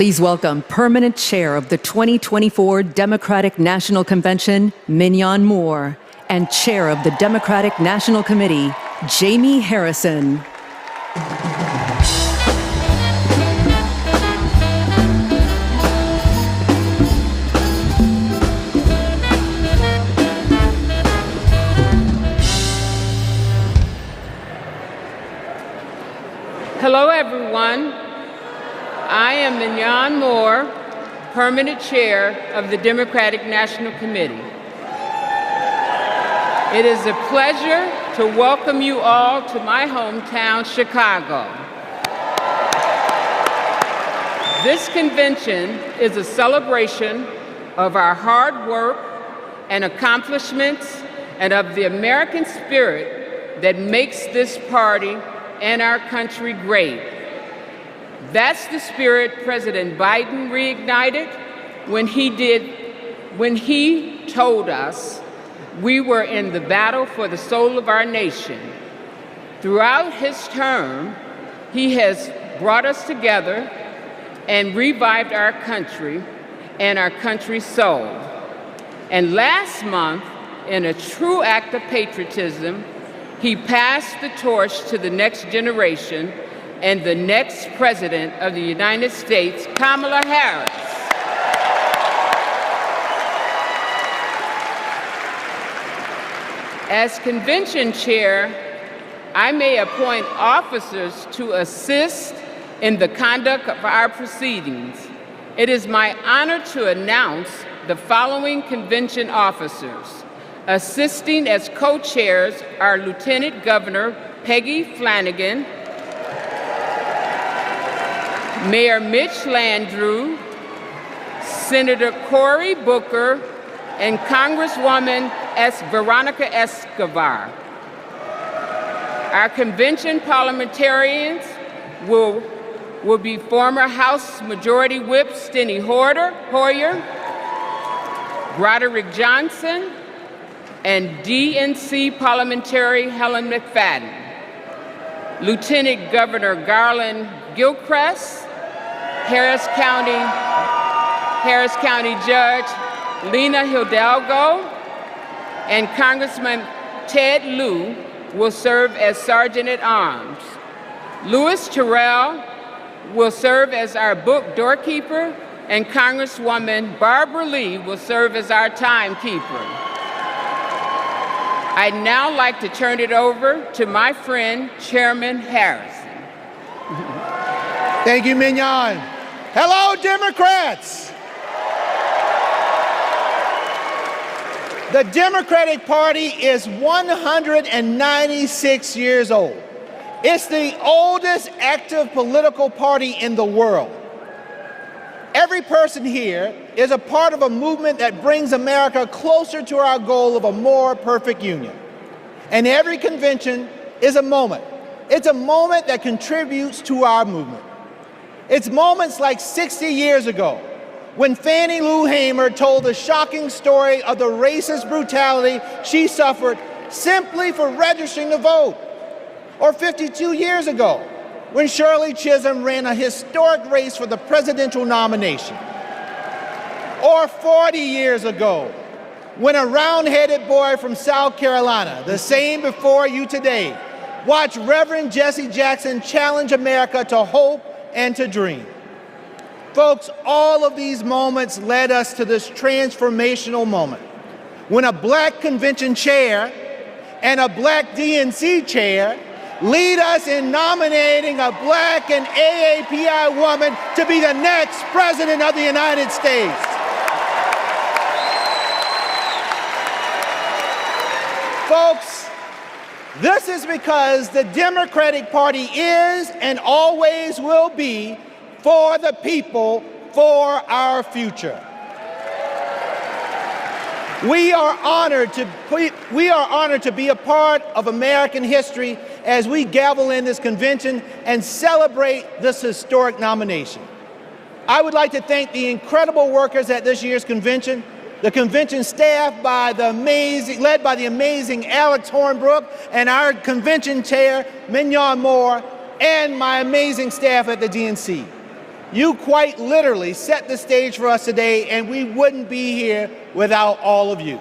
Please welcome Permanent Chair of the 2024 Democratic National Convention, Mignon Moore, and Chair of the Democratic National Committee, Jamie Harrison. Hello, everyone. I am Mignon Moore, Permanent Chair of the Democratic National Committee. It is a pleasure to welcome you all to my hometown, Chicago. This convention is a celebration of our hard work and accomplishments and of the American spirit that makes this party and our country great. That's the spirit President Biden reignited when he told us we were in the battle for the soul of our nation. Throughout his term, he has brought us together and revived our country and our country's soul. And last month, in a true act of patriotism, he passed the torch to the next generation and the next President of the United States, Kamala Harris. As convention chair, I may appoint officers to assist in the conduct of our proceedings. It is my honor to announce the following convention officers. Assisting as co-chairs are Lieutenant Governor Peggy Flanagan, Mayor Mitch Landrieu, Senator Cory Booker, and Congresswoman Veronica Escobar. Our convention parliamentarians will be former House Majority Whip Steny Hoyer, Broderick Johnson, and DNC parliamentary Helen McFadden. Lieutenant Governor Garland Gilchrist, Harris County Judge Lena Hidalgo, and Congressman Ted Lieu will serve as Sergeant at Arms. Louis Terrell will serve as our book doorkeeper, and Congresswoman Barbara Lee will serve as our timekeeper. I'd now like to turn it over to my friend, Chairman Harrison. Thank you, Mignon. Hello, Democrats. The Democratic Party is 196 years old. It's the oldest active political party in the world. Every person here is a part of a movement that brings America closer to our goal of a more perfect union. And every convention is a moment. It's a moment that contributes to our movement. It's moments like 60 years ago, when Fannie Lou Hamer told the shocking story of the racist brutality she suffered simply for registering to vote. Or 52 years ago, when Shirley Chisholm ran a historic race for the presidential nomination. Or 40 years ago, when a round-headed boy from South Carolina, the same before you today, watched Reverend Jesse Jackson challenge America to hope and to dream. Folks, all of these moments led us to this transformational moment, when a black convention chair and a black DNC chair lead us in nominating a black and AAPI woman to be the next President of the United States. Folks, this is because the Democratic Party is and always will be for the people, for our future. We are honored to be a part of American history as we gavel in this convention and celebrate this historic nomination. I would like to thank the incredible workers at this year's convention, the convention staff led by the amazing Alex Hornbrook, and our convention chair, Mignon Moore, and my amazing staff at the DNC. You quite literally set the stage for us today, and we wouldn't be here without all of you.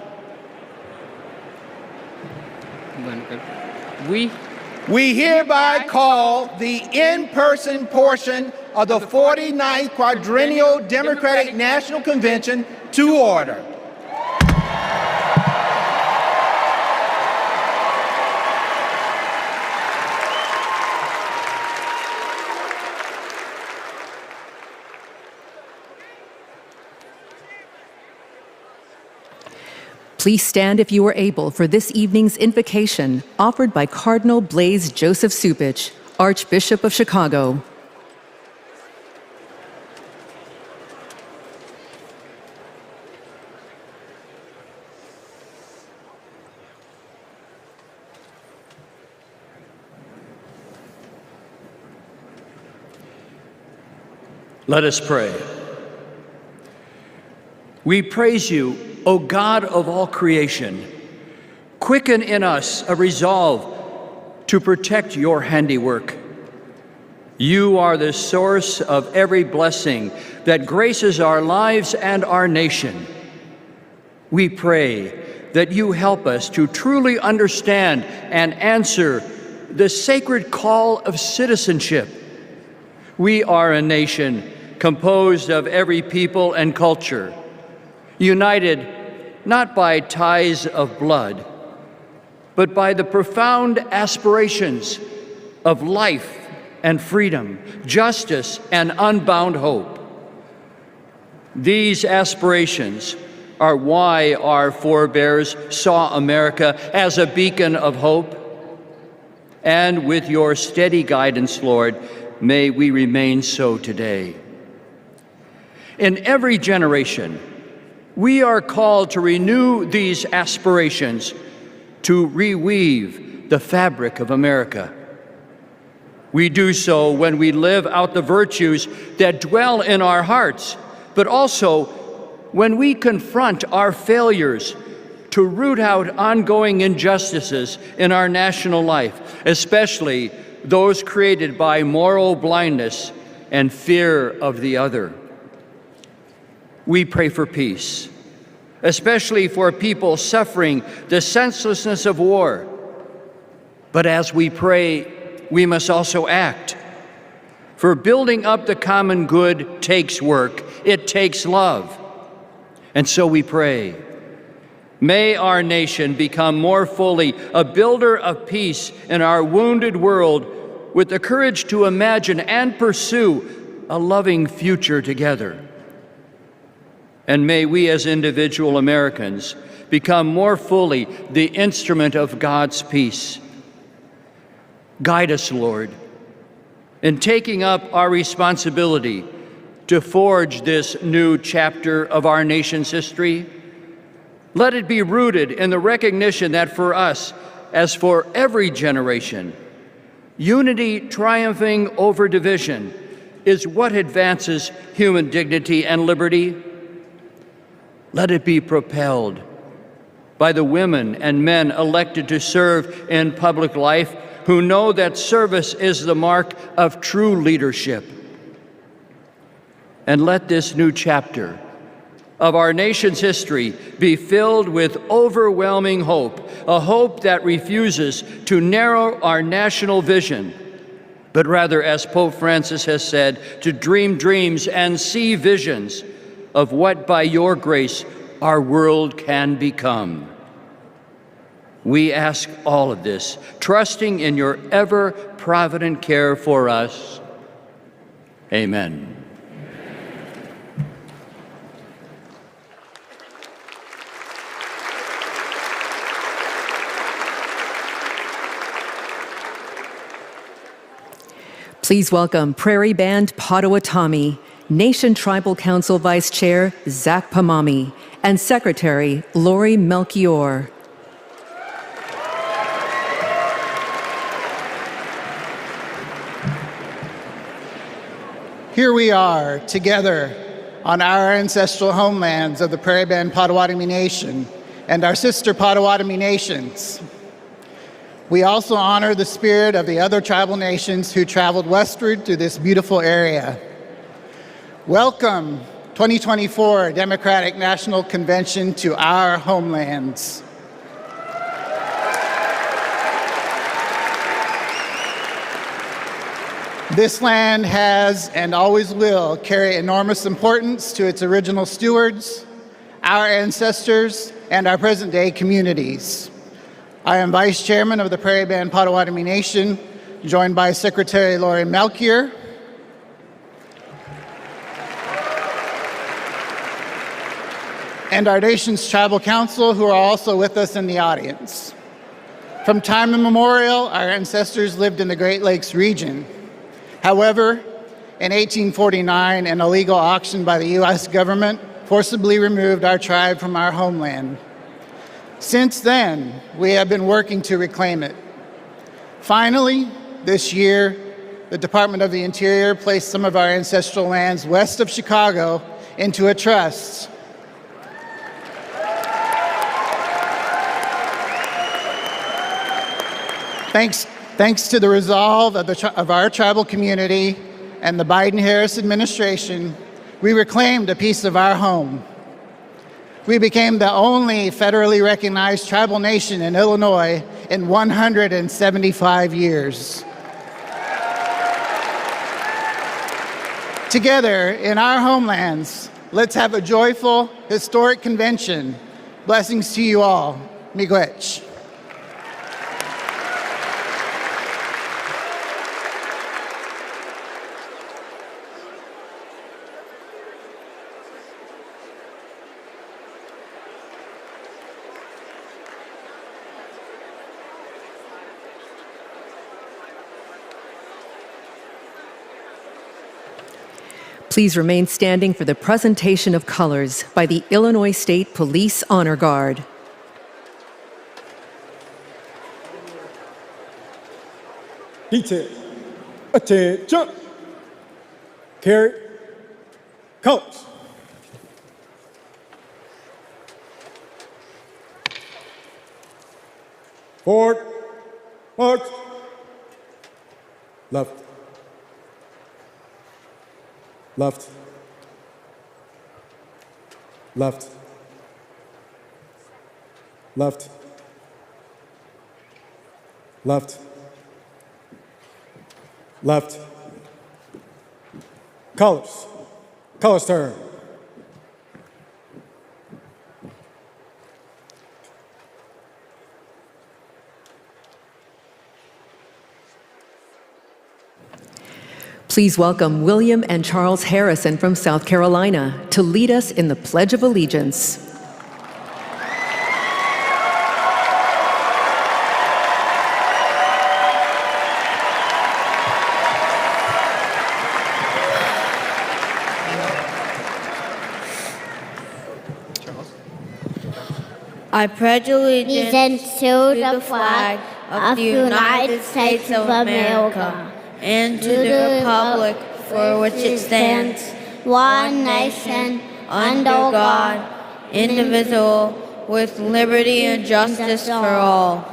We hereby call the in-person portion of the 49th Quadrennial Democratic National Convention to order. Please stand if you are able for this evening's invocation offered by Cardinal Blaise Joseph Supich, Archbishop of Chicago. Let us pray. We praise you, O God of all creation. Quicken in us a resolve to protect your handiwork. You are the source of every blessing that graces our lives and our nation. We pray that you help us to truly understand and answer the sacred call of citizenship. We are a nation composed of every people and culture, united not by ties of blood, but by the profound aspirations of life and freedom, justice and unbound hope. These aspirations are why our forebears saw America as a beacon of hope. And with your steady guidance, Lord, may we remain so today. In every generation, we are called to renew these aspirations, to reweave the fabric of America. We do so when we live out the virtues that dwell in our hearts, but also when we confront our failures to root out ongoing injustices in our national life, especially those created by moral blindness and fear of the other. We pray for peace, especially for people suffering the senselessness of war. But as we pray, we must also act. For building up the common good takes work, it takes love. And so we pray, may our nation become more fully a builder of peace in our wounded world, with the courage to imagine and pursue a loving future together. And may we as individual Americans become more fully the instrument of God's peace. Guide us, Lord, in taking up our responsibility to forge this new chapter of our nation's history. Let it be rooted in the recognition that for us, as for every generation, unity triumphing over division is what advances human dignity and liberty. Let it be propelled by the women and men elected to serve in public life, who know that service is the mark of true leadership. And let this new chapter of our nation's history be filled with overwhelming hope, a hope that refuses to narrow our national vision, but rather, as Pope Francis has said, to dream dreams and see visions of what, by your grace, our world can become. We ask all of this, trusting in your ever-provident care for us. Amen. Please welcome Prairie Band Potawatomi, Nation Tribal Council Vice Chair Zach Pamami, and Secretary Lori Melchior. Here we are together on our ancestral homelands of the Prairie Band Potawatomi Nation and our sister Potawatomi nations. We also honor the spirit of the other tribal nations who traveled westward to this beautiful area. Welcome, 2024 Democratic National Convention to our homelands. This land has and always will carry enormous importance to its original stewards, our ancestors, and our present-day communities. I am Vice Chairman of the Prairie Band Potawatomi Nation, joined by Secretary Lori Melchior, and our nation's Tribal Council, who are also with us in the audience. From time immemorial, our ancestors lived in the Great Lakes region. However, in 1849, an illegal auction by the US government forcibly removed our tribe from our homeland. Since then, we have been working to reclaim it. Finally, this year, the Department of the Interior placed some of our ancestral lands west of Chicago into a trust. Thanks to the resolve of our tribal community and the Biden-Harris administration, we reclaimed a piece of our home. We became the only federally recognized tribal nation in Illinois in 175 years. Together, in our homelands, let's have a joyful, historic convention. Blessings to you all. Miigwech. Please remain standing for the presentation of colors by the Illinois State Police Honor Guard. Detail. Attention. Carry. Colors. Forward. March. Left. Left. Left. Left. Left. Left. Colors. Colors turn. Please welcome William and Charles Harrison from South Carolina to lead us in the Pledge of Allegiance. I pledge allegiance to the flag of the United States of America and to the republic for which it stands, one nation, under God, indivisible, with liberty and justice for all.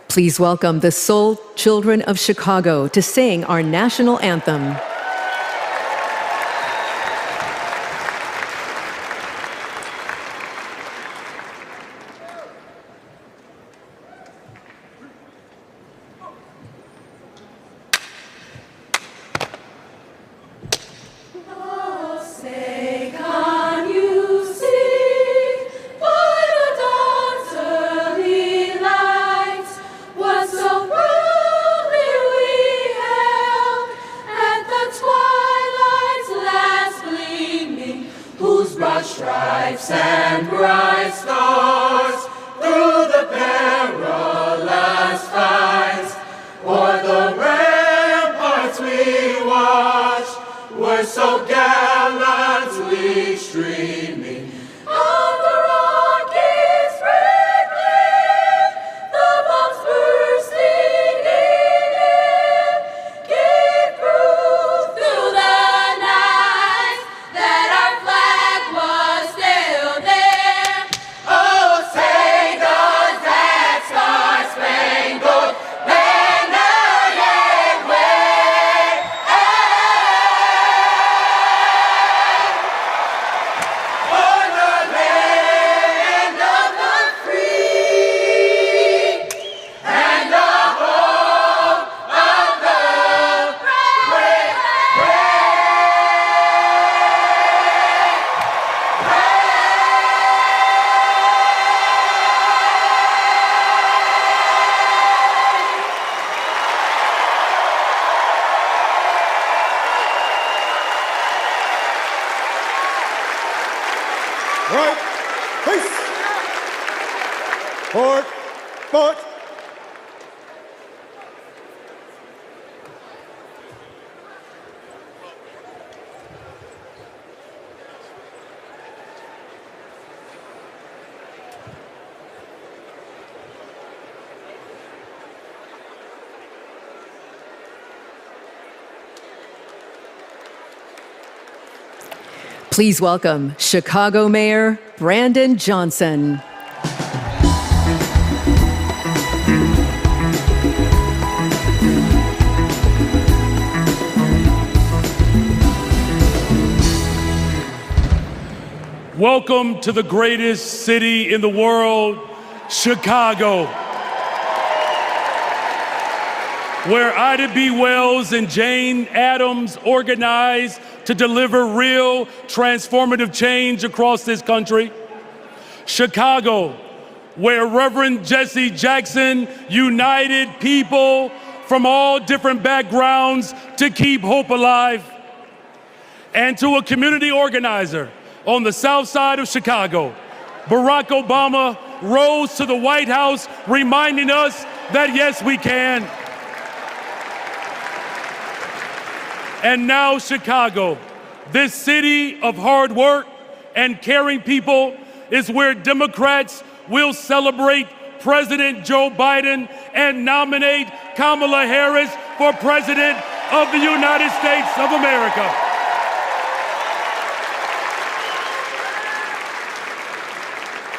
Please welcome the Soul Children of Chicago to sing our national anthem. Stripes and bright stars through the perilous fights, o'er the ramparts we watched, were so gallantly streaming. On the rockets sprinkling, the bombs bursting in air, Right. Peace. Forward. Forward. Please welcome Chicago Mayor Brandon Johnson. Welcome to the greatest city in the world, Chicago, where Ida B. Wells and Jane Addams organized to deliver real transformative change across this country. Chicago, where Reverend Jesse Jackson united people from all different backgrounds to keep hope alive. And to a community organizer on the south side of Chicago, Barack Obama rose to the White House reminding us that yes, we can. And now Chicago, this city of hard work and caring people, is where Democrats will celebrate President Joe Biden and nominate Kamala Harris for President of the United States of America.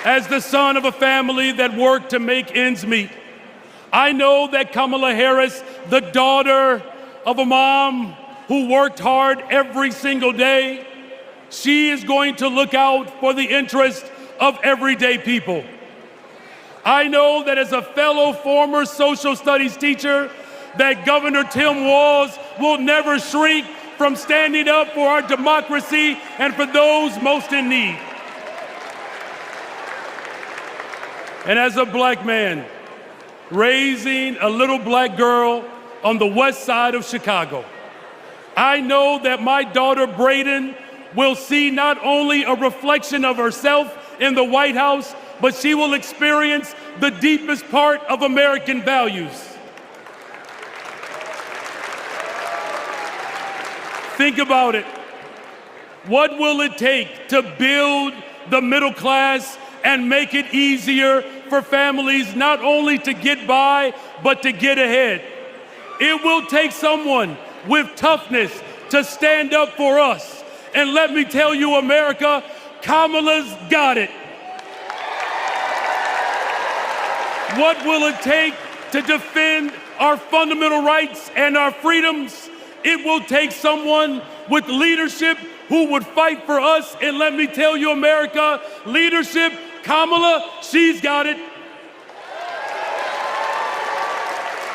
As the son of a family that worked to make ends meet, I know that Kamala Harris, the daughter of a mom who worked hard every single day, she is going to look out for the interest of everyday people. I know that as a fellow former social studies teacher, that Governor Tim Walz will never shrink from standing up for our democracy and for those most in need. And as a black man, raising a little black girl on the west side of Chicago, I know that my daughter Brayden will see not only a reflection of herself in the White House, but she will experience the deepest part of American values. Think about it. What will it take to build the middle class and make it easier for families not only to get by, but to get ahead? It will take someone with toughness to stand up for us. And let me tell you, America, Kamala's got it. What will it take to defend our fundamental rights and our freedoms? It will take someone with leadership who would fight for us. And let me tell you, America, leadership, Kamala, she's got it.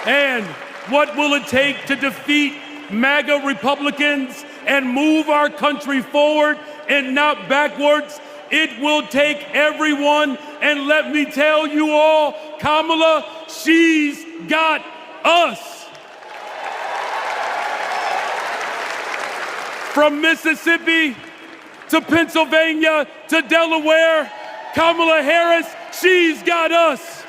And what will it take to defeat MAGA Republicans and move our country forward and not backwards? It will take everyone, and let me tell you all, Kamala, she's got us. From Mississippi to Pennsylvania to Delaware, Kamala Harris, she's got us.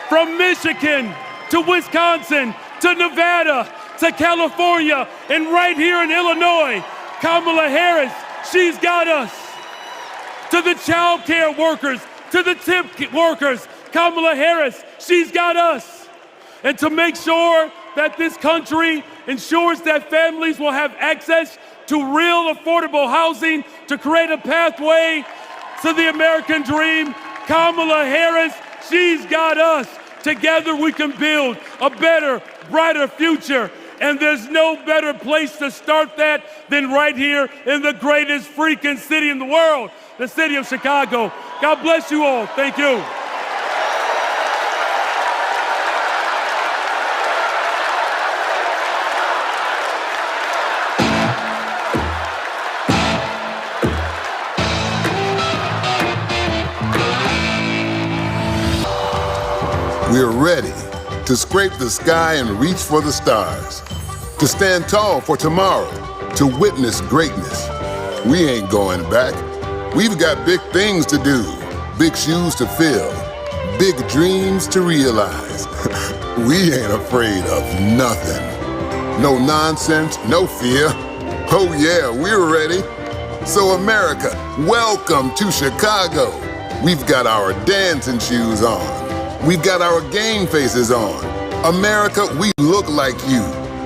From Michigan to Wisconsin to Nevada to California and right here in Illinois, Kamala Harris, she's got us. To the child care workers, to the tip workers, Kamala Harris, she's got us. And to make sure that this country ensures that families will have access to real affordable housing to create a pathway to the American dream, Kamala Harris, she's got us. Together we can build a better, brighter future. And there's no better place to start that than right here in the greatest freaking city in the world, the city of Chicago. God bless you all. Thank you. We're ready to scrape the sky and reach for the stars, to stand tall for tomorrow, to witness greatness. We ain't going back. We've got big things to do, big shoes to fill, big dreams to realize. We ain't afraid of nothing. No nonsense, no fear. Oh yeah, we're ready. So America, welcome to Chicago. We've got our dancing shoes on. We've got our game faces on. America, we look like you,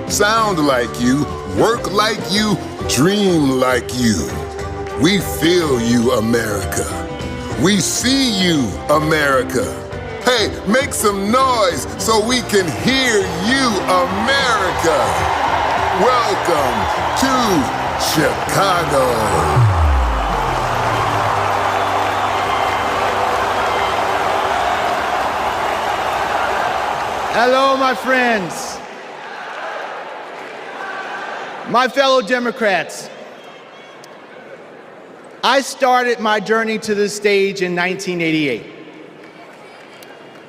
sound like you, work like you, dream like you. We feel you, America. We see you, America. Hey, make some noise so we can hear you, America. Welcome to Chicago. Hello, my friends. My fellow Democrats. I started my journey to this stage in 1988.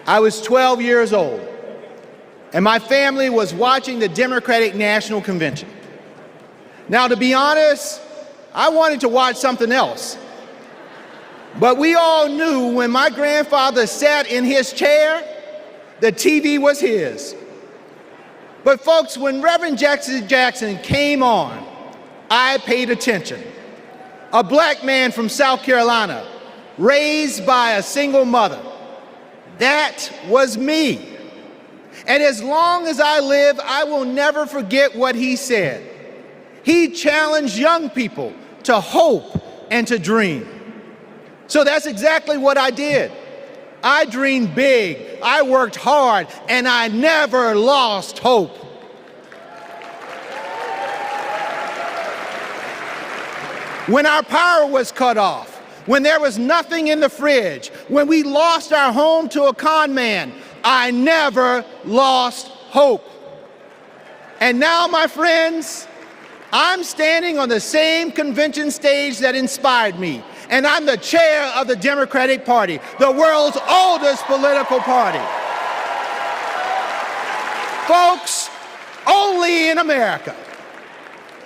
I was 12 years old, and my family was watching the Democratic National Convention. Now, to be honest, I wanted to watch something else. But we all knew when my grandfather sat in his chair, the TV was his. But folks, when Reverend Jackson came on, I paid attention. A black man from South Carolina, raised by a single mother. That was me. And as long as I live, I will never forget what he said. He challenged young people to hope and to dream. So that's exactly what I did. I dreamed big, I worked hard, and I never lost hope. When our power was cut off, when there was nothing in the fridge, when we lost our home to a con man, I never lost hope. And now, my friends, I'm standing on the same convention stage that inspired me, and I'm the chair of the Democratic Party, the world's oldest political party. Folks, only in America.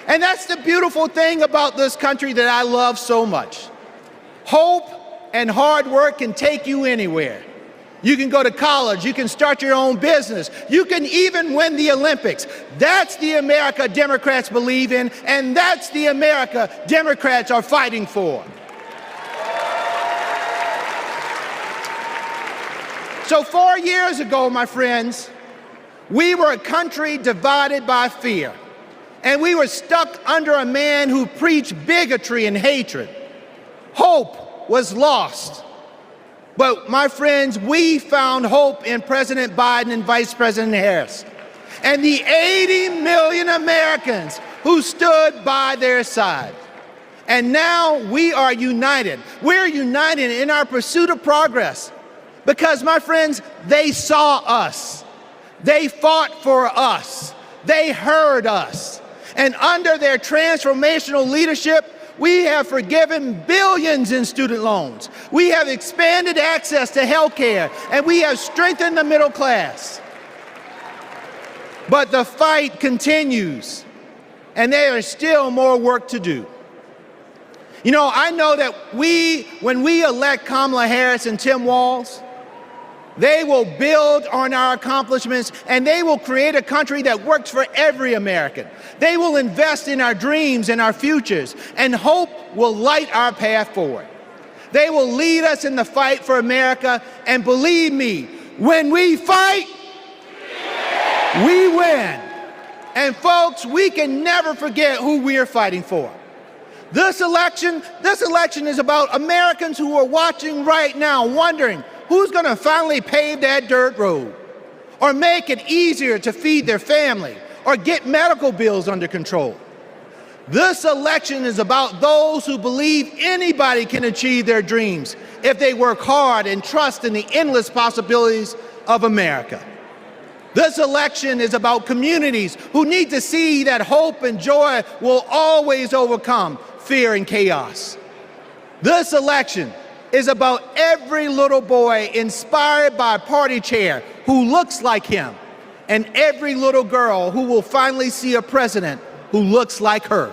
And that's the beautiful thing about this country that I love so much. Hope and hard work can take you anywhere. You can go to college, you can start your own business, you can even win the Olympics. That's the America Democrats believe in, and that's the America Democrats are fighting for. So 4 years ago, my friends, we were a country divided by fear. And we were stuck under a man who preached bigotry and hatred. Hope was lost. But my friends, we found hope in President Biden and Vice President Harris, and the 80 million Americans who stood by their side. And now we are united. We're united in our pursuit of progress because, my friends, they saw us. They fought for us. They heard us. And under their transformational leadership, we have forgiven billions in student loans. We have expanded access to health care, and we have strengthened the middle class. But the fight continues, and there is still more work to do. You know, I know that when we elect Kamala Harris and Tim Walz, they will build on our accomplishments, and they will create a country that works for every American. They will invest in our dreams and our futures, and hope will light our path forward. They will lead us in the fight for America, and believe me, when we fight, we win. And folks, we can never forget who we are fighting for. This election is about Americans who are watching right now, wondering, who's going to finally pave that dirt road or make it easier to feed their family or get medical bills under control? This election is about those who believe anybody can achieve their dreams if they work hard and trust in the endless possibilities of America. This election is about communities who need to see that hope and joy will always overcome fear and chaos. This election is about every little boy inspired by a party chair who looks like him, and every little girl who will finally see a president who looks like her.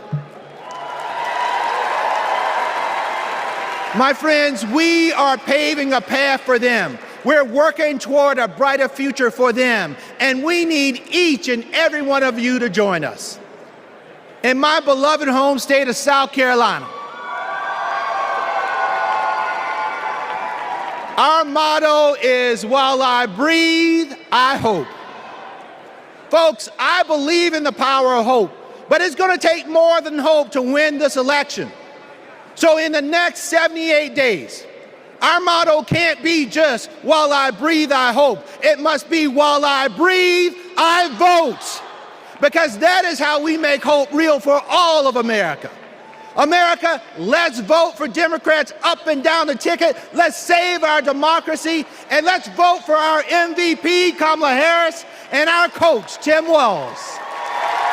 My friends, we are paving a path for them. We're working toward a brighter future for them, and we need each and every one of you to join us. In my beloved home state of South Carolina, our motto is, while I breathe, I hope. Folks, I believe in the power of hope, but it's going to take more than hope to win this election. So in the next 78 days, our motto can't be just, while I breathe, I hope. It must be, while I breathe, I vote. Because that is how we make hope real for all of America. America, let's vote for Democrats up and down the ticket. Let's save our democracy, and let's vote for our MVP, Kamala Harris, and our coach, Tim Walz.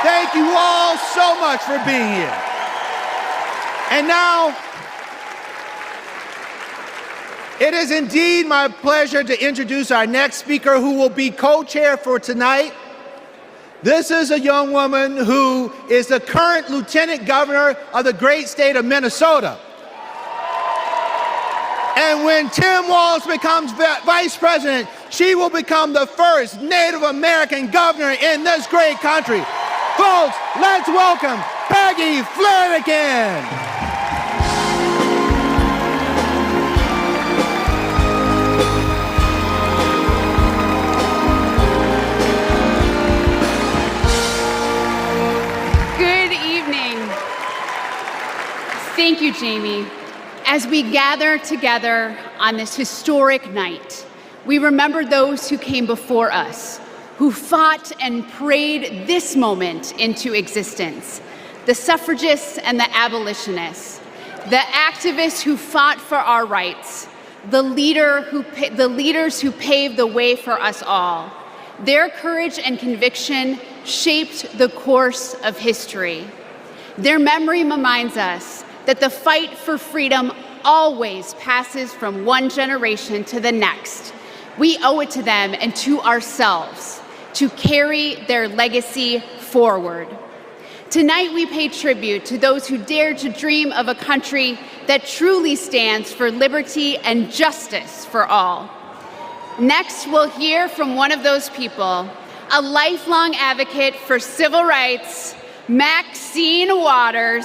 Thank you all so much for being here. And now, it is indeed my pleasure to introduce our next speaker, who will be co-chair for tonight. This is a young woman who is the current lieutenant governor of the great state of Minnesota. And when Tim Walz becomes vice president, she will become the first Native American governor in this great country. Folks, let's welcome Peggy Flanagan. Thank you, Jamie. As we gather together on this historic night, we remember those who came before us, who fought and prayed this moment into existence. The suffragists and the abolitionists, the activists who fought for our rights, the leaders who paved the way for us all. Their courage and conviction shaped the course of history. Their memory reminds us that the fight for freedom always passes from one generation to the next. We owe it to them and to ourselves to carry their legacy forward. Tonight we pay tribute to those who dared to dream of a country that truly stands for liberty and justice for all. Next, we'll hear from one of those people, a lifelong advocate for civil rights, Maxine Waters.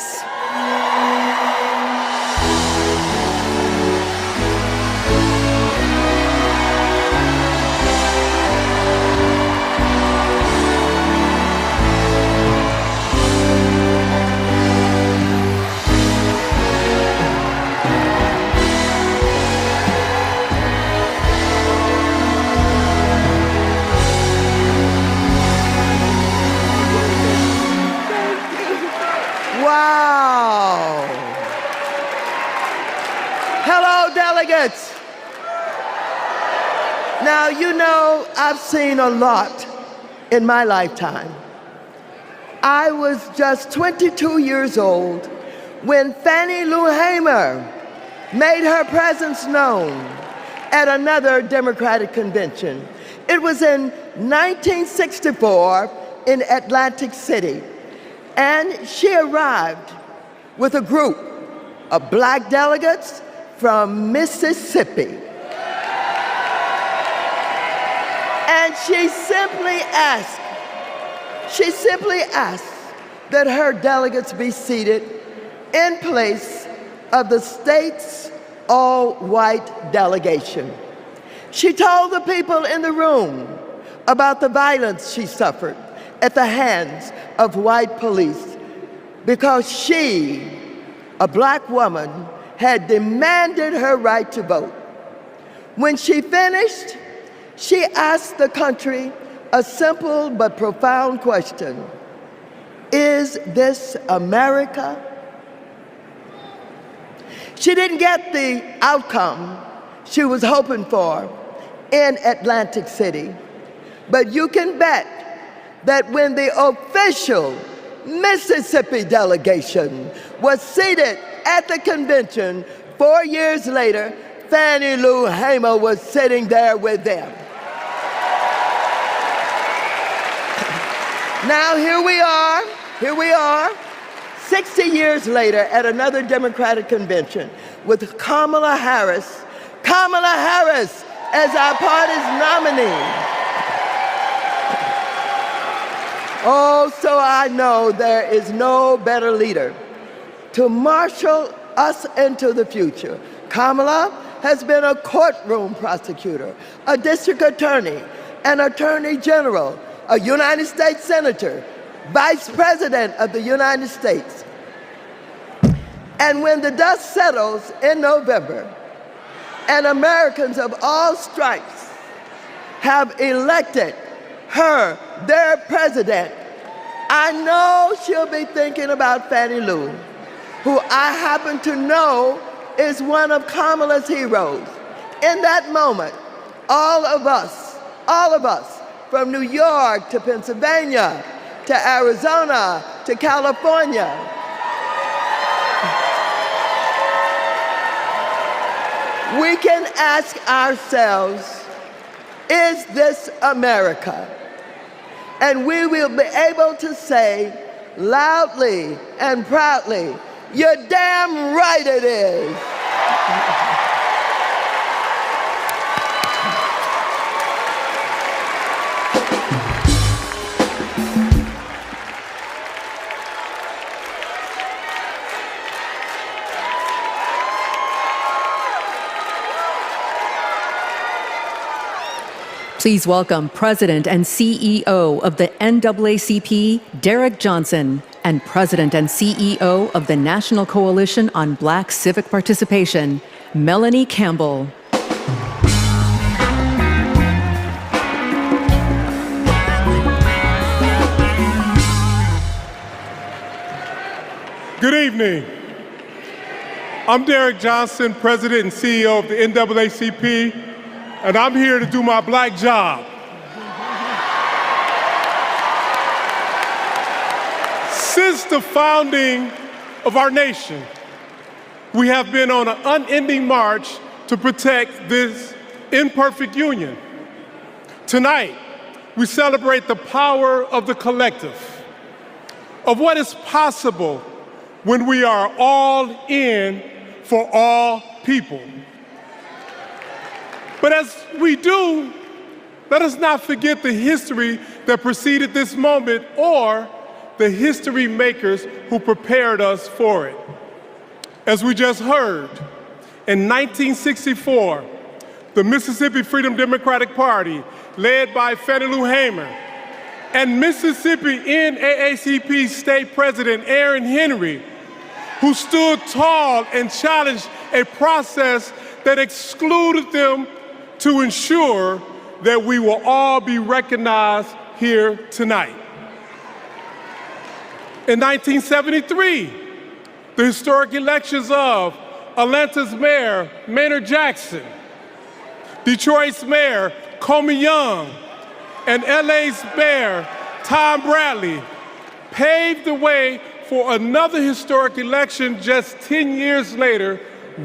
Wow. Hello, delegates. Now, you know, I've seen a lot in my lifetime. I was just 22 years old when Fannie Lou Hamer made her presence known at another Democratic convention. It was in 1964 in Atlantic City. And she arrived with a group of black delegates from Mississippi. And she simply asked that her delegates be seated in place of the state's all-white delegation. She told the people in the room about the violence she suffered at the hands of white police because she, a black woman, had demanded her right to vote. When she finished, she asked the country a simple but profound question: is this America? She didn't get the outcome she was hoping for in Atlantic City, but you can bet that when the official Mississippi delegation was seated at the convention 4 years later, Fannie Lou Hamer was sitting there with them. Now here we are, 60 years later at another Democratic convention with Kamala Harris as our party's nominee. Oh, so I know there is no better leader to marshal us into the future. Kamala has been a courtroom prosecutor, a district attorney, an attorney general, a United States senator, vice president of the United States. And when the dust settles in November, and Americans of all stripes have elected her their president, I know she'll be thinking about Fannie Lou, who I happen to know is one of Kamala's heroes. In that moment, all of us, from New York to Pennsylvania, to Arizona, to California, we can ask ourselves, is this America? And we will be able to say loudly and proudly, you're damn right it is. Please welcome President and CEO of the NAACP, Derek Johnson, and President and CEO of the National Coalition on Black Civic Participation, Melanie Campbell. Good evening. I'm Derek Johnson, President and CEO of the NAACP, and I'm here to do my black job. Since the founding of our nation, we have been on an unending march to protect this imperfect union. Tonight, we celebrate the power of the collective, of what is possible when we are all in for all people. But as we do, let us not forget the history that preceded this moment or the history makers who prepared us for it. As we just heard, in 1964, the Mississippi Freedom Democratic Party, led by Fannie Lou Hamer, and Mississippi NAACP State President Aaron Henry, who stood tall and challenged a process that excluded them to ensure that we will all be recognized here tonight. In 1973, the historic elections of Atlanta's Mayor Maynard Jackson, Detroit's Mayor Comey Young, and LA's Mayor Tom Bradley paved the way for another historic election just 10 years later,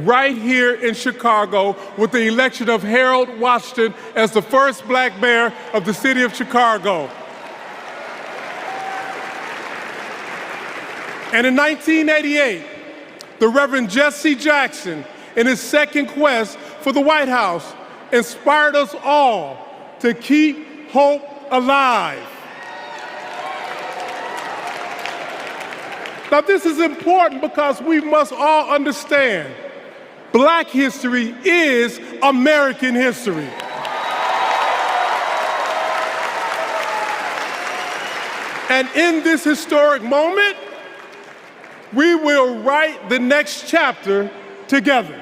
right here in Chicago, with the election of Harold Washington as the first black mayor of the city of Chicago. And in 1988, the Reverend Jesse Jackson, in his second quest for the White House, inspired us all to keep hope alive. Now, this is important because we must all understand Black history is American history. And in this historic moment, we will write the next chapter together.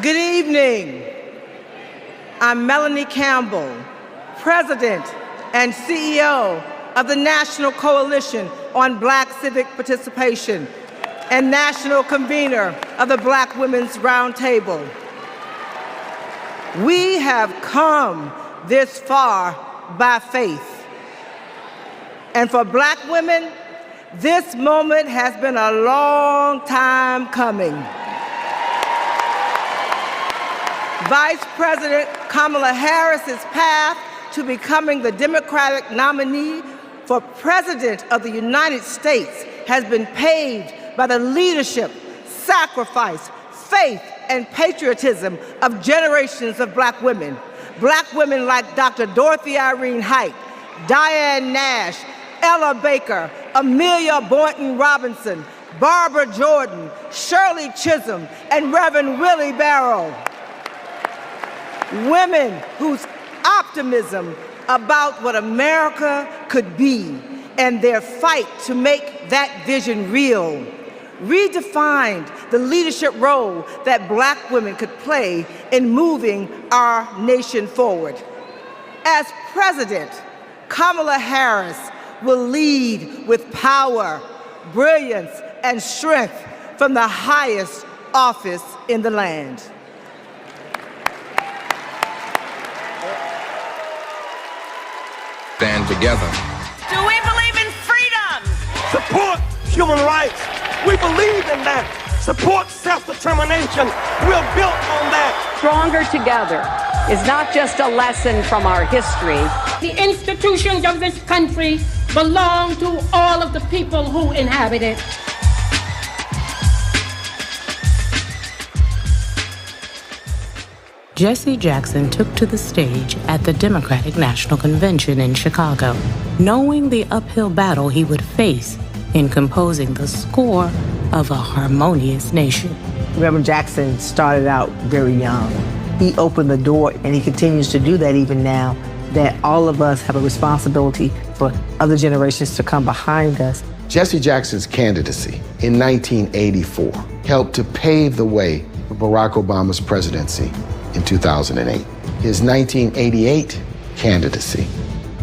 Good evening. I'm Melanie Campbell, President and CEO of the National Coalition on Black Civic Participation and National Convener of the Black Women's Roundtable. We have come this far by faith. And for Black women, this moment has been a long time coming. Vice President Kamala Harris's path to becoming the Democratic nominee for President of the United States has been paved by the leadership, sacrifice, faith, and patriotism of generations of black women like Dr. Dorothy Irene Height, Diane Nash, Ella Baker, Amelia Boynton Robinson, Barbara Jordan, Shirley Chisholm, and Reverend Willie Barrow. Women whose optimism about what America could be and their fight to make that vision real redefined the leadership role that black women could play in moving our nation forward. As president, Kamala Harris will lead with power, brilliance, and strength from the highest office in the land. Stand together. Do we believe in freedom? Support human rights. We believe in that. Support self-determination. We're built on that. Stronger together is not just a lesson from our history. The institutions of this country belong to all of the people who inhabit it. Jesse Jackson took to the stage at the Democratic National Convention in Chicago, knowing the uphill battle he would face in composing the score of a harmonious nation. Reverend Jackson started out very young. He opened the door, and he continues to do that even now, that all of us have a responsibility for other generations to come behind us. Jesse Jackson's candidacy in 1984 helped to pave the way for Barack Obama's presidency in 2008. His 1988 candidacy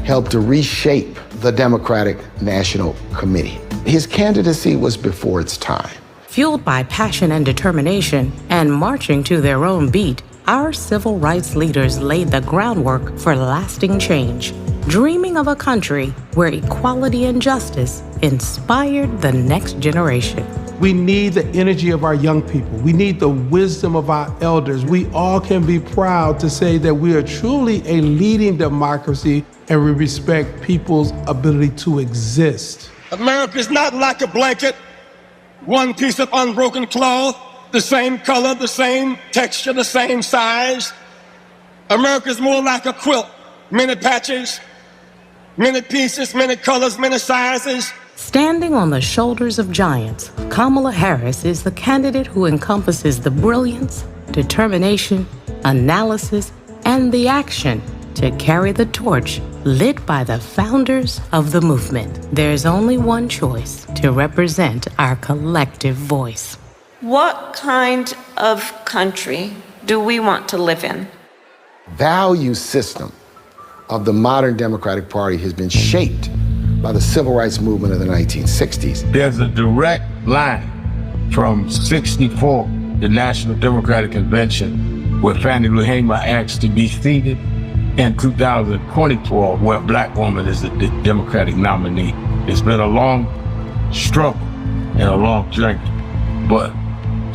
helped to reshape the Democratic National Committee. His candidacy was before its time. Fueled by passion and determination and marching to their own beat, our civil rights leaders laid the groundwork for lasting change, dreaming of a country where equality and justice inspired the next generation. We need the energy of our young people. We need the wisdom of our elders. We all can be proud to say that we are truly a leading democracy and we respect people's ability to exist. America is not like a blanket, one piece of unbroken cloth, the same color, the same texture, the same size. America is more like a quilt, many patches, many pieces, many colors, many sizes. Standing on the shoulders of giants, Kamala Harris is the candidate who encompasses the brilliance, determination, analysis, and the action to carry the torch lit by the founders of the movement. There's only one choice to represent our collective voice. What kind of country do we want to live in? Value system of the modern Democratic Party has been shaped by the civil rights movement of the 1960s. There's a direct line from 64, the National Democratic Convention, where Fannie Lou Hamer asked to be seated, and 2024, where a black woman is the Democratic nominee. It's been a long struggle and a long journey, but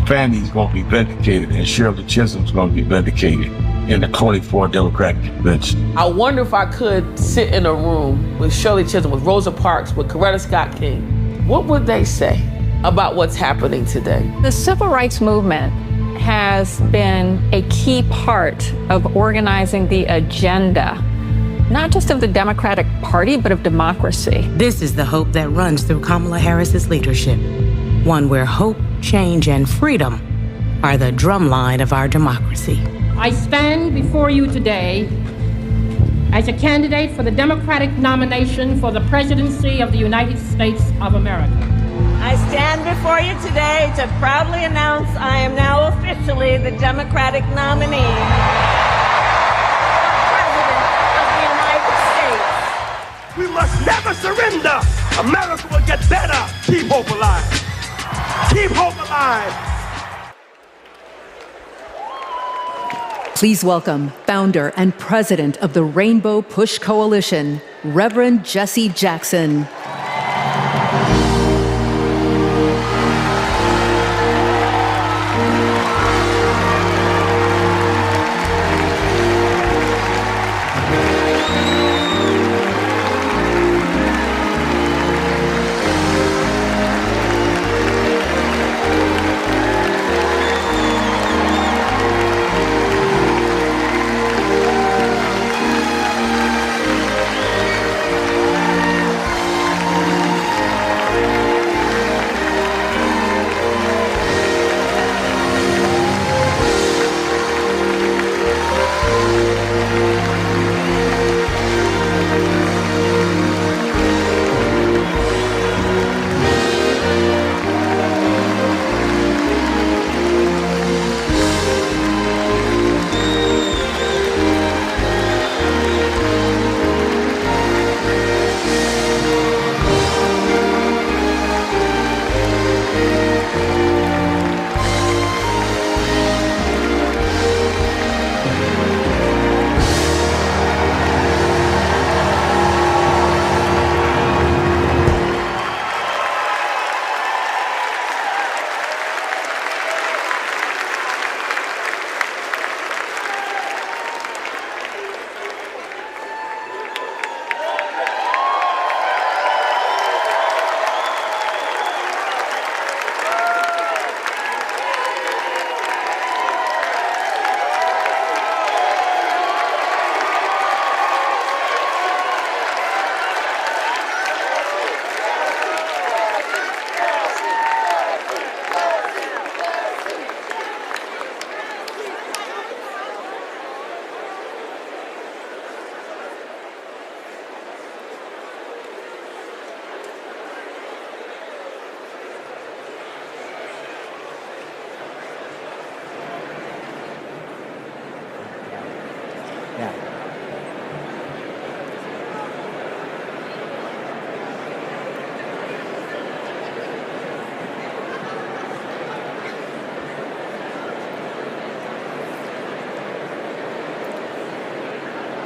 Fannie's gonna be vindicated and Shirley Chisholm's gonna be vindicated in the 24 Democratic Convention. I wonder if I could sit in a room with Shirley Chisholm, with Rosa Parks, with Coretta Scott King. What would they say about what's happening today? The civil rights movement has been a key part of organizing the agenda, not just of the Democratic Party, but of democracy. This is the hope that runs through Kamala Harris's leadership, one where hope, change, and freedom are the drumline of our democracy. I stand before you today as a candidate for the Democratic nomination for the presidency of the United States of America. I stand before you today to proudly announce I am now officially the Democratic nominee for President of the United States. We must never surrender. America will get better. Keep hope alive. Keep hope alive. Please welcome founder and president of the Rainbow Push Coalition, Reverend Jesse Jackson.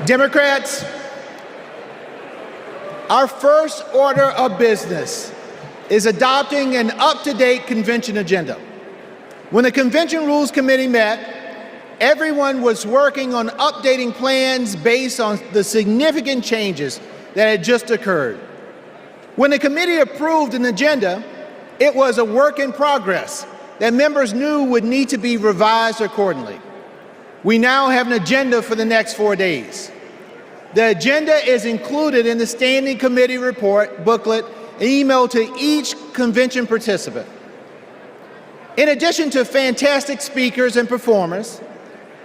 Democrats, our first order of business is adopting an up-to-date convention agenda. When the Convention Rules Committee met, everyone was working on updating plans based on the significant changes that had just occurred. When the committee approved an agenda, it was a work in progress that members knew would need to be revised accordingly. We now have an agenda for the next 4 days. The agenda is included in the Standing Committee report booklet emailed to each convention participant. In addition to fantastic speakers and performers,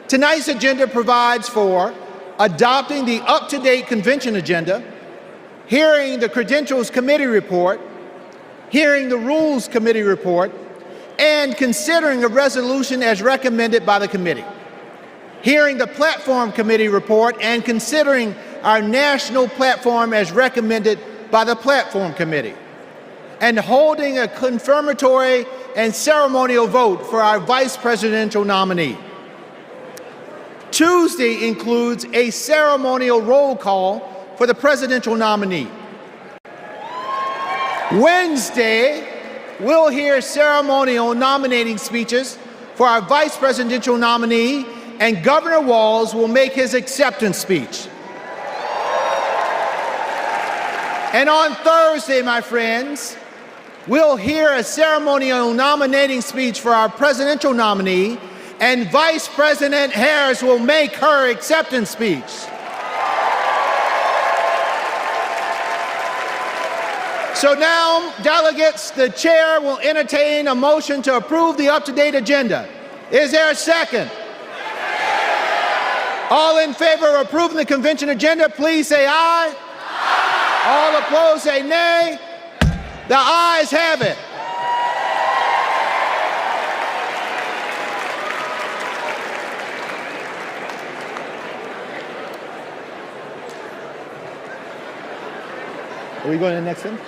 tonight's agenda provides for adopting the up-to-date convention agenda, hearing the Credentials Committee report, hearing the Rules Committee report, and considering a resolution as recommended by the committee, hearing the Platform Committee report and considering our national platform as recommended by the Platform Committee, and holding a confirmatory and ceremonial vote for our vice presidential nominee. Tuesday includes a ceremonial roll call for the presidential nominee. Wednesday, we'll hear ceremonial nominating speeches for our vice presidential nominee, and Governor Walz will make his acceptance speech. And on Thursday, my friends, we'll hear a ceremonial nominating speech for our presidential nominee, and Vice President Harris will make her acceptance speech. So now, delegates, the chair will entertain a motion to approve the up-to-date agenda. Is there a second? All in favor of approving the convention agenda, please say aye. Aye. All opposed, say nay. The ayes have it. Are we going to the next one?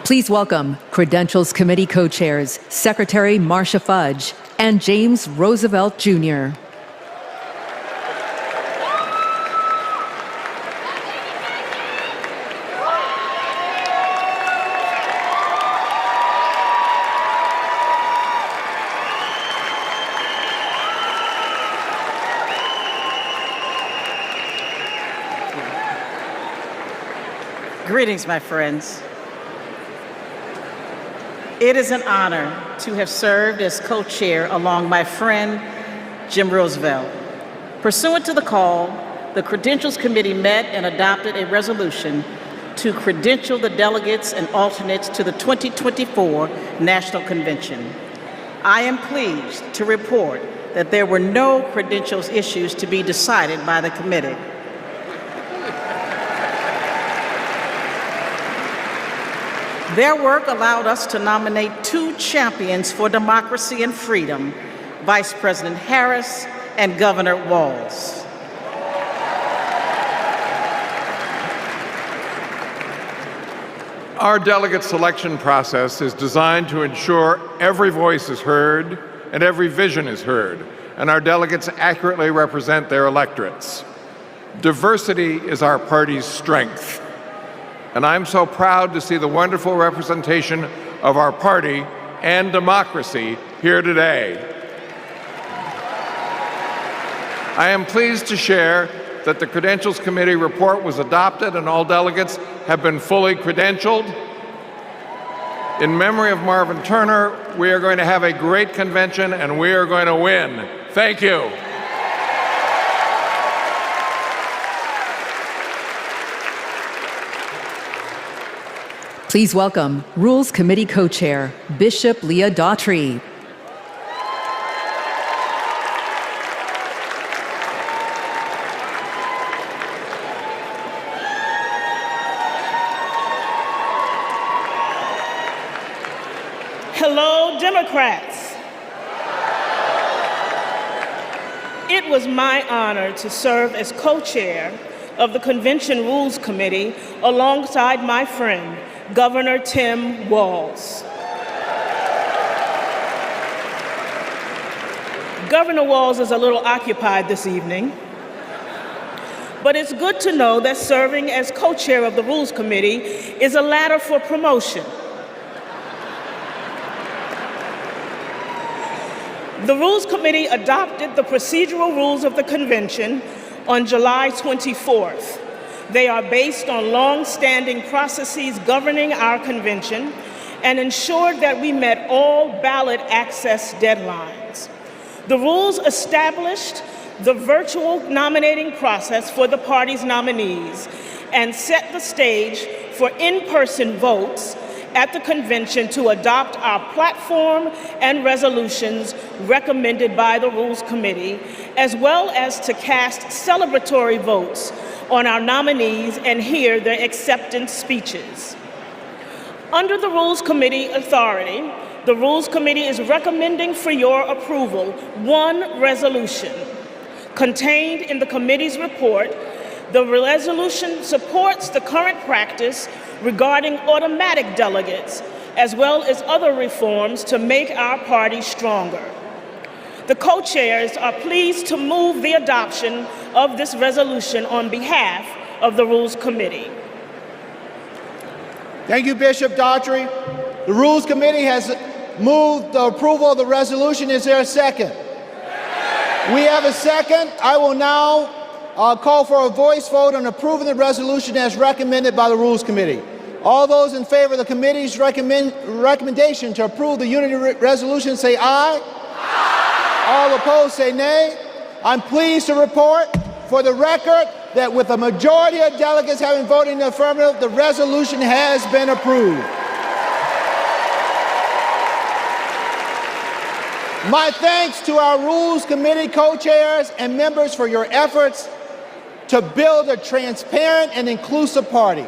Please welcome Credentials Committee co-chairs, Secretary Marcia Fudge and James Roosevelt Jr. Greetings, my friends. It is an honor to have served as co-chair along my friend, Jim Roosevelt. Pursuant to the call, the Credentials Committee met and adopted a resolution to credential the delegates and alternates to the 2024 National Convention. I am pleased to report that there were no credentials issues to be decided by the committee. Their work allowed us to nominate 2 champions for democracy and freedom, Vice President Harris and Governor Walz. Our delegate selection process is designed to ensure every voice is heard and every vision is heard, and our delegates accurately represent their electorates. Diversity is our party's strength. And I'm so proud to see the wonderful representation of our party and democracy here today. I am pleased to share that the Credentials Committee report was adopted and all delegates have been fully credentialed. In memory of Marvin Turner, we are going to have a great convention and we are going to win. Thank you. Please welcome Rules Committee co-chair, Bishop Leah Daughtry. Hello, Democrats. It was my honor to serve as co-chair of the Convention Rules Committee alongside my friend, Governor Tim Walz. Governor Walz is a little occupied this evening, But it's good to know that serving as co-chair of the Rules Committee is a ladder for promotion. The Rules Committee adopted the procedural rules of the convention on July 24th. They are based on long-standing processes governing our convention and ensured that we met all ballot access deadlines. The rules established the virtual nominating process for the party's nominees and set the stage for in-person votes at the convention to adopt our platform and resolutions recommended by the Rules Committee, as well as to cast celebratory votes on our nominees and hear their acceptance speeches. Under the Rules Committee authority, the Rules Committee is recommending for your approval one resolution. Contained in the committee's report, the resolution supports the current practice regarding automatic delegates, as well as other reforms to make our party stronger. The co-chairs are pleased to move the adoption of this resolution on behalf of the Rules Committee. Thank you, Bishop Daughtry. The Rules Committee has moved the approval of the resolution. Is there a second? We have a second. I will now call for a voice vote on approving the resolution as recommended by the Rules Committee. All those in favor of the committee's recommendation to approve the unity resolution say aye. Aye. All opposed say nay. I'm pleased to report for the record that with a majority of delegates having voted in the affirmative, the resolution has been approved. My thanks to our Rules Committee co-chairs and members for your efforts to build a transparent and inclusive party.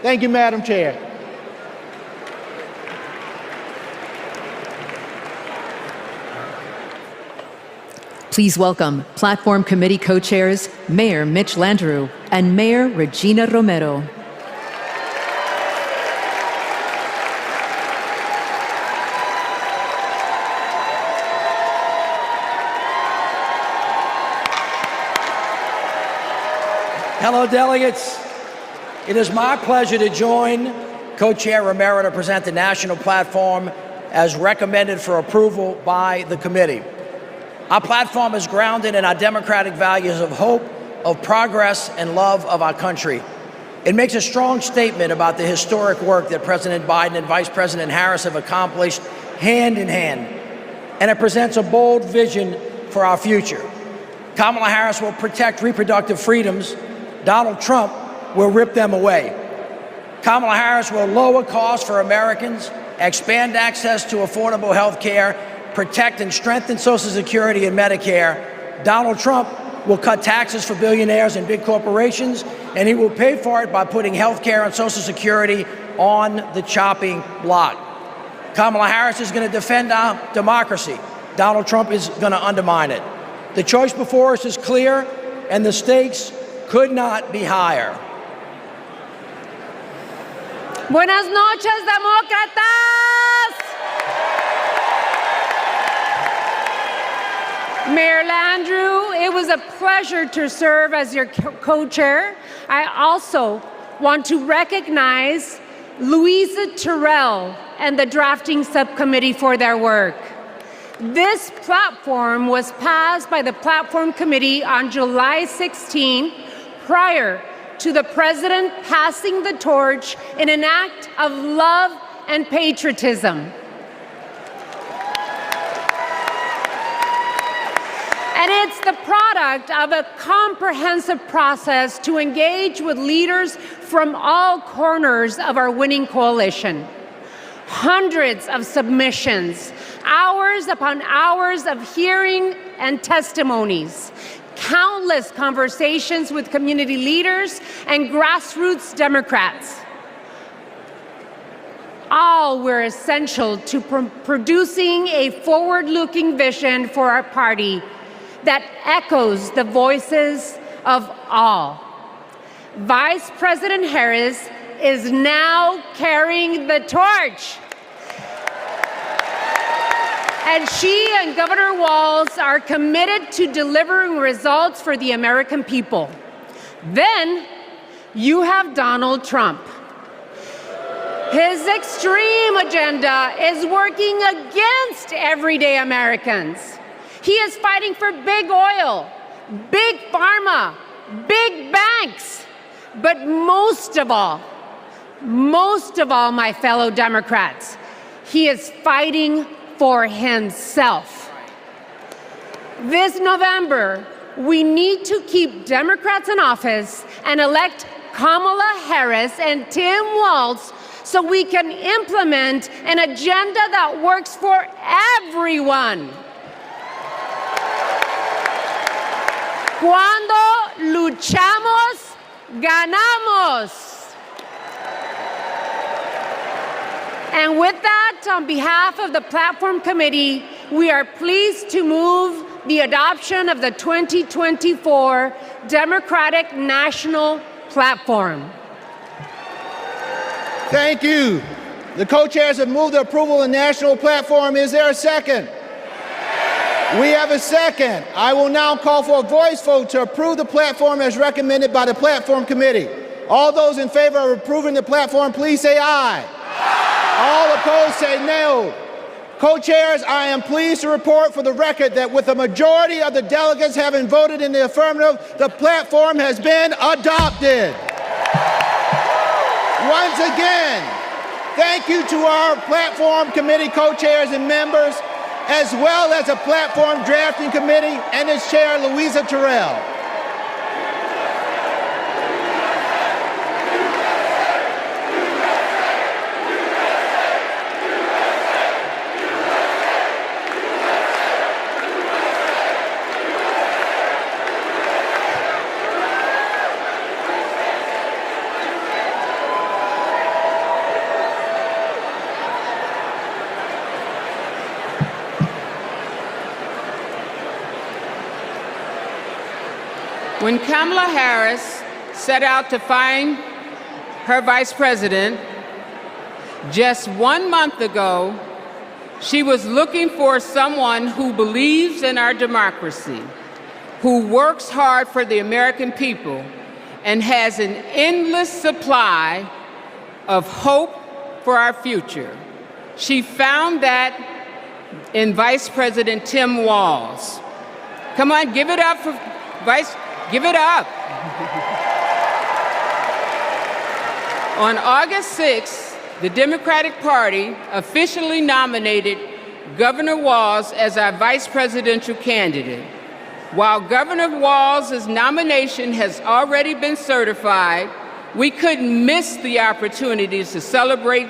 Thank you, Madam Chair. Please welcome Platform Committee co-chairs Mayor Mitch Landrieu and Mayor Regina Romero. Hello, delegates. It is my pleasure to join Co-Chair Romero to present the national platform as recommended for approval by the committee. Our platform is grounded in our democratic values of hope, of progress, and love of our country. It makes a strong statement about the historic work that President Biden and Vice President Harris have accomplished hand in hand, and it presents a bold vision for our future. Kamala Harris will protect reproductive freedoms. Donald Trump will rip them away. Kamala Harris will lower costs for Americans, expand access to affordable health care, protect and strengthen Social Security and Medicare. Donald Trump will cut taxes for billionaires and big corporations, and he will pay for it by putting health care and Social Security on the chopping block. Kamala Harris is going to defend our democracy. Donald Trump is going to undermine it. The choice before us is clear, and the stakes could not be higher. Buenas noches, demócratas. Mayor Landrieu, it was a pleasure to serve as your co-chair. I also want to recognize Louisa Terrell and the drafting subcommittee for their work. This platform was passed by the Platform Committee on July 16, prior to the President passing the torch in an act of love and patriotism. And it's the product of a comprehensive process to engage with leaders from all corners of our winning coalition. Hundreds of submissions, hours upon hours of hearing and testimonies, countless conversations with community leaders and grassroots Democrats. All were essential to producing a forward-looking vision for our party that echoes the voices of all. Vice President Harris is now carrying the torch. And she and Governor Walz are committed to delivering results for the American people. Then you have Donald Trump. His extreme agenda is working against everyday Americans. He is fighting for big oil, big pharma, big banks. But most of all, my fellow Democrats, he is fighting for himself. This November, we need to keep Democrats in office and elect Kamala Harris and Tim Walz so we can implement an agenda that works for everyone. Cuando luchamos, ganamos. And with that, on behalf of the Platform Committee, we are pleased to move the adoption of the 2024 Democratic National Platform. Thank you. The co-chairs have moved the approval of the national platform. Is there a second? We have a second. I will now call for a voice vote to approve the platform as recommended by the Platform Committee. All those in favor of approving the platform, please say aye. All opposed say no. Co-chairs, I am pleased to report for the record that with a majority of the delegates having voted in the affirmative, the platform has been adopted. Once again, thank you to our Platform Committee co-chairs and members, as well as the Platform Drafting Committee and its chair, Louisa Terrell. When Kamala Harris set out to find her vice president, just 1 month ago, she was looking for someone who believes in our democracy, who works hard for the American people, and has an endless supply of hope for our future. She found that in Vice President Tim Walz. Come on, give it up for Give it up. On August 6th, the Democratic Party officially nominated Governor Walz as our vice presidential candidate. While Governor Walz's nomination has already been certified, we couldn't miss the opportunity to celebrate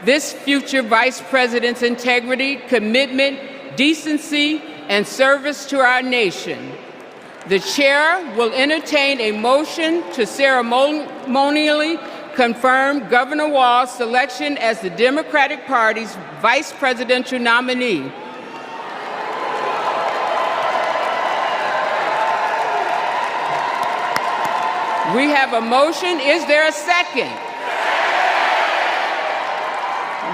this future vice president's integrity, commitment, decency, and service to our nation. The chair will entertain a motion to ceremonially confirm Governor Walz's selection as the Democratic Party's vice presidential nominee. We have a motion. Is there a second?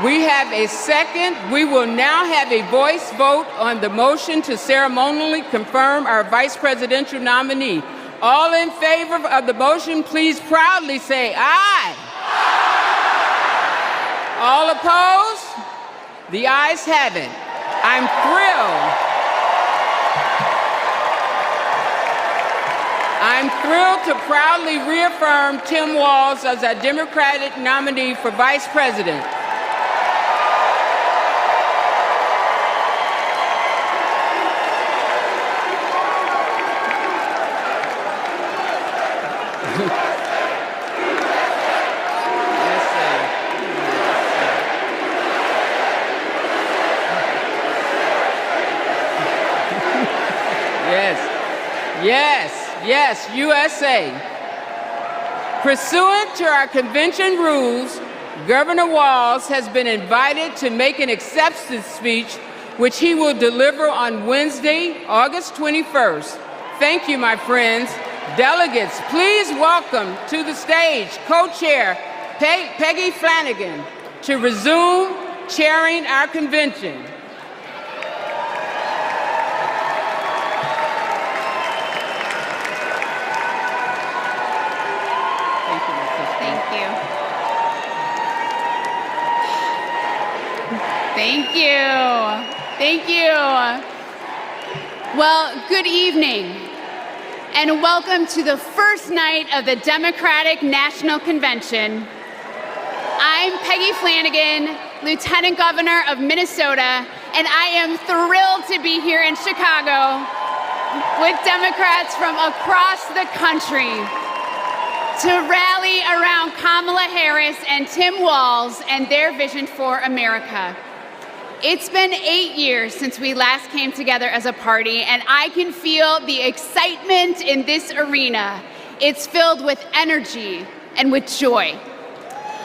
We have a second. We will now have a voice vote on the motion to ceremonially confirm our vice presidential nominee. All in favor of the motion, please proudly say aye. All opposed? The ayes have it. I'm thrilled to proudly reaffirm Tim Walz as our Democratic nominee for vice president. Yes, USA. Pursuant to our convention rules, Governor Walz has been invited to make an acceptance speech, which he will deliver on Wednesday, August 21st. Thank you, my friends. Delegates, please welcome to the stage co-chair Peggy Flanagan to resume chairing our convention. Thank you. Thank you. Well, good evening, and welcome to the first night of the Democratic National Convention. I'm Peggy Flanagan, Lieutenant Governor of Minnesota, and I am thrilled to be here in Chicago with Democrats from across the country to rally around Kamala Harris and Tim Walz and their vision for America. It's been 8 years since we last came together as a party, and I can feel the excitement in this arena. It's filled with energy and with joy.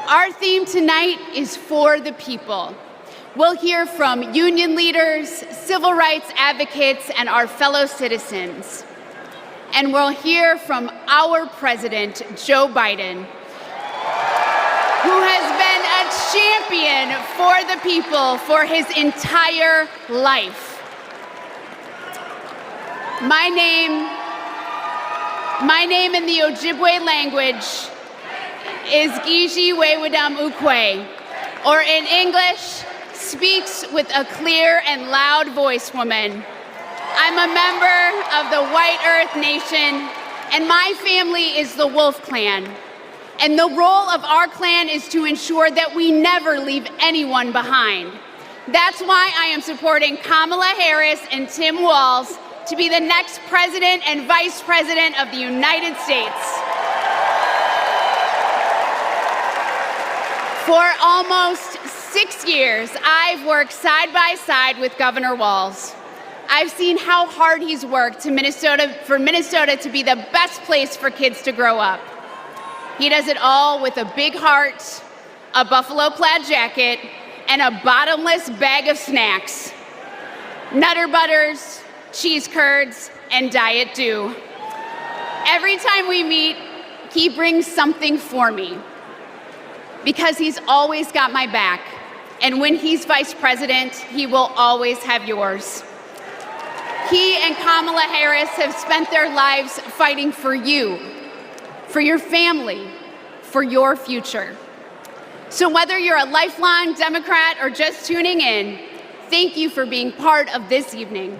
Our theme tonight is for the people. We'll hear from union leaders, civil rights advocates, and our fellow citizens. And we'll hear from our president, Joe Biden, who has been a champion for the people for his entire life. My name in the Ojibwe language is Gigi Wewedam Ukwe, or in English, speaks with a clear and loud voice woman. I'm a member of the White Earth Nation, and my family is the Wolf Clan. And the role of our clan is to ensure that we never leave anyone behind. That's why I am supporting Kamala Harris and Tim Walz to be the next president and vice president of the United States. For almost 6 years, I've worked side by side with Governor Walz. I've seen how hard he's worked for Minnesota to be the best place for kids to grow up. He does it all with a big heart, a buffalo plaid jacket, and a bottomless bag of snacks. Nutter Butters, cheese curds, and Diet Dew. Every time we meet, he brings something for me, because he's always got my back. And when he's vice president, he will always have yours. He and Kamala Harris have spent their lives fighting for you, for your family, for your future. So whether you're a lifelong Democrat or just tuning in, thank you for being part of this evening.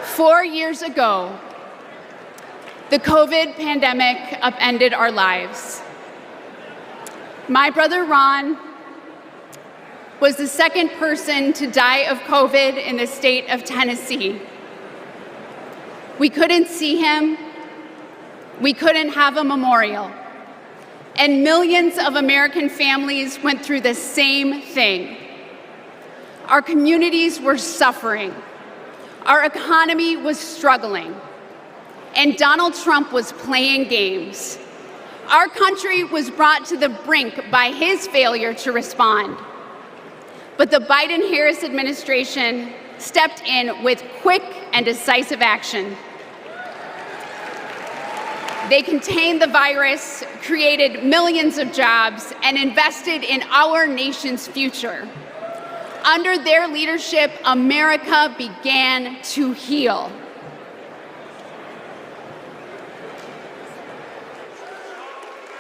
4 years ago, the COVID pandemic upended our lives. My brother Ron was the second person to die of COVID in the state of Tennessee. We couldn't see him. We couldn't have a memorial. And millions of American families went through the same thing. Our communities were suffering. Our economy was struggling. And Donald Trump was playing games. Our country was brought to the brink by his failure to respond. But the Biden-Harris administration stepped in with quick and decisive action. They contained the virus, created millions of jobs, and invested in our nation's future. Under their leadership, America began to heal.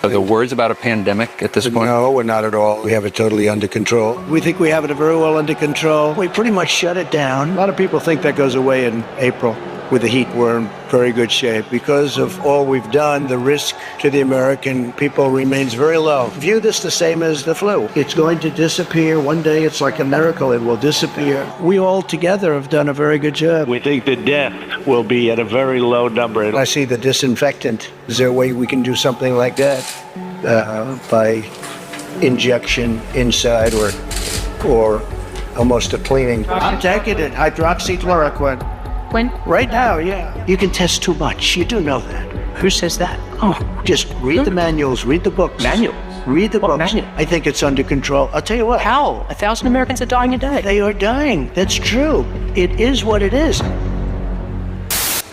Are there words about a pandemic at this point? No, we're not at all. We have it totally under control. We think we have it very well under control. We pretty much shut it down. A lot of people think that goes away in April. With the heat, we're in very good shape. Because of all we've done, the risk to the American people remains very low. View this the same as the flu. It's going to disappear. One day, it's like a miracle. It will disappear. We all together have done a very good job. We think the death will be at a very low number. I see the disinfectant. Is there a way we can do something like that? By injection inside or almost a cleaning. I'm taking it. Hydroxychloroquine. When? Right now, yeah. You can test too much. You do know that. Who says that? Oh, just read the manuals, read the books. Manuals? Read the books. Manual? I think it's under control. I'll tell you what. How? 1,000 Americans are dying a day. They are dying. That's true. It is what it is.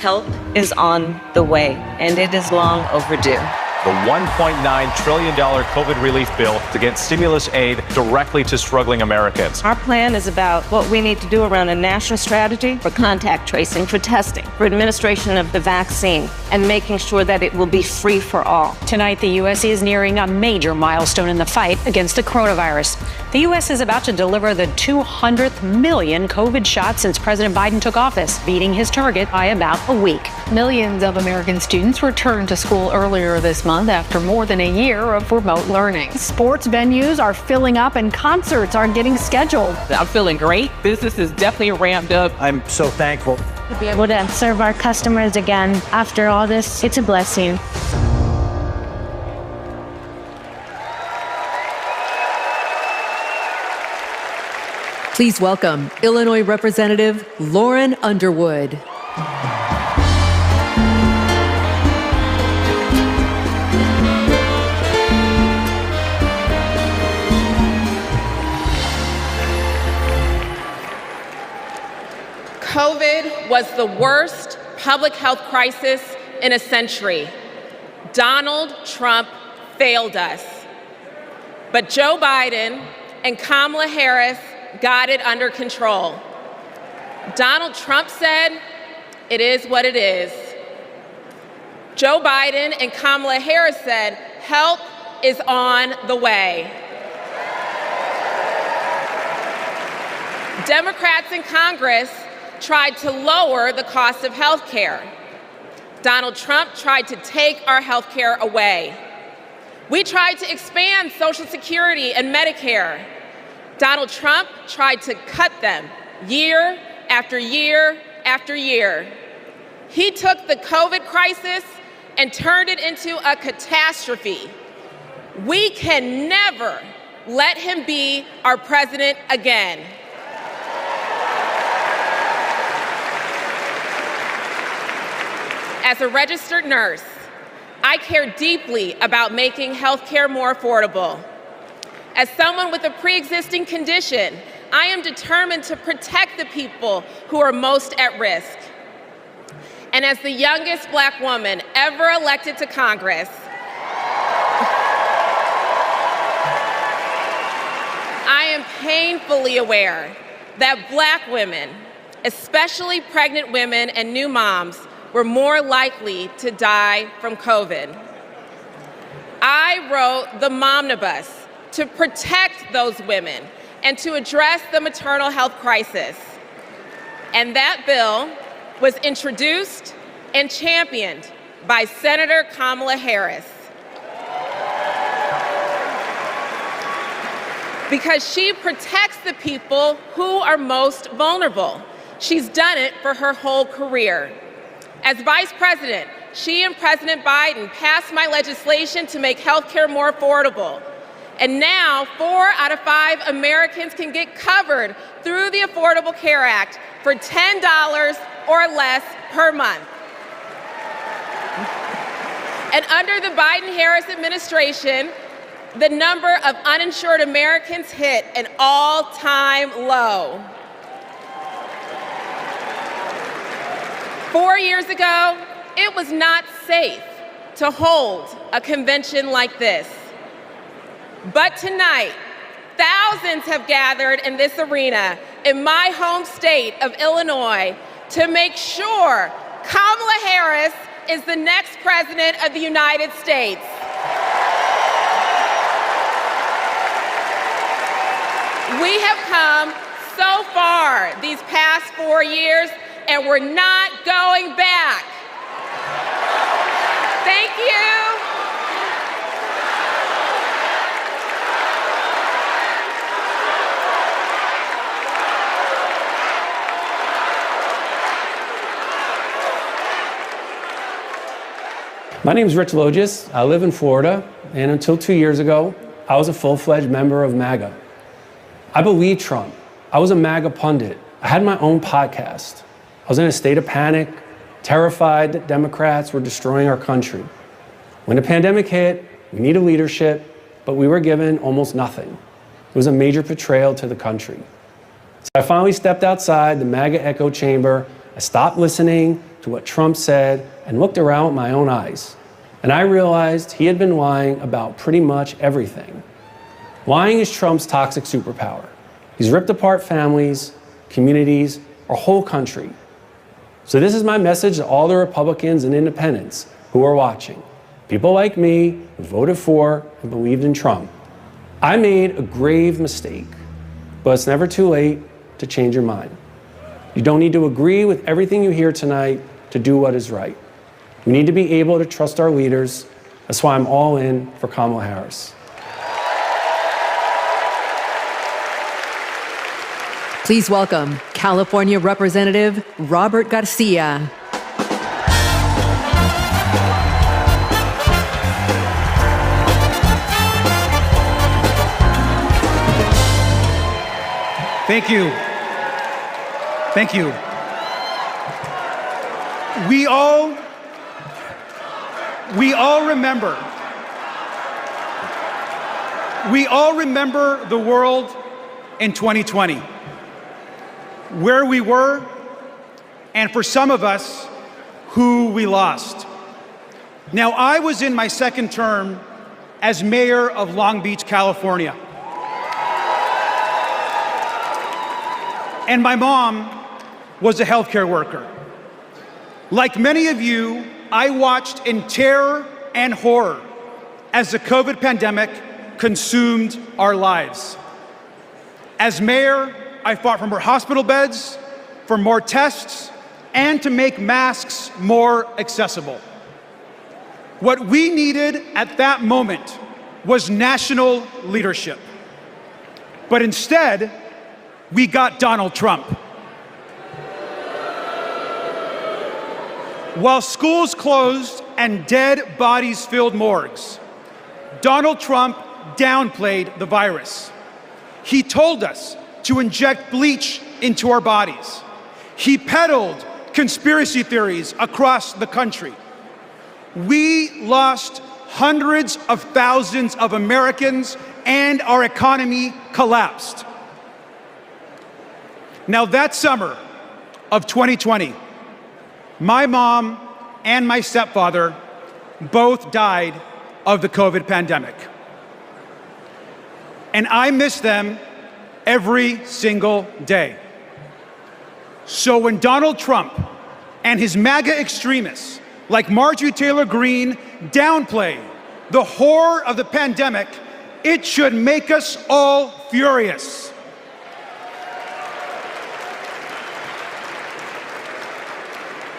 Help is on the way, and it is long overdue. The $1.9 trillion COVID relief bill to get stimulus aid directly to struggling Americans. Our plan is about what we need to do around a national strategy for contact tracing, for testing, for administration of the vaccine, and making sure that it will be free for all. Tonight, the U.S. is nearing a major milestone in the fight against the coronavirus. The U.S. is about to deliver the 200th million COVID shots since President Biden took office, beating his target by about a week. Millions of American students returned to school earlier this month after more than a year of remote learning. Sports venues are filling up and concerts are getting scheduled. I'm feeling great. Business is definitely ramped up. I'm so thankful. To be able to serve our customers again after all this, it's a blessing. Please welcome Illinois Representative Lauren Underwood. COVID was the worst public health crisis in a century. Donald Trump failed us. But Joe Biden and Kamala Harris got it under control. Donald Trump said, "It is what it is." Joe Biden and Kamala Harris said, "Help is on the way." Democrats in Congress tried to lower the cost of health care. Donald Trump tried to take our health care away. We tried to expand Social Security and Medicare. Donald Trump tried to cut them year after year after year. He took the COVID crisis and turned it into a catastrophe. We can never let him be our president again. As a registered nurse, I care deeply about making healthcare more affordable. As someone with a pre-existing condition, I am determined to protect the people who are most at risk. And as the youngest Black woman ever elected to Congress, I am painfully aware that Black women, especially pregnant women and new moms, were more likely to die from COVID. I wrote the Momnibus to protect those women and to address the maternal health crisis. And that bill was introduced and championed by Senator Kamala Harris. Because she protects the people who are most vulnerable. She's done it for her whole career. As Vice President, she and President Biden passed my legislation to make healthcare more affordable. And now, 4 out of 5 Americans can get covered through the Affordable Care Act for $10 or less per month. And under the Biden-Harris administration, the number of uninsured Americans hit an all-time low. 4 years ago, it was not safe to hold a convention like this. But tonight, thousands have gathered in this arena in my home state of Illinois to make sure Kamala Harris is the next president of the United States. We have come so far these past 4 years, and we're not going back. Thank you. My name is Rich Logis. I live in Florida, and until 2 years ago, I was a full-fledged member of MAGA. I believed Trump. I was a MAGA pundit. I had my own podcast. I was in a state of panic, terrified that Democrats were destroying our country. When the pandemic hit, we needed leadership, but we were given almost nothing. It was a major betrayal to the country. So I finally stepped outside the MAGA echo chamber. I stopped listening to what Trump said and looked around with my own eyes. And I realized he had been lying about pretty much everything. Lying is Trump's toxic superpower. He's ripped apart families, communities, our whole country. So this is my message to all the Republicans and independents who are watching. People like me who voted for and believed in Trump. I made a grave mistake, but it's never too late to change your mind. You don't need to agree with everything you hear tonight to do what is right. We need to be able to trust our leaders. That's why I'm all in for Kamala Harris. Please welcome California Representative Robert Garcia. Thank you. Thank you. We all remember the world in 2020, where we were, and for some of us, who we lost. Now, I was in my second term as mayor of Long Beach, California. And my mom was a healthcare worker. Like many of you, I watched in terror and horror as the COVID pandemic consumed our lives. As mayor, I fought for more hospital beds, for more tests, and to make masks more accessible. What we needed at that moment was national leadership. But instead, we got Donald Trump. While schools closed and dead bodies filled morgues, Donald Trump downplayed the virus. He told us to inject bleach into our bodies. He peddled conspiracy theories across the country. We lost hundreds of thousands of Americans and our economy collapsed. Now, that summer of 2020, my mom and my stepfather both died of the COVID pandemic. And I miss them every single day. So when Donald Trump and his MAGA extremists like Marjorie Taylor Greene downplay the horror of the pandemic, it should make us all furious.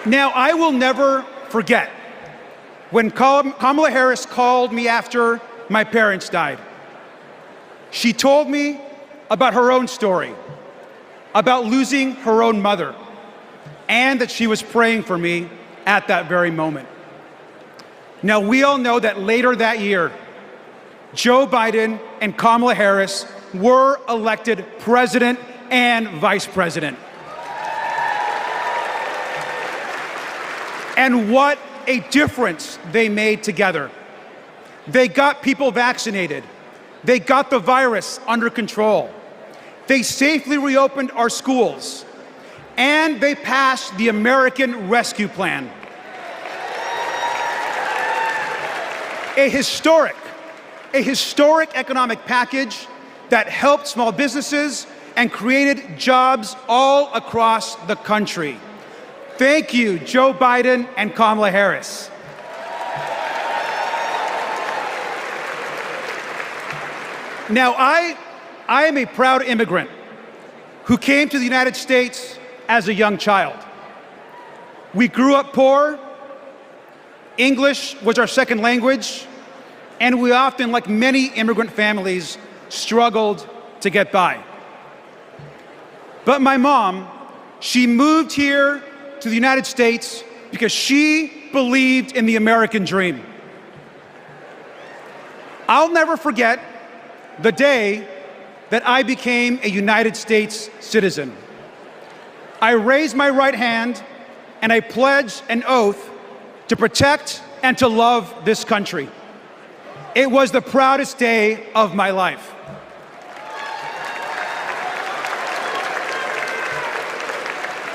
Now, I will never forget when Kamala Harris called me after my parents died. She told me about her own story, about losing her own mother, and that she was praying for me at that very moment. Now, we all know that later that year, Joe Biden and Kamala Harris were elected president and vice president. And what a difference they made together. They got people vaccinated. They got the virus under control. They safely reopened our schools. And they passed the American Rescue Plan. A historic economic package that helped small businesses and created jobs all across the country. Thank you, Joe Biden and Kamala Harris. Now, I am a proud immigrant who came to the United States as a young child. We grew up poor. English was our second language, and we often, like many immigrant families, struggled to get by. But my mom, she moved here to the United States because she believed in the American dream. I'll never forget the day that I became a United States citizen. I raised my right hand and I pledged an oath to protect and to love this country. It was the proudest day of my life.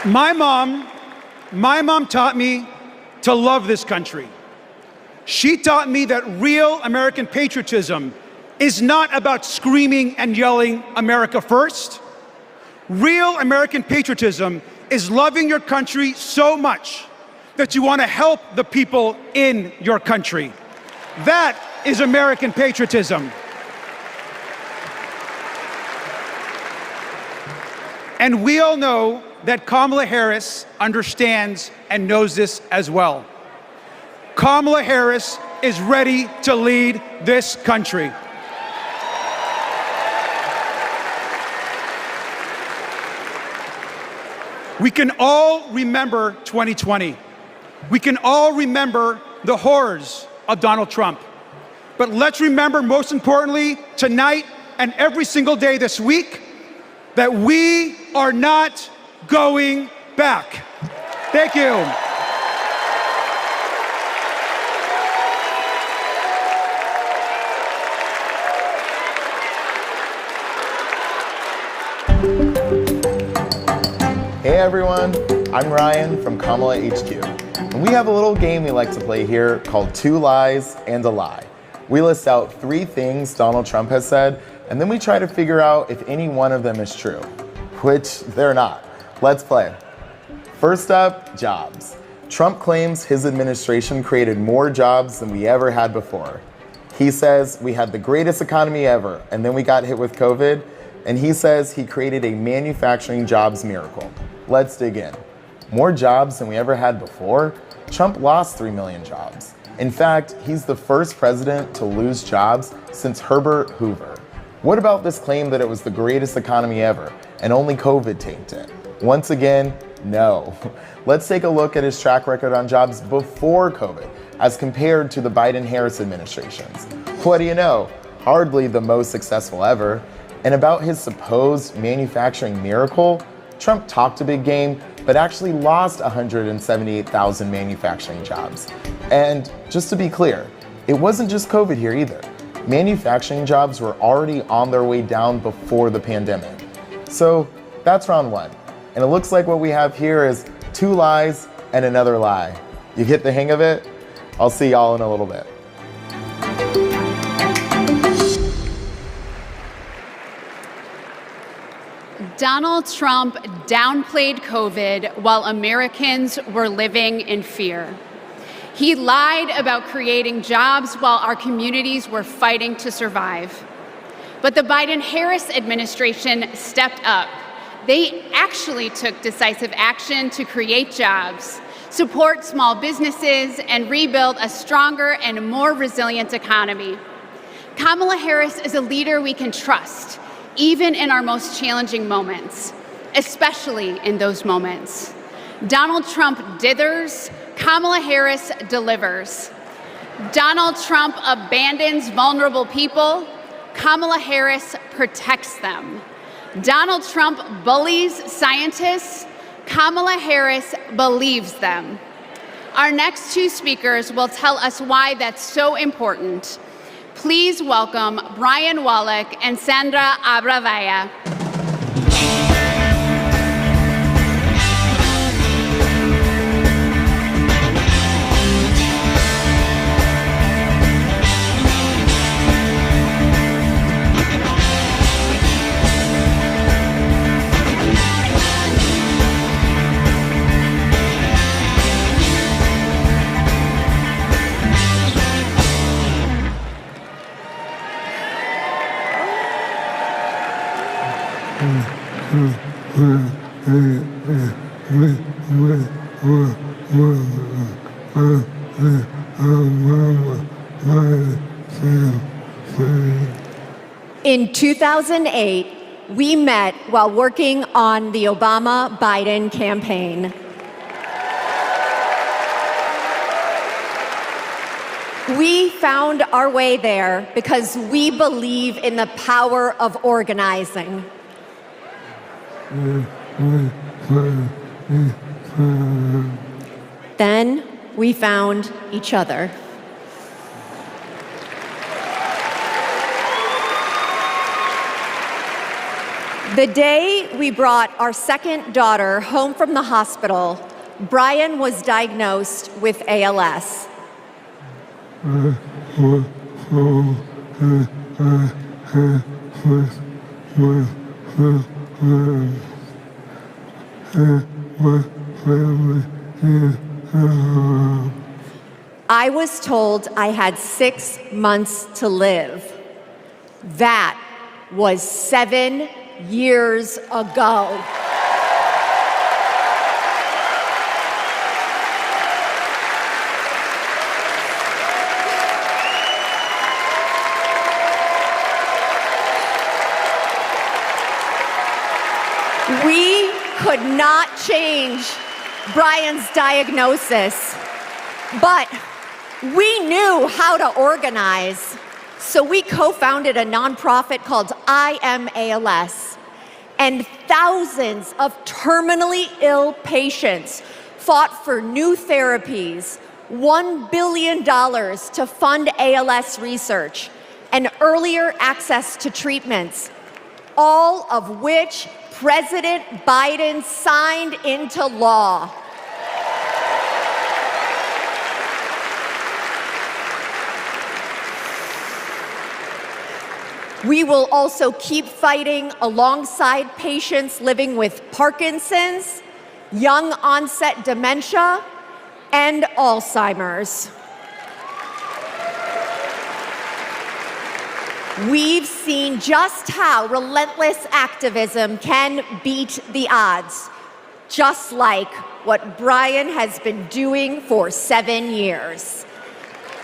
My mom taught me to love this country. She taught me that real American patriotism is not about screaming and yelling America first. Real American patriotism is loving your country so much that you want to help the people in your country. That is American patriotism. And we all know that Kamala Harris understands and knows this as well. Kamala Harris is ready to lead this country. We can all remember 2020. We can all remember the horrors of Donald Trump. But let's remember, most importantly, tonight and every single day this week, that we are not going back. Thank you. Hey everyone, I'm Ryan from Kamala HQ, and we have a little game we like to play here called Two Lies and a Lie. We list out 3 things Donald Trump has said, and then we try to figure out if any one of them is true, which they're not. Let's play. First up, jobs. Trump claims his administration created more jobs than we ever had before. He says we had the greatest economy ever, and then we got hit with COVID, and he says he created a manufacturing jobs miracle. Let's dig in. More jobs than we ever had before? Trump lost 3 million jobs. In fact, he's the first president to lose jobs since Herbert Hoover. What about this claim that it was the greatest economy ever and only COVID tanked it? Once again, no. Let's take a look at his track record on jobs before COVID as compared to the Biden-Harris administrations. What do you know? Hardly the most successful ever. And about his supposed manufacturing miracle, Trump talked a big game, but actually lost 178,000 manufacturing jobs. And just to be clear, it wasn't just COVID here either. Manufacturing jobs were already on their way down before the pandemic. So that's round 1. And it looks like what we have here is 2 lies and another lie. You get the hang of it? I'll see y'all in a little bit. Donald Trump downplayed COVID while Americans were living in fear. He lied about creating jobs while our communities were fighting to survive. But the Biden-Harris administration stepped up. They actually took decisive action to create jobs, support small businesses, and rebuild a stronger and more resilient economy. Kamala Harris is a leader we can trust, even in our most challenging moments, especially in those moments. Donald Trump dithers, Kamala Harris delivers. Donald Trump abandons vulnerable people, Kamala Harris protects them. Donald Trump bullies scientists, Kamala Harris believes them. Our next 2 speakers will tell us why that's so important. Please welcome Brian Wallach and Sandra Abravaya. In 2008, we met while working on the Obama-Biden campaign. We found our way there because we believe in the power of organizing. Then we found each other. The day we brought our second daughter home from the hospital, Brian was diagnosed with ALS. I was told I had 6 months to live. That was 7 years ago. We could not change Brian's diagnosis, but we knew how to organize. So we co-founded a nonprofit called I Am ALS, and thousands of terminally ill patients fought for new therapies, $1 billion to fund ALS research, and earlier access to treatments, all of which President Biden signed into law. We will also keep fighting alongside patients living with Parkinson's, young onset dementia, and Alzheimer's. We've seen just how relentless activism can beat the odds, just like what Brian has been doing for 7 years.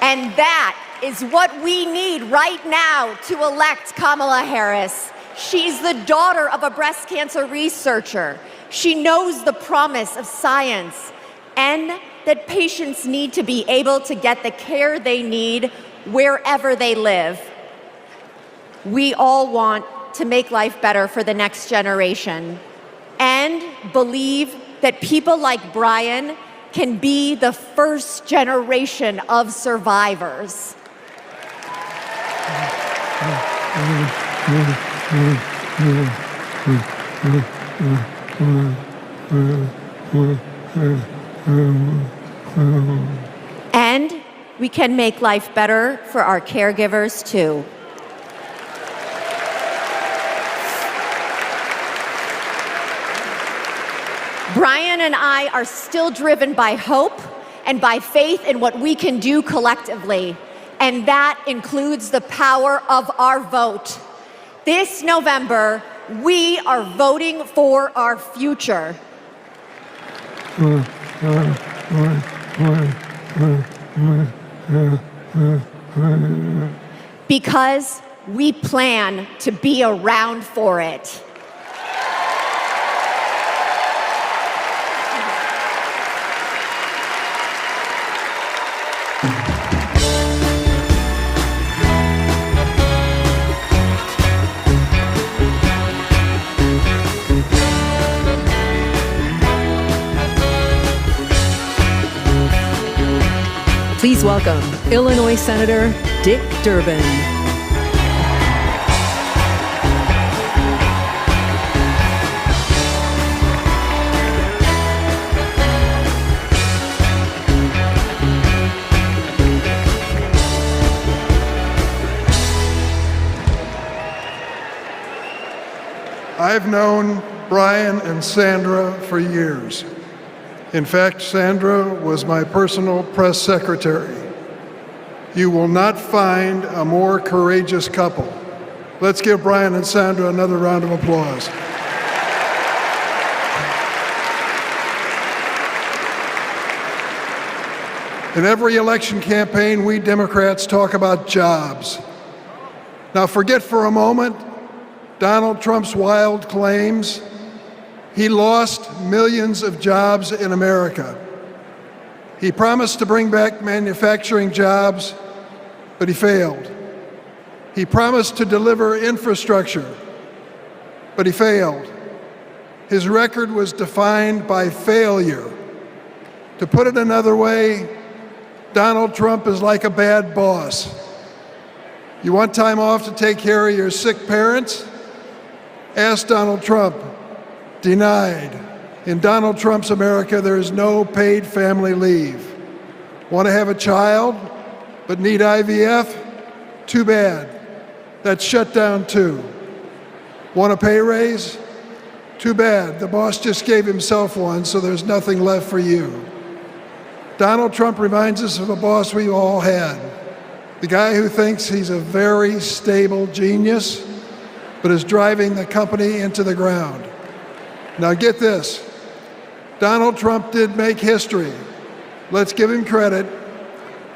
And that is what we need right now to elect Kamala Harris. She's the daughter of a breast cancer researcher. She knows the promise of science and that patients need to be able to get the care they need wherever they live. We all want to make life better for the next generation and believe that people like Brian can be the first generation of survivors. And we can make life better for our caregivers too. Brian and I are still driven by hope and by faith in what we can do collectively, and that includes the power of our vote. This November, we are voting for our future. Because we plan to be around for it. Please welcome Illinois Senator Dick Durbin. I've known Brian and Sandra for years. In fact, Sandra was my personal press secretary. You will not find a more courageous couple. Let's give Brian and Sandra another round of applause. In every election campaign, we Democrats talk about jobs. Now forget for a moment Donald Trump's wild claims. He lost millions of jobs in America. He promised to bring back manufacturing jobs, but he failed. He promised to deliver infrastructure, but he failed. His record was defined by failure. To put it another way, Donald Trump is like a bad boss. You want time off to take care of your sick parents? Ask Donald Trump. Denied. In Donald Trump's America, there is no paid family leave. Want to have a child? but need IVF? Too bad. That's shut down too. Want a pay raise? Too bad. The boss just gave himself one, so there's nothing left for you. Donald Trump reminds us of a boss we all had. The guy who thinks he's a very stable genius, but is driving the company into the ground. Now get this. Donald Trump did make history. Let's give him credit.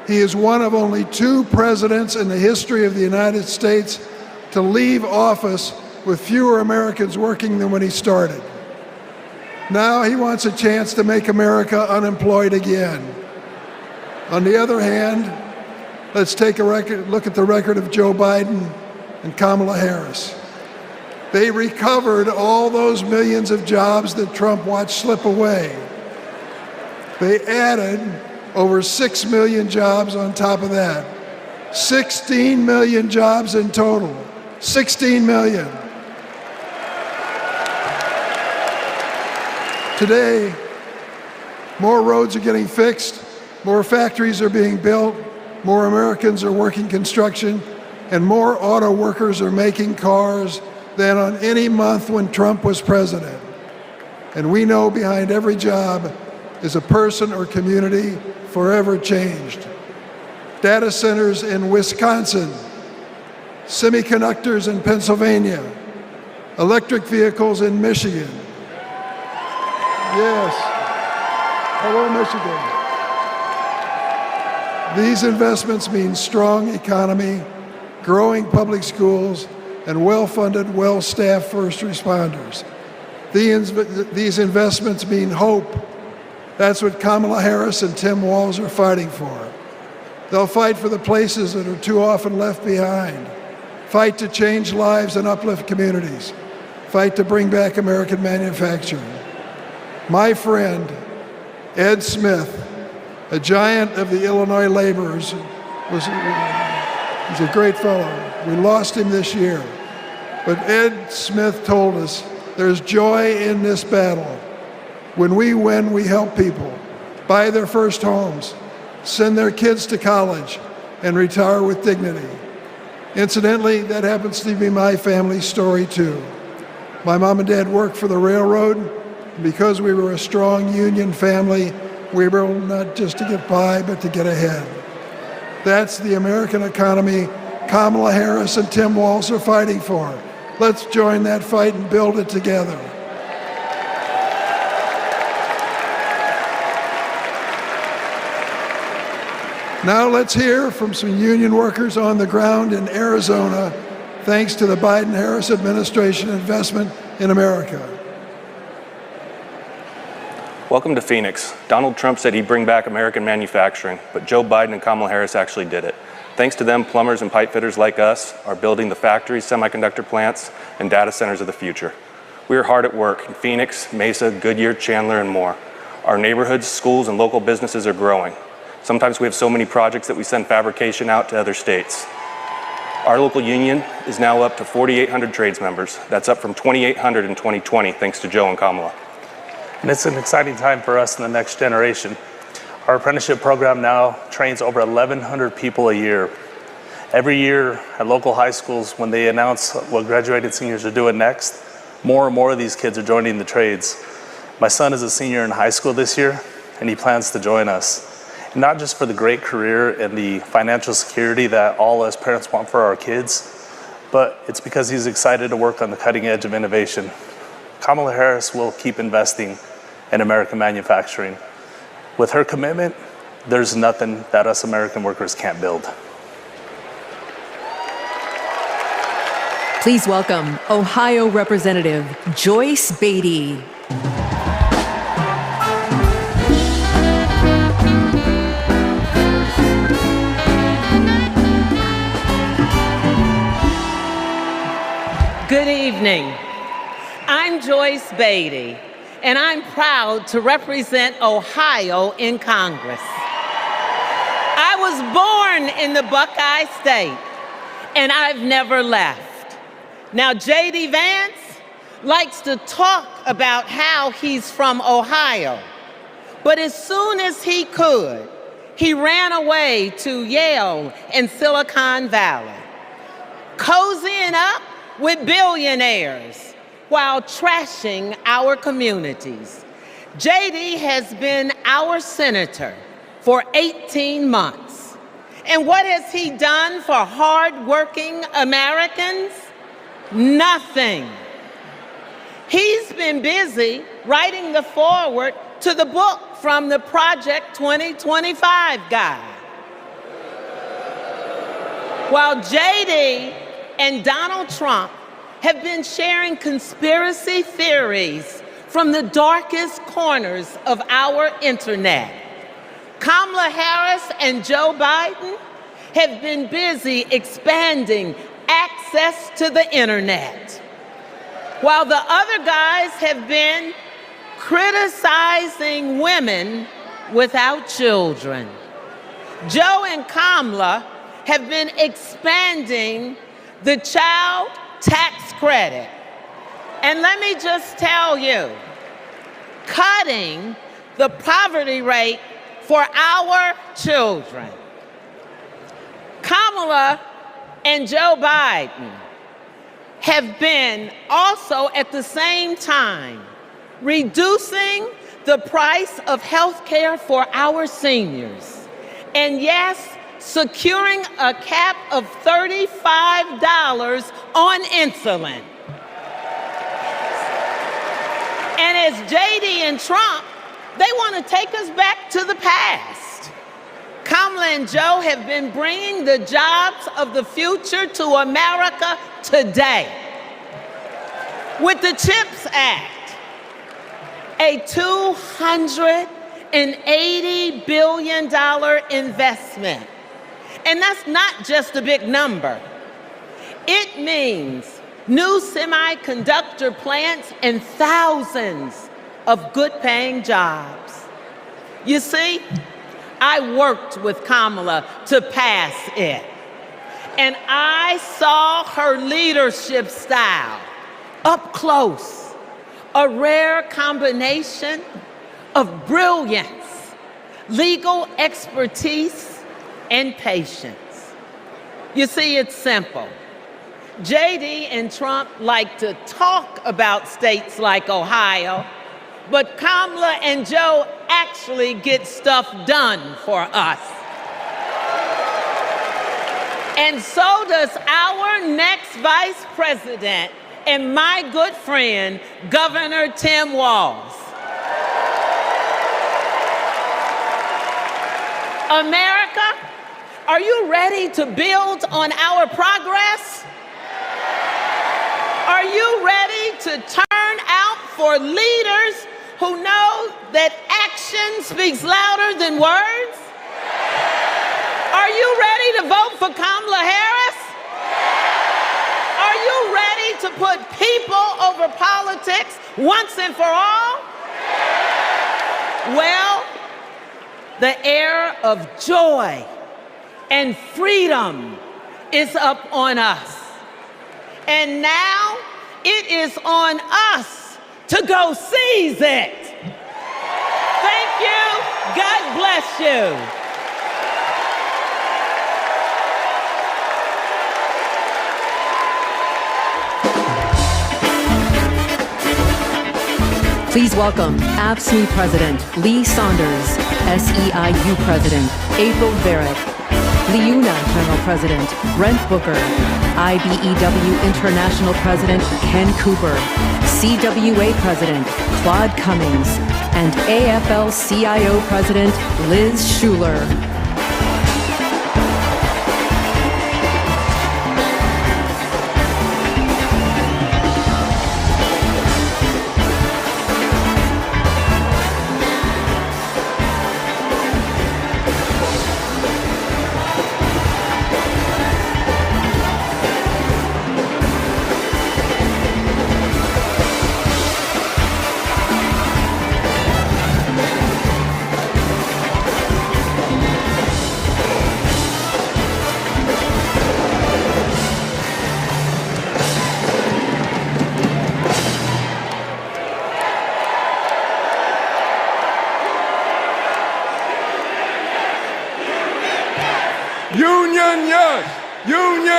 He is one of only 2 presidents in the history of the United States to leave office with fewer Americans working than when he started. Now he wants a chance to make America unemployed again. On the other hand, let's take a look at the record of Joe Biden and Kamala Harris. They recovered all those millions of jobs that Trump watched slip away. They added over 6 million jobs on top of that. 16 million jobs in total. 16 million. Today, more roads are getting fixed, more factories are being built, more Americans are working construction, and more auto workers are making cars than on any month when Trump was president. And we know behind every job is a person or community forever changed. Data centers in Wisconsin, semiconductors in Pennsylvania, electric vehicles in Michigan. Yes. Hello, Michigan. These investments mean strong economy, growing public schools, and well-funded, well-staffed first responders. These investments mean hope. That's what Kamala Harris and Tim Walz are fighting for. They'll fight for the places that are too often left behind. Fight to change lives and uplift communities. Fight to bring back American manufacturing. My friend, Ed Smith, a giant of the Illinois laborers, he's a great fellow. We lost him this year. But Ed Smith told us there's joy in this battle. When we win, we help people buy their first homes, send their kids to college, and retire with dignity. Incidentally, that happens to be my family's story too. My mom and dad worked for the railroad, and because we were a strong union family, we were able not just to get by, but to get ahead. That's the American economy Kamala Harris and Tim Walz are fighting for. Let's join that fight and build it together. Now let's hear from some union workers on the ground in Arizona, thanks to the Biden-Harris administration investment in America. Welcome to Phoenix. Donald Trump said he'd bring back American manufacturing, but Joe Biden and Kamala Harris actually did it. Thanks to them, plumbers and pipe fitters like us are building the factories, semiconductor plants, and data centers of the future. We are hard at work in Phoenix, Mesa, Goodyear, Chandler, and more. Our neighborhoods, schools, and local businesses are growing. Sometimes we have so many projects that we send fabrication out to other states. Our local union is now up to 4,800 trades members. That's up from 2,800 in 2020, thanks to Joe and Kamala. And it's an exciting time for us in the next generation. Our apprenticeship program now trains over 1,100 people a year. Every year at local high schools, when they announce what graduated seniors are doing next, more and more of these kids are joining the trades. My son is a senior in high school this year, and he plans to join us. And not just for the great career and the financial security that all us parents want for our kids, but it's because he's excited to work on the cutting edge of innovation. Kamala Harris will keep investing in American manufacturing. With her commitment, there's nothing that us American workers can't build. Please welcome Ohio Representative Joyce Beatty. Good evening. I'm Joyce Beatty, and I'm proud to represent Ohio in Congress. I was born in the Buckeye State, and I've never left. Now, J.D. Vance likes to talk about how he's from Ohio, but as soon as he could, he ran away to Yale and Silicon Valley, cozying up with billionaires while trashing our communities. JD has been our senator for 18 months. And what has he done for hardworking Americans? Nothing. He's been busy writing the foreword to the book from the Project 2025 guide. While JD and Donald Trump have been sharing conspiracy theories from the darkest corners of our internet, Kamala Harris and Joe Biden have been busy expanding access to the internet, while the other guys have been criticizing women without children. Joe and Kamala have been expanding the child tax credit. And let me just tell you, cutting the poverty rate for our children. Kamala and Joe Biden have been also at the same time reducing the price of health care for our seniors. And yes, securing a cap of $35 on insulin. And as JD and Trump, they want to take us back to the past. Kamala and Joe have been bringing the jobs of the future to America today. With the CHIPS Act, a $280 billion investment. And that's not just a big number. It means new semiconductor plants and thousands of good-paying jobs. You see, I worked with Kamala to pass it, and I saw her leadership style up close, a rare combination of brilliance, legal expertise, and patience. You see, it's simple. JD and Trump like to talk about states like Ohio, but Kamala and Joe actually get stuff done for us. And so does our next vice president and my good friend, Governor Tim Walz. America, are you ready to build on our progress? Are you ready to turn out for leaders who know that action speaks louder than words? Are you ready to vote for Kamala Harris? Are you ready to put people over politics once and for all? Well, the era of joy and freedom is up on us. And now it is on us to go seize it. Thank you. God bless you. Please welcome AFSCME President Lee Saunders, SEIU President April Barrett, LIUNA General President Brent Booker, IBEW International President Ken Cooper, CWA President Claude Cummings, and AFL-CIO President Liz Schuler.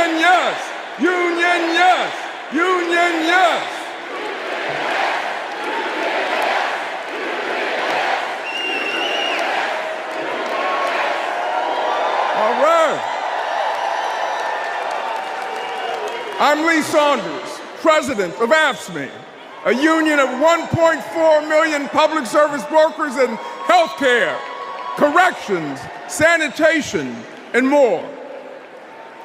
Union, yes! Union, yes! Union, yes! All right. I'm Lee Saunders, president of AFSCME, a union of 1.4 million public service workers in healthcare, corrections, sanitation, and more.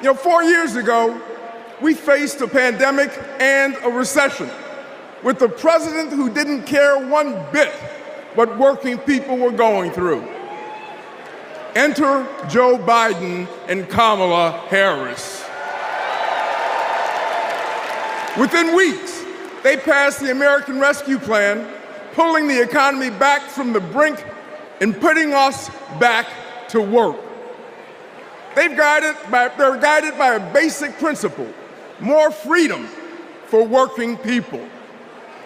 4 years ago, we faced a pandemic and a recession with a president who didn't care one bit what working people were going through. Enter Joe Biden and Kamala Harris. Within weeks, they passed the American Rescue Plan, pulling the economy back from the brink and putting us back to work. They're guided by a basic principle: more freedom for working people,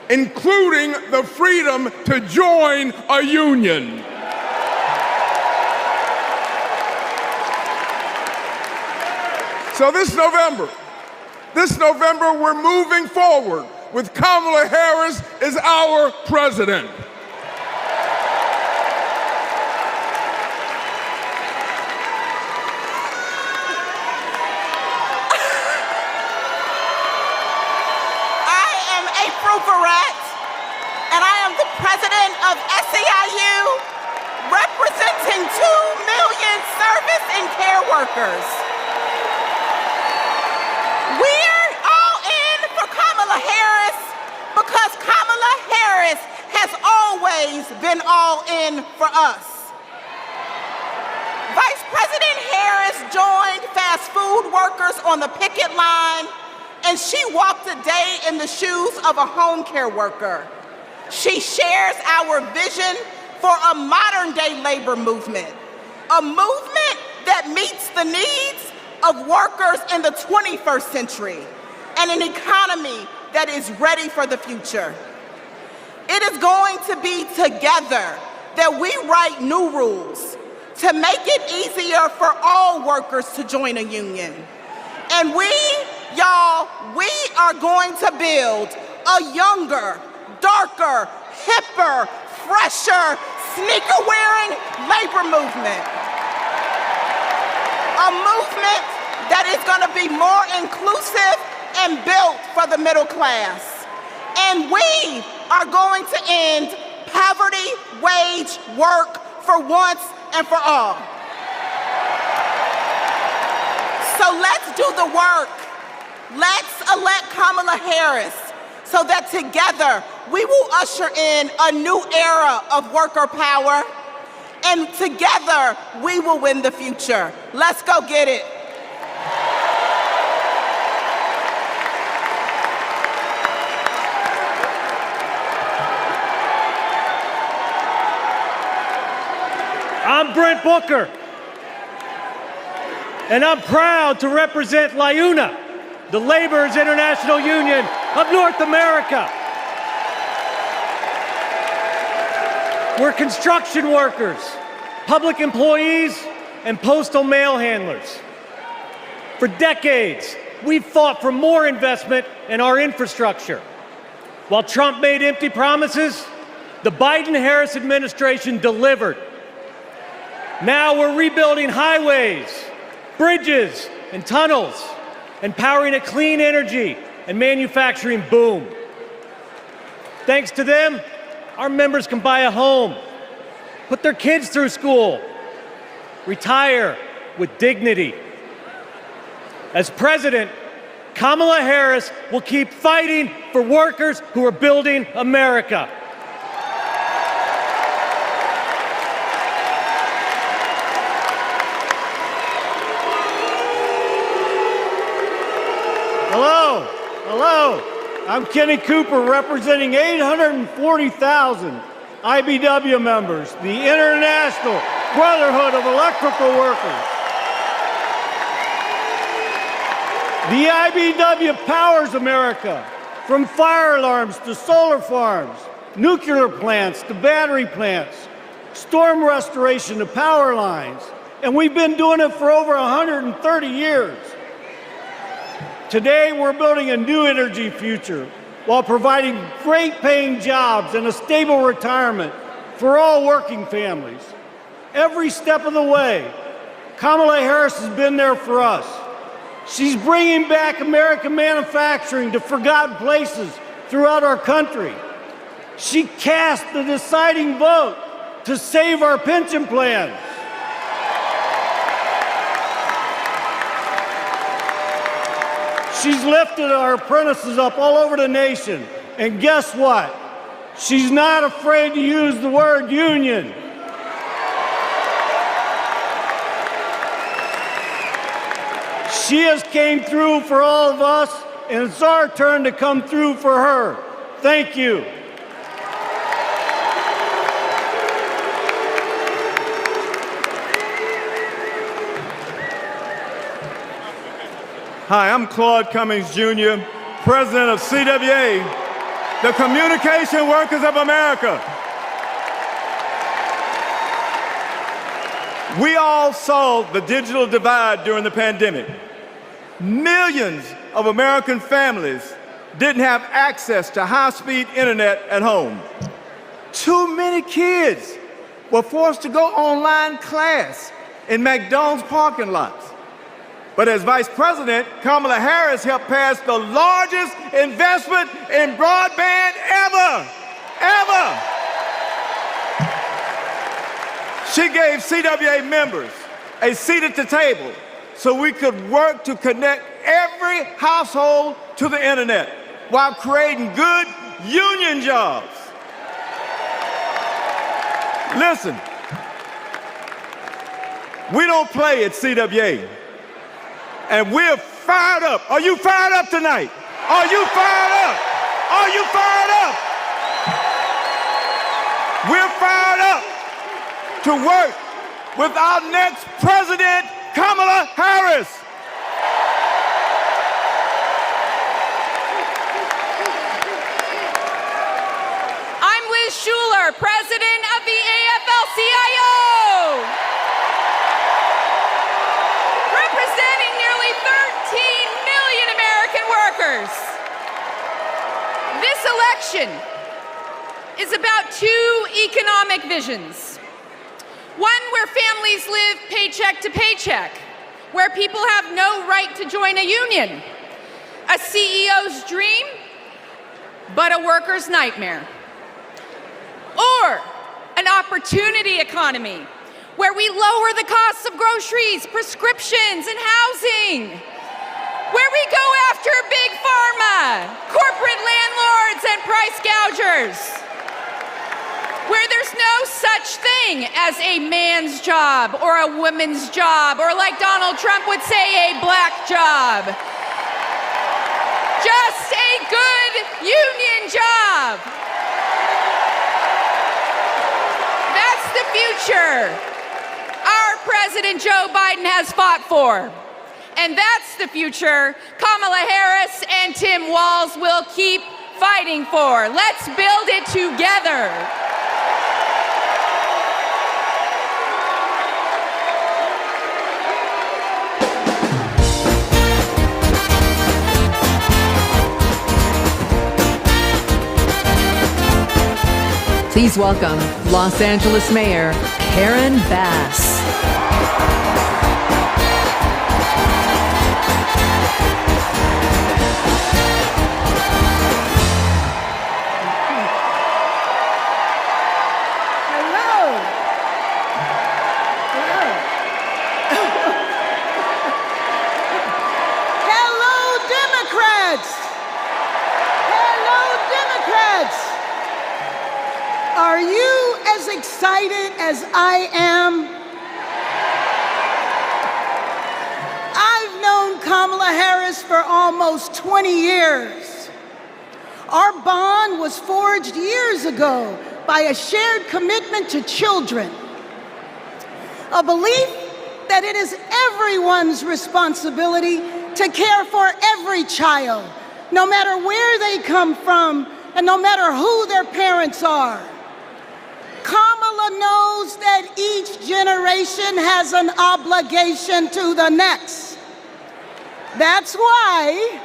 including the freedom to join a union. So this November, we're moving forward with Kamala Harris as our president. And I am the president of SEIU, representing 2 million service and care workers. We're all in for Kamala Harris because Kamala Harris has always been all in for us. Vice President Harris joined fast food workers on the picket line, and she walked a day in the shoes of a home care worker. She shares our vision for a modern-day labor movement, a movement that meets the needs of workers in the 21st century, and an economy that is ready for the future. It is going to be together that we write new rules to make it easier for all workers to join a union. And we are going to build a younger, darker, hipper, fresher, sneaker-wearing labor movement. A movement that is going to be more inclusive and built for the middle class. And we are going to end poverty wage work for once and for all. So let's do the work. Let's elect Kamala Harris so that together we will usher in a new era of worker power, and together we will win the future. Let's go get it. I'm Brent Booker, and I'm proud to represent LIUNA, the Laborers International Union of North America. We're construction workers, public employees, and postal mail handlers. For decades, we've fought for more investment in our infrastructure. While Trump made empty promises, the Biden-Harris administration delivered. Now we're rebuilding highways, bridges, and tunnels, and powering a clean energy and manufacturing boom. Thanks to them, our members can buy a home, put their kids through school, retire with dignity. As president, Kamala Harris will keep fighting for workers who are building America. Hello, I'm Kenny Cooper, representing 840,000 IBW members, the International Brotherhood of Electrical Workers. The IBW powers America, from fire alarms to solar farms, nuclear plants to battery plants, storm restoration to power lines, and we've been doing it for over 130 years. Today, we're building a new energy future while providing great paying jobs and a stable retirement for all working families. Every step of the way, Kamala Harris has been there for us. She's bringing back American manufacturing to forgotten places throughout our country. She cast the deciding vote to save our pension plans. She's lifted our apprentices up all over the nation. And guess what? She's not afraid to use the word union. She has came through for all of us, and it's our turn to come through for her. Thank you. Hi, I'm Claude Cummings Jr., President of CWA, the Communication Workers of America. We all saw the digital divide during the pandemic. Millions of American families didn't have access to high-speed internet at home. Too many kids were forced to go online class in McDonald's parking lots. But as Vice President, Kamala Harris helped pass the largest investment in broadband ever. She gave CWA members a seat at the table so we could work to connect every household to the internet while creating good union jobs. Listen, we don't play at CWA. And we're fired up. Are you fired up tonight? Are you fired up? Are you fired up? We're fired up to work with our next president, Kamala Harris. I'm Liz Schuler, president of the AFL-CIO. Representing nearly 13 million American workers. This election is about two economic visions. One where families live paycheck to paycheck, where people have no right to join a union. A CEO's dream, but a worker's nightmare. Or an opportunity economy, where we lower the costs of groceries, prescriptions, and housing. Where we go after big pharma, corporate landlords, and price gougers. Where there's no such thing as a man's job or a woman's job, or like Donald Trump would say, a black job. Just a good union job. That's the future our President Joe Biden has fought for. And that's the future Kamala Harris and Tim Walz will keep fighting for. Let's build it together. Please welcome Los Angeles Mayor Karen Bass. Are you as excited as I am? I've known Kamala Harris for almost 20 years. Our bond was forged years ago by a shared commitment to children, a belief that it is everyone's responsibility to care for every child, no matter where they come from and no matter who their parents are. Kamala knows that each generation has an obligation to the next. That's why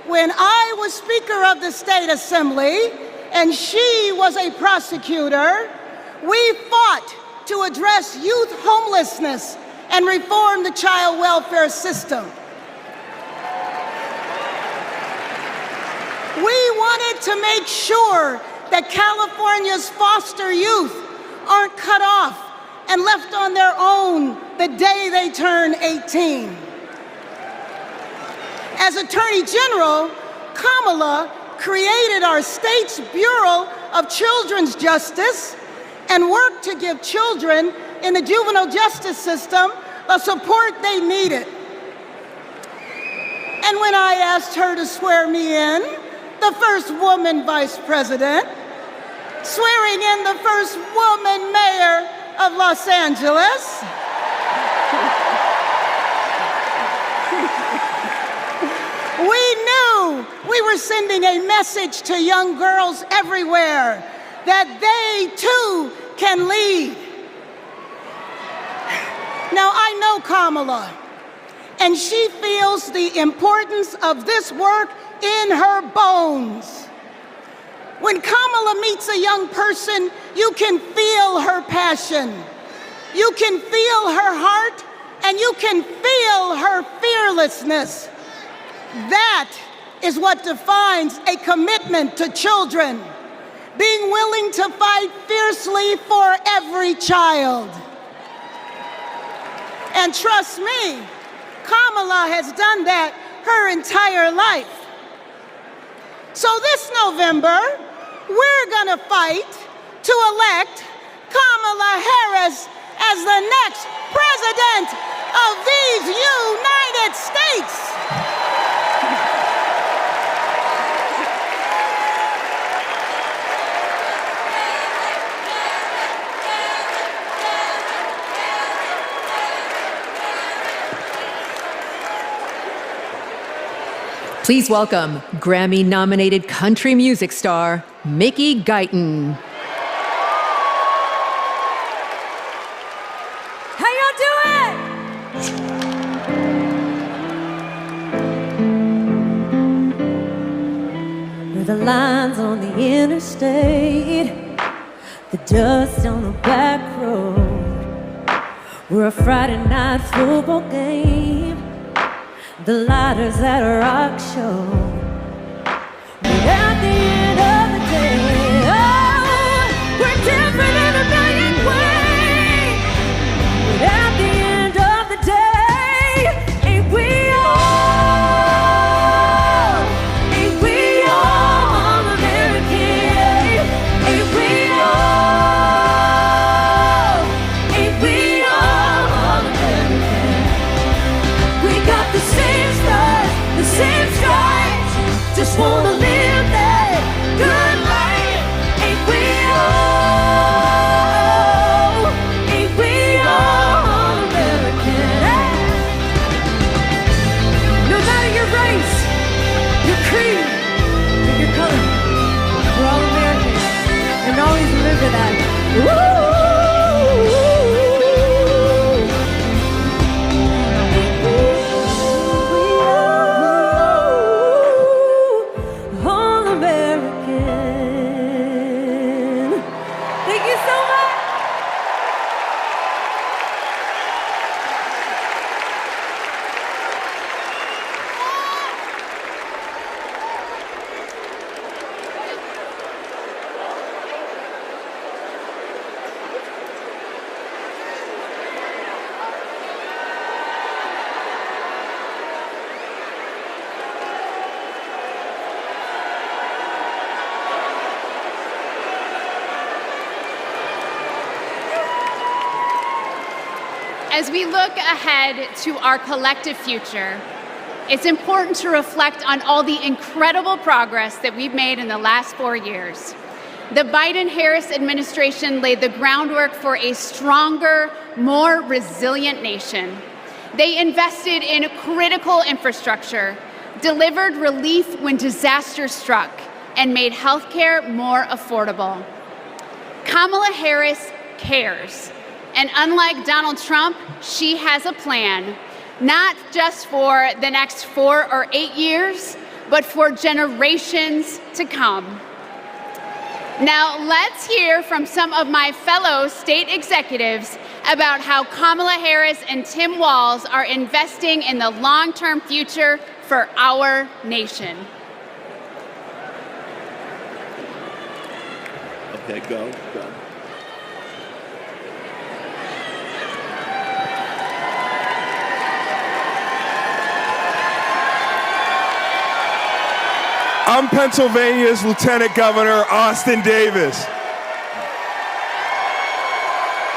when I was Speaker of the State Assembly and she was a prosecutor, we fought to address youth homelessness and reform the child welfare system. We wanted to make sure that California's foster youth aren't cut off and left on their own the day they turn 18. As Attorney General, Kamala created our state's Bureau of Children's Justice and worked to give children in the juvenile justice system the support they needed. And when I asked her to swear me in, the first woman vice president, swearing in the first woman mayor of Los Angeles, we knew we were sending a message to young girls everywhere that they too can lead. Now, I know Kamala, and she feels the importance of this work in her bones. When Kamala meets a young person, you can feel her passion. You can feel her heart, and you can feel her fearlessness. That is what defines a commitment to children, being willing to fight fiercely for every child. And trust me, Kamala has done that her entire life. So this November, we're gonna fight to elect Kamala Harris as the next president of these United States. Please welcome Grammy-nominated country music star, Mickey Guyton. How y'all doing? Where the lines on the interstate, the dust on the back road, we're a Friday night football game, the lighters at a rock show. But at the end of the day, oh, we're different in a million ways. But at the end of the day, ain't we all American? Ain't we all American? We got the same stars, the same stripes, just wanna live that good life. Ain't we all American? No matter your race, your creed, or your color, we're all American, and always remember that. Woo! All American. Thank you so much. As we look ahead to our collective future, it's important to reflect on all the incredible progress that we've made in the last 4 years. The Biden-Harris administration laid the groundwork for a stronger, more resilient nation. They invested in critical infrastructure, delivered relief when disaster struck, and made healthcare more affordable. Kamala Harris cares. And unlike Donald Trump, she has a plan. not just for the next 4 or 8 years, but for generations to come. Now, let's hear from some of my fellow state executives about how Kamala Harris and Tim Walz are investing in the long-term future for our nation. Okay, go. I'm Pennsylvania's Lieutenant Governor, Austin Davis.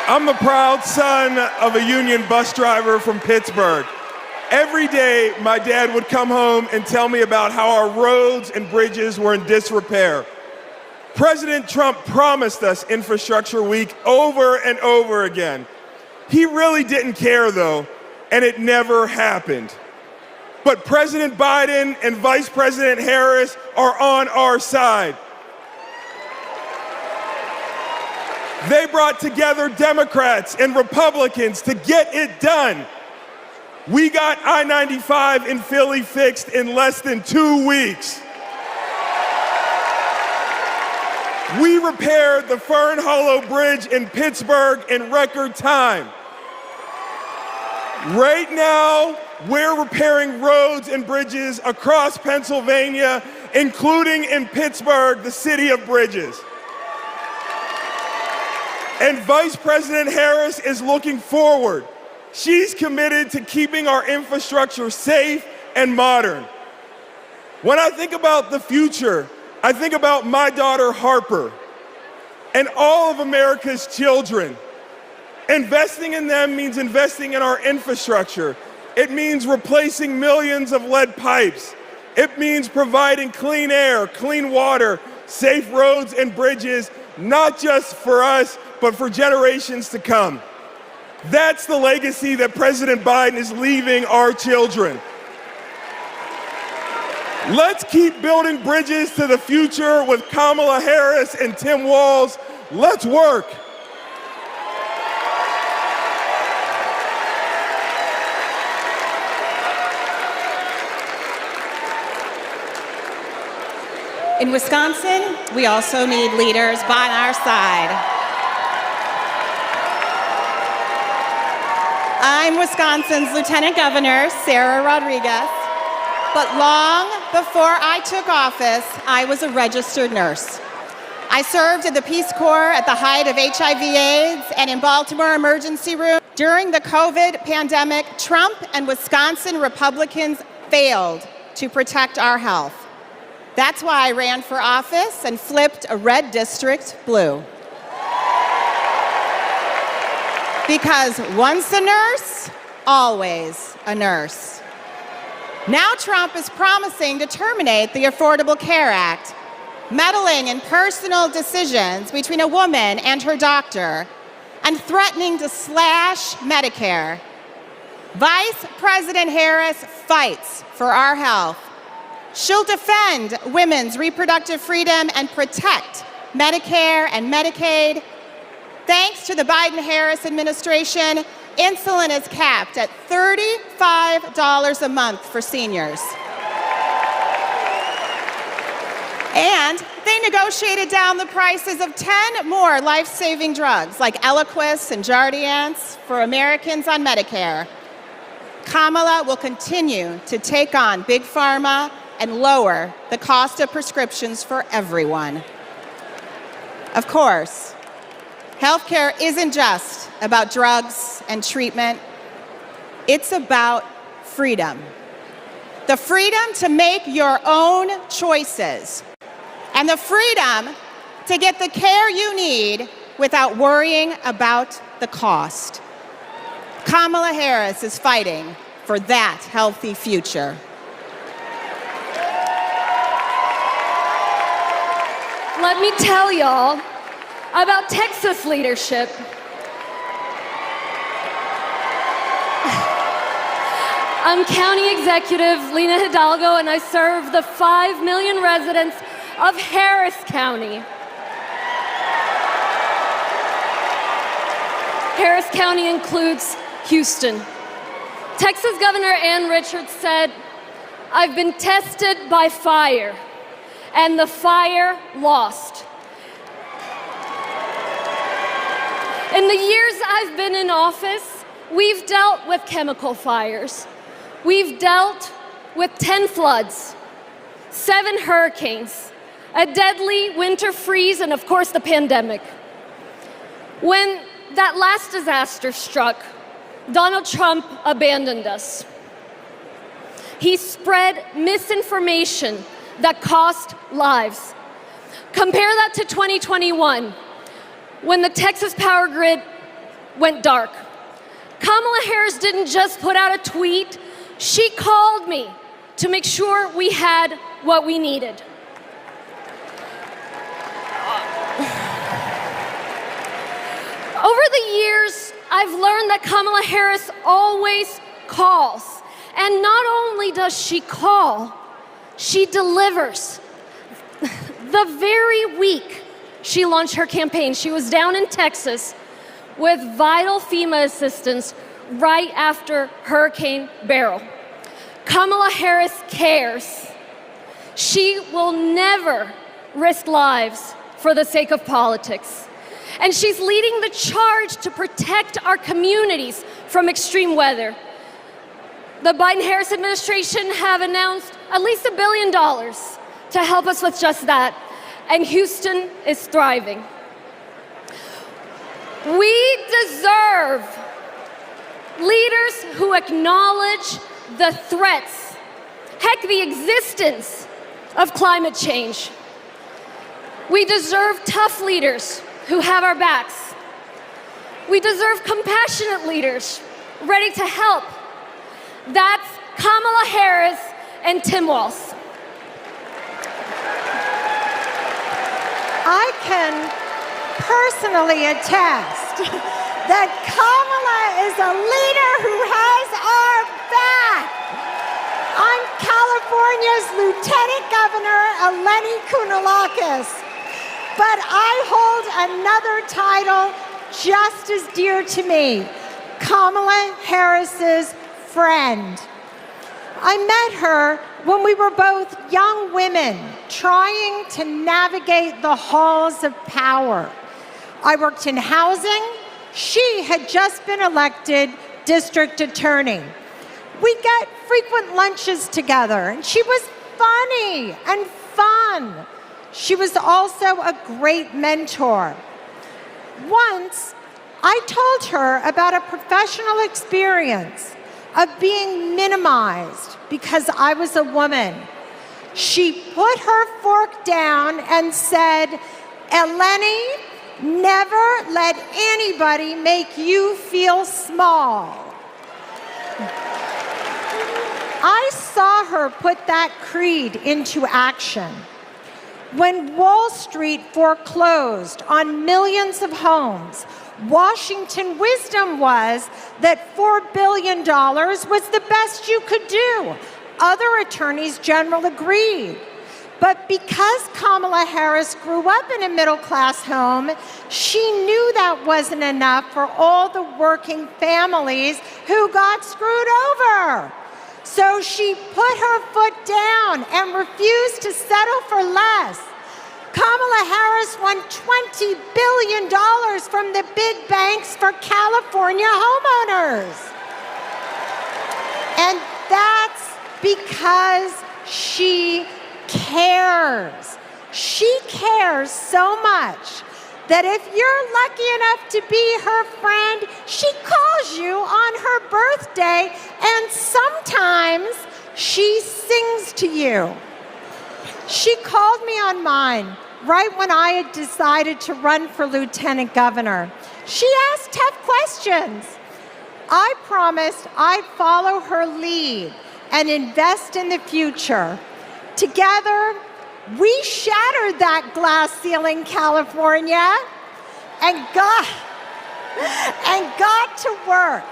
I'm the proud son of a union bus driver from Pittsburgh. Every day, my dad would come home and tell me about how our roads and bridges were in disrepair. President Trump promised us Infrastructure Week over and over again. He really didn't care, though, and it never happened. But President Biden and Vice President Harris are on our side. They brought together Democrats and Republicans to get it done. We got I-95 in Philly fixed in less than 2 weeks. We repaired the Fern Hollow Bridge in Pittsburgh in record time. Right now, we're repairing roads and bridges across Pennsylvania, including in Pittsburgh, the city of bridges. And Vice President Harris is looking forward. She's committed to keeping our infrastructure safe and modern. When I think about the future, I think about my daughter Harper and all of America's children. Investing in them means investing in our infrastructure. It means replacing millions of lead pipes. It means providing clean air, clean water, safe roads and bridges, not just for us, but for generations to come. That's the legacy that President Biden is leaving our children. Let's keep building bridges to the future with Kamala Harris and Tim Walz. Let's work. In Wisconsin, we also need leaders by our side. I'm Wisconsin's Lieutenant Governor, Sarah Rodriguez, but long before I took office, I was a registered nurse. I served in the Peace Corps at the height of HIV/AIDS and in Baltimore emergency room. During the COVID pandemic, Trump and Wisconsin Republicans failed to protect our health. That's why I ran for office and flipped a red district blue. Because once a nurse, always a nurse. Now Trump is promising to terminate the Affordable Care Act, meddling in personal decisions between a woman and her doctor, and threatening to slash Medicare. Vice President Harris fights for our health. She'll defend women's reproductive freedom and protect Medicare and Medicaid. Thanks to the Biden-Harris administration, insulin is capped at $35 a month for seniors. And they negotiated down the prices of 10 more life-saving drugs like Eliquis and Jardiance for Americans on Medicare. Kamala will continue to take on Big Pharma and lower the cost of prescriptions for everyone. Of course, healthcare isn't just about drugs and treatment. It's about freedom. The freedom to make your own choices and the freedom to get the care you need without worrying about the cost. Kamala Harris is fighting for that healthy future. Let me tell y'all about Texas leadership. I'm County Executive Lena Hidalgo, and I serve the 5 million residents of Harris County. Harris County includes Houston, Texas Governor Ann Richards said, "I've been tested by fire, and the fire lost." In the years I've been in office, we've dealt with chemical fires. We've dealt with 10 floods, 7 hurricanes, a deadly winter freeze, and of course the pandemic. When that last disaster struck, Donald Trump abandoned us. He spread misinformation that cost lives. Compare that to 2021, when the Texas power grid went dark. Kamala Harris didn't just put out a tweet, she called me to make sure we had what we needed. Over the years, I've learned that Kamala Harris always calls. And not only does she call, she delivers. The very week she launched her campaign, she was down in Texas with vital FEMA assistance right after Hurricane Beryl. Kamala Harris cares. She will never risk lives for the sake of politics. And she's leading the charge to protect our communities from extreme weather. The Biden-Harris administration have announced at least $1 billion to help us with just that, and Houston is thriving. We deserve leaders who acknowledge the threats, heck, the existence of climate change. We deserve tough leaders who have our backs. We deserve compassionate leaders ready to help. That's Kamala Harris and Tim Walz. I can personally attest that Kamala is a leader who has our back. I'm California's Lieutenant Governor Eleni Kounalakis, but I hold another title just as dear to me, Kamala Harris's friend. I met her when we were both young women trying to navigate the halls of power. I worked in housing. She had just been elected district attorney. We got frequent lunches together, and she was funny and fun. She was also a great mentor. Once, I told her about a professional experience of being minimized because I was a woman. She put her fork down and said, "Eleni, never let anybody make you feel small." I saw her put that creed into action. When Wall Street foreclosed on millions of homes, Washington wisdom was that $4 billion was the best you could do. Other attorneys general agreed. But because Kamala Harris grew up in a middle-class home, she knew that wasn't enough for all the working families who got screwed over. So she put her foot down and refused to settle for less. Kamala Harris won $20 billion from the big banks for California homeowners. And that's because she cares. She cares so much that if you're lucky enough to be her friend, she calls you on her birthday, and sometimes she sings to you. She called me on mine right when I had decided to run for lieutenant governor. She asked tough questions. I promised I'd follow her lead and invest in the future. Together, we shattered that glass ceiling, California, and got to work.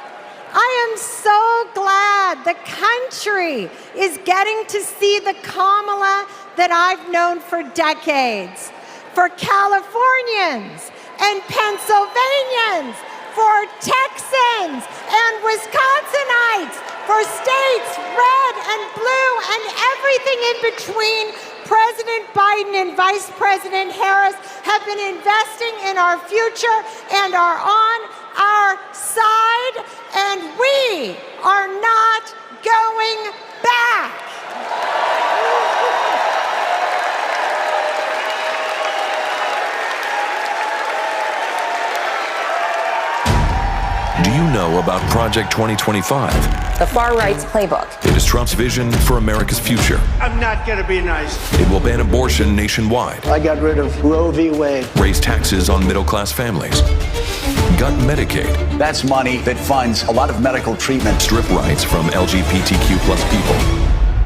I am so glad the country is getting to see the Kamala that I've known for decades. For Californians and Pennsylvanians, for Texans and Wisconsinites, for states red and blue and everything in between. President Biden and Vice President Harris have been investing in our future and are on our side, and we are not going back. Do you know about Project 2025? The far right's playbook. It is Trump's vision for America's future. I'm not going to be nice. It will ban abortion nationwide. I got rid of Roe v. Wade. Raise taxes on middle-class families. Gut Medicaid. That's money that funds a lot of medical treatment. Strip rights from LGBTQ+ people.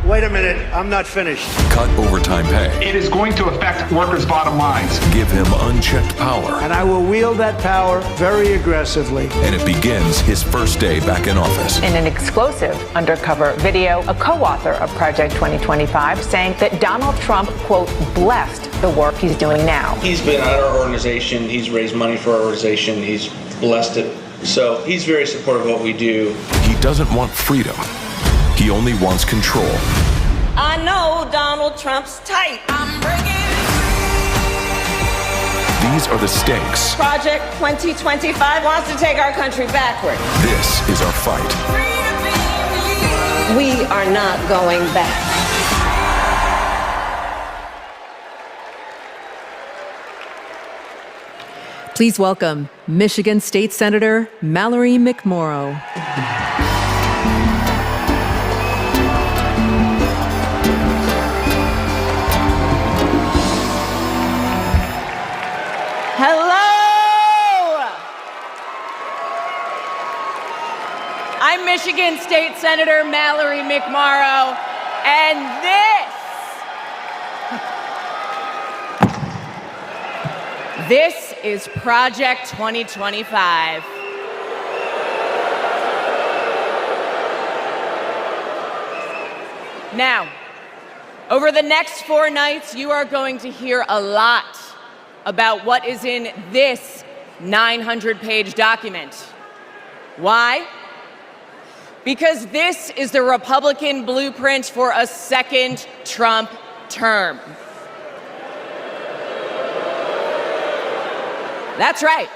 Wait a minute, I'm not finished. Cut overtime pay. It is going to affect workers' bottom lines. Give him unchecked power. And I will wield that power very aggressively. And it begins his first day back in office. In an exclusive undercover video, a co-author of Project 2025 saying that Donald Trump, quote, blessed the work he's doing now. He's been at our organization. He's raised money for our organization. He's blessed it. So he's very supportive of what we do. He doesn't want freedom. He only wants control. I know Donald Trump's tight. I'm breaking. These are the stakes. Project 2025 wants to take our country backward. This is our fight. We are not going back. Please welcome Michigan State Senator Mallory McMorrow. Hello! I'm Michigan State Senator Mallory McMorrow, and this is Project 2025. Now, over the next 4 nights, you are going to hear a lot about what is in this 900-page document. Why? Because this is the Republican blueprint for a second Trump term. That's right.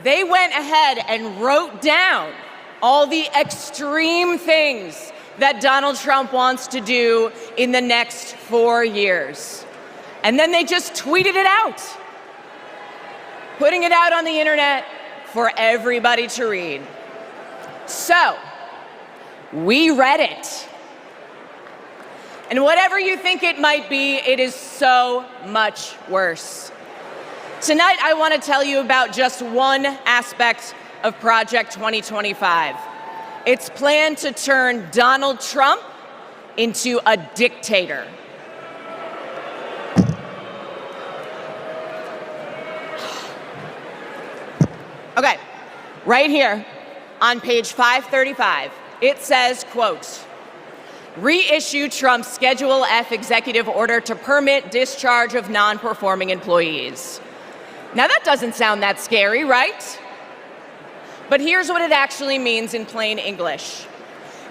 They went ahead and wrote down all the extreme things that Donald Trump wants to do in the next 4 years. And then they just tweeted it out, putting it out on the internet for everybody to read. So, we read it. And whatever you think it might be, it is so much worse. Tonight, I want to tell you about just one aspect of Project 2025. Its plan to turn Donald Trump into a dictator. Okay, right here on page 535, it says, quote, reissue Trump's Schedule F executive order to permit discharge of non-performing employees. Now that doesn't sound that scary, right? But here's what it actually means in plain English.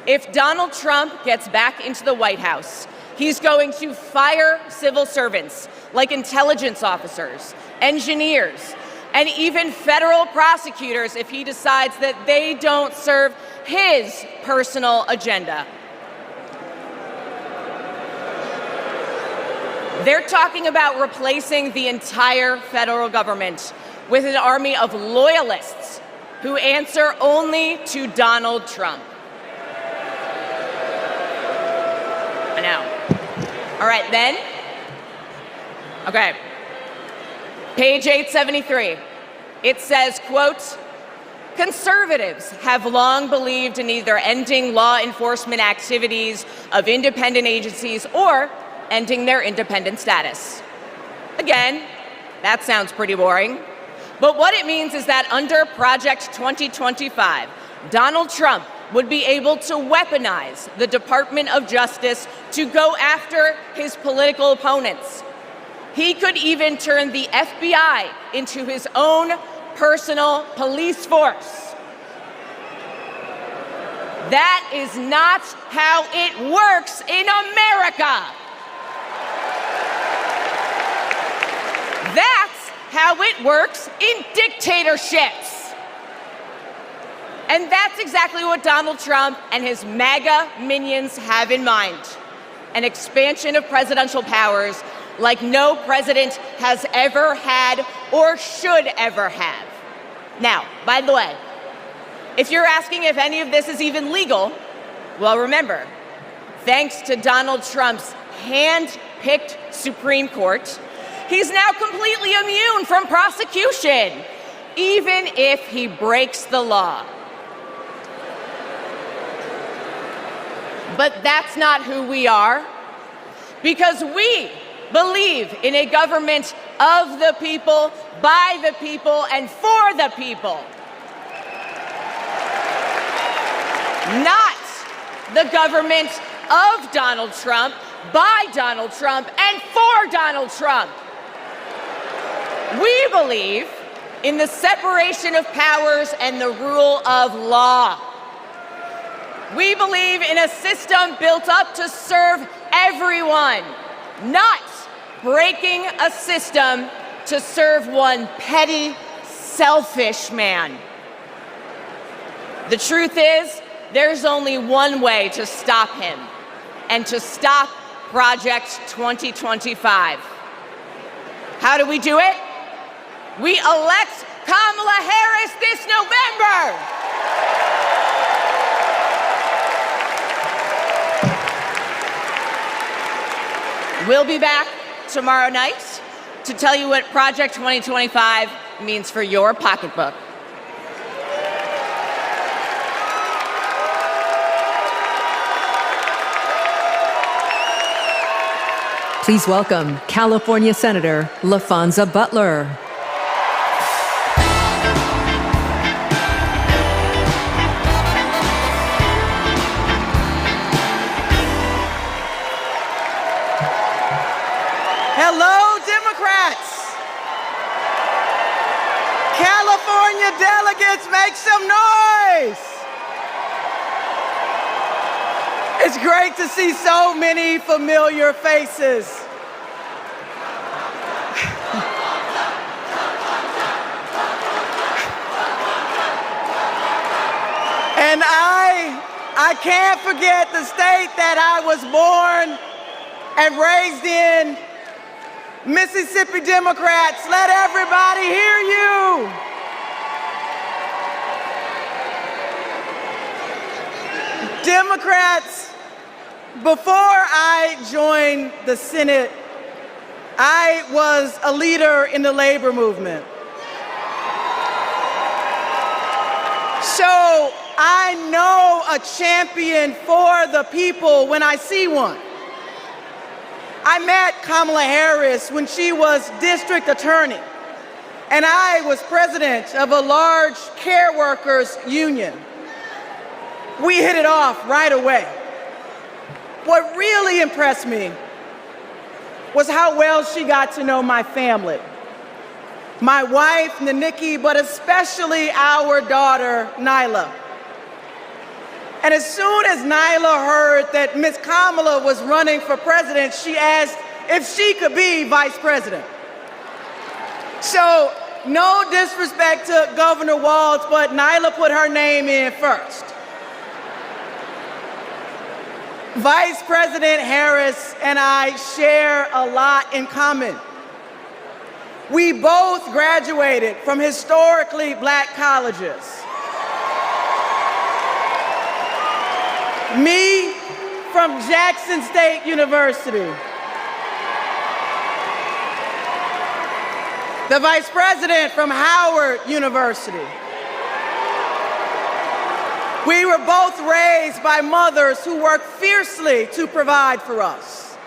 If Donald Trump gets back into the White House, he's going to fire civil servants like intelligence officers, engineers, and even federal prosecutors if he decides that they don't serve his personal agenda. They're talking about replacing the entire federal government with an army of loyalists who answer only to Donald Trump. I know. All right, then. Okay. Page 873. It says, quote, conservatives have long believed in either ending law enforcement activities of independent agencies or ending their independent status. Again, that sounds pretty boring. But what it means is that under Project 2025, Donald Trump would be able to weaponize the Department of Justice to go after his political opponents. He could even turn the FBI into his own personal police force. That is not how it works in America. That's how it works in dictatorships. And that's exactly what Donald Trump and his MAGA minions have in mind: an expansion of presidential powers like no president has ever had or should ever have. Now, by the way, if you're asking if any of this is even legal, well, remember, thanks to Donald Trump's hand-picked Supreme Court, he's now completely immune from prosecution, even if he breaks the law. But that's not who we are, because we believe in a government of the people, by the people, and for the people. Not the government of Donald Trump, by Donald Trump, and for Donald Trump. We believe in the separation of powers and the rule of law. We believe in a system built up to serve everyone, not breaking a system to serve one petty, selfish man. The truth is, there's only one way to stop him, and to stop Project 2025. How do we do it? We elect Kamala Harris this November. We'll be back tomorrow night to tell you what Project 2025 means for your pocketbook. Please welcome California Senator LaFonza Butler. Hello, Democrats. California delegates, make some noise. It's great to see so many familiar faces. And I can't forget the state that I was born and raised in. Mississippi Democrats, let everybody hear you. Democrats, before I joined the Senate, I was a leader in the labor movement. So I know a champion for the people when I see one. I met Kamala Harris when she was district attorney, and I was president of a large care workers union. We hit it off right away. What really impressed me was how well she got to know my family. My wife, Naniki, but especially our daughter, Nyla. And as soon as Nyla heard that Miss Kamala was running for president, she asked if she could be vice president. So, no disrespect to Governor Walz, but Nyla put her name in first. Vice President Harris and I share a lot in common. We both graduated from historically black colleges. Me from Jackson State University. The Vice President from Howard University. We were both raised by mothers who worked fiercely to provide for us.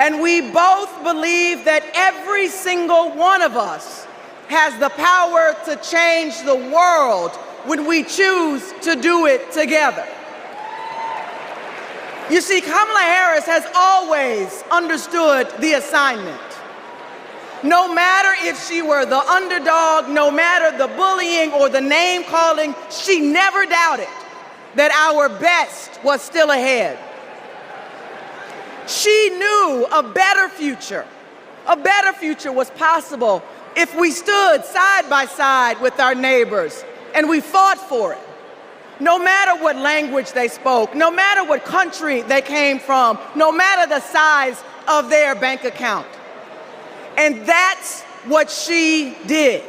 And we both believe that every single one of us has the power to change the world when we choose to do it together. You see, Kamala Harris has always understood the assignment. No matter if she were the underdog, no matter the bullying or the name calling, she never doubted that our best was still ahead. She knew a better future was possible if we stood side by side with our neighbors and we fought for it. No matter what language they spoke, no matter what country they came from, no matter the size of their bank account. And that's what she did.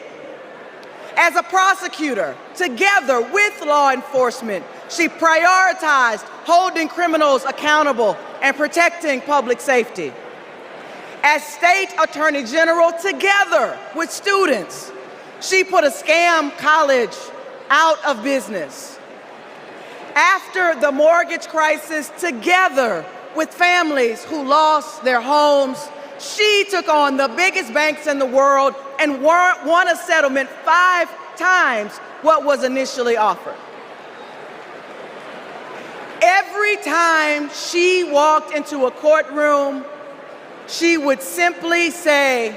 As a prosecutor, together with law enforcement, she prioritized holding criminals accountable and protecting public safety. As state attorney general, together with students, she put a scam college out of business. After the mortgage crisis, together with families who lost their homes, she took on the biggest banks in the world and won a settlement 5 times what was initially offered. Every time she walked into a courtroom, she would simply say,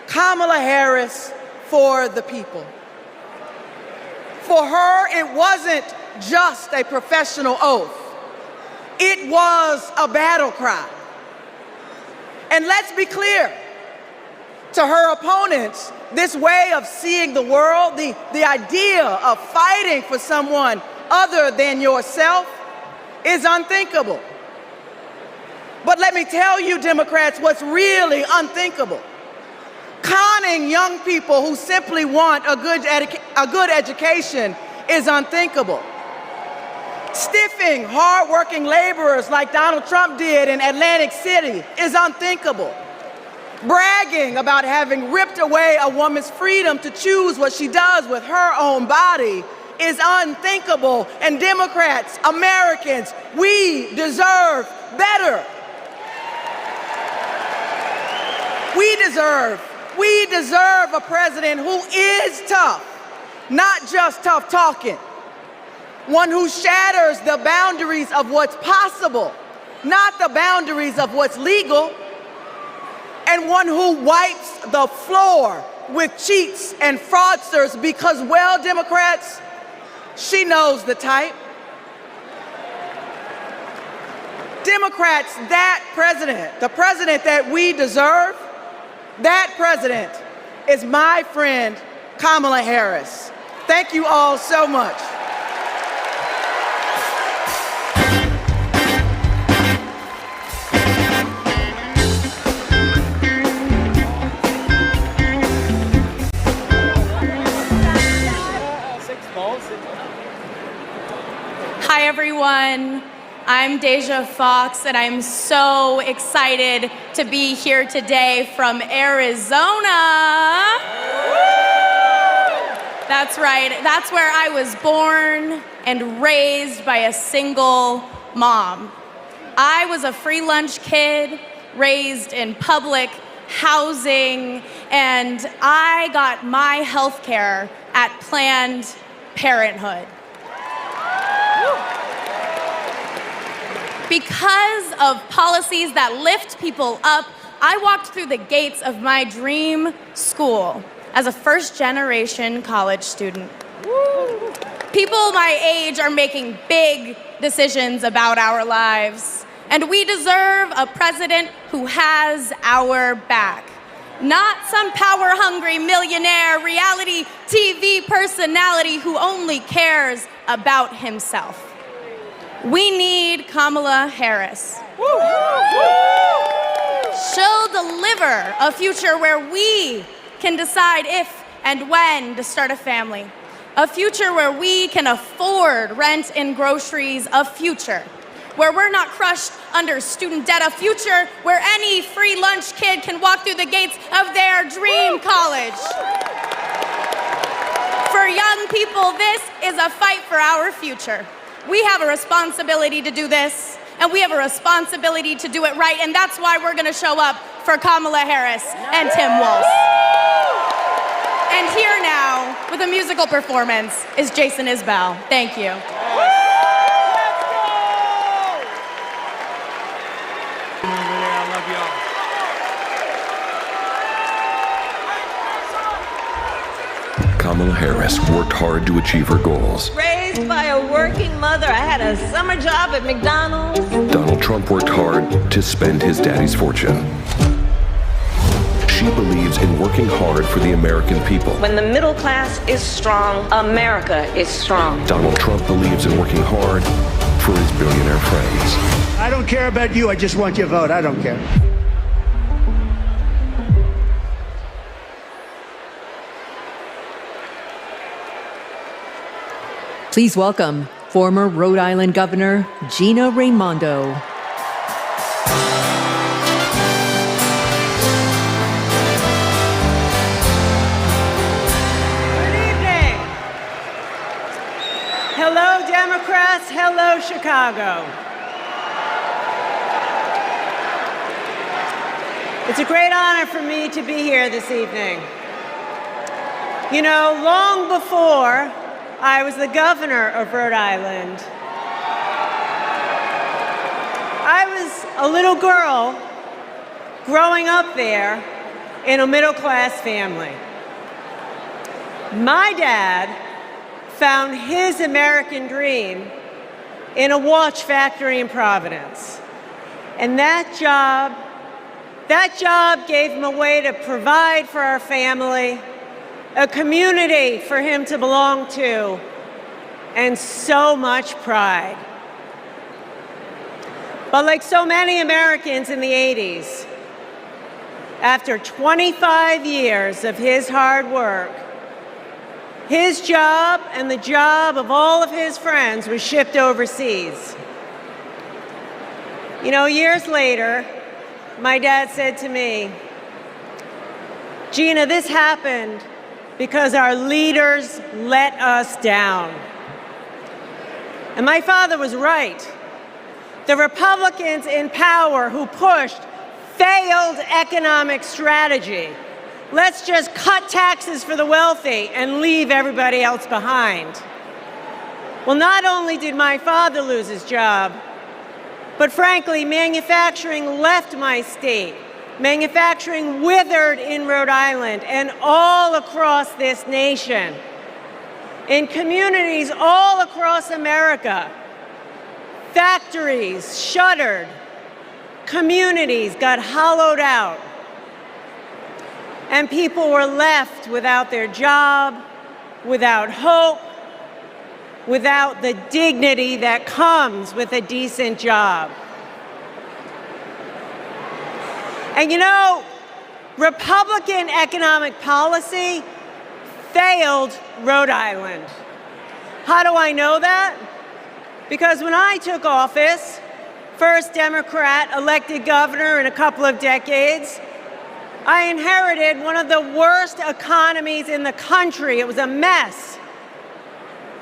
"Kamala Harris for the people." For her, it wasn't just a professional oath. It was a battle cry. And let's be clear, to her opponents, this way of seeing the world, the idea of fighting for someone other than yourself, is unthinkable. But let me tell you, Democrats, what's really unthinkable. Conning young people who simply want a good education is unthinkable. Stiffing hardworking laborers like Donald Trump did in Atlantic City is unthinkable. Bragging about having ripped away a woman's freedom to choose what she does with her own body is unthinkable. And Democrats, Americans, we deserve better. We deserve a president who is tough, not just tough talking. One who shatters the boundaries of what's possible, not the boundaries of what's legal. And one who wipes the floor with cheats and fraudsters because, well, Democrats, she knows the type. Democrats, that president, the president that we deserve, that president is my friend, Kamala Harris. Thank you all so much. Hi, everyone. I'm Deja Fox, and I'm so excited to be here today from Arizona. That's right. That's where I was born and raised by a single mom. I was a free lunch kid, raised in public housing, and I got my health care at Planned Parenthood. Because of policies that lift people up, I walked through the gates of my dream school as a first-generation college student. People my age are making big decisions about our lives, and we deserve a president who has our back. Not some power-hungry millionaire reality TV personality who only cares about himself. We need Kamala Harris. She'll deliver a future where we can decide if and when to start a family. A future where we can afford rent and groceries. A future where we're not crushed under student debt. A future where any free lunch kid can walk through the gates of their dream college. For young people, this is a fight for our future. We have a responsibility to do this, and we have a responsibility to do it right, and that's why we're gonna show up for Kamala Harris and Tim Walz. And here now, with a musical performance, is Jason Isbell. Thank you. Kamala Harris worked hard to achieve her goals. Raised by a working mother, I had a summer job at McDonald's. Donald Trump worked hard to spend his daddy's fortune. She believes in working hard for the American people. When the middle class is strong, America is strong. Donald Trump believes in working hard for his billionaire friends. I don't care about you. I just want your vote. I don't care. Please welcome former Rhode Island Governor Gina Raimondo. Good evening. Hello, Democrats. Hello, Chicago. It's a great honor for me to be here this evening. You know, long before I was the governor of Rhode Island, I was a little girl growing up there in a middle-class family. My dad found his American dream in a watch factory in Providence. And that job gave him a way to provide for our family, a community for him to belong to, and so much pride. But like so many Americans in the 80s, after 25 years of his hard work, his job and the job of all of his friends was shipped overseas. You know, years later, my dad said to me, "Gina, this happened because our leaders let us down." And my father was right. The Republicans in power who pushed failed economic strategy. Let's just cut taxes for the wealthy and leave everybody else behind. Well, not only did my father lose his job, but frankly, manufacturing left my state. Manufacturing withered in Rhode Island and all across this nation. In communities all across America, factories shuttered, communities got hollowed out, and people were left without their job, without hope, without the dignity that comes with a decent job. And you know, Republican economic policy failed Rhode Island. How do I know that? Because when I took office, first Democrat elected governor in a couple of decades, I inherited one of the worst economies in the country. It was a mess.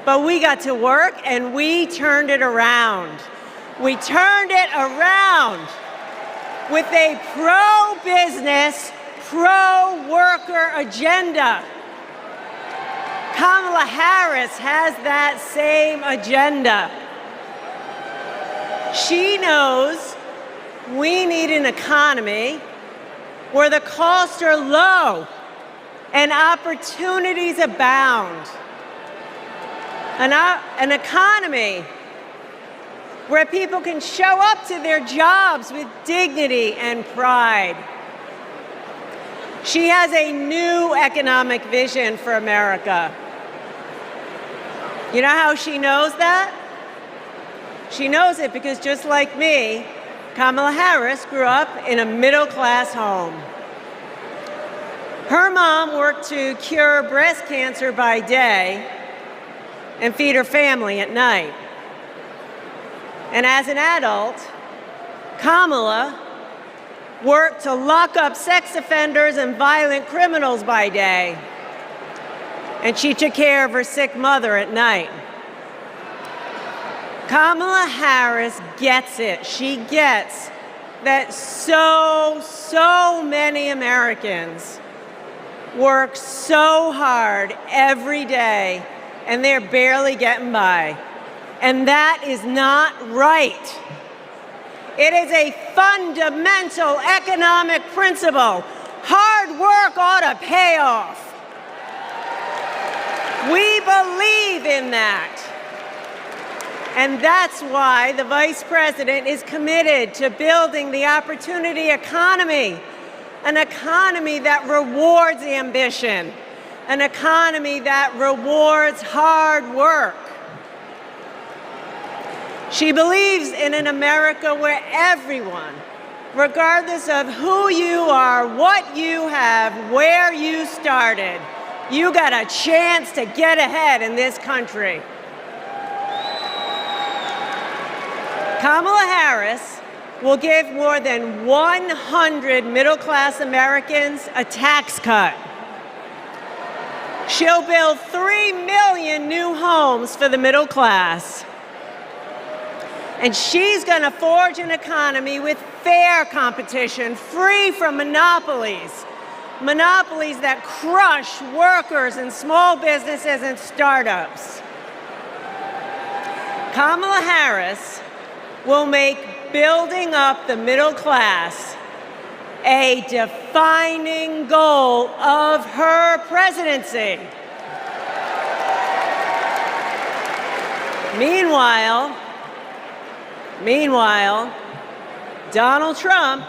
But we got to work and we turned it around. We turned it around with a pro-business, pro-worker agenda. Kamala Harris has that same agenda. She knows we need an economy where the costs are low and opportunities abound. An economy where people can show up to their jobs with dignity and pride. She has a new economic vision for America. You know how she knows that? She knows it because just like me, Kamala Harris grew up in a middle-class home. Her mom worked to cure breast cancer by day and feed her family at night. And as an adult, Kamala worked to lock up sex offenders and violent criminals by day. And she took care of her sick mother at night. Kamala Harris gets it. She gets that so many Americans work so hard every day and they're barely getting by. And that is not right. It is a fundamental economic principle. Hard work ought to pay off. We believe in that. And that's why the Vice President is committed to building the opportunity economy, an economy that rewards ambition, an economy that rewards hard work. She believes in an America where everyone, regardless of who you are, what you have, where you started, you got a chance to get ahead in this country. Kamala Harris will give more than 100 middle-class Americans a tax cut. She'll build 3 million new homes for the middle class. And she's going to forge an economy with fair competition, free from monopolies. Monopolies that crush workers and small businesses and startups. Kamala Harris will make building up the middle class a defining goal of her presidency. Meanwhile, Donald Trump,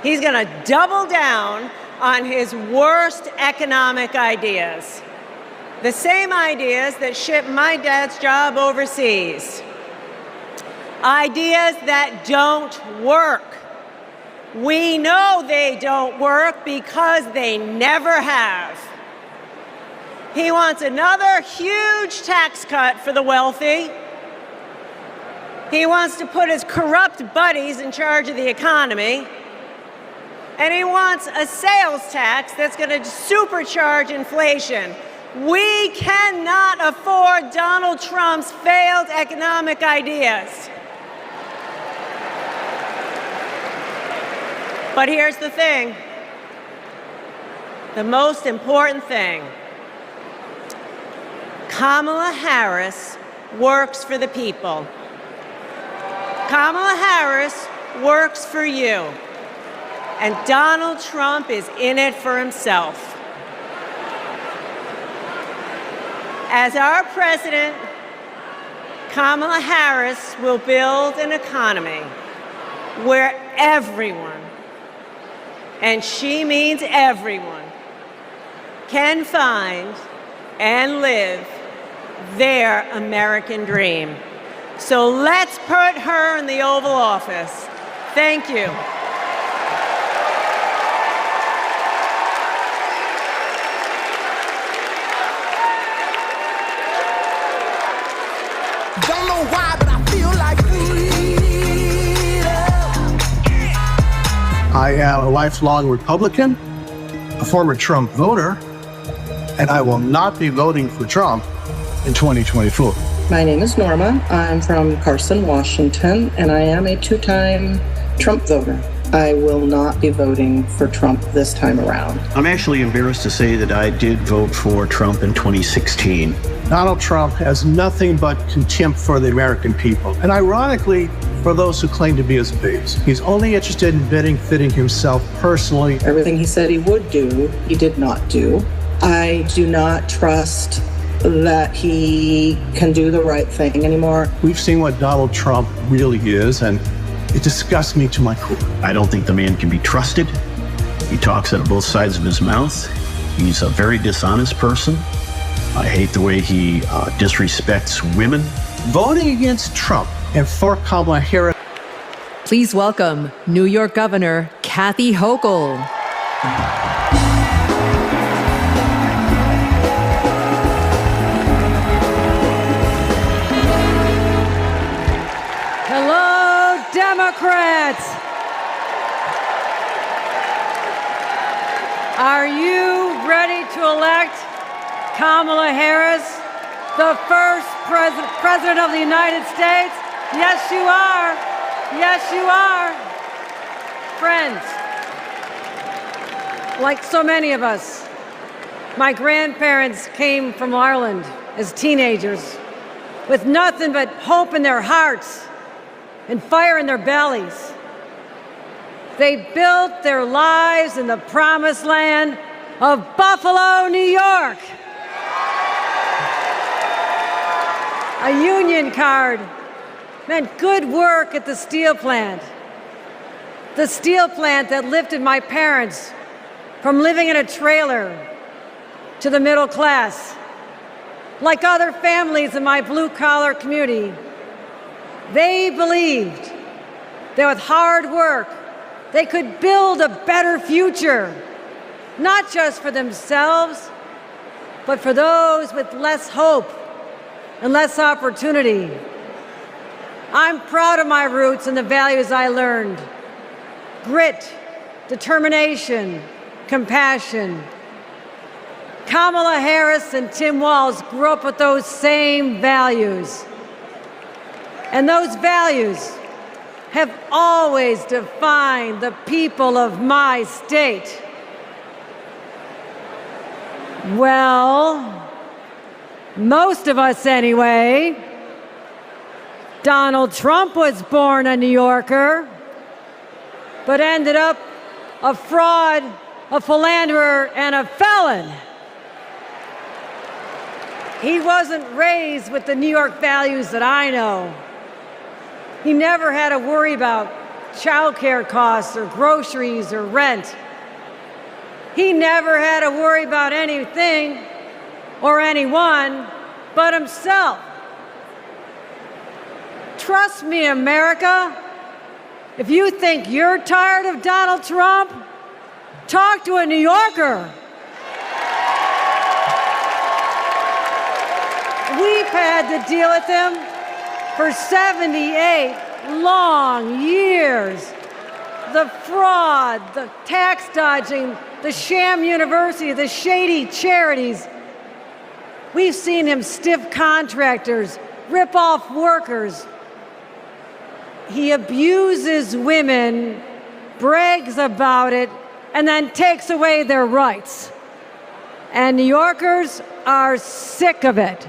he's going to double down on his worst economic ideas. The same ideas that shipped my dad's job overseas. Ideas that don't work. We know they don't work because they never have. He wants another huge tax cut for the wealthy. He wants to put his corrupt buddies in charge of the economy. And he wants a sales tax that's going to supercharge inflation. We cannot afford Donald Trump's failed economic ideas. But here's the thing, the most important thing. Kamala Harris works for the people. Kamala Harris works for you. And Donald Trump is in it for himself. As our president, Kamala Harris will build an economy where everyone, and she means everyone, can find and live their American dream. So let's put her in the Oval Office. Thank you. Don't know why, but I feel like I am a lifelong Republican, a former Trump voter, and I will not be voting for Trump in 2024. My name is Norma. I'm from Carson, Washington, and I am a two-time Trump voter. I will not be voting for Trump this time around. I'm actually embarrassed to say that I did vote for Trump in 2016. Donald Trump has nothing but contempt for the American people, and ironically, for those who claim to be his base. He's only interested in benefiting himself personally. Everything he said he would do, he did not do. I do not trust that he can do the right thing anymore. We've seen what Donald Trump really is, and it disgusts me to my core. I don't think the man can be trusted. He talks out of both sides of his mouth. He's a very dishonest person. I hate the way he disrespects women. Voting against Trump and for Kamala Harris. Please welcome New York Governor Kathy Hochul. Hello, Democrats. Are you ready to elect Kamala Harris, the first president of the United States? Yes, you are. Yes, you are. Friends, like so many of us, my grandparents came from Ireland as teenagers with nothing but hope in their hearts and fire in their bellies. They built their lives in the promised land of Buffalo, New York. A union card meant good work at the steel plant. The steel plant that lifted my parents from living in a trailer to the middle class. Like other families in my blue-collar community, they believed that with hard work, they could build a better future, not just for themselves, but for those with less hope and less opportunity. I'm proud of my roots and the values I learned: grit, determination, compassion. Kamala Harris and Tim Walz grew up with those same values. And those values have always defined the people of my state. Well, most of us anyway. Donald Trump was born a New Yorker, but ended up a fraud, a philanderer, and a felon. He wasn't raised with the New York values that I know. He never had to worry about childcare costs or groceries or rent. He never had to worry about anything or anyone but himself. Trust me, America, if you think you're tired of Donald Trump, talk to a New Yorker. We've had to deal with him for 78 long years. The fraud, the tax dodging, the sham university, the shady charities. We've seen him stiff contractors, rip off workers. He abuses women, brags about it, and then takes away their rights. And New Yorkers are sick of it.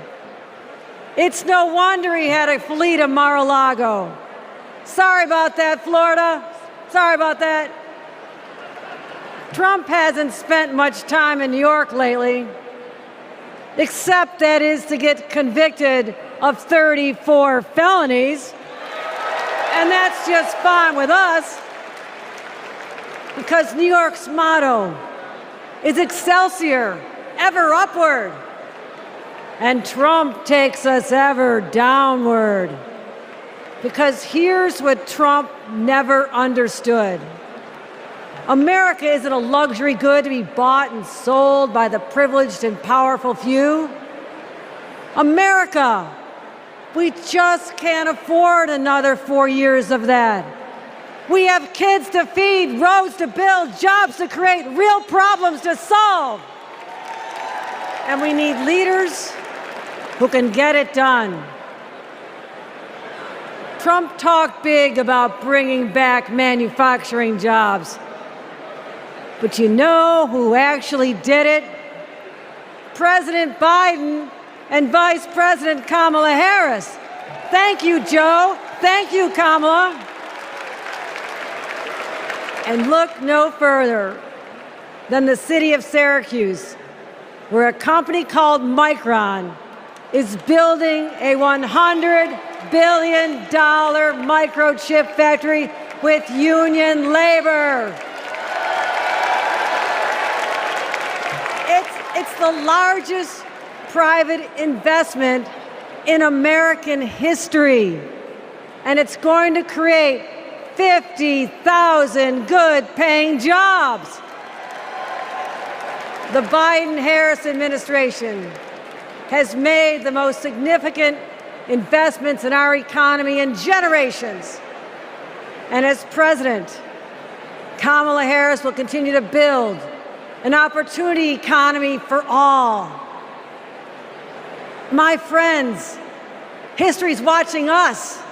It's no wonder he had to flee to Mar-a-Lago. Sorry about that, Florida. Sorry about that. Trump hasn't spent much time in New York lately, except that is to get convicted of 34 felonies. And that's just fine with us, because New York's motto is Excelsior, ever upward. And Trump takes us ever downward. Because here's what Trump never understood. America isn't a luxury good to be bought and sold by the privileged and powerful few. America, we just can't afford another 4 years of that. We have kids to feed, roads to build, jobs to create, real problems to solve. And we need leaders who can get it done. Trump talked big about bringing back manufacturing jobs. But you know who actually did it? President Biden and Vice President Kamala Harris. Thank you, Joe. Thank you, Kamala. And look no further than the city of Syracuse, where a company called Micron is building a $100 billion microchip factory with union labor. It's the largest private investment in American history, and it's going to create 50,000 good-paying jobs. The Biden-Harris administration has made the most significant investments in our economy in generations. And as president, Kamala Harris will continue to build an opportunity economy for all. My friends, history's watching us.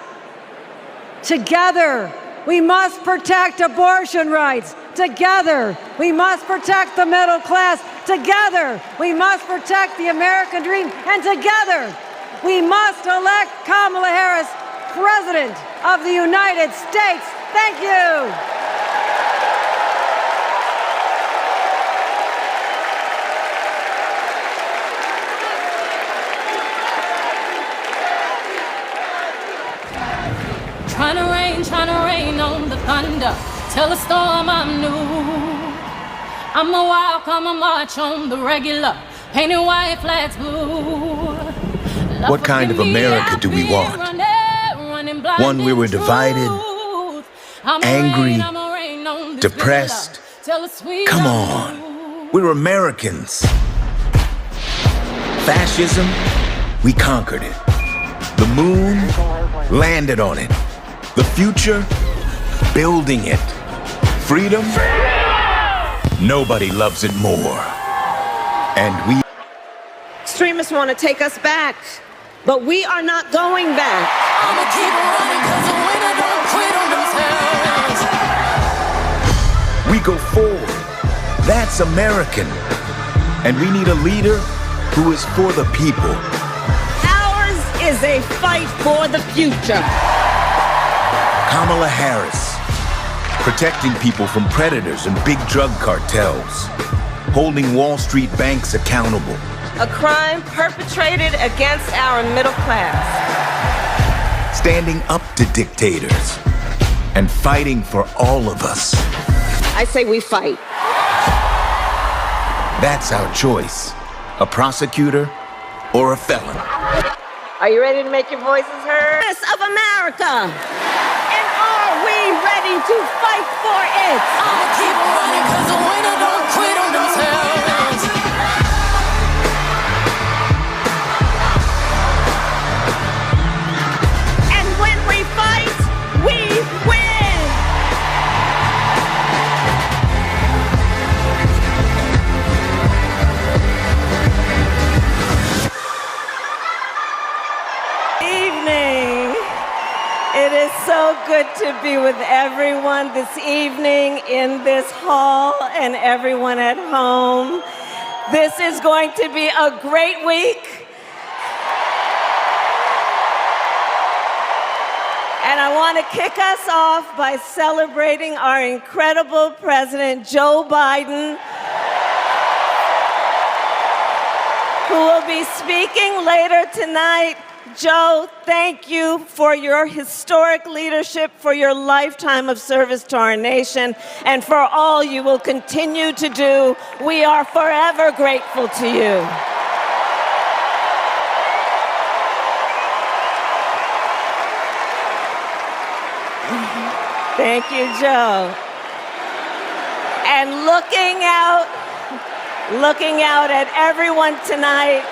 Together, we must protect abortion rights. Together, we must protect the middle class. Together, we must protect the American dream. And together, we must elect Kamala Harris President of the United States. Thank you. Tell the storm I'm new. I'm a wild, come a march on the regular, painted white flags blue. What kind of America do we want? One where we're divided, angry, depressed? Come on, we're Americans. Fascism, we conquered it. The moon, landed on it. The future, building it. Freedom, nobody loves it more. And we... Extremists want to take us back, but we are not going back. I'ma keep running 'cause the winner don't quit on themselves. We go forward. That's American. And we need a leader who is for the people. Ours is a fight for the future. Kamala Harris, protecting people from predators and big drug cartels, holding Wall Street banks accountable. A crime perpetrated against our middle class. Standing up to dictators and fighting for all of us. I say we fight. That's our choice. A prosecutor or a felon. Are you ready to make your voices heard? Of America. And are we ready to fight for it? I'ma keep running 'cause the winner don't quit on themselves. And when we fight, we win. Evening. It is so good to be with everyone this evening in this hall and everyone at home. This is going to be a great week. And I want to kick us off by celebrating our incredible President Joe Biden, who will be speaking later tonight. Joe, thank you for your historic leadership, for your lifetime of service to our nation, and for all you will continue to do. We are forever grateful to you. Thank you, Joe. And looking out at everyone tonight,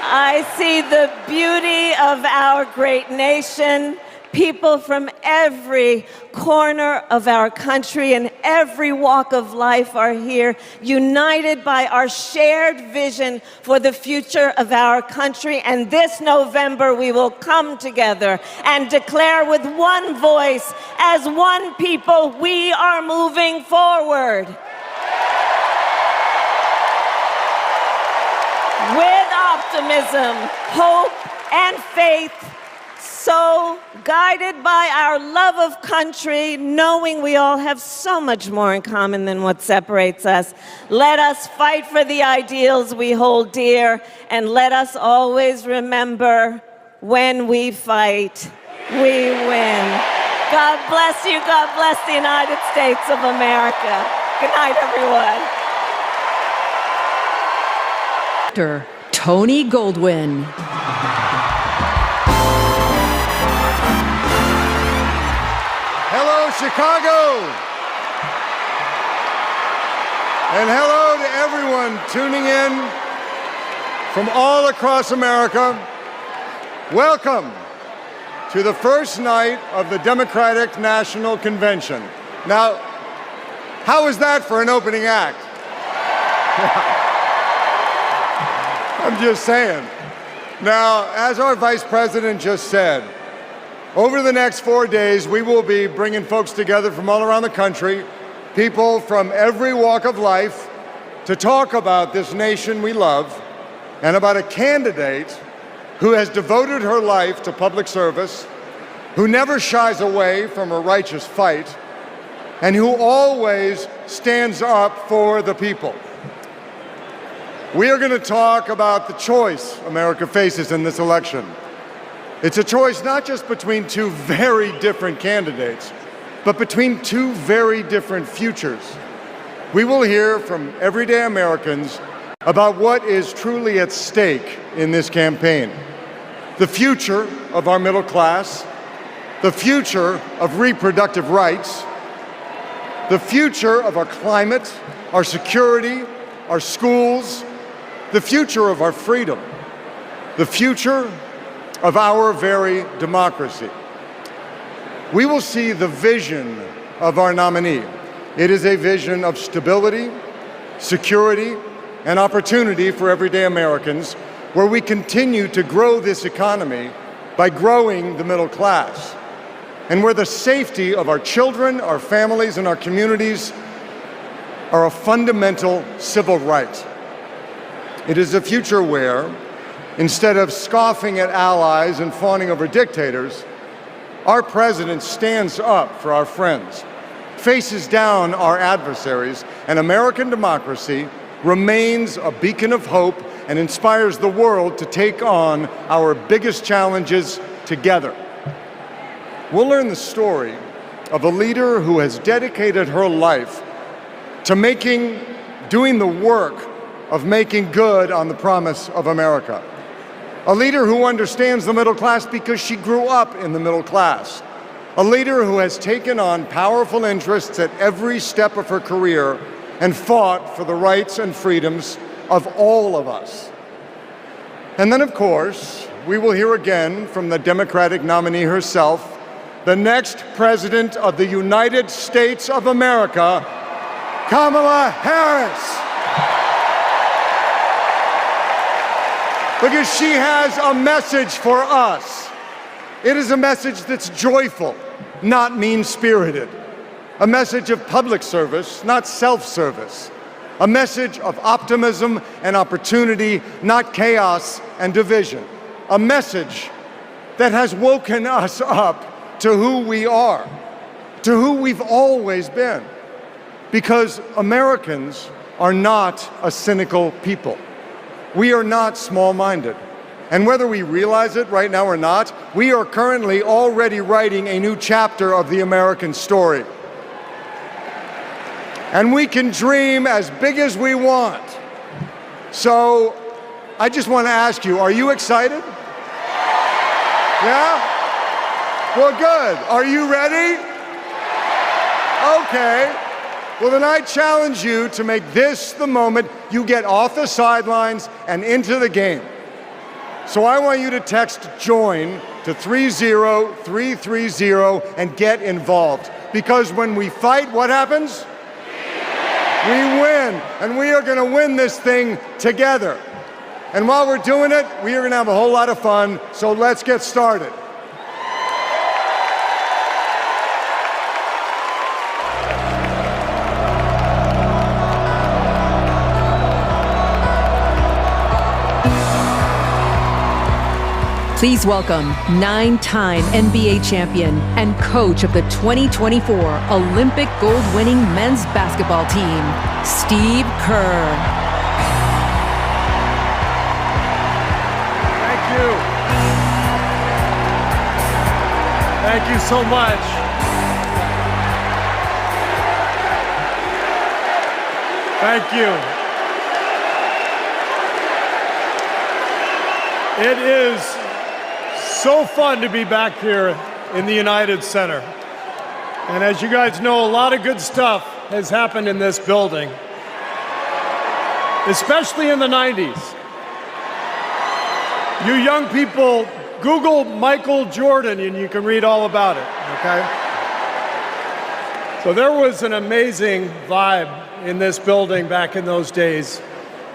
I see the beauty of our great nation. People from every corner of our country and every walk of life are here, united by our shared vision for the future of our country. And this November, we will come together and declare with one voice, as one people, we are moving forward. With optimism, hope, and faith, so guided by our love of country, knowing we all have so much more in common than what separates us, let us fight for the ideals we hold dear, and let us always remember, when we fight, we win. God bless you. God bless the United States of America. Good night, everyone. Tony Goldwyn. Hello, Chicago. And hello to everyone tuning in from all across America. Welcome to the first night of the Democratic National Convention. Now, how was that for an opening act? I'm just saying. Now, as our Vice President just said, over the next 4 days, we will be bringing folks together from all around the country, people from every walk of life, to talk about this nation we love and about a candidate who has devoted her life to public service, who never shies away from a righteous fight, and who always stands up for the people. We are going to talk about the choice America faces in this election. It's a choice not just between two very different candidates, but between two very different futures. We will hear from everyday Americans about what is truly at stake in this campaign. The future of our middle class, the future of reproductive rights, the future of our climate, our security, our schools, the future of our freedom, the future of our very democracy. We will see the vision of our nominee. It is a vision of stability, security, and opportunity for everyday Americans, where we continue to grow this economy by growing the middle class, and where the safety of our children, our families, and our communities are a fundamental civil right. It is a future where, instead of scoffing at allies and fawning over dictators, our president stands up for our friends, faces down our adversaries, and American democracy remains a beacon of hope and inspires the world to take on our biggest challenges together. We'll learn the story of a leader who has dedicated her life to doing the work of making good on the promise of America. A leader who understands the middle class because she grew up in the middle class. A leader who has taken on powerful interests at every step of her career and fought for the rights and freedoms of all of us. And then, of course, we will hear again from the Democratic nominee herself, the next President of the United States of America, Kamala Harris. Because she has a message for us. It is a message that's joyful, not mean-spirited. A message of public service, not self-service. A message of optimism and opportunity, not chaos and division. A message that has woken us up to who we are, to who we've always been. Because Americans are not a cynical people. We are not small-minded. And whether we realize it right now or not, we are currently already writing a new chapter of the American story. And we can dream as big as we want. So I just want to ask you, are you excited? Yeah? Well, good. Are you ready? Okay. Well, then I challenge you to make this the moment you get off the sidelines and into the game. So I want you to text JOIN to 30330 and get involved. Because when we fight, what happens? We win. And we are going to win this thing together. And while we're doing it, we are going to have a whole lot of fun. So let's get started. Please welcome 9-time NBA champion and coach of the 2024 Olympic gold-winning men's basketball team, Steve Kerr. Thank you. Thank you so much. Thank you. It is so fun to be back here in the United Center. And as you guys know, a lot of good stuff has happened in this building, especially in the 90s. You young people, Google Michael Jordan and you can read all about it, okay? So there was an amazing vibe in this building back in those days,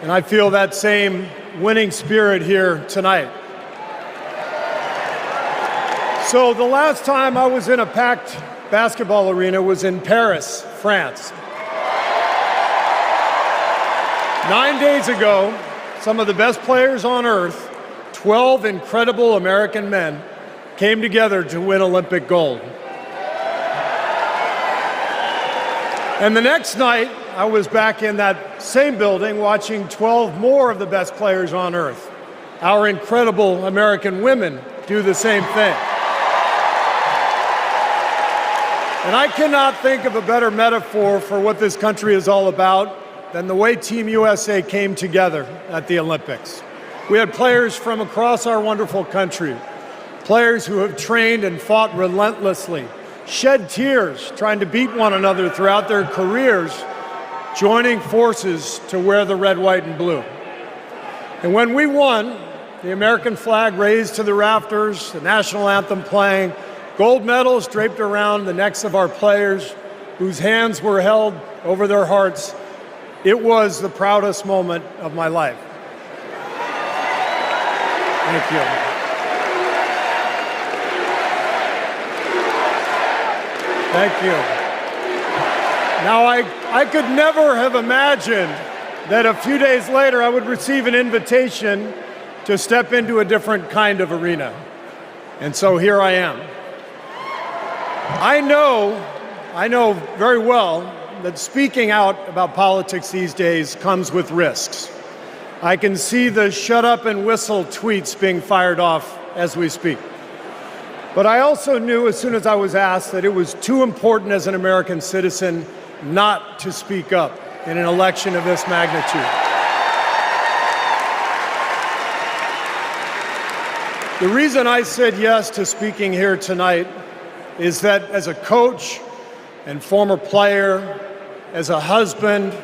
and I feel that same winning spirit here tonight. So the last time I was in a packed basketball arena was in Paris, France. 9 days ago, some of the best players on earth, 12 incredible American men, came together to win Olympic gold. And the next night, I was back in that same building watching 12 more of the best players on earth. Our incredible American women do the same thing. And I cannot think of a better metaphor for what this country is all about than the way Team USA came together at the Olympics. We had players from across our wonderful country, players who have trained and fought relentlessly, shed tears trying to beat one another throughout their careers, joining forces to wear the red, white, and blue. And when we won, the American flag raised to the rafters, the national anthem playing, gold medals draped around the necks of our players, whose hands were held over their hearts. It was the proudest moment of my life. Thank you. Thank you. Now, I could never have imagined that a few days later I would receive an invitation to step into a different kind of arena. And so here I am. I know very well that speaking out about politics these days comes with risks. I can see the shut up and whistle tweets being fired off as we speak. But I also knew as soon as I was asked that it was too important as an American citizen not to speak up in an election of this magnitude. The reason I said yes to speaking here tonight is that as a coach and former player, as a husband,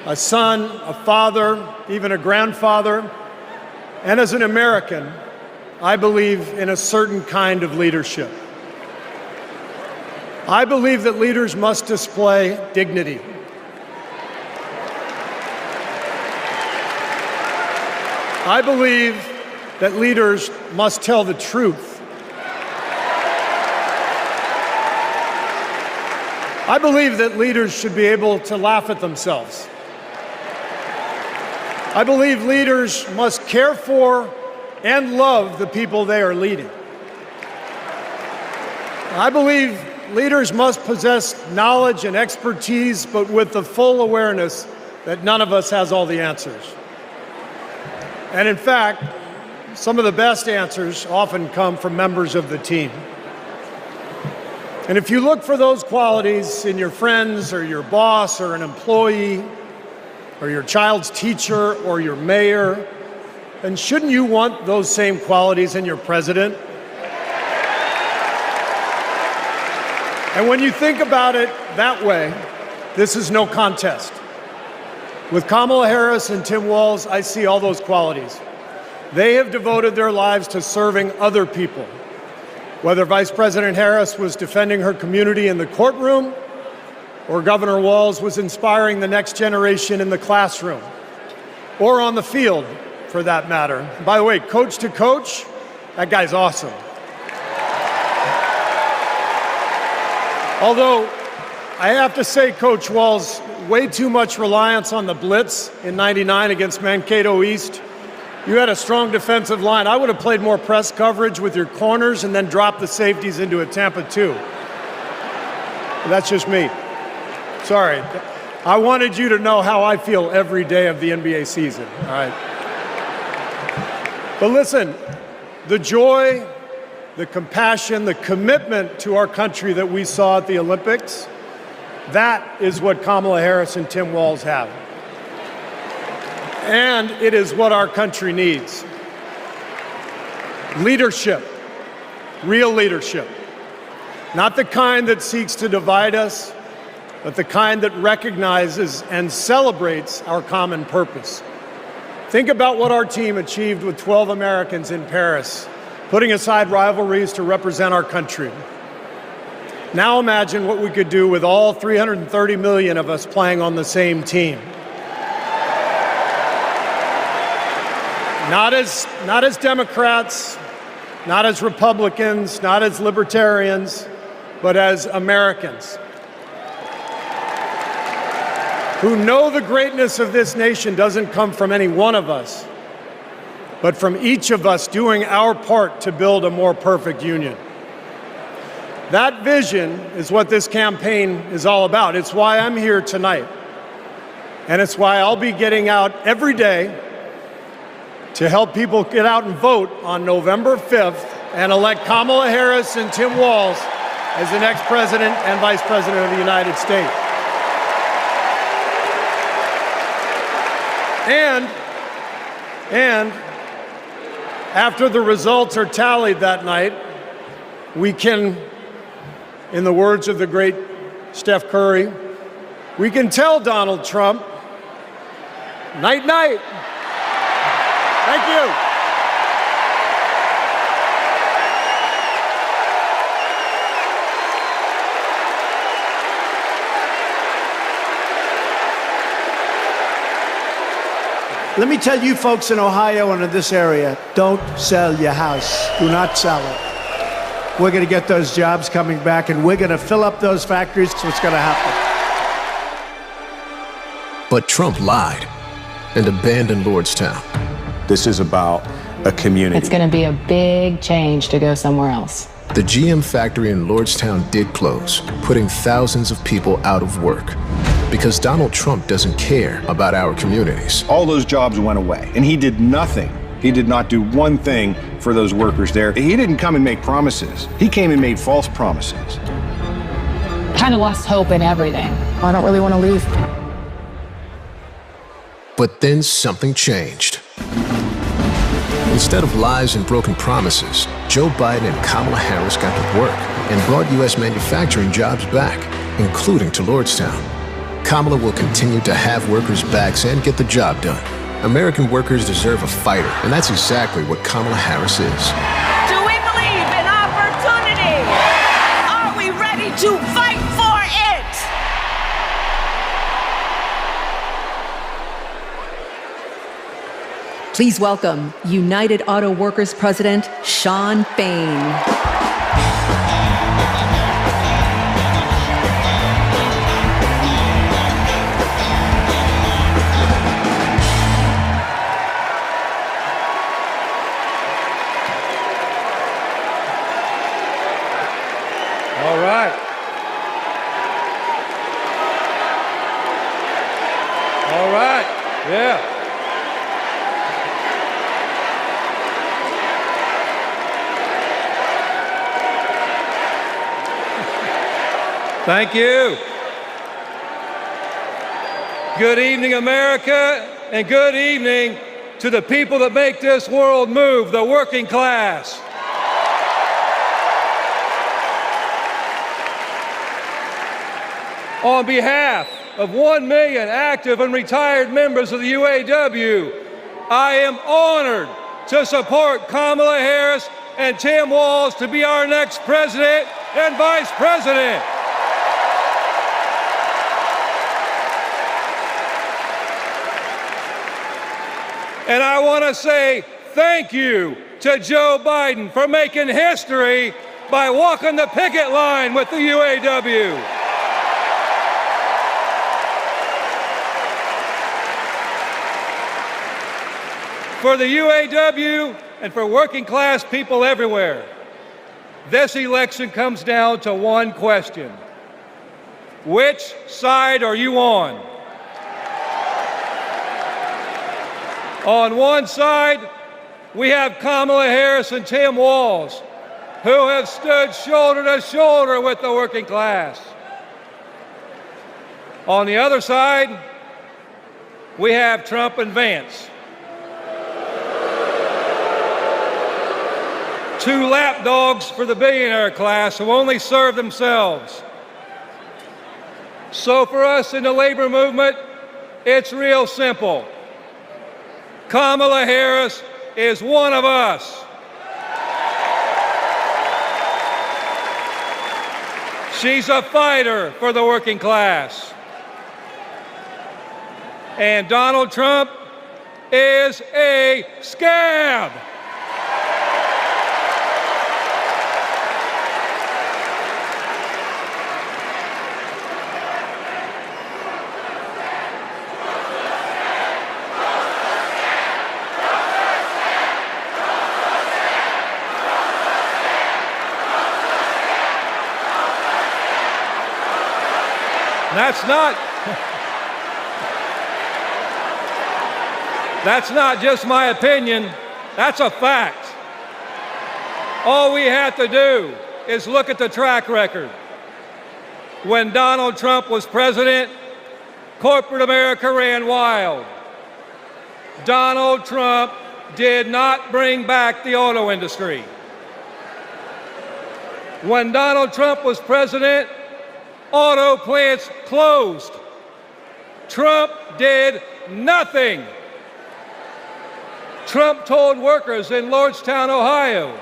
a son, a father, even a grandfather, and as an American, I believe in a certain kind of leadership. I believe that leaders must display dignity. I believe that leaders must tell the truth. I believe that leaders should be able to laugh at themselves. I believe leaders must care for and love the people they are leading. I believe leaders must possess knowledge and expertise, but with the full awareness that none of us has all the answers. And in fact, some of the best answers often come from members of the team. And if you look for those qualities in your friends or your boss or an employee or your child's teacher or your mayor, then shouldn't you want those same qualities in your president? And when you think about it that way, this is no contest. With Kamala Harris and Tim Walz, I see all those qualities. They have devoted their lives to serving other people. Whether Vice President Harris was defending her community in the courtroom, or Governor Walz was inspiring the next generation in the classroom, or on the field, for that matter. By the way, coach to coach, that guy's awesome. Although, I have to say, Coach Walz, way too much reliance on the blitz in '99 against Mankato East. You had a strong defensive line. I would have played more press coverage with your corners and then dropped the safeties into a Tampa 2. But that's just me. Sorry. I wanted you to know how I feel every day of the NBA season, all right? But listen, the joy, the compassion, the commitment to our country that we saw at the Olympics, that is what Kamala Harris and Tim Walz have. And it is what our country needs. Leadership, real leadership. Not the kind that seeks to divide us, but the kind that recognizes and celebrates our common purpose. Think about what our team achieved with 12 Americans in Paris, putting aside rivalries to represent our country. Now imagine what we could do with all 330 million of us playing on the same team. Not as Democrats, not as Republicans, not as libertarians, but as Americans who know the greatness of this nation doesn't come from any one of us, but from each of us doing our part to build a more perfect union. That vision is what this campaign is all about. It's why I'm here tonight. And it's why I'll be getting out every day to help people get out and vote on November 5th and elect Kamala Harris and Tim Walz as the next President and Vice President of the United States. And after the results are tallied that night, we can, in the words of the great Steph Curry, we can tell Donald Trump, night, night. Thank you. Let me tell you folks in Ohio and in this area, don't sell your house. Do not sell it. We're going to get those jobs coming back, and we're going to fill up those factories. That's what's going to happen. But Trump lied and abandoned Lordstown. This is about a community. It's going to be a big change to go somewhere else. The GM factory in Lordstown did close, putting thousands of people out of work. Because Donald Trump doesn't care about our communities. All those jobs went away, and he did nothing. He did not do one thing for those workers there. He didn't come and make promises. He came and made false promises. Kind of lost hope in everything. I don't really want to leave. But then something changed. Instead of lies and broken promises, Joe Biden and Kamala Harris got to work and brought U.S. manufacturing jobs back, including to Lordstown. Kamala will continue to have workers' backs and get the job done. American workers deserve a fighter, and that's exactly what Kamala Harris is. Do we believe in opportunity? Are we ready to fight for it? Please welcome United Auto Workers President Shawn Fain. All right. All right. Yeah. Thank you. Good evening, America, and good evening to the people that make this world move, the working class. On behalf of 1 million active and retired members of the UAW, I am honored to support Kamala Harris and Tim Walz to be our next president and vice president. And I want to say thank you to Joe Biden for making history by walking the picket line with the UAW. For the UAW and for working class people everywhere, this election comes down to one question. Which side are you on? On one side, we have Kamala Harris and Tim Walz, who have stood shoulder to shoulder with the working class. On the other side, we have Trump and Vance, two lapdogs for the billionaire class who only serve themselves. So for us in the labor movement, it's real simple. Kamala Harris is one of us. She's a fighter for the working class. And Donald Trump is a scab. That's not just my opinion, that's a fact. All we have to do is look at the track record. When Donald Trump was president, corporate America ran wild. Donald Trump did not bring back the auto industry. When Donald Trump was president, auto plants closed. Trump did nothing. Trump told workers in Lordstown, Ohio,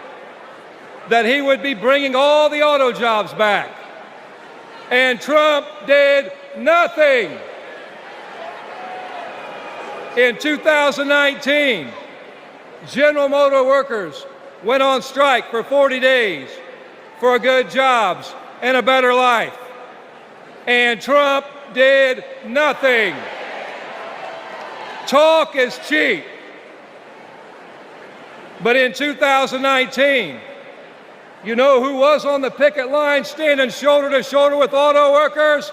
that he would be bringing all the auto jobs back. And Trump did nothing. In 2019, General Motor workers went on strike for 40 days for good jobs and a better life. And Trump did nothing. Talk is cheap. But in 2019, you know who was on the picket line standing shoulder to shoulder with auto workers?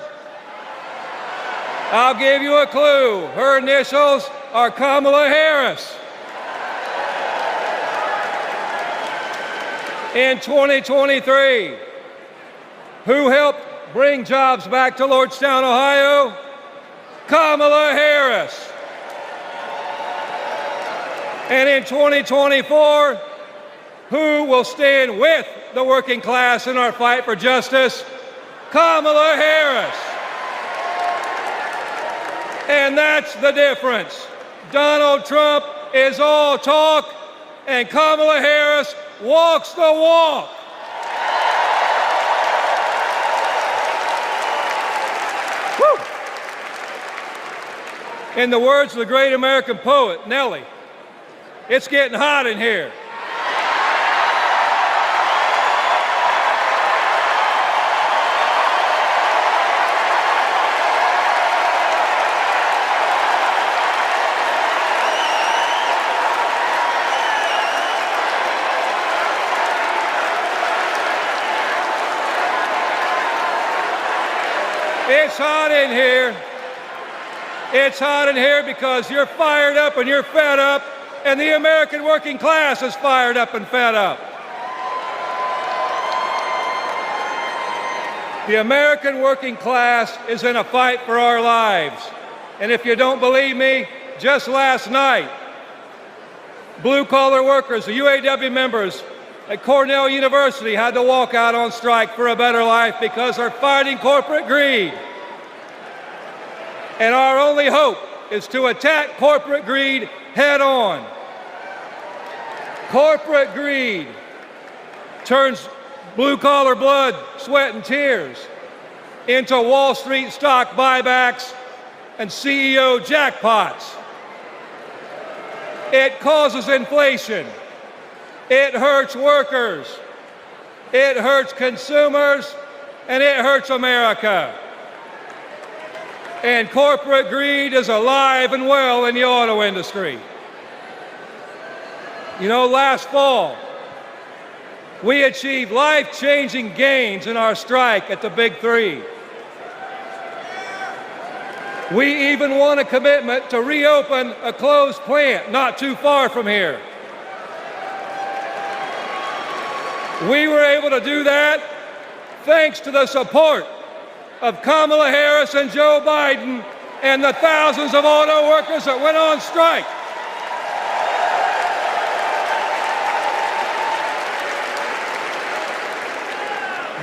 I'll give you a clue. Her initials are Kamala Harris. In 2023, who helped bring jobs back to Lordstown, Ohio? Kamala Harris. And in 2024, who will stand with the working class in our fight for justice? Kamala Harris. And that's the difference. Donald Trump is all talk, and Kamala Harris walks the walk. Woo. In the words of the great American poet, Nellie, it's getting hot in here. It's hot in here. It's hot in here because you're fired up and you're fed up, and the American working class is fired up and fed up. The American working class is in a fight for our lives. And if you don't believe me, just last night, blue-collar workers, the UAW members at Cornell University had to walk out on strike for a better life because they're fighting corporate greed. And our only hope is to attack corporate greed head on. Corporate greed turns blue-collar blood, sweat, and tears into Wall Street stock buybacks and CEO jackpots. It causes inflation. It hurts workers. It hurts consumers, and it hurts America. And corporate greed is alive and well in the auto industry. You know, last fall, we achieved life-changing gains in our strike at the Big Three. We even won a commitment to reopen a closed plant not too far from here. We were able to do that thanks to the support of Kamala Harris and Joe Biden and the thousands of auto workers that went on strike.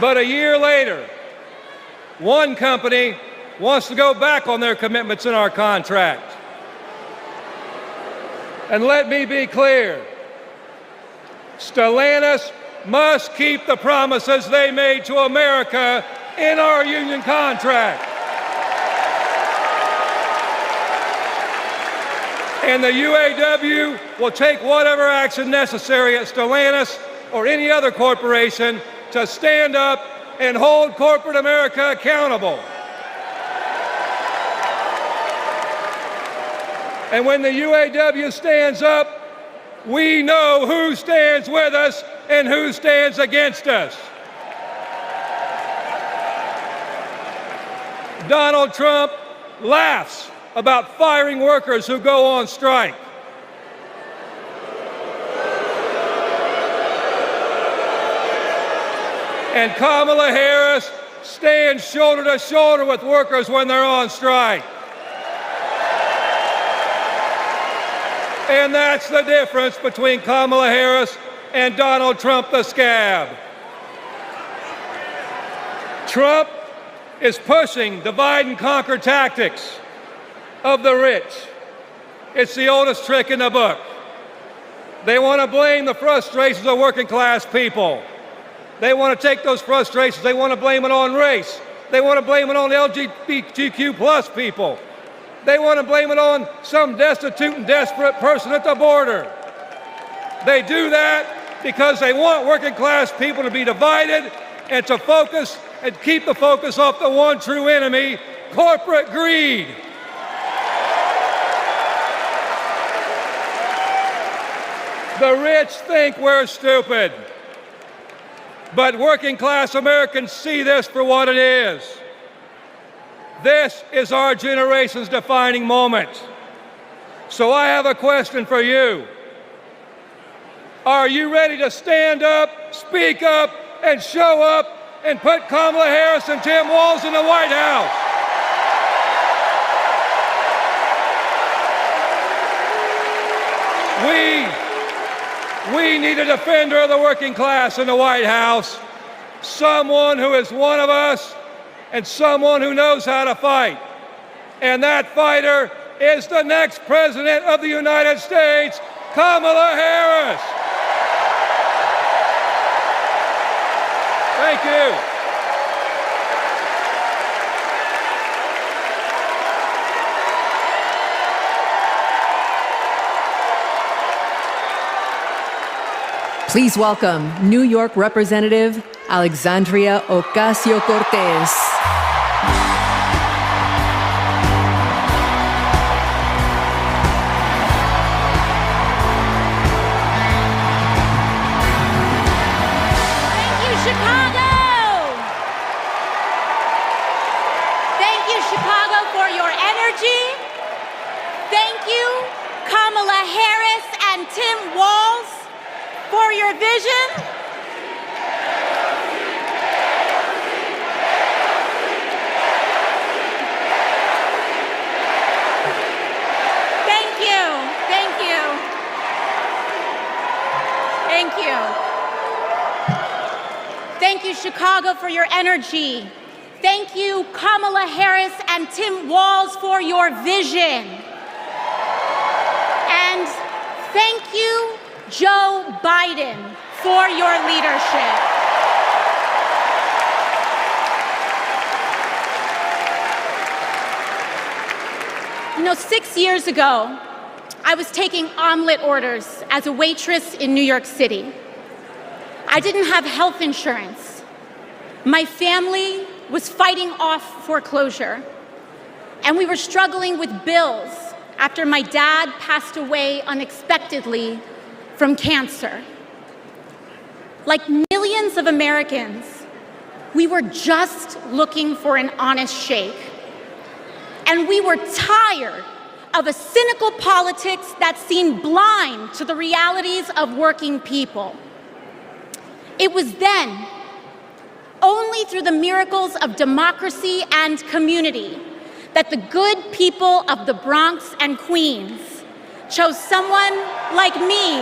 But a year later, one company wants to go back on their commitments in our contract. And let me be clear, Stellantis must keep the promises they made to America in our union contract. And the UAW will take whatever action necessary at Stellantis or any other corporation to stand up and hold corporate America accountable. And when the UAW stands up, we know who stands with us and who stands against us. Donald Trump laughs about firing workers who go on strike. And Kamala Harris stands shoulder to shoulder with workers when they're on strike. And that's the difference between Kamala Harris and Donald Trump the scab. Trump is pushing divide and conquer tactics of the rich. It's the oldest trick in the book. They want to blame the frustrations of working class people. They want to take those frustrations, they want to blame it on race. They want to blame it on LGBTQ plus people. They want to blame it on some destitute and desperate person at the border. They do that because they want working class people to be divided and to focus and keep the focus off the one true enemy, corporate greed. The rich think we're stupid, but working class Americans see this for what it is. This is our generation's defining moment. So I have a question for you. Are you ready to stand up, speak up, and show up and put Kamala Harris and Tim Walz in the White House? We need a defender of the working class in the White House, someone who is one of us and someone who knows how to fight. And that fighter is the next President of the United States, Kamala Harris. Thank you. Please welcome New York Representative Alexandria Ocasio-Cortez. For your vision. Thank you. Thank you. Thank you. Thank you, Chicago, for your energy. Thank you, Kamala Harris and Tim Walz, for your vision. And thank you, Joe Biden, for your leadership. You know, 6 years ago, I was taking omelet orders as a waitress in New York City. I didn't have health insurance. My family was fighting off foreclosure, and we were struggling with bills after my dad passed away unexpectedly from cancer. Like millions of Americans, we were just looking for an honest shake. And we were tired of a cynical politics that seemed blind to the realities of working people. It was then, only through the miracles of democracy and community, that the good people of the Bronx and Queens chose someone like me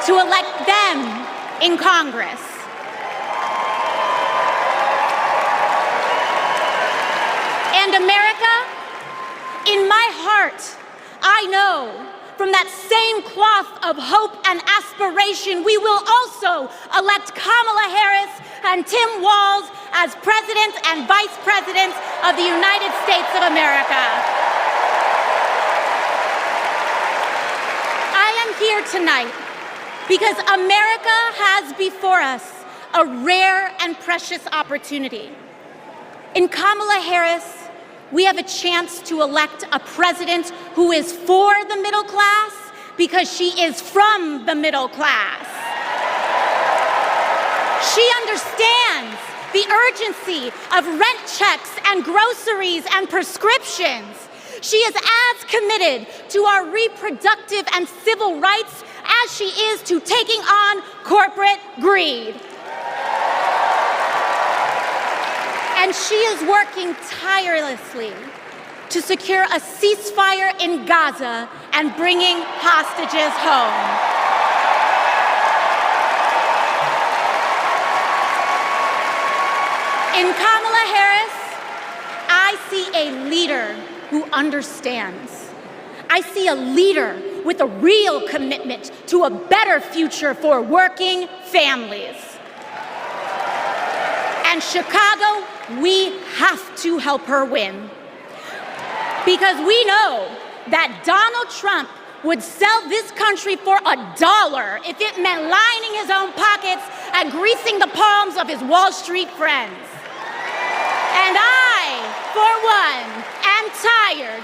to elect them in Congress. And America, in my heart, I know from that same cloth of hope and aspiration, we will also elect Kamala Harris and Tim Walz as President and Vice President of the United States of America. Here tonight because America has before us a rare and precious opportunity. In Kamala Harris, we have a chance to elect a president who is for the middle class because she is from the middle class. She understands the urgency of rent checks and groceries and prescriptions. She is as committed to our reproductive and civil rights as she is to taking on corporate greed. And she is working tirelessly to secure a ceasefire in Gaza and bringing hostages home. In Kamala Harris, I see a leader who understands. I see a leader with a real commitment to a better future for working families. And Chicago, we have to help her win. Because we know that Donald Trump would sell this country for $1 if it meant lining his own pockets and greasing the palms of his Wall Street friends. And I, for one, am tired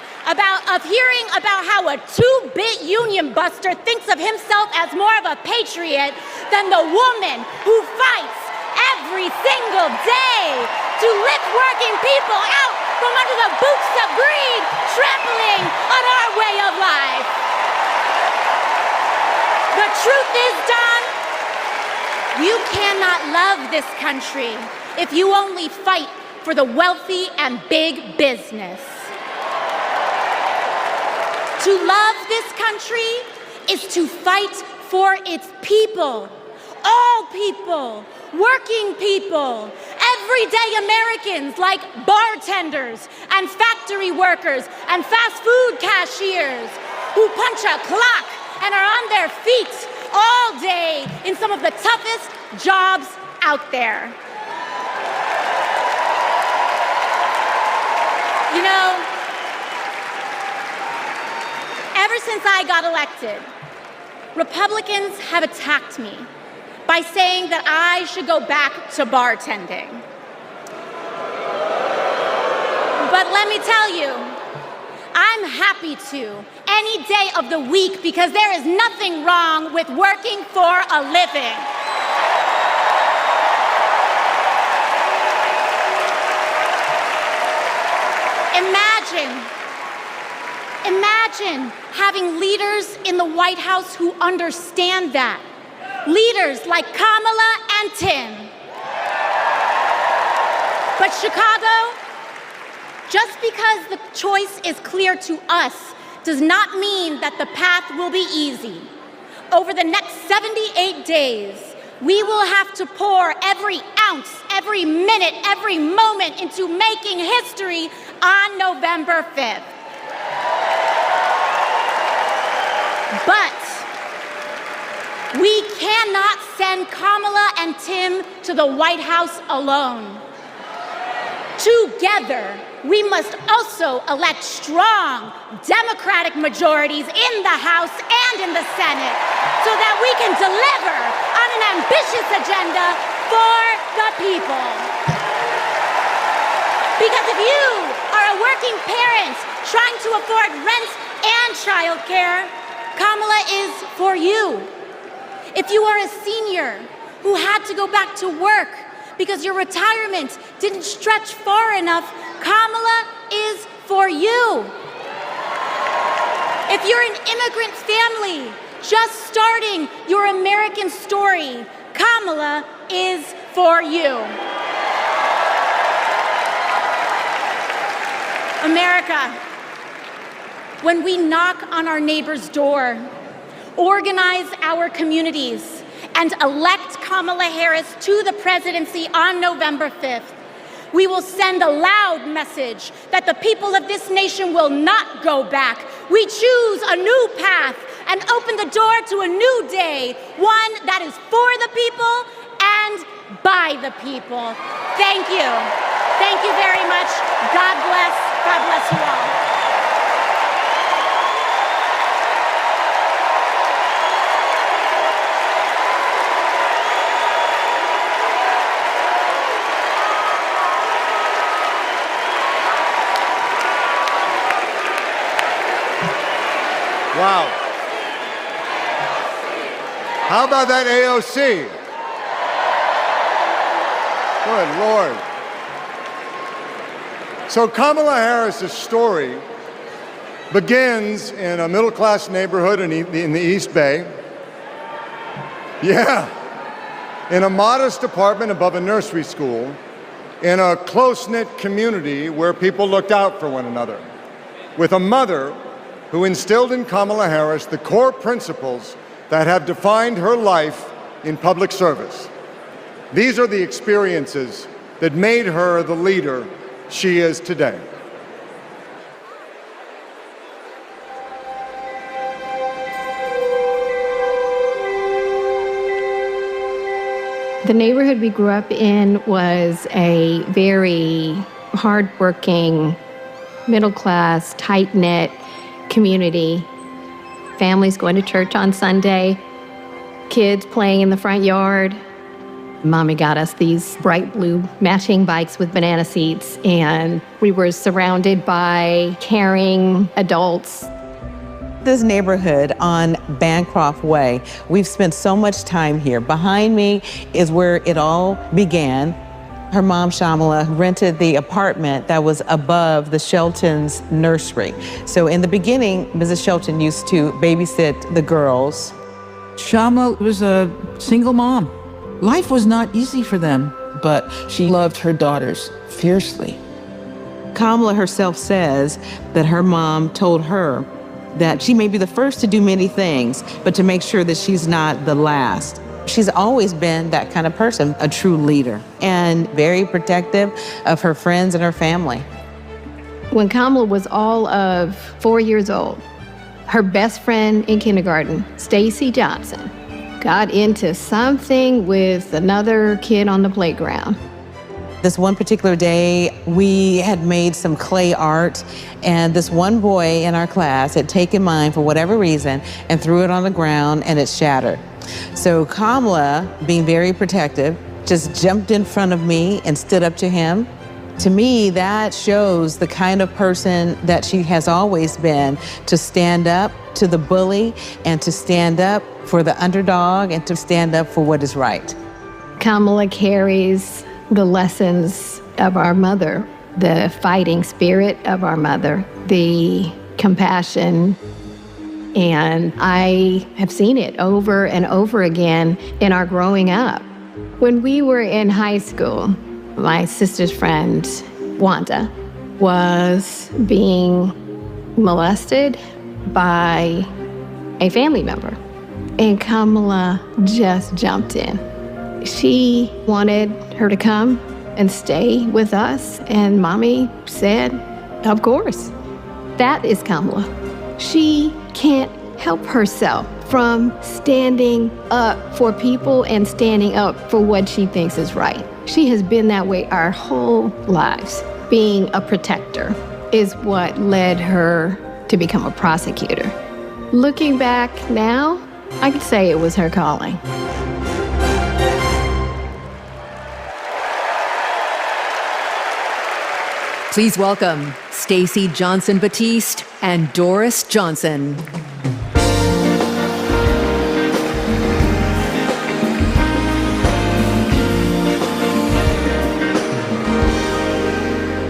of hearing about how a two-bit union buster thinks of himself as more of a patriot than the woman who fights every single day to lift working people out from under the boots of greed, trampling on our way of life. The truth is, Don, you cannot love this country if you only fight for the wealthy and big business. To love this country is to fight for its people, all people, working people, everyday Americans like bartenders and factory workers and fast food cashiers who punch a clock and are on their feet all day in some of the toughest jobs out there. You know, ever since I got elected, Republicans have attacked me by saying that I should go back to bartending. But let me tell you, I'm happy to any day of the week because there is nothing wrong with working for a living. Imagine having leaders in the White House who understand that. Leaders like Kamala and Tim. But Chicago, just because the choice is clear to us does not mean that the path will be easy. Over the next 78 days, we will have to pour every ounce, every minute, every moment into making history on November 5th. But we cannot send Kamala and Tim to the White House alone. Together, we must also elect strong Democratic majorities in the House and in the Senate so that we can deliver on an ambitious agenda for the people. Because if you are a working parent trying to afford rent and childcare, Kamala is for you. If you are a senior who had to go back to work because your retirement didn't stretch far enough, Kamala is for you. If you're an immigrant family just starting your American story, Kamala is for you. America, when we knock on our neighbor's door, organize our communities, and elect Kamala Harris to the presidency on November 5th, we will send a loud message that the people of this nation will not go back. We choose a new path and open the door to a new day, one that is for the people and by the people. Thank you. Thank you very much. God bless. God bless you all. Wow. How about that AOC? Good Lord. So Kamala Harris's story begins in a middle-class neighborhood in the East Bay. Yeah. In a modest apartment above a nursery school in a close-knit community where people looked out for one another, with a mother who instilled in Kamala Harris the core principles that have defined her life in public service. These are the experiences that made her the leader she is today. The neighborhood we grew up in was a very hardworking, middle-class, tight-knit community. Families going to church on Sunday, kids playing in the front yard. Mommy got us these bright blue matching bikes with banana seats, and we were surrounded by caring adults. This neighborhood on Bancroft Way, we've spent so much time here. Behind me is where it all began. Her mom, Shamala, rented the apartment that was above the Shelton's nursery. So in the beginning, Mrs. Shelton used to babysit the girls. Shama was a single mom. Life was not easy for them, but she loved her daughters fiercely. Kamala herself says that her mom told her that she may be the first to do many things, but to make sure that she's not the last. She's always been that kind of person, a true leader, and very protective of her friends and her family. When Kamala was all of 4 years old, her best friend in kindergarten, Stacy Johnson, got into something with another kid on the playground. This one particular day, we had made some clay art, and this one boy in our class had taken mine for whatever reason and threw it on the ground, and it shattered. So Kamala, being very protective, just jumped in front of me and stood up to him. To me, that shows the kind of person that she has always been, to stand up to the bully and to stand up for the underdog and to stand up for what is right. Kamala carries the lessons of our mother, the fighting spirit of our mother, the compassion, and I have seen it over and over again in our growing up. When we were in high school, my sister's friend, Wanda, was being molested by a family member, and Kamala just jumped in. She wanted her to come and stay with us, and Mommy said, of course. That is Kamala. She can't help herself from standing up for people and standing up for what she thinks is right. She has been that way our whole lives. Being a protector is what led her to become a prosecutor. Looking back now, I could say it was her calling. Please welcome Stacey Johnson Batiste and Doris Johnson.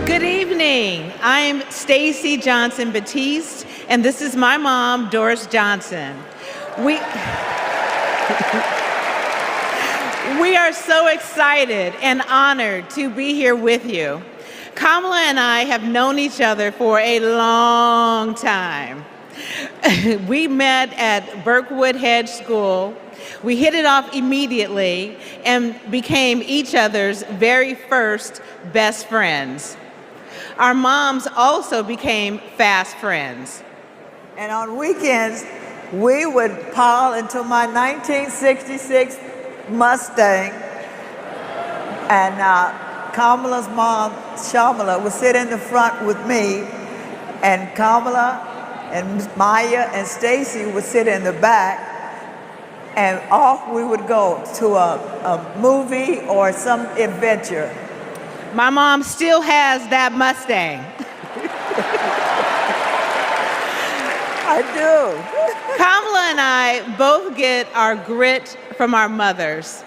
Good evening. I'm Stacey Johnson Batiste, and this is my mom, Doris Johnson. We are so excited and honored to be here with you. Kamala and I have known each other for a long time. We met at Berkwood Hedge School. We hit it off immediately and became each other's very first best friends. Our moms also became fast friends. And on weekends, we would pile into my 1966 Mustang, and Kamala's mom, Shamala, would sit in the front with me, and Kamala and Maya and Stacy would sit in the back, and off we would go to a movie or some adventure. My mom still has that Mustang. I do. Kamala and I both get our grit from our mothers.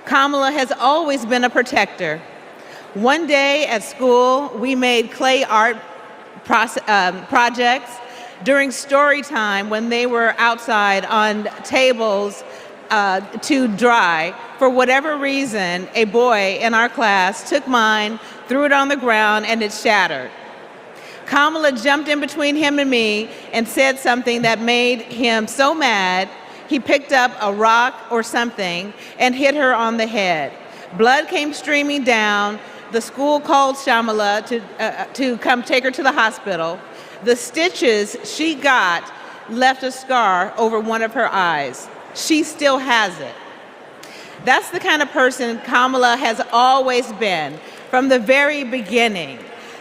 Kamala has always been a protector. One day at school, we made clay art projects during story time when they were outside on tables to dry. For whatever reason, a boy in our class took mine, threw it on the ground, and it shattered. Kamala jumped in between him and me and said something that made him so mad, he picked up a rock or something and hit her on the head. Blood came streaming down. The school called Shamala to come take her to the hospital. The stitches she got left a scar over one of her eyes. She still has it. That's the kind of person Kamala has always been from the very beginning.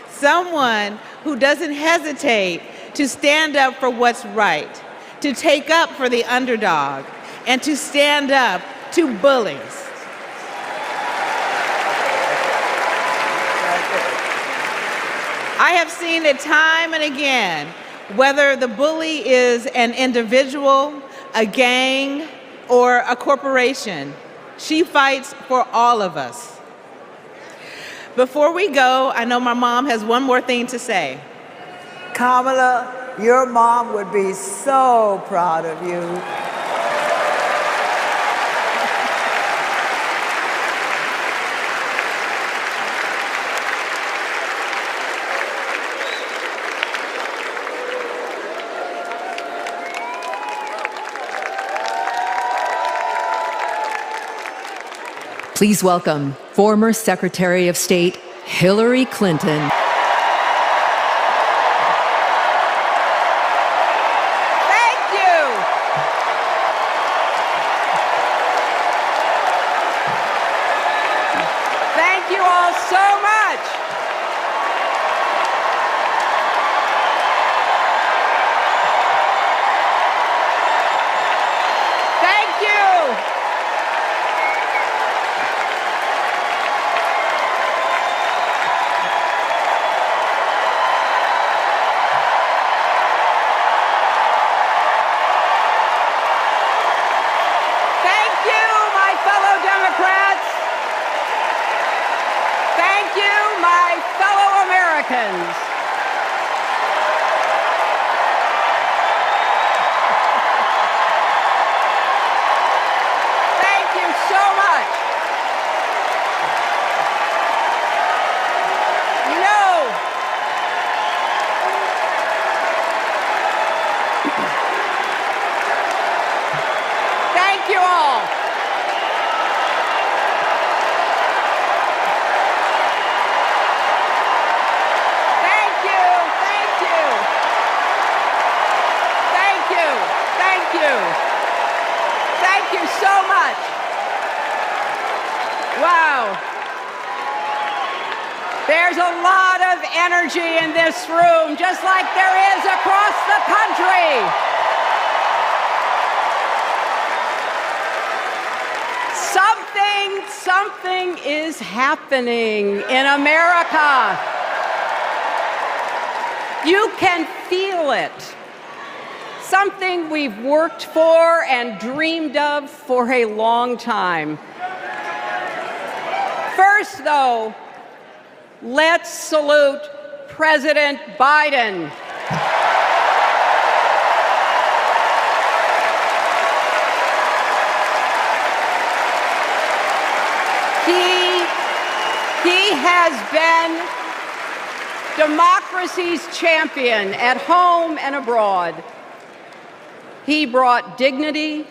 Someone who doesn't hesitate to stand up for what's right, to take up for the underdog, and to stand up to bullies. I have seen it time and again, whether the bully is an individual, a gang, or a corporation. She fights for all of us. Before we go, I know my mom has one more thing to say. Kamala, your mom would be so proud of you. Please welcome former Secretary of State Hillary Clinton. Thank you. Thank you all so much. Thank you. Americans. Thank you so much. You know, thank you all. Thank you so much. Wow. There's a lot of energy in this room, just like there is across the country. Something is happening in America. You can feel it. Something we've worked for and dreamed of for a long time. First, though, let's salute President Biden. He has been democracy's champion at home and abroad. He brought dignity,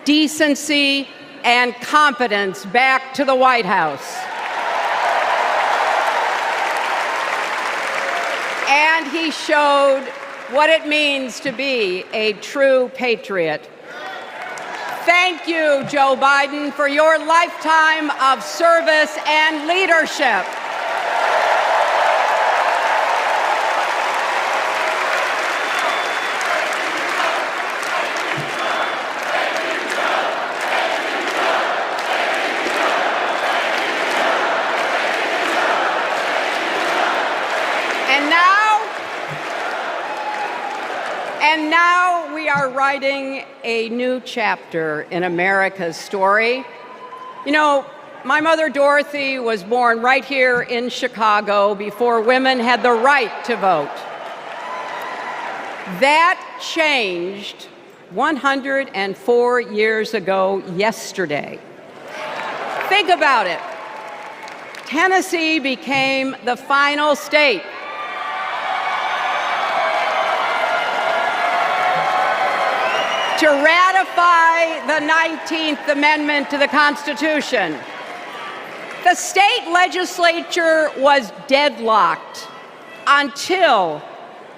decency, and competence back to the White House. And he showed what it means to be a true patriot. Thank you, Joe Biden, for your lifetime of service and leadership. And now we are writing a new chapter in America's story. You know, my mother Dorothy was born right here in Chicago before women had the right to vote. That changed 104 years ago yesterday. Think about it. Tennessee became the final state to ratify the 19th Amendment to the Constitution. The state legislature was deadlocked until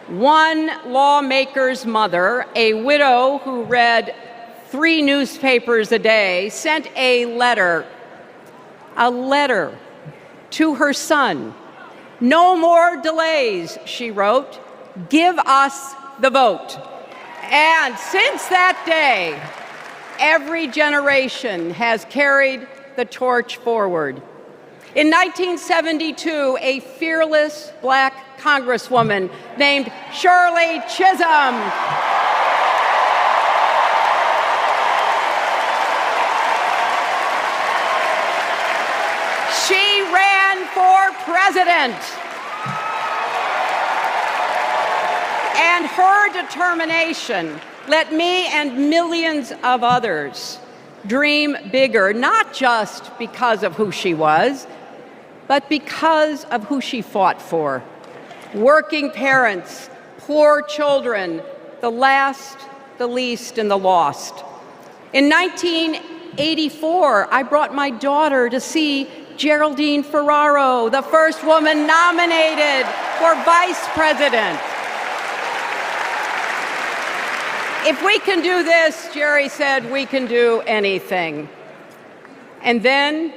one lawmaker's mother, a widow who read 3 newspapers a day, sent a letter to her son. "No more delays," she wrote. "Give us the vote." And since that day, every generation has carried the torch forward. In 1972, a fearless black congresswoman named Shirley Chisholm she ran for president. And her determination let me and millions of others dream bigger, not just because of who she was, but because of who she fought for. Working parents, poor children, the last, the least, and the lost. In 1984, I brought my daughter to see Geraldine Ferraro, the first woman nominated for vice president. If we can do this, Jerry said, we can do anything. And then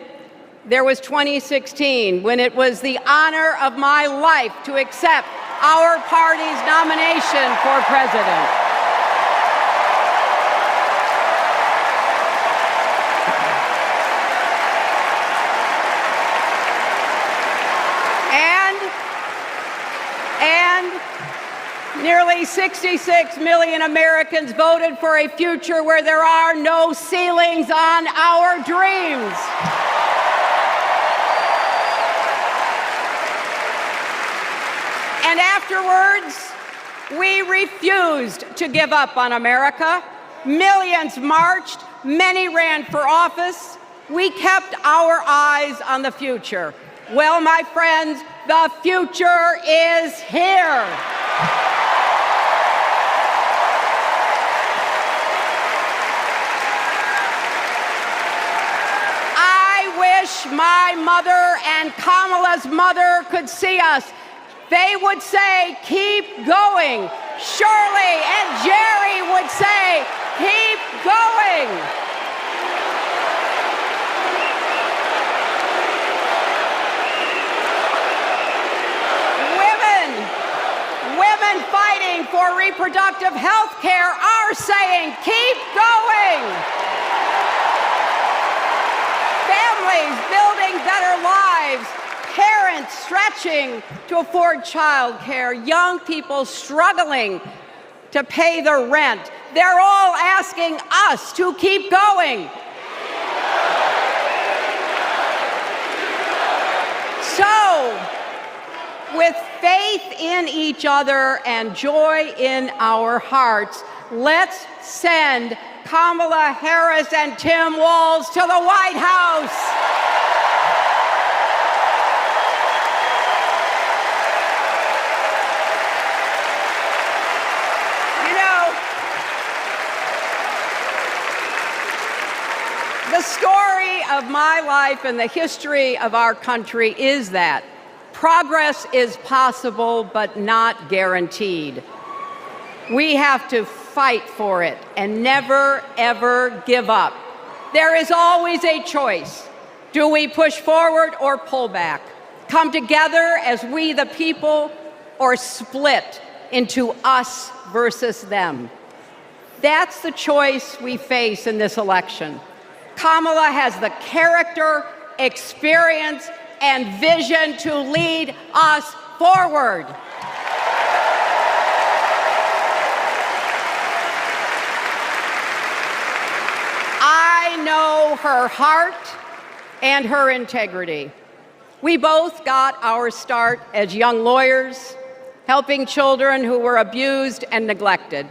there was 2016, when it was the honor of my life to accept our party's nomination for president. And nearly 66 million Americans voted for a future where there are no ceilings on our dreams. And afterwards, we refused to give up on America. Millions marched, many ran for office. We kept our eyes on the future. Well, my friends, the future is here. I wish my mother and Kamala's mother could see us. They would say, keep going. Shirley and Jerry would say, keep going. Women fighting for reproductive health care are saying, keep going. Families building better lives. Parents stretching to afford child care, young people struggling to pay the rent. They're all asking us to keep going. So, with faith in each other and joy in our hearts, let's send Kamala Harris and Tim Walz to the White House. The story of my life and the history of our country is that progress is possible, but not guaranteed. We have to fight for it and never, ever give up. There is always a choice. Do we push forward or pull back? Come together as we the people, or split into us versus them? That's the choice we face in this election. Kamala has the character, experience, and vision to lead us forward. I know her heart and her integrity. We both got our start as young lawyers, helping children who were abused and neglected.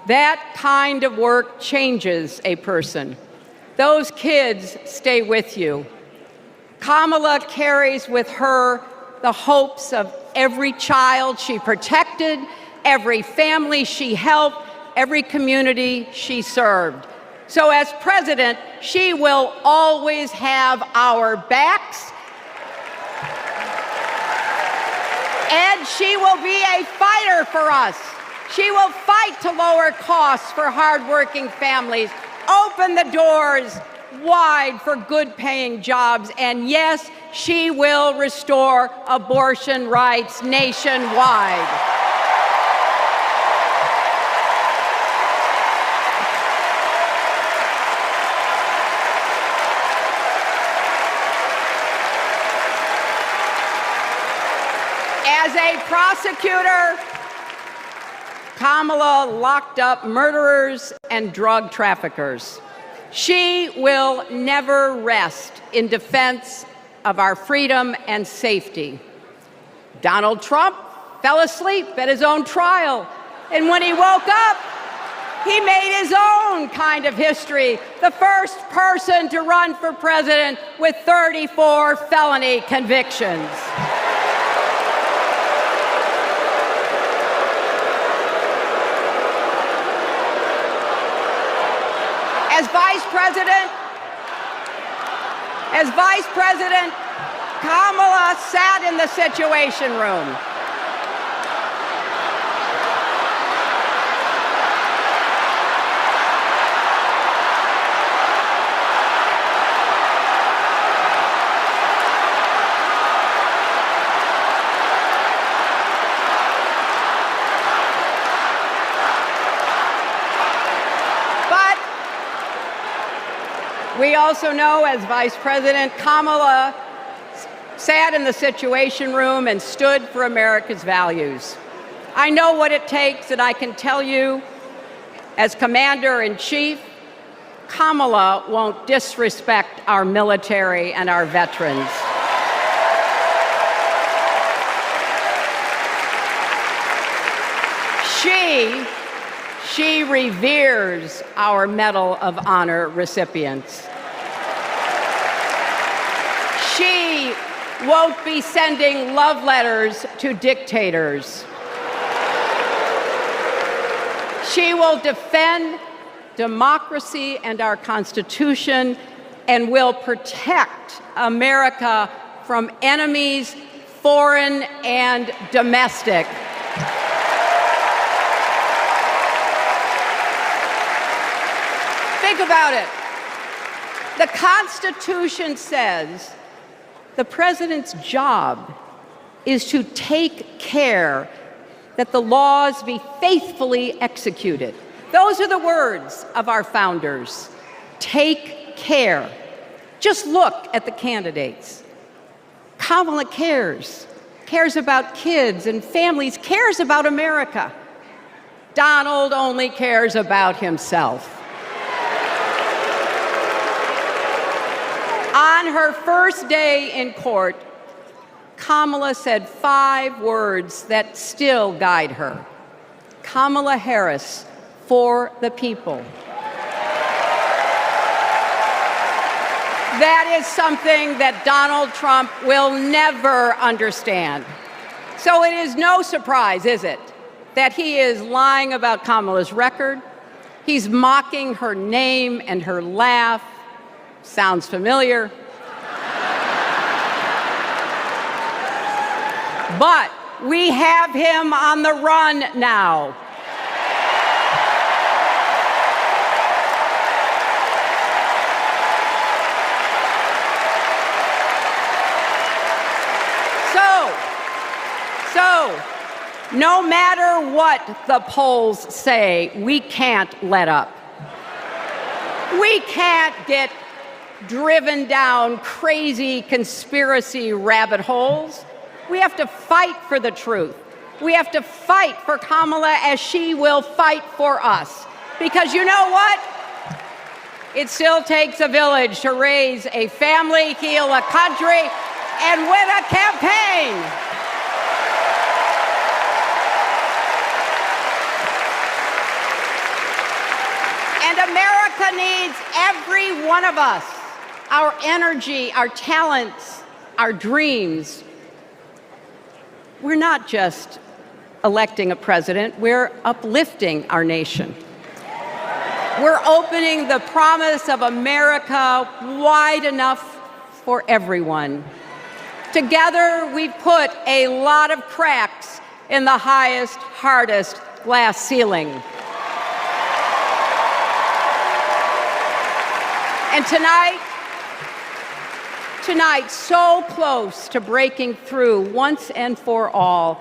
That kind of work changes a person. Those kids stay with you. Kamala carries with her the hopes of every child she protected, every family she helped, every community she served. So as president, she will always have our backs, and she will be a fighter for us. She will fight to lower costs for hardworking families, open the doors wide for good-paying jobs, and yes, she will restore abortion rights nationwide. As a prosecutor, Kamala locked up murderers and drug traffickers. She will never rest in defense of our freedom and safety. Donald Trump fell asleep at his own trial, and when he woke up, he made his own kind of history, the first person to run for president with 34 felony convictions. As Vice President, Kamala sat in the Situation Room. We also know, as Vice President, Kamala sat in the Situation Room and stood for America's values. I know what it takes, and I can tell you, as Commander-in-Chief, Kamala won't disrespect our military and our veterans. She reveres our Medal of Honor recipients. She won't be sending love letters to dictators. She will defend democracy and our Constitution and will protect America from enemies, foreign and domestic. Think about it. The Constitution says the president's job is to take care that the laws be faithfully executed. Those are the words of our founders. Take care. Just look at the candidates. Kamala cares about kids and families, cares about America. Donald only cares about himself. On her first day in court, Kamala said 5 words that still guide her. Kamala Harris, for the people. That is something that Donald Trump will never understand. So it is no surprise, is it, that he is lying about Kamala's record. He's mocking her name and her laugh. Sounds familiar. But we have him on the run now. So, no matter what the polls say, we can't let up. We can't get driven down crazy conspiracy rabbit holes. We have to fight for the truth. We have to fight for Kamala as she will fight for us. Because you know what? It still takes a village to raise a family, heal a country, and win a campaign. America needs every one of us, our energy, our talents, our dreams. We're not just electing a president, we're uplifting our nation. We're opening the promise of America wide enough for everyone. Together, we've put a lot of cracks in the highest, hardest glass ceiling. And tonight, so close to breaking through once and for all,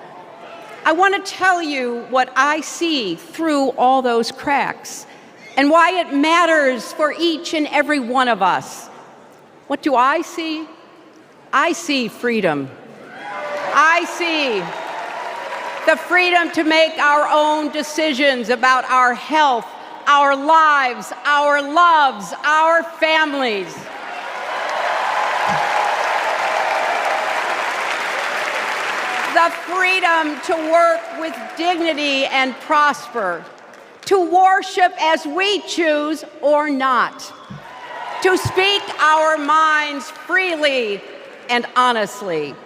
I want to tell you what I see through all those cracks and why it matters for each and every one of us. What do I see? I see freedom. I see the freedom to make our own decisions about our health, our lives, our loves, our families. The freedom to work with dignity and prosper, to worship as we choose or not, to speak our minds freely and honestly.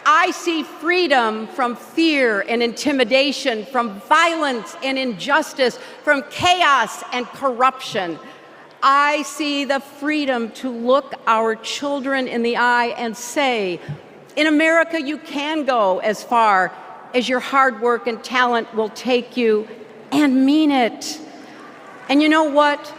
I see freedom from fear and intimidation, from violence and injustice, from chaos and corruption. I see the freedom to look our children in the eye and say, in America, you can go as far as your hard work and talent will take you, and mean it. And you know what?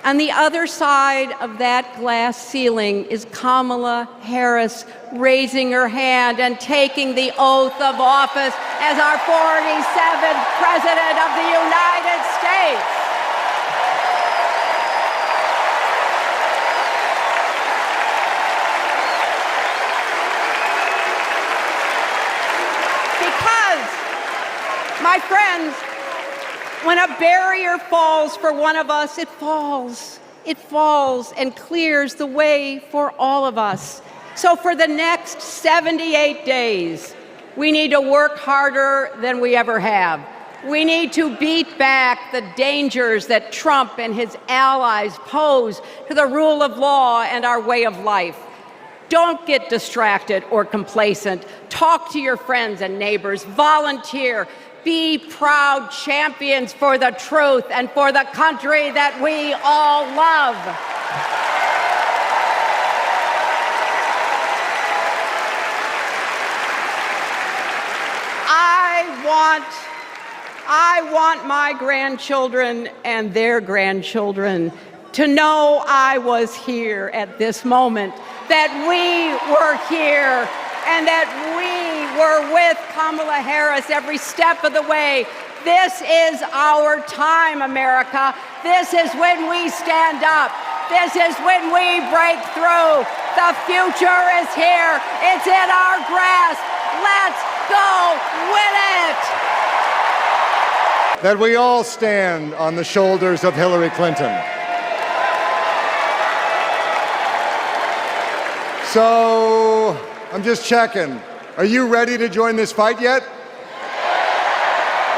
On the other side of that glass ceiling is Kamala Harris raising her hand and taking the oath of office as our 47th President of the United States. Because, my friends, when a barrier falls for one of us, it falls. It falls and clears the way for all of us. So for the next 78 days, we need to work harder than we ever have. We need to beat back the dangers that Trump and his allies pose to the rule of law and our way of life. Don't get distracted or complacent. Talk to your friends and neighbors. Volunteer. Be proud champions for the truth and for the country that we all love. I want my grandchildren and their grandchildren to know I was here at this moment, that we were here, and that we were with Kamala Harris every step of the way. This is our time, America. This is when we stand up. This is when we break through. The future is here. It's in our grasp. Let's go win it. That we all stand on the shoulders of Hillary Clinton. So, I'm just checking. Are you ready to join this fight yet?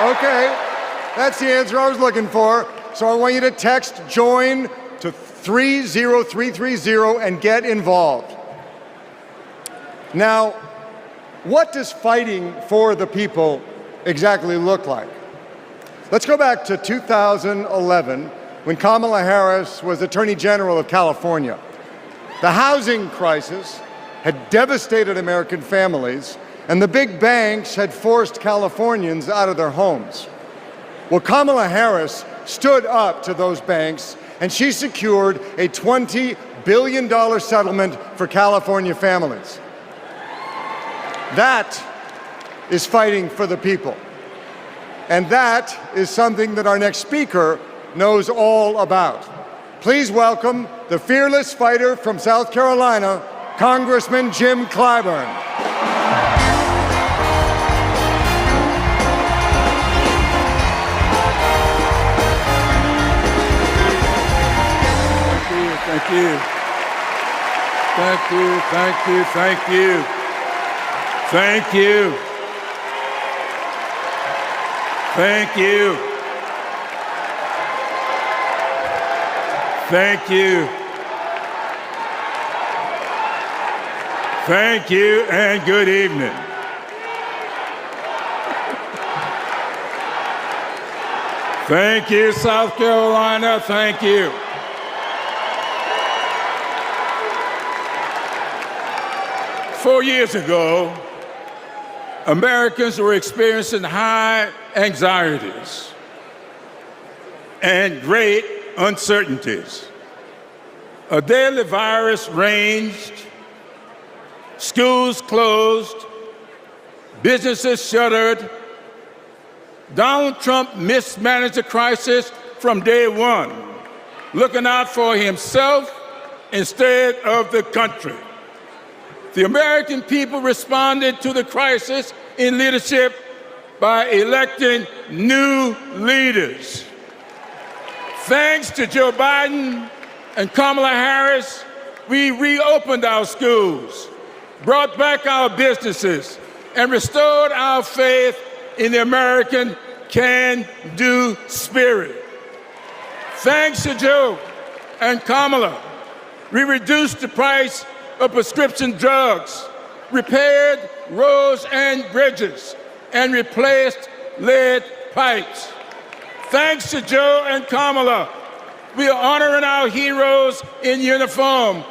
Okay, that's the answer I was looking for. So I want you to text JOIN to 30330 and get involved. Now, what does fighting for the people exactly look like? Let's go back to 2011 when Kamala Harris was Attorney General of California. The housing crisis had devastated American families, and the big banks had forced Californians out of their homes. Well, Kamala Harris stood up to those banks, and she secured a $20 billion settlement for California families. That is fighting for the people. And that is something that our next speaker knows all about. Please welcome the fearless fighter from South Carolina, Congressman Jim Clyburn. Thank you. Thank you, thank you, thank you. Thank you. Thank you. Thank you. Thank you, and good evening. Thank you, South Carolina. Thank you. Four years ago, Americans were experiencing high anxieties and great uncertainties. A deadly virus raged, schools closed, businesses shuttered. Donald Trump mismanaged the crisis from day one, looking out for himself instead of the country. The American people responded to the crisis in leadership by electing new leaders. Thanks to Joe Biden and Kamala Harris, we reopened our schools, brought back our businesses, and restored our faith in the American can-do spirit. Thanks to Joe and Kamala, we reduced the price of prescription drugs, repaired roads and bridges, and replaced lead pipes. Thanks to Joe and Kamala, we are honoring our heroes in uniform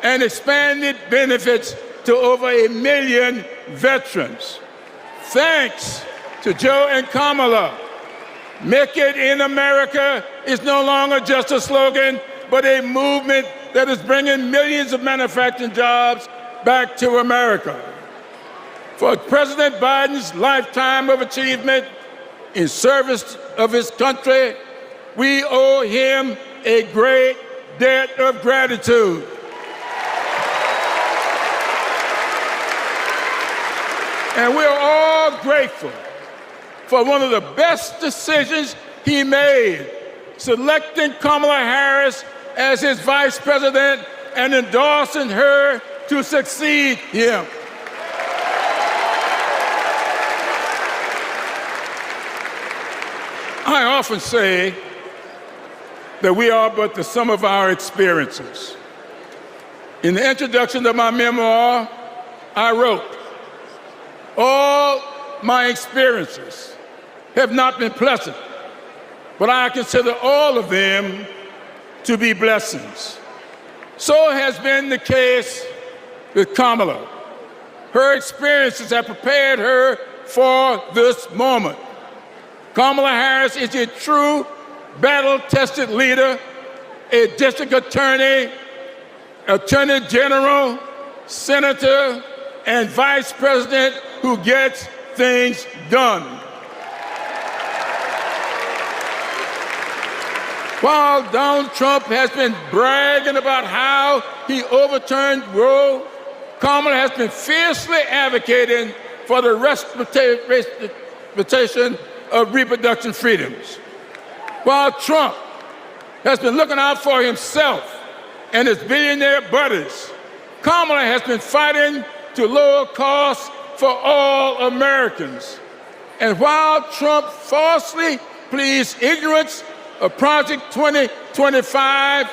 and expanded benefits to over 1 million veterans. Thanks to Joe and Kamala, Make It in America is no longer just a slogan, but a movement that is bringing millions of manufacturing jobs back to America. For President Biden's lifetime of achievement in service of his country, we owe him a great debt of gratitude. And we're all grateful for one of the best decisions he made, selecting Kamala Harris as his vice president and endorsing her to succeed him. I often say that we are but the sum of our experiences. In the introduction to my memoir, I wrote, "All my experiences have not been pleasant, but I consider all of them to be blessings." So has been the case with Kamala. Her experiences have prepared her for this moment. Kamala Harris is a true battle-tested leader, a district attorney, attorney general, senator, and vice president who gets things done. While Donald Trump has been bragging about how he overturned Roe, Kamala has been fiercely advocating for the respectation of reproduction freedoms. While Trump has been looking out for himself and his billionaire buddies, Kamala has been fighting to lower costs for all Americans. And while Trump falsely pleads ignorance of Project 2025,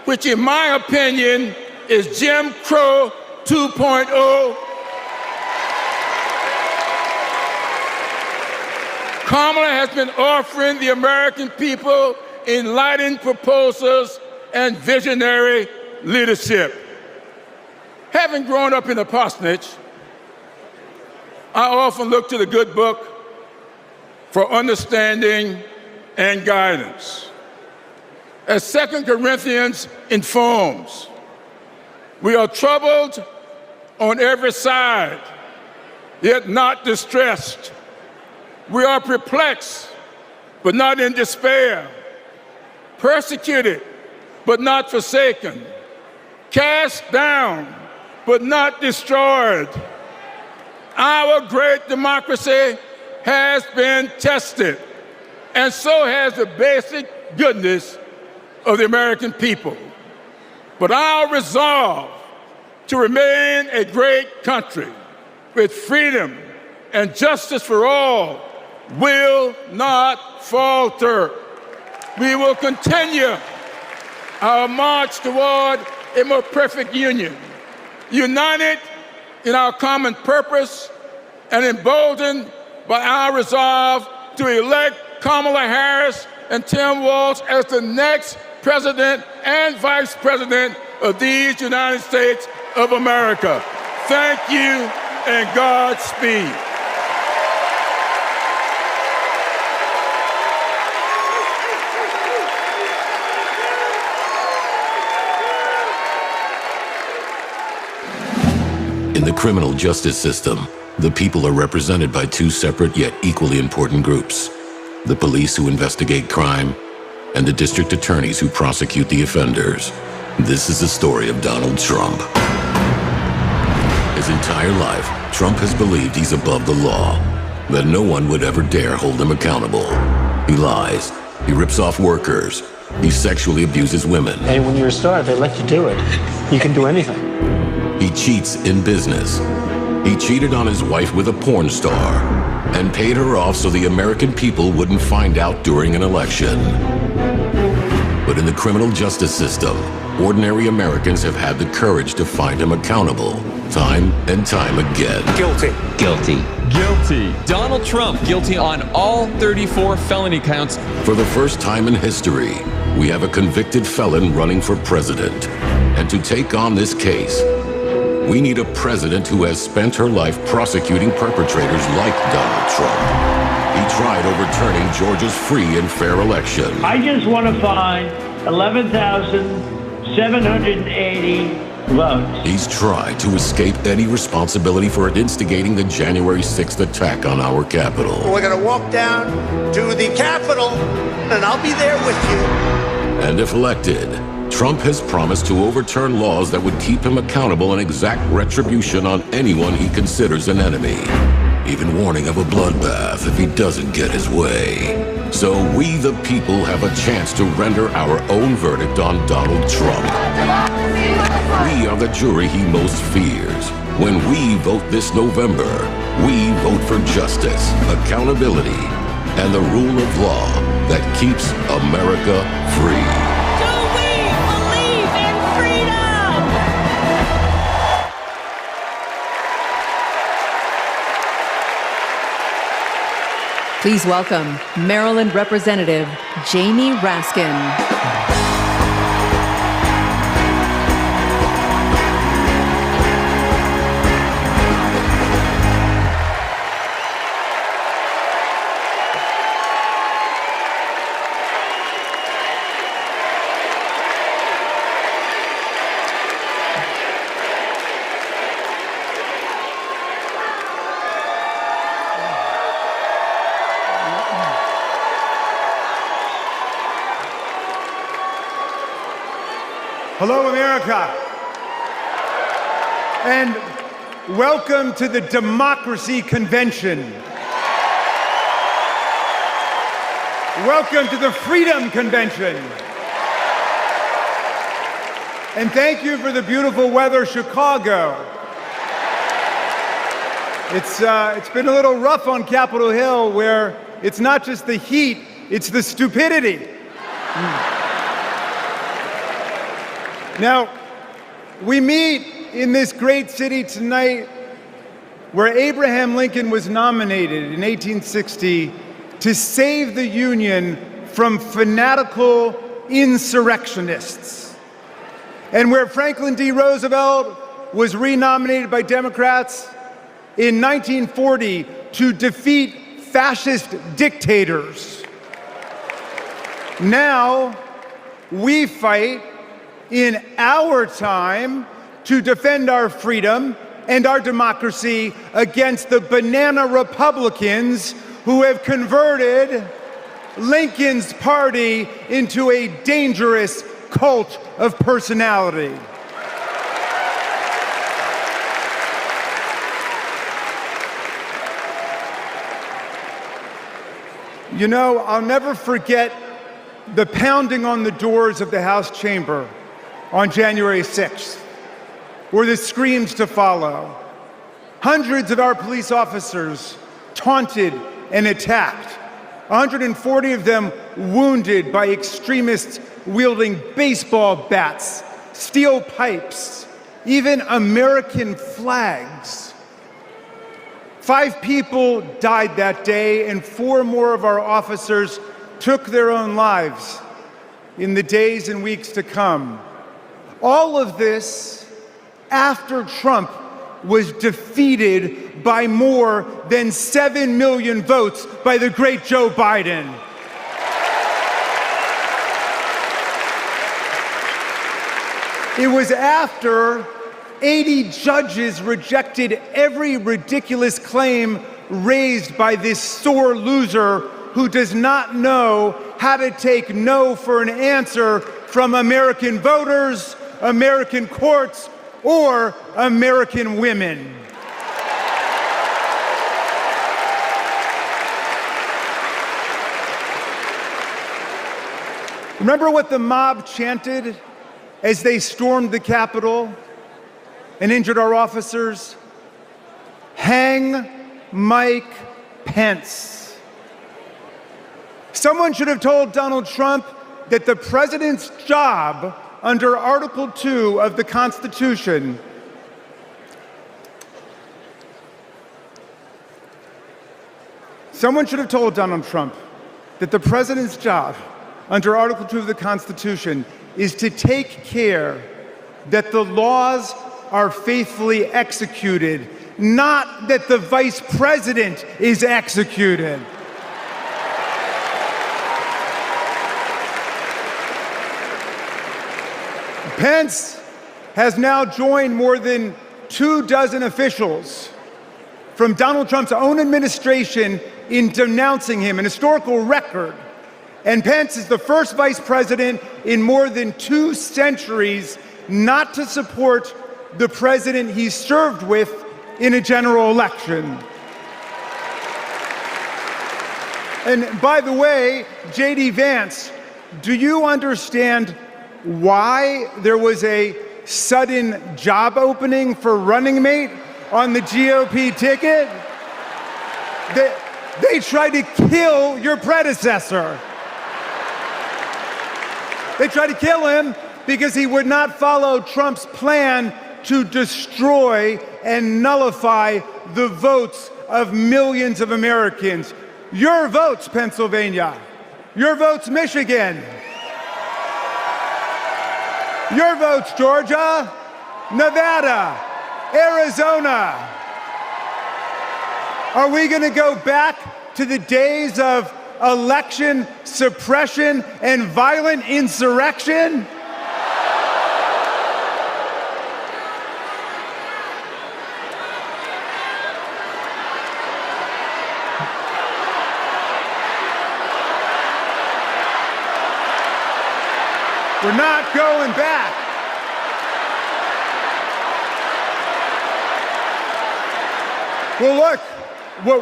which in my opinion is Jim Crow 2.0, Kamala has been offering the American people enlightened proposals and visionary leadership. Having grown up in a parsonage, I often look to the good book for understanding and guidance. As 2 Corinthians informs, we are troubled on every side, yet not distressed. We are perplexed, but not in despair, persecuted, but not forsaken, cast down, but not destroyed. Our great democracy has been tested, and so has the basic goodness of the American people. But our resolve to remain a great country with freedom and justice for all will not falter. We will continue our march toward a more perfect union, united in our common purpose and emboldened by our resolve to elect Kamala Harris and Tim Walz as the next president and vice president of these United States of America. Thank you and Godspeed. In the criminal justice system, the people are represented by two separate yet equally important groups: the police who investigate crime and the district attorneys who prosecute the offenders. This is the story of Donald Trump. His entire life, Trump has believed he's above the law, that no one would ever dare hold him accountable. He lies, he rips off workers, he sexually abuses women. Hey, when you're a star, they let you do it. You can do anything. He cheats in business. He cheated on his wife with a porn star and paid her off so the American people wouldn't find out during an election. But in the criminal justice system, ordinary Americans have had the courage to find him accountable, time and time again. Guilty. Guilty. Guilty. Donald Trump, guilty on all 34 felony counts. For the first time in history, we have a convicted felon running for president. And to take on this case, we need a president who has spent her life prosecuting perpetrators like Donald Trump. He tried overturning Georgia's free and fair election. I just want to find 11,780 votes. He's tried to escape any responsibility for instigating the January 6th attack on our Capitol. We're going to walk down to the Capitol, and I'll be there with you. And if elected, Trump has promised to overturn laws that would keep him accountable and exact retribution on anyone he considers an enemy, even warning of a bloodbath if he doesn't get his way. So we, the people, have a chance to render our own verdict on Donald Trump. We are the jury he most fears. When we vote this November, we vote for justice, accountability, and the rule of law that keeps America free. Please welcome Maryland Representative Jamie Raskin. Hello, America, and welcome to the Democracy Convention. Welcome to the Freedom Convention. And thank you for the beautiful weather, Chicago. It's been a little rough on Capitol Hill, where it's not just the heat, it's the stupidity. Now, we meet in this great city tonight where Abraham Lincoln was nominated in 1860 to save the Union from fanatical insurrectionists, and where Franklin D. Roosevelt was renominated by Democrats in 1940 to defeat fascist dictators. Now, we fight in our time to defend our freedom and our democracy against the banana Republicans who have converted Lincoln's party into a dangerous cult of personality. You know, I'll never forget the pounding on the doors of the House chamber on January 6th, were the screams to follow. Hundreds of our police officers taunted and attacked 140 of them wounded by extremists wielding baseball bats, steel pipes, even American flags. 5 people died that day, and 4 more of our officers took their own lives in the days and weeks to come. All of this after Trump was defeated by more than 7 million votes by the great Joe Biden. It was after 80 judges rejected every ridiculous claim raised by this sore loser who does not know how to take no for an answer from American voters, American courts, or American women. Remember what the mob chanted as they stormed the Capitol and injured our officers? Hang Mike Pence. Someone should have told Donald Trump that the president's job under Article 2 of the Constitution Someone should have told Donald Trump that the president's job under Article 2 of the Constitution is to take care that the laws are faithfully executed, not that the vice president is executed. Pence has now joined more than 24 officials from Donald Trump's own administration in denouncing him, an historical record. And Pence is the first vice president in more than 2 centuries not to support the president he served with in a general election. And by the way, J.D. Vance, do you understand why there was a sudden job opening for running mate on the GOP ticket? They tried to kill your predecessor. They tried to kill him because he would not follow Trump's plan to destroy and nullify the votes of millions of Americans. Your votes, Pennsylvania. Your votes, Michigan. Your votes, Georgia, Nevada, Arizona. Are we going to go back to the days of election suppression and violent insurrection? We're not going back. Well, look,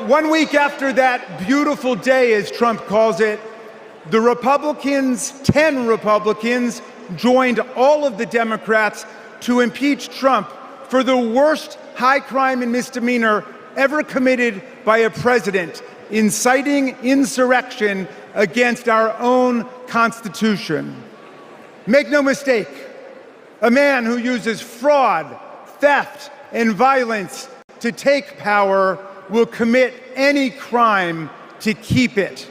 1 week after that beautiful day, as Trump calls it, the Republicans, 10 Republicans, joined all of the Democrats to impeach Trump for the worst high crime and misdemeanor ever committed by a president, inciting insurrection against our own Constitution. Make no mistake, a man who uses fraud, theft, and violence to take power will commit any crime to keep it.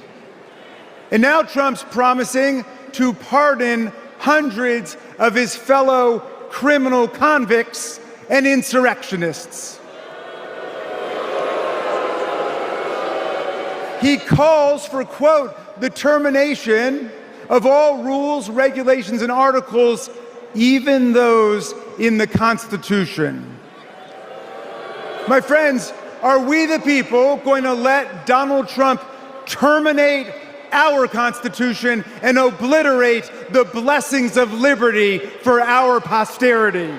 And now Trump's promising to pardon hundreds of his fellow criminal convicts and insurrectionists. He calls for, quote, the termination of all rules, regulations, and articles, even those in the Constitution. My friends, are we the people going to let Donald Trump terminate our Constitution and obliterate the blessings of liberty for our posterity?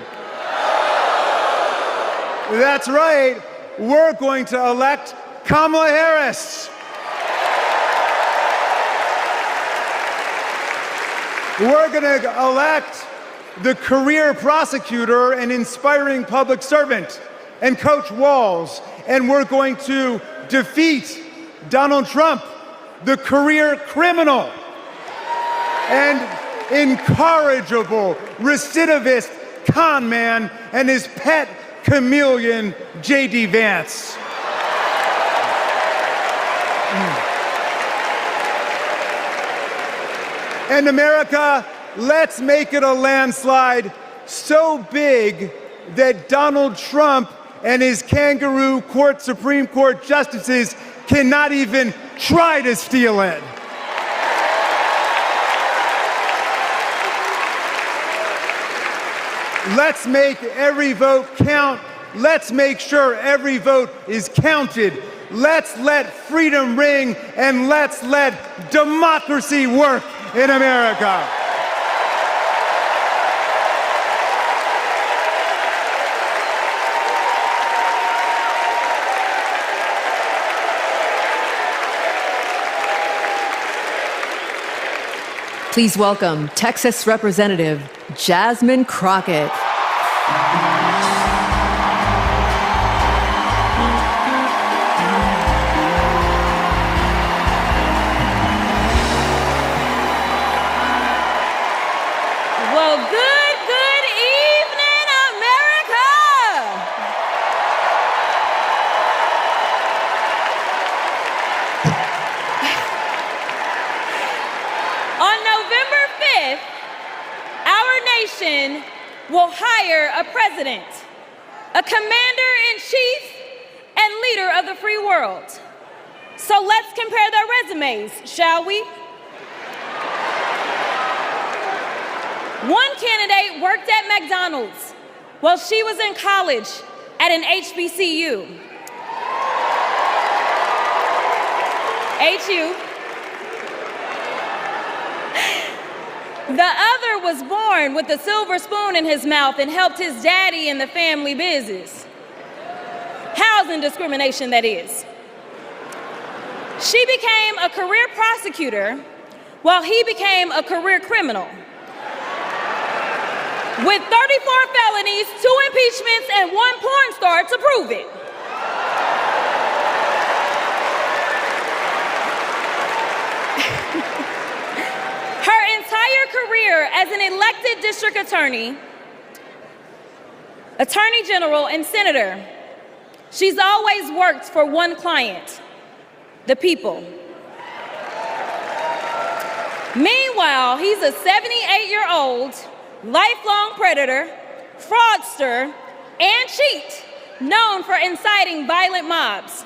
That's right, we're going to elect Kamala Harris. We're going to elect the career prosecutor and inspiring public servant and Coach Walz, and we're going to defeat Donald Trump the career criminal, and incorrigible recidivist con man and his pet chameleon, J.D. Vance. And America, let's make it a landslide so big that Donald Trump and his kangaroo court Supreme Court justices cannot even try to steal it. Let's make every vote count. Let's make sure every vote is counted. Let's let freedom ring, and let's let democracy work in America. Please welcome Texas Representative Jasmine Crockett. Well, good evening, America! On November 5th, our nation will hire a president, a commander-in-chief, and leader of the free world. So let's compare their resumes, shall we? One candidate worked at McDonald's while she was in college at an HBCU. HU. The other was born with a silver spoon in his mouth and helped his daddy in the family business. Housing discrimination, that is. She became a career prosecutor while he became a career criminal. With 34 felonies, 2 impeachments, and 1 porn star to prove it. Her entire career as an elected district attorney, attorney general, and senator, she's always worked for one client, the people. Meanwhile, he's a 78-year-old, lifelong predator, fraudster, and cheat, known for inciting violent mobs.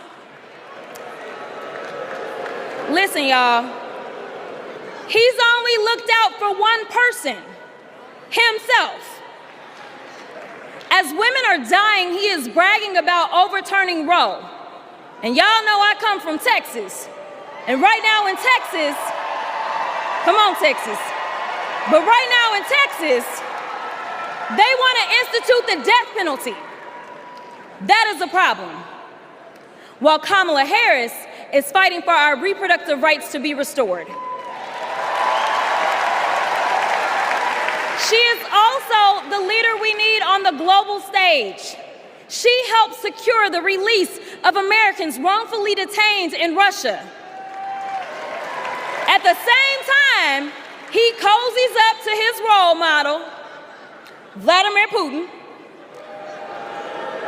Listen, y'all. He's only looked out for one person, himself. As women are dying, he is bragging about overturning Roe. And y'all know I come from Texas. And right now in Texas, come on, Texas. But right now in Texas, they want to institute the death penalty. That is a problem. While Kamala Harris is fighting for our reproductive rights to be restored. She is also the leader we need on the global stage. She helped secure the release of Americans wrongfully detained in Russia. At the same time, he cozies up to his role model, Vladimir Putin,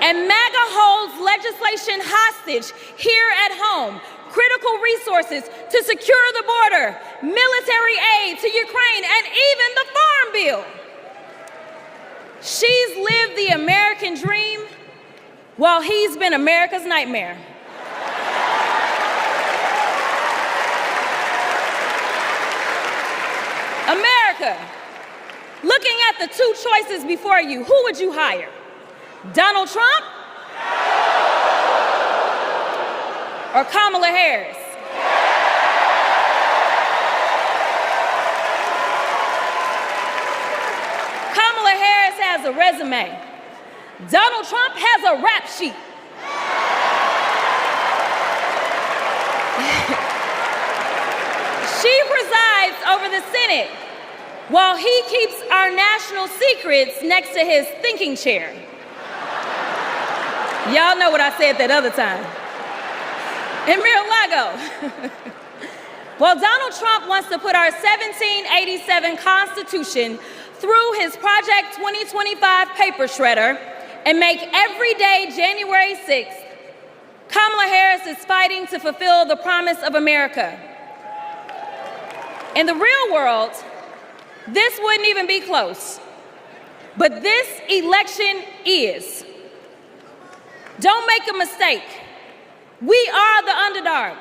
and MAGA holds legislation hostage here at home, critical resources to secure the border, military aid to Ukraine, and even the Farm Bill. She's lived the American dream while he's been America's nightmare. America, looking at the 2 choices before you, who would you hire? Donald Trump or Kamala Harris? Kamala Harris has a resume. Donald Trump has a rap sheet. She presides over the Senate while he keeps our national secrets next to his thinking chair. Y'all know what I said that other time. In Mar-a-Lago, Well, Donald Trump wants to put our 1787 Constitution through his Project 2025 paper shredder and make every day January 6th, Kamala Harris is fighting to fulfill the promise of America. In the real world, this wouldn't even be close. But this election is. Don't make a mistake. We are the underdogs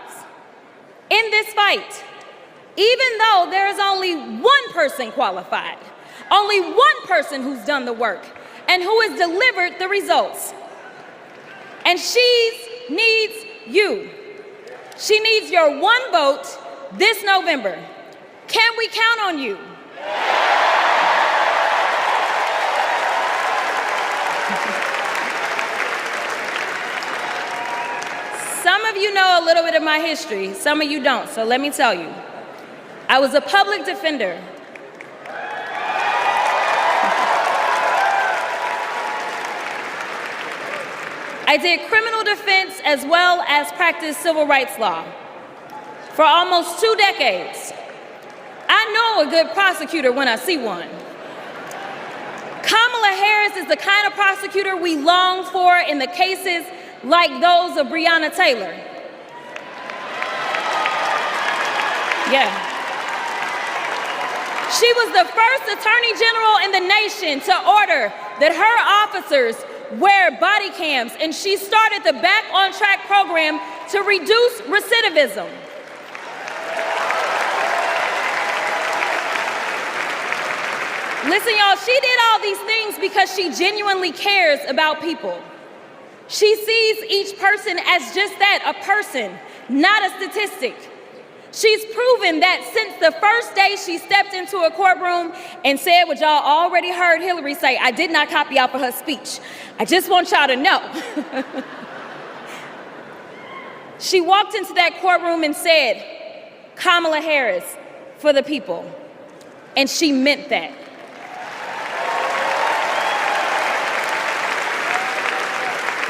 in this fight, even though there is only one person qualified, only one person who's done the work, and who has delivered the results. And she needs you. She needs your one vote this November. Can we count on you? Some of you know a little bit of my history, some of you don't, so let me tell you. I was a public defender. I did criminal defense as well as practiced civil rights law for almost 2 decades. I know a good prosecutor when I see one. Kamala Harris is the kind of prosecutor we long for in the cases like those of Breonna Taylor. Yeah. She was the first attorney general in the nation to order that her officers wear body cams, and she started the Back on Track program to reduce recidivism. Listen, y'all, she did all these things because she genuinely cares about people. She sees each person as just that, a person, not a statistic. She's proven that since the first day she stepped into a courtroom and said what y'all already heard Hillary say, I did not copy off of her speech. I just want y'all to know. She walked into that courtroom and said, Kamala Harris for the people. And she meant that.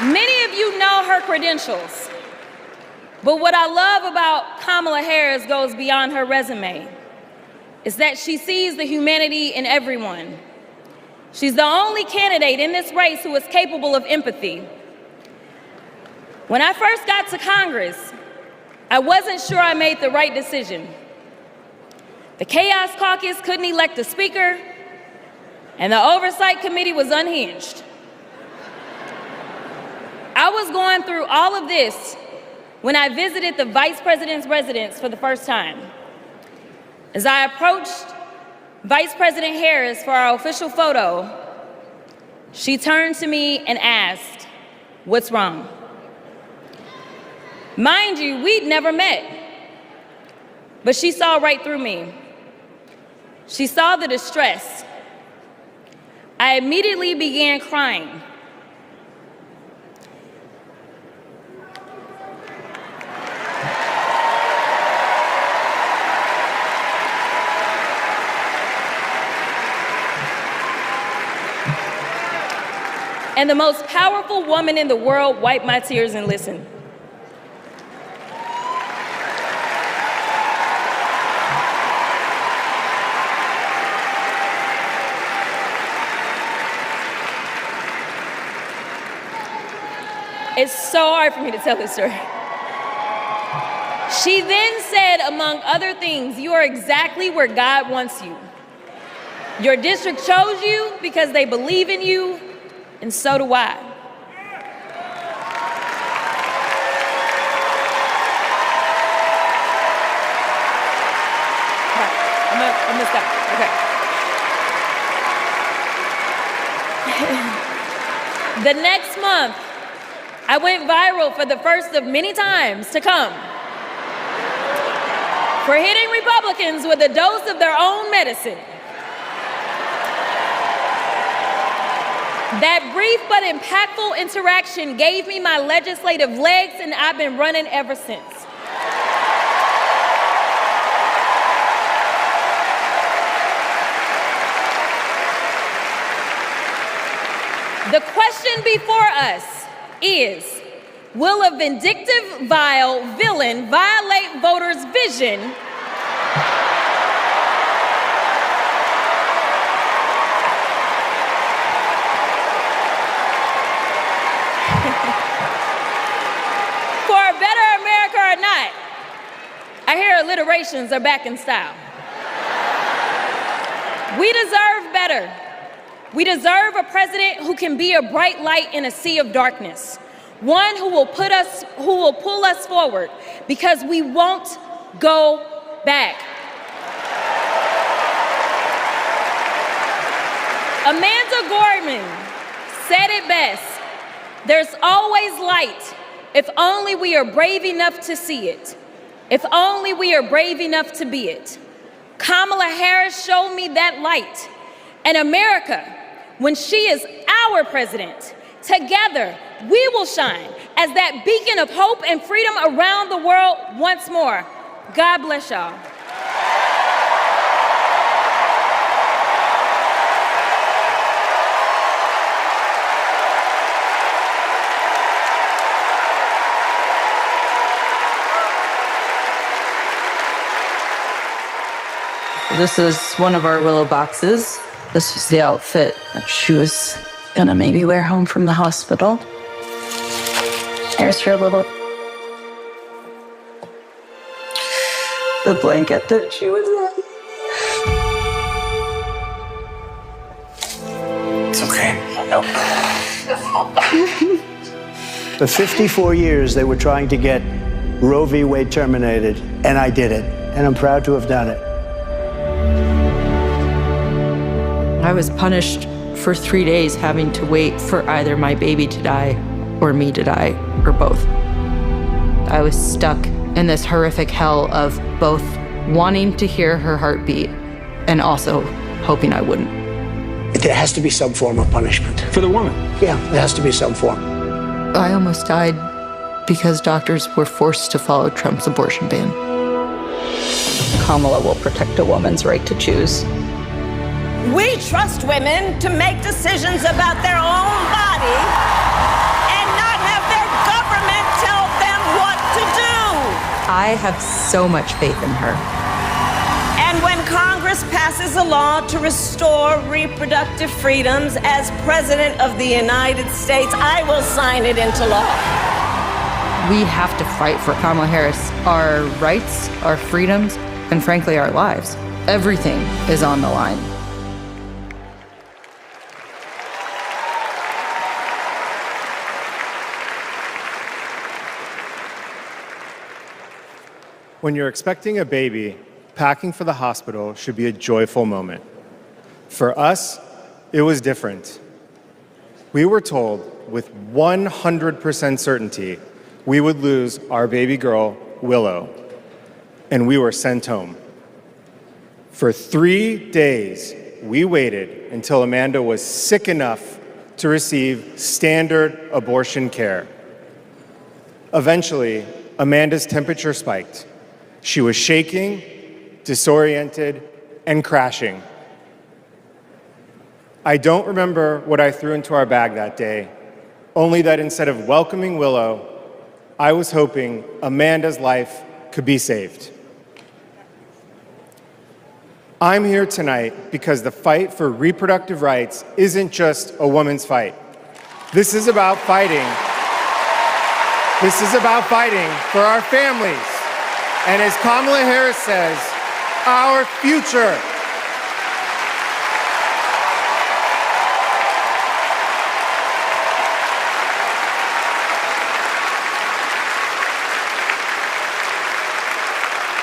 Many of you know her credentials, but what I love about Kamala Harris goes beyond her resume, is that she sees the humanity in everyone. She's the only candidate in this race who is capable of empathy. When I first got to Congress, I wasn't sure I made the right decision. The Chaos Caucus couldn't elect a speaker, and the Oversight Committee was unhinged. I was going through all of this when I visited the Vice President's residence for the first time. As I approached Vice President Harris for our official photo, she turned to me and asked, "What's wrong?" Mind you, we'd never met, but she saw right through me. She saw the distress. I immediately began crying. And the most powerful woman in the world wiped my tears and listened. It's so hard for me to tell this story. She then said, among other things, "You are exactly where God wants you. Your district chose you because they believe in you, and so do I." I'm gonna stop. Okay. The next month, I went viral for the first of many times to come for hitting Republicans with a dose of their own medicine. That brief but impactful interaction gave me my legislative legs, and I've been running ever since. The question before us is, will a vindictive, vile villain violate voters' vision alliterations are back in style. We deserve better. We deserve a president who can be a bright light in a sea of darkness. One who will pull us forward, because we won't go back. Amanda Gorman said it best: there's always light if only we are brave enough to see it, if only we are brave enough to be it. Kamala Harris showed me that light. And America, when she is our president, together we will shine as that beacon of hope and freedom around the world once more. God bless y'all. This is one of our willow boxes. This was the outfit that she was gonna maybe wear home from the hospital. Here's her little... the blanket that she was in. It's okay. Nope. For 54 years, they were trying to get Roe v. Wade terminated, and I did it. And I'm proud to have done it. I was punished for 3 days having to wait for either my baby to die or me to die, or both. I was stuck in this horrific hell of both wanting to hear her heartbeat and also hoping I wouldn't. There has to be some form of punishment. For the woman? Yeah, there has to be some form. I almost died because doctors were forced to follow Trump's abortion ban. Kamala will protect a woman's right to choose. We trust women to make decisions about their own body and not have their government tell them what to do. I have so much faith in her. And when Congress passes a law to restore reproductive freedoms as President of the United States, I will sign it into law. We have to fight for Kamala Harris, our rights, our freedoms, and frankly, our lives. Everything is on the line. When you're expecting a baby, packing for the hospital should be a joyful moment. For us, it was different. We were told with 100% certainty we would lose our baby girl, Willow, and we were sent home. For 3 days, we waited until Amanda was sick enough to receive standard abortion care. Eventually, Amanda's temperature spiked. She was shaking, disoriented, and crashing. I don't remember what I threw into our bag that day, only that instead of welcoming Willow, I was hoping Amanda's life could be saved. I'm here tonight because the fight for reproductive rights isn't just a woman's fight. This is about fighting. This is about fighting for our families. And as Kamala Harris says, our future.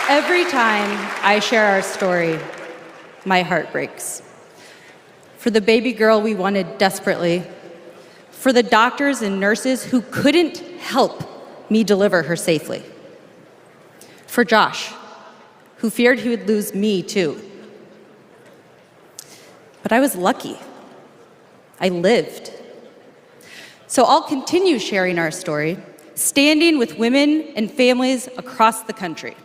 Every time I share our story, my heart breaks. For the baby girl we wanted desperately, for the doctors and nurses who couldn't help me deliver her safely, for Josh, who feared he would lose me too. But I was lucky. I lived. So I'll continue sharing our story, standing with women and families across the country.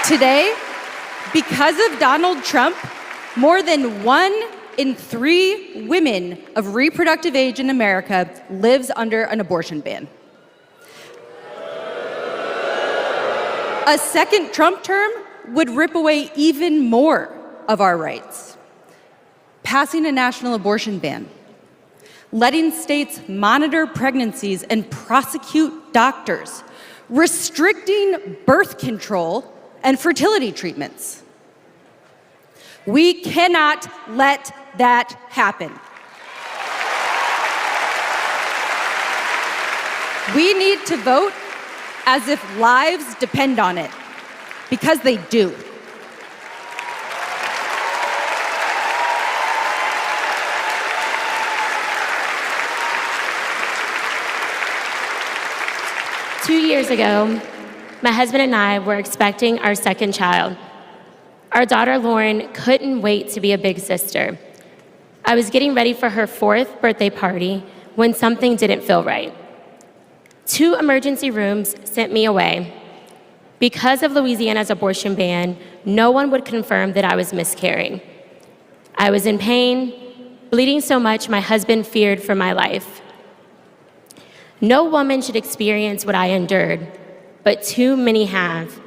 Today, because of Donald Trump, more than 1 in 3 women of reproductive age in America lives under an abortion ban. A second Trump term would rip away even more of our rights. Passing a national abortion ban, letting states monitor pregnancies and prosecute doctors, restricting birth control and fertility treatments. We cannot let that happen. We need to vote as if lives depend on it, because they do. Two years ago, my husband and I were expecting our second child. Our daughter, Lauren, couldn't wait to be a big sister. I was getting ready for her 4th birthday party when something didn't feel right. 2 emergency rooms sent me away. Because of Louisiana's abortion ban, no one would confirm that I was miscarrying. I was in pain, bleeding so much my husband feared for my life. No woman should experience what I endured, but too many have.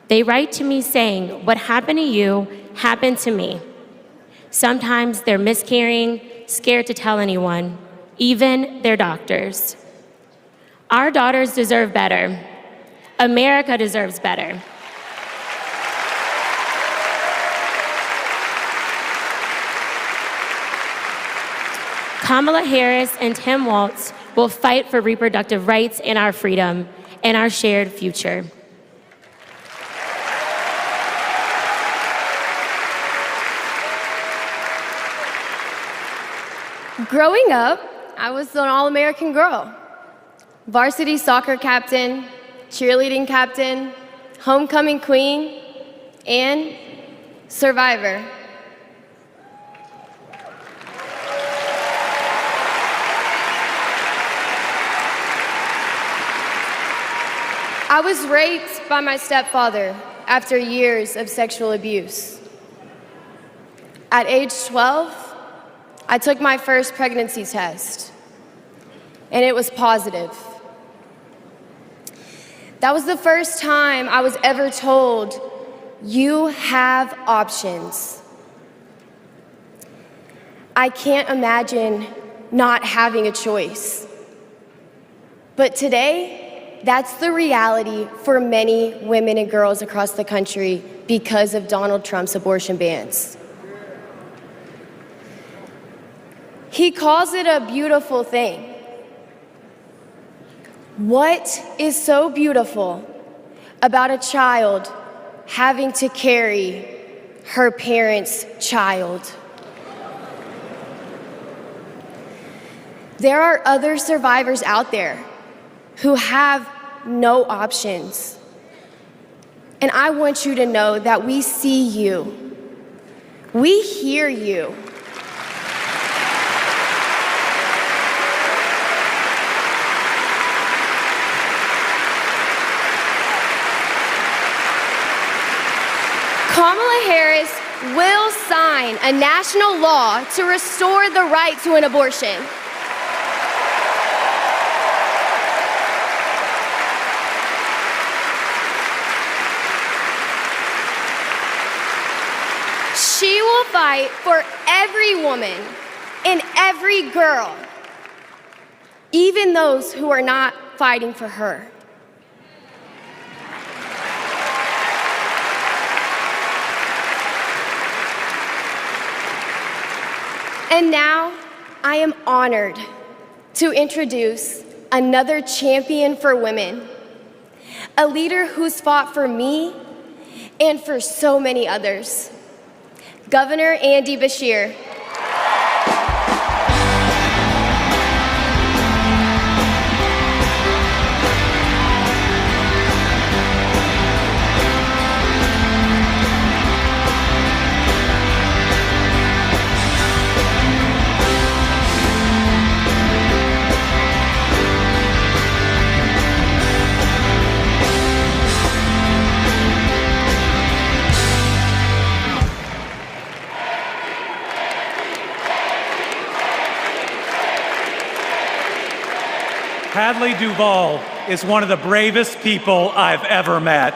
They write to me saying, "What happened to you happened to me." Sometimes they're miscarrying, scared to tell anyone, even their doctors. Our daughters deserve better. America deserves better. Kamala Harris and Tim Walz will fight for reproductive rights and our freedom and our shared future. Growing up, I was an all-American girl. Varsity soccer captain, cheerleading captain, homecoming queen, and survivor. I was raped by my stepfather after years of sexual abuse. At age 12, I took my first pregnancy test, and it was positive. That was the first time I was ever told, you have options. I can't imagine not having a choice. But today, that's the reality for many women and girls across the country because of Donald Trump's abortion bans. He calls it a beautiful thing. What is so beautiful about a child having to carry her parent's child? There are other survivors out there who have no options. And I want you to know that we see you. We hear you. Kamala Harris will sign a national law to restore the right to an abortion. She will fight for every woman and every girl, even those who are not fighting for her. And now, I am honored to introduce another champion for women, a leader who's fought for me and for so many others, Governor Andy Beshear. Hadley Duvall is one of the bravest people I've ever met.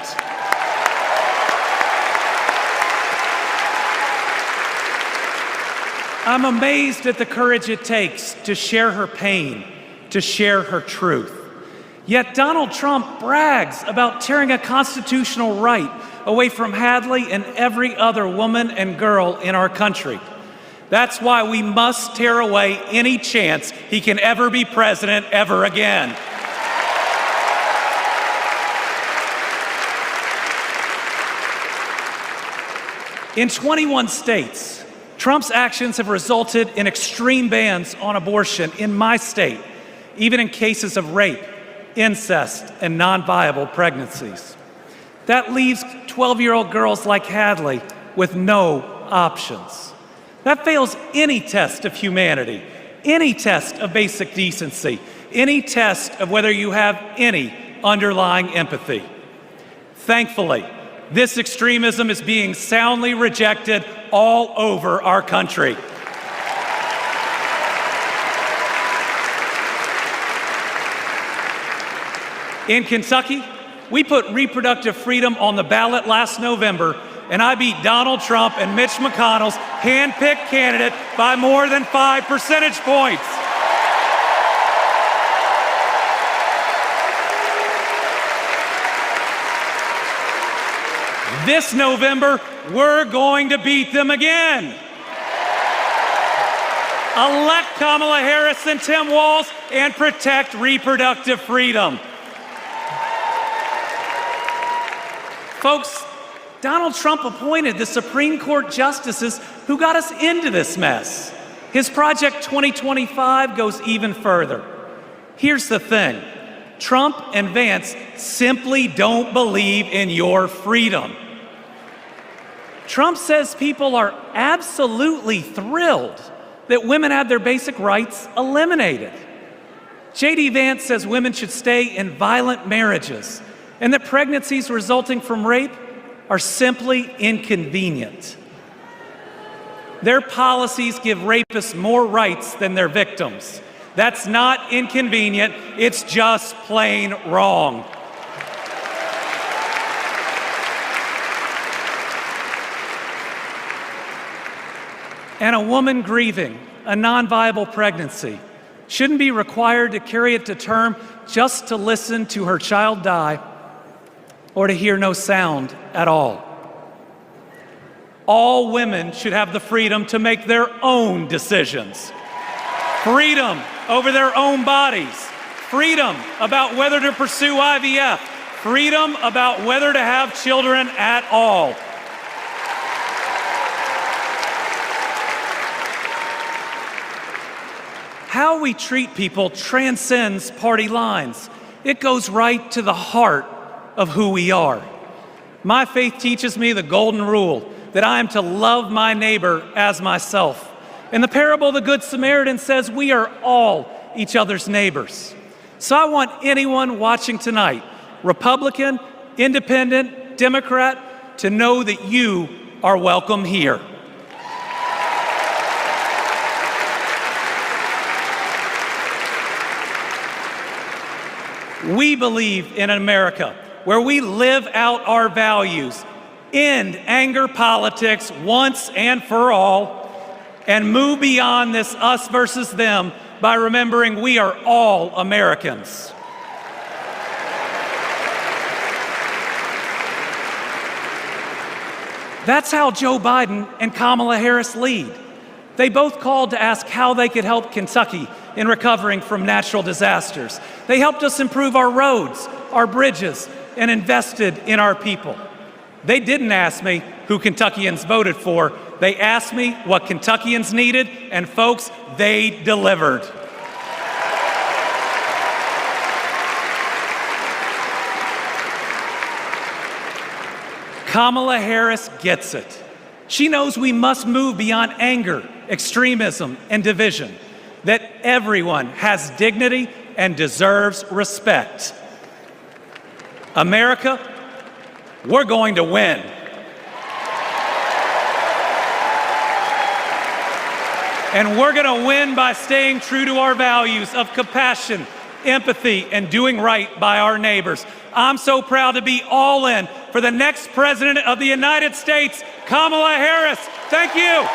I'm amazed at the courage it takes to share her pain, to share her truth. Yet Donald Trump brags about tearing a constitutional right away from Hadley and every other woman and girl in our country. That's why we must tear away any chance he can ever be president ever again. In 21 states, Trump's actions have resulted in extreme bans on abortion in my state, even in cases of rape, incest, and non-viable pregnancies. That leaves 12-year-old girls like Hadley with no options. That fails any test of humanity, any test of basic decency, any test of whether you have any underlying empathy. Thankfully, this extremism is being soundly rejected all over our country. In Kentucky, we put reproductive freedom on the ballot last November, and I beat Donald Trump and Mitch McConnell's hand-picked candidate by more than 5 percentage points. This November, we're going to beat them again. Elect Kamala Harris and Tim Walz and protect reproductive freedom. Folks, Donald Trump appointed the Supreme Court justices who got us into this mess. His Project 2025 goes even further. Here's the thing. Trump and Vance simply don't believe in your freedom. Trump says people are absolutely thrilled that women have their basic rights eliminated. J.D. Vance says women should stay in violent marriages and that pregnancies resulting from rape are simply inconvenient. Their policies give rapists more rights than their victims. That's not inconvenient, it's just plain wrong. And a woman grieving a non-viable pregnancy shouldn't be required to carry it to term just to listen to her child die or to hear no sound at all. All women should have the freedom to make their own decisions. Freedom over their own bodies. Freedom about whether to pursue IVF. Freedom about whether to have children at all. How we treat people transcends party lines. It goes right to the heart of who we are. My faith teaches me the golden rule that I am to love my neighbor as myself. And the parable of the Good Samaritan says we are all each other's neighbors. So I want anyone watching tonight, Republican, Independent, Democrat, to know that you are welcome here. We believe in America where we live out our values, end anger politics once and for all, and move beyond this us versus them by remembering we are all Americans. That's how Joe Biden and Kamala Harris lead. They both called to ask how they could help Kentucky in recovering from natural disasters. They helped us improve our roads, our bridges, and invested in our people. They didn't ask me who Kentuckians voted for. They asked me what Kentuckians needed, and folks, they delivered. Kamala Harris gets it. She knows we must move beyond anger, extremism, and division, that everyone has dignity and deserves respect. America, we're going to win. And we're going to win by staying true to our values of compassion, empathy, and doing right by our neighbors. I'm so proud to be all in for the next President of the United States, Kamala Harris. Thank you.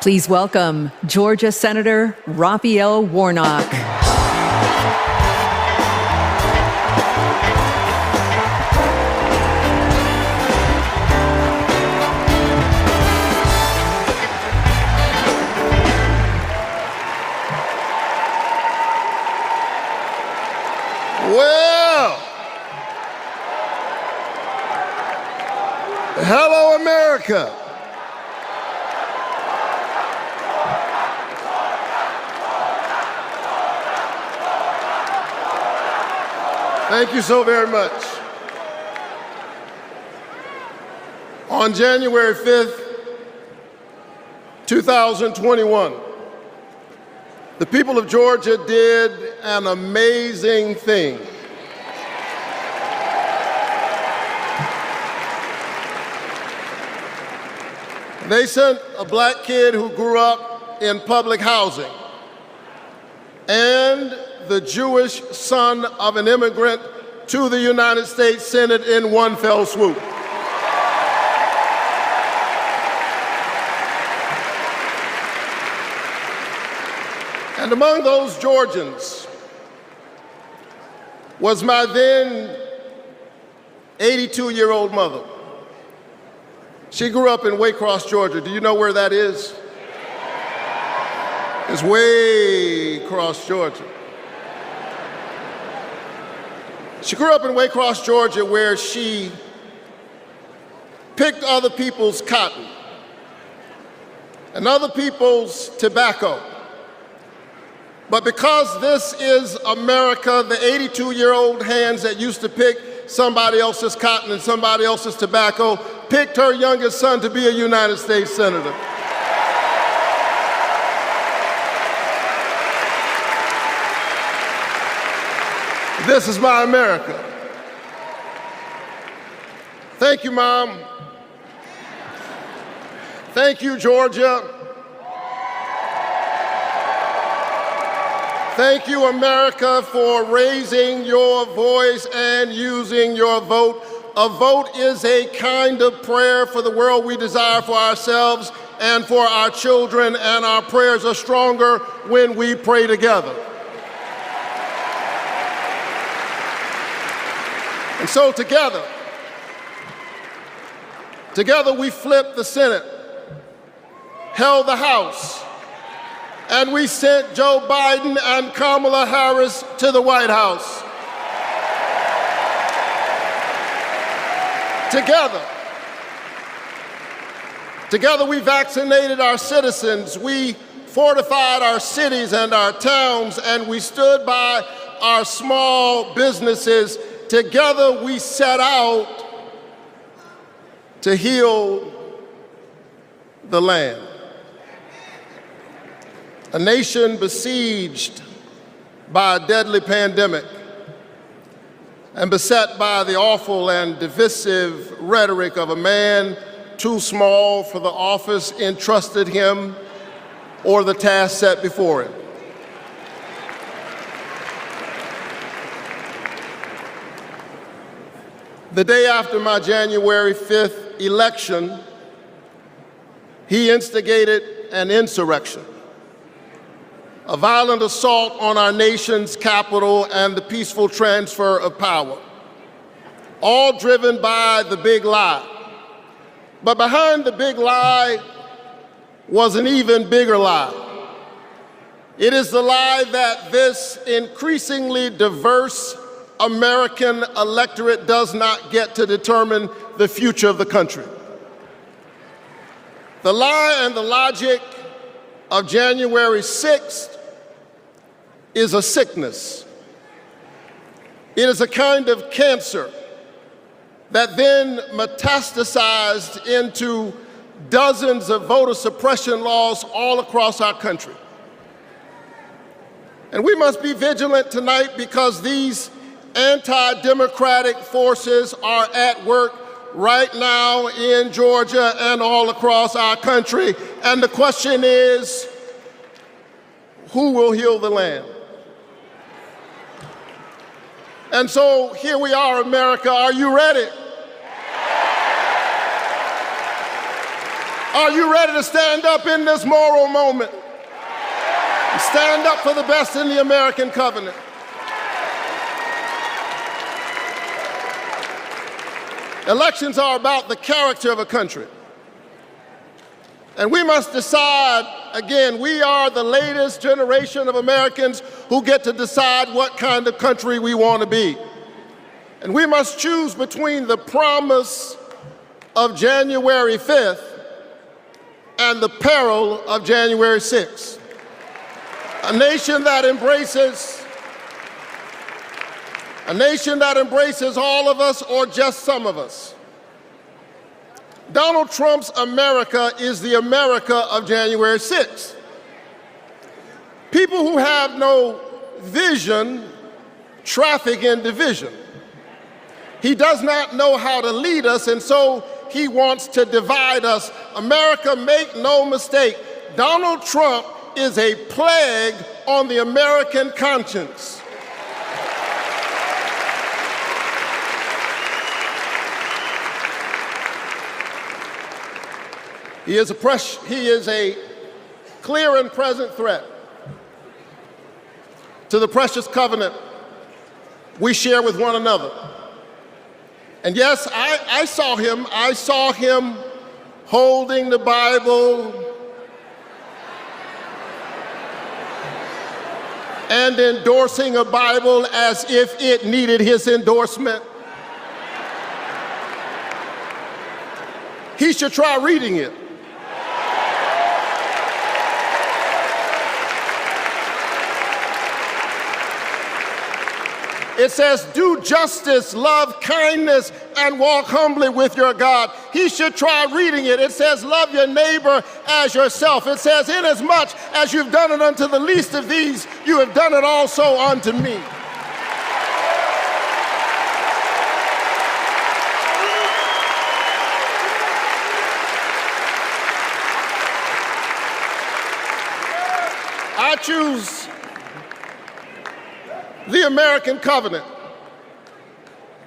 Please welcome Georgia Senator Raphael Warnock. Well, hello, America. Thank you so very much. On January 5th, 2021, the people of Georgia did an amazing thing. They sent a black kid who grew up in public housing and the Jewish son of an immigrant to the United States Senate in one fell swoop. And among those Georgians was my then 82-year-old mother. She grew up in Waycross, Georgia. Do you know where that is? It's way across Georgia. She grew up in Waycross, Georgia, where she picked other people's cotton and other people's tobacco. But because this is America, the 82-year-old hands that used to pick somebody else's cotton and somebody else's tobacco picked her youngest son to be a United States Senator. This is my America. Thank you, Mom. Thank you, Georgia. Thank you, America, for raising your voice and using your vote. A vote is a kind of prayer for the world we desire for ourselves and for our children, and our prayers are stronger when we pray together. And so together we flipped the Senate, held the House, and we sent Joe Biden and Kamala Harris to the White House. Together we vaccinated our citizens, we fortified our cities and our towns, and we stood by our small businesses. Together we set out to heal the land. A nation besieged by a deadly pandemic and beset by the awful and divisive rhetoric of a man too small for the office entrusted him or the task set before him. The day after my January 5th election, he instigated an insurrection, a violent assault on our nation's capital and the peaceful transfer of power, all driven by the big lie. But behind the big lie was an even bigger lie. It is the lie that this increasingly diverse American electorate does not get to determine the future of the country. The lie and the logic of January 6th is a sickness. It is a kind of cancer that then metastasized into dozens of voter suppression laws all across our country. And we must be vigilant tonight because these anti-democratic forces are at work right now in Georgia and all across our country. And the question is, who will heal the land? And so here we are, America. Are you ready? Are you ready to stand up in this moral moment? Stand up for the best in the American covenant. Elections are about the character of a country. And we must decide, again, we are the latest generation of Americans who get to decide what kind of country we want to be. And we must choose between the promise of January 5th and the peril of January 6th. A nation that embraces all of us or just some of us. Donald Trump's America is the America of January 6th. People who have no vision traffic in division. He does not know how to lead us, and so he wants to divide us. America, make no mistake, Donald Trump is a plague on the American conscience. He is a clear and present threat to the precious covenant we share with one another. And yes, I saw him holding the Bible and endorsing a Bible as if it needed his endorsement. He should try reading it. It says, do justice, love kindness, and walk humbly with your God. He should try reading it. It says, love your neighbor as yourself. It says, inasmuch as you've done it unto the least of these, you have done it also unto me. I choose the American covenant.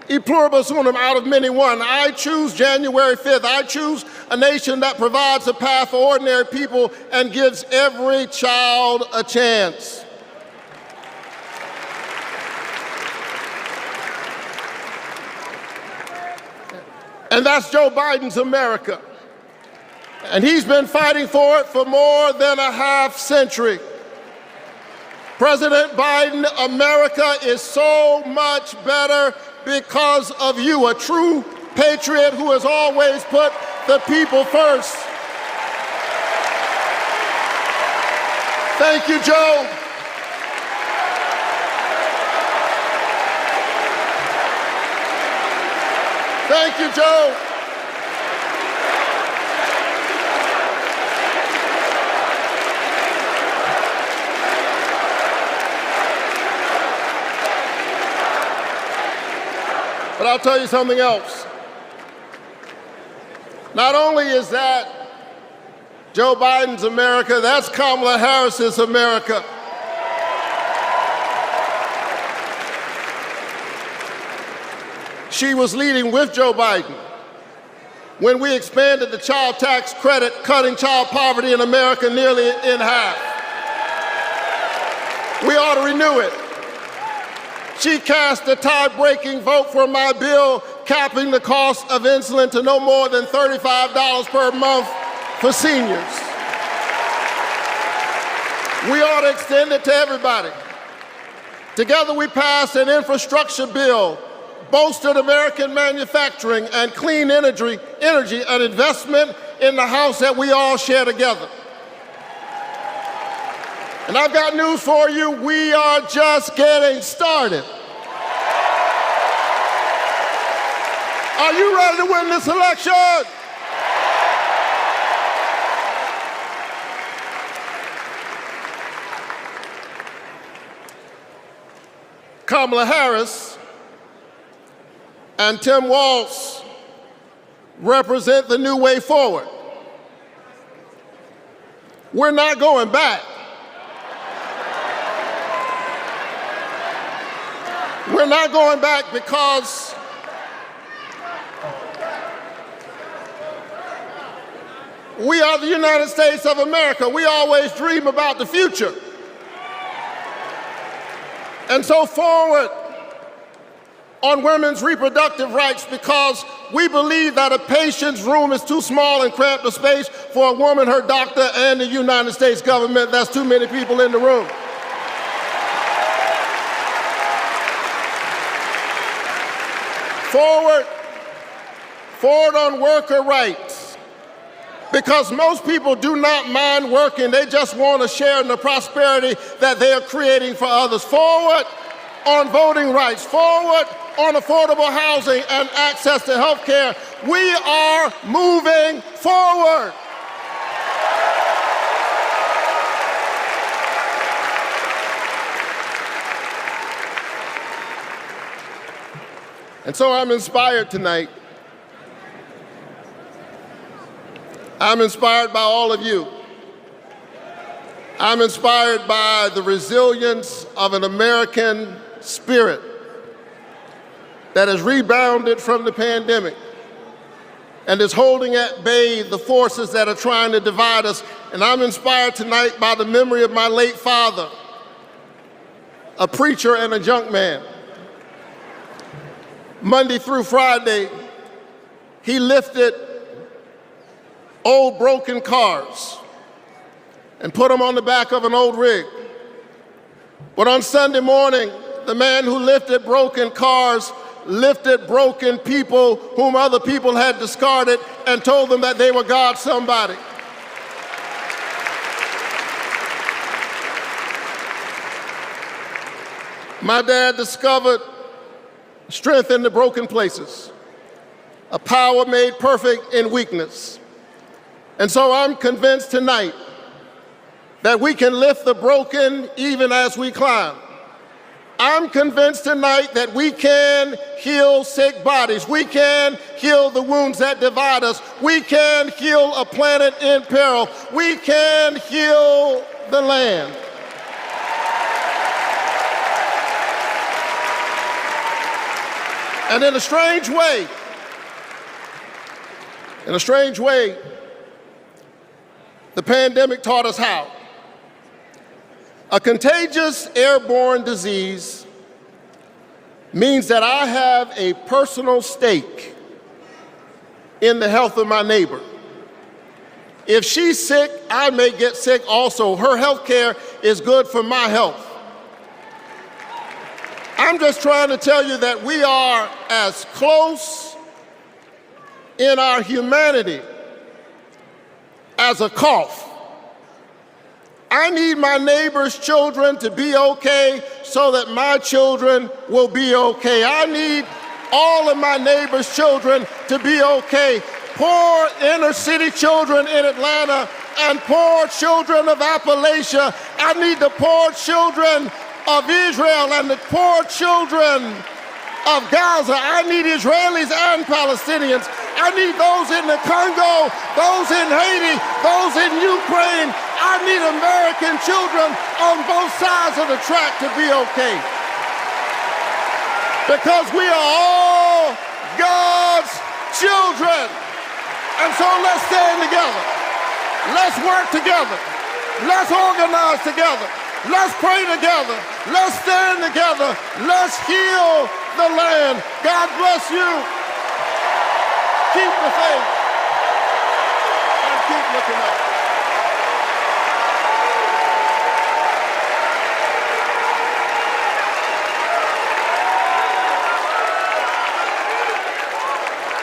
E pluribus unum, out of many one. I choose January 5th. I choose a nation that provides a path for ordinary people and gives every child a chance. And that's Joe Biden's America. And he's been fighting for it for more than a half century. President Biden, America is so much better because of you, a true patriot who has always put the people first. Thank you, Joe. Thank you, Joe. But I'll tell you something else. Not only is that Joe Biden's America, that's Kamala Harris's America. She was leading with Joe Biden when we expanded the child tax credit, cutting child poverty in America nearly in half. We ought to renew it. She cast a tie-breaking vote for my bill capping the cost of insulin to no more than $35 per month for seniors. We ought to extend it to everybody. Together we passed an infrastructure bill, bolstered American manufacturing and clean energy, an investment in the house that we all share together. And I've got news for you, we are just getting started. Are you ready to win this election? Kamala Harris and Tim Walz represent the new way forward. We're not going back. We're not going back because We are the United States of America. We always dream about the future. And so forward on women's reproductive rights, because we believe that a patient's room is too small and cramped a space for a woman, her doctor, and the United States government. That's too many people in the room. Forward on worker rights, because most people do not mind working. They just want to share in the prosperity that they are creating for others. Forward on voting rights, forward on affordable housing and access to health care. We are moving forward. And so I'm inspired tonight. I'm inspired by all of you. I'm inspired by the resilience of an American spirit that has rebounded from the pandemic and is holding at bay the forces that are trying to divide us. And I'm inspired tonight by the memory of my late father, a preacher and a junk man. Monday through Friday, he lifted old broken cars and put them on the back of an old rig. But on Sunday morning, the man who lifted broken cars lifted broken people whom other people had discarded and told them that they were God's somebody. My dad discovered strength in the broken places, a power made perfect in weakness. And so I'm convinced tonight that we can lift the broken even as we climb. I'm convinced tonight that we can heal sick bodies. We can heal the wounds that divide us. We can heal a planet in peril. We can heal the land. And in a strange way, the pandemic taught us how. A contagious airborne disease means that I have a personal stake in the health of my neighbor. If she's sick, I may get sick also. Her health care is good for my health. I'm just trying to tell you that we are as close in our humanity as a cough. I need my neighbor's children to be okay so that my children will be okay. I need all of my neighbor's children to be okay. Poor inner city children in Atlanta and poor children of Appalachia. I need the poor children of Israel and the poor children of Gaza. I need Israelis and Palestinians. I need those in the Congo, those in Haiti, those in Ukraine. I need American children on both sides of the track to be okay. Because we are all God's children. And so let's stand together. Let's work together. Let's organize together. Let's pray together. Let's stand together. Let's heal the land. God bless you. Keep the faith and keep looking up.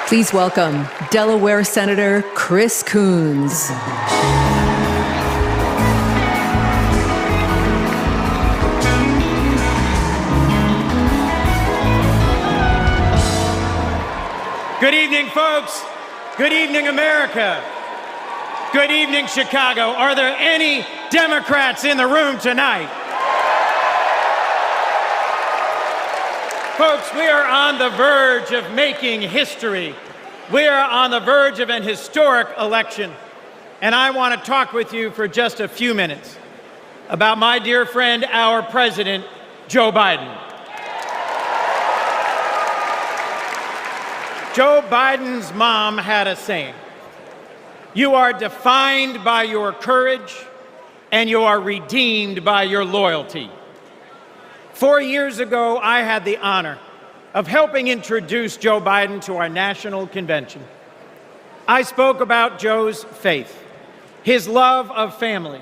Please welcome Delaware Senator Chris Coons. Good evening, folks. Good evening, America. Good evening, Chicago. Are there any Democrats in the room tonight? Folks, we are on the verge of making history. We are on the verge of an historic election. And I want to talk with you for just a few minutes about my dear friend, our president, Joe Biden. Joe Biden's mom had a saying: You are defined by your courage, and you are redeemed by your loyalty. 4 years ago, I had the honor of helping introduce Joe Biden to our national convention. I spoke about Joe's faith, his love of family,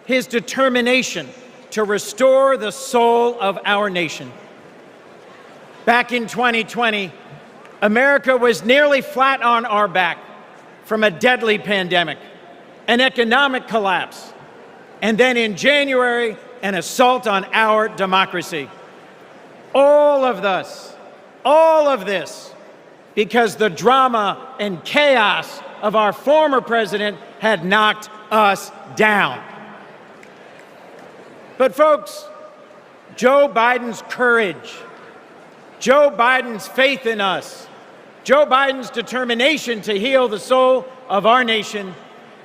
his determination to restore the soul of our nation. Back in 2020, America was nearly flat on our back from a deadly pandemic, an economic collapse, and then in January, an assault on our democracy. All of this, because the drama and chaos of our former president had knocked us down. But folks, Joe Biden's courage, Joe Biden's faith in us, Joe Biden's determination to heal the soul of our nation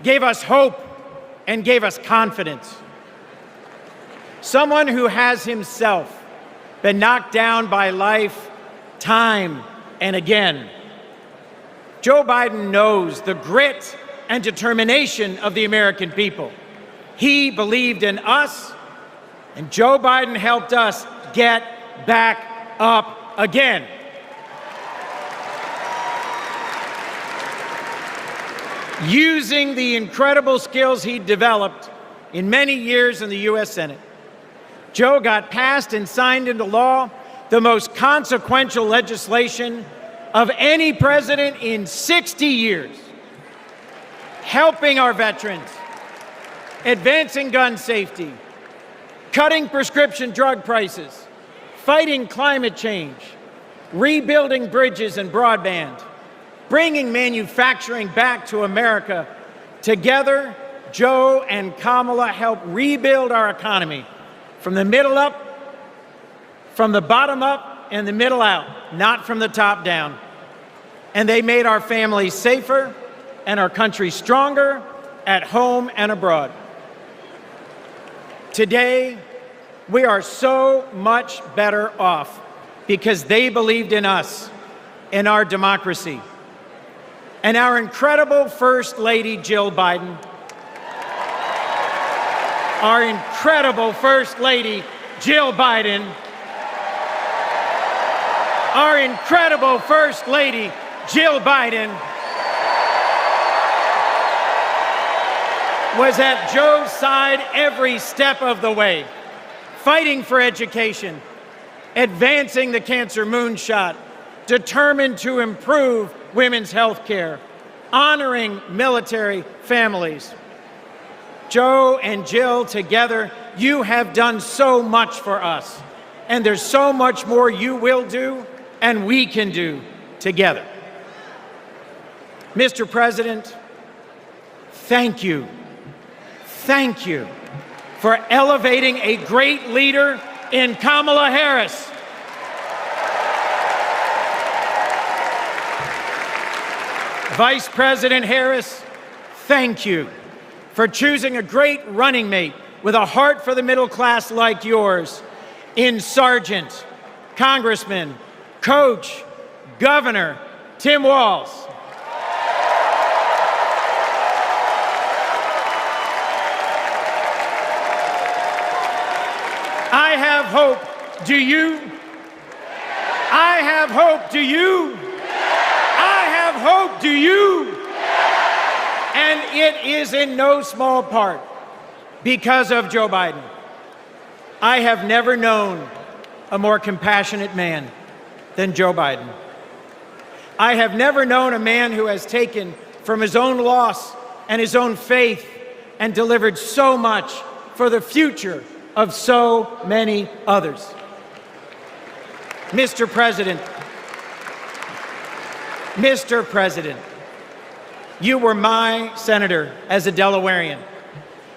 gave us hope and gave us confidence. Someone who has himself been knocked down by life time and again. Joe Biden knows the grit and determination of the American people. He believed in us, and Joe Biden helped us get back up again. Using the incredible skills he developed in many years in the U.S. Senate, Joe got passed and signed into law the most consequential legislation of any president in 60 years, helping our veterans, advancing gun safety, cutting prescription drug prices, fighting climate change, rebuilding bridges and broadband, bringing manufacturing back to America. Together, Joe and Kamala helped rebuild our economy from the middle up, from the bottom up, and the middle out, not from the top down. And they made our families safer and our country stronger at home and abroad. Today, we are so much better off because they believed in us, in our democracy. And our incredible First Lady, Jill Biden, our incredible First Lady, Jill Biden, our incredible First Lady, Jill Biden, was at Joe's side every step of the way, fighting for education, advancing the cancer moonshot, determined to improve women's health care, honoring military families. Joe and Jill, together, you have done so much for us, and there's so much more you will do and we can do together. Mr. President, thank you. Thank you for elevating a great leader in Kamala Harris. Vice President Harris, thank you for choosing a great running mate with a heart for the middle class like yours in Sergeant, Congressman, Coach, Governor Tim Walz. I have hope. Do you? I have hope. Do you? I have hope. Do you? And it is in no small part because of Joe Biden. I have never known a more compassionate man than Joe Biden. I have never known a man who has taken from his own loss and his own faith and delivered so much for the future of so many others. Mr. President, you were my senator as a Delawarean.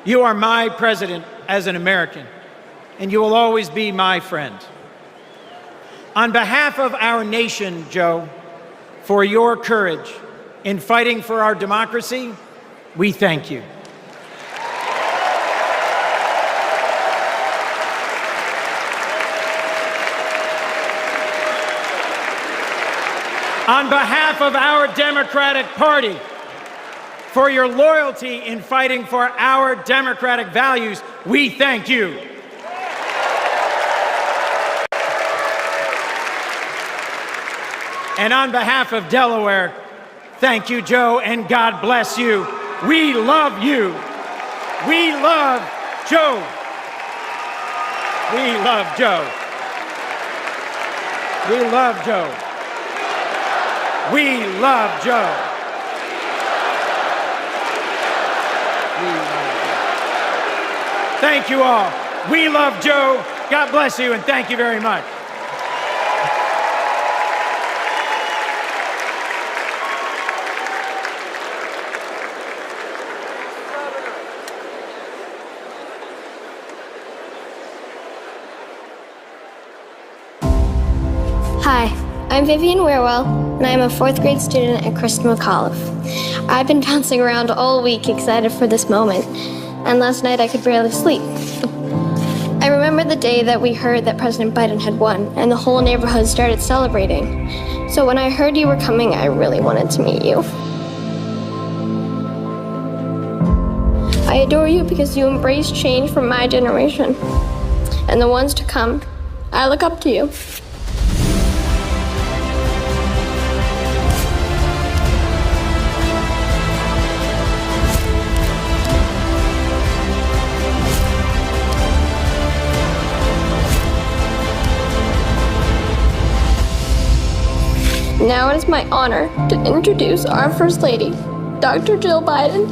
You are my president as an American, and you will always be my friend. On behalf of our nation, Joe, for your courage in fighting for our democracy, we thank you. On behalf of our Democratic Party, for your loyalty in fighting for our democratic values. We thank you. And on behalf of Delaware, thank you, Joe, and God bless you. We love you. We love Joe. We love Joe. We love Joe. We love Joe. We love Joe. Thank you all. We love Joe. God bless you, and thank you very much. Hi, I'm Vivian Weirwell, and I'm a 4th grade student at Kristen McAuliffe. I've been bouncing around all week excited for this moment, and last night I could barely sleep. I remember the day that we heard that President Biden had won, and the whole neighborhood started celebrating. So when I heard you were coming, I really wanted to meet you. I adore you because you embrace change from my generation, and the ones to come. I look up to you. Now it is my honor to introduce our First Lady, Dr. Jill Biden.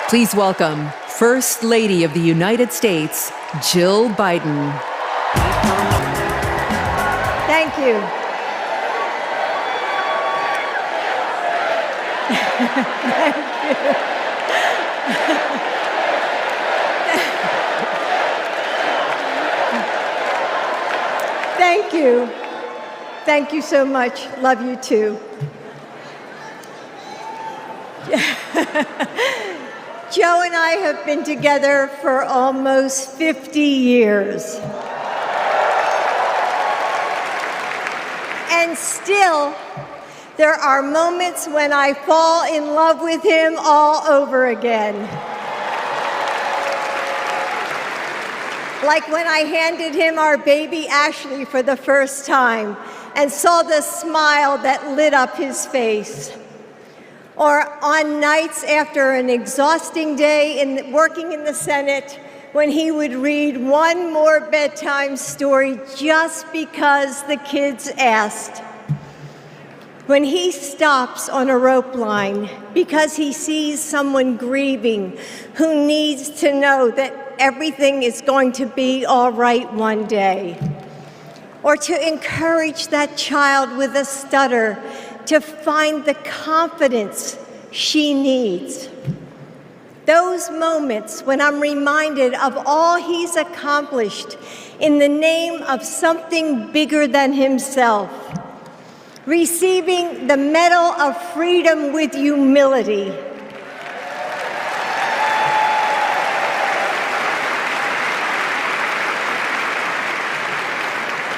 Please welcome First Lady of the United States, Jill Biden. Thank you. Thank you. Thank you. Thank you so much. Love you too. Joe and I have been together for almost 50 years. And still, there are moments when I fall in love with him all over again. Like when I handed him our baby Ashley for the first time and saw the smile that lit up his face. Or on nights after an exhausting day working in the Senate, when he would read one more bedtime story just because the kids asked. When he stops on a rope line because he sees someone grieving who needs to know that everything is going to be all right one day. Or to encourage that child with a stutter to find the confidence she needs. Those moments when I'm reminded of all he's accomplished in the name of something bigger than himself. Receiving the Medal of Freedom with humility.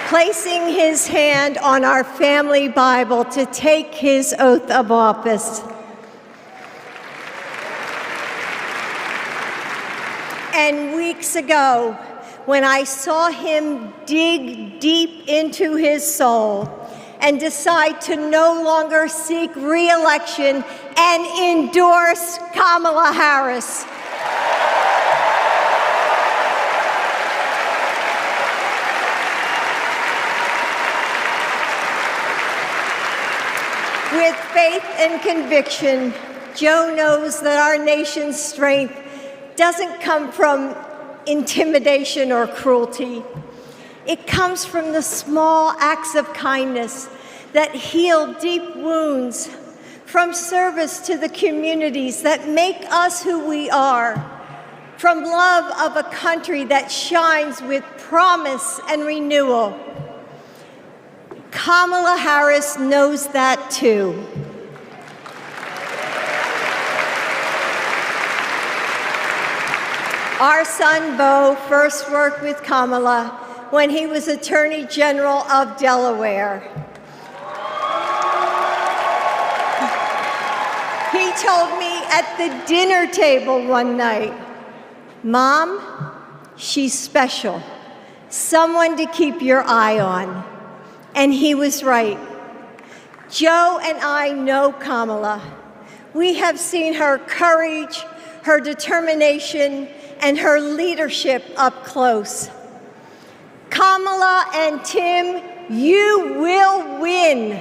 Placing his hand on our family Bible to take his oath of office. And weeks ago, when I saw him dig deep into his soul and decide to no longer seek re-election and endorse Kamala Harris. With faith and conviction, Joe knows that our nation's strength doesn't come from intimidation or cruelty. It comes from the small acts of kindness that heal deep wounds, from service to the communities that make us who we are, from love of a country that shines with promise and renewal. Kamala Harris knows that too. Our son, Beau, first worked with Kamala when he was Attorney General of Delaware. He told me at the dinner table one night, "Mom, she's special, someone to keep your eye on." And he was right. Joe and I know Kamala. We have seen her courage, her determination, and her leadership up close. Kamala and Tim, you will win.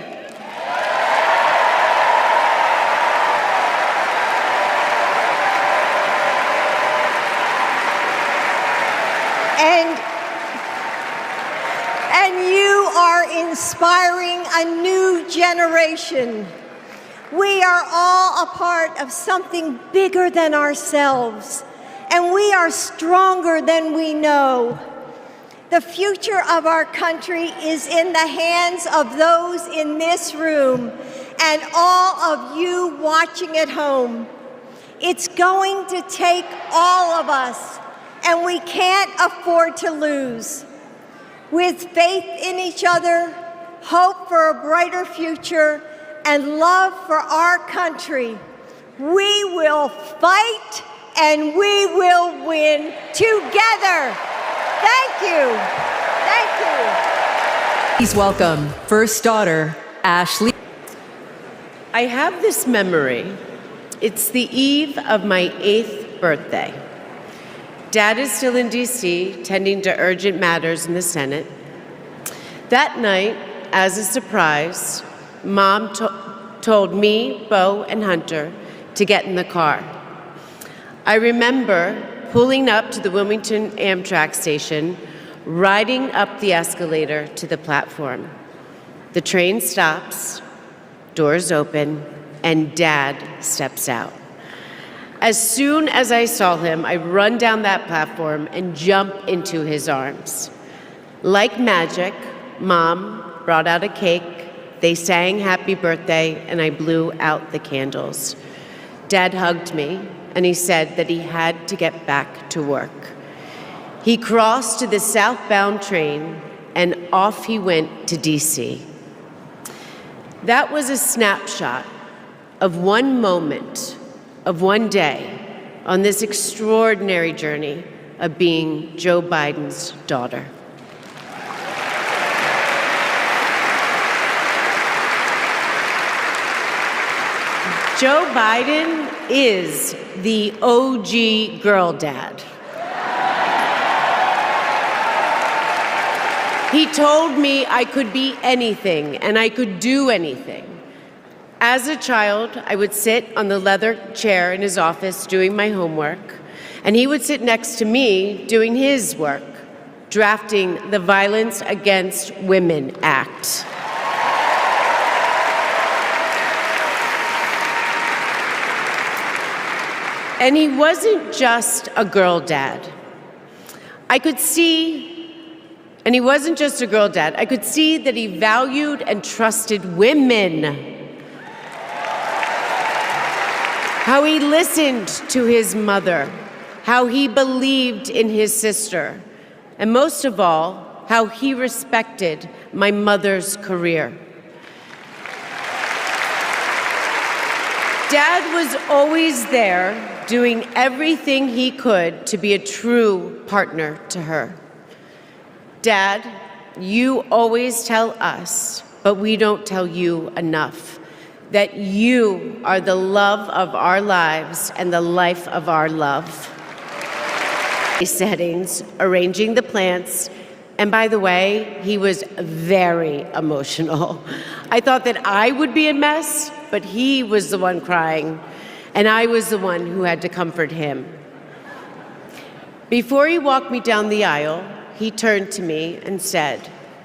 And you are inspiring a new generation. We are all a part of something bigger than ourselves, and we are stronger than we know. The future of our country is in the hands of those in this room and all of you watching at home. It's going to take all of us, and we can't afford to lose. With faith in each other, hope for a brighter future, and love for our country, we will fight and we will win together. Thank you. Thank you. Please welcome first daughter, Ashley. I have this memory. It's the eve of my 8th birthday. Dad is still in D.C., tending to urgent matters in the Senate. That night, as a surprise, Mom told me, Beau, and Hunter to get in the car. I remember pulling up to the Wilmington Amtrak station, riding up the escalator to the platform. The train stops, doors open, and Dad steps out. As soon as I saw him, I run down that platform and jump into his arms. Like magic, Mom brought out a cake, they sang happy birthday, and I blew out the candles. Dad hugged me, and he said that he had to get back to work. He crossed to the southbound train, and off he went to D.C. That was a snapshot of one moment, of one day, on this extraordinary journey of being Joe Biden's daughter. Joe Biden is the OG girl dad. He told me I could be anything and I could do anything. As a child, I would sit on the leather chair in his office doing my homework, and he would sit next to me doing his work, drafting the Violence Against Women Act. And he wasn't just a girl dad. I could see that he valued and trusted women. How he listened to his mother, how he believed in his sister, and most of all, how he respected my mother's career. Dad was always there, doing everything he could to be a true partner to her. Dad, you always tell us, but we don't tell you enough, that you are the love of our lives and the life of our love. Settings, arranging the plants, and by the way, he was very emotional. I thought that I would be a mess, but he was the one crying, and I was the one who had to comfort him. Before he walked me down the aisle, he turned to me and said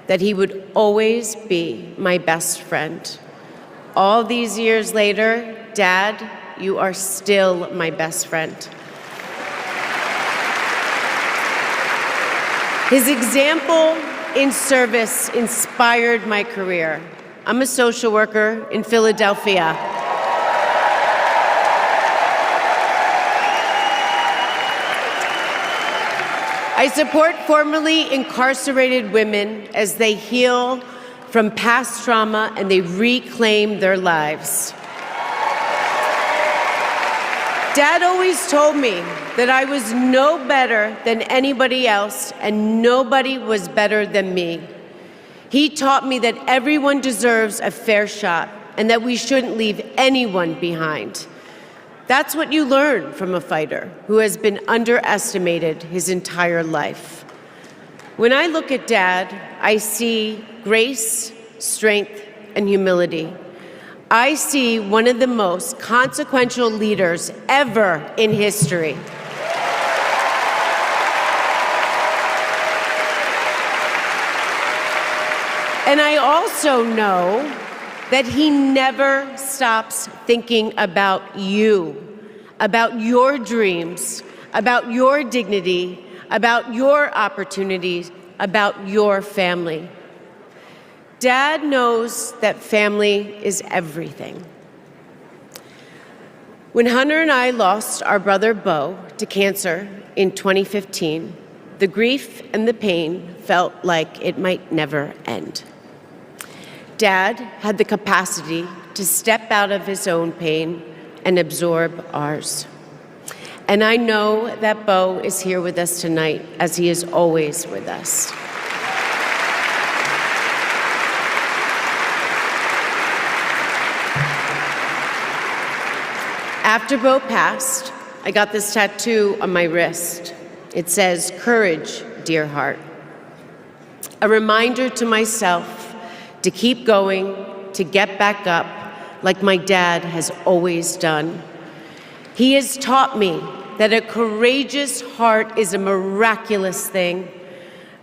that he would always be my best friend. All these years later, Dad, you are still my best friend. His example in service inspired my career. I'm a social worker in Philadelphia. I support formerly incarcerated women as they heal from past trauma and they reclaim their lives. Dad always told me that I was no better than anybody else and nobody was better than me. He taught me that everyone deserves a fair shot and that we shouldn't leave anyone behind. That's what you learn from a fighter who has been underestimated his entire life. When I look at Dad, I see grace, strength, and humility. I see one of the most consequential leaders ever in history. And I also know that he never stops thinking about you, about your dreams, about your dignity, about your opportunities, about your family. Dad knows that family is everything. When Hunter and I lost our brother Bo to cancer in 2015, the grief and the pain felt like it might never end. Dad had the capacity to step out of his own pain and absorb ours. And I know that Bo is here with us tonight, as he is always with us. After Bo passed, I got this tattoo on my wrist. It says, "Courage, dear heart." A reminder to myself to keep going, to get back up, like my dad has always done. He has taught me that a courageous heart is a miraculous thing.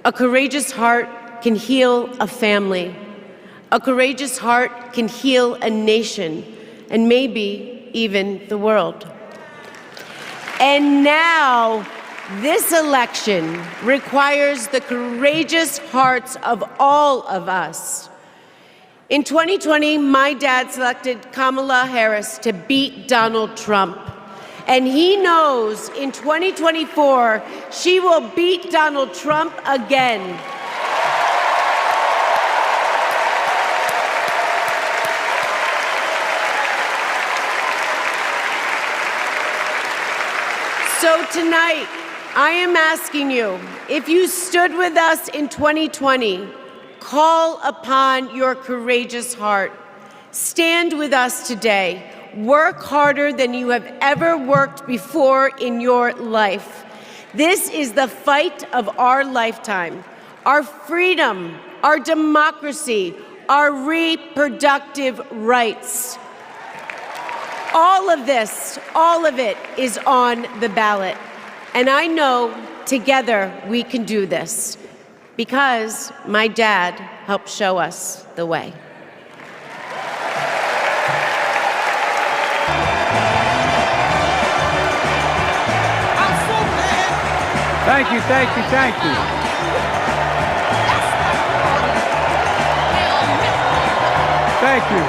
A courageous heart can heal a family. A courageous heart can heal a nation, and maybe even the world. And now, this election requires the courageous hearts of all of us. In 2020, my dad selected Kamala Harris to beat Donald Trump. And he knows in 2024, she will beat Donald Trump again. So tonight, I am asking you, if you stood with us in 2020, call upon your courageous heart. Stand with us today. Work harder than you have ever worked before in your life. This is the fight of our lifetime. Our freedom, our democracy, our reproductive rights. All of this, all of it is on the ballot. And I know together we can do this, because my dad helped show us the way. Thank you, thank you, thank you. Thank you.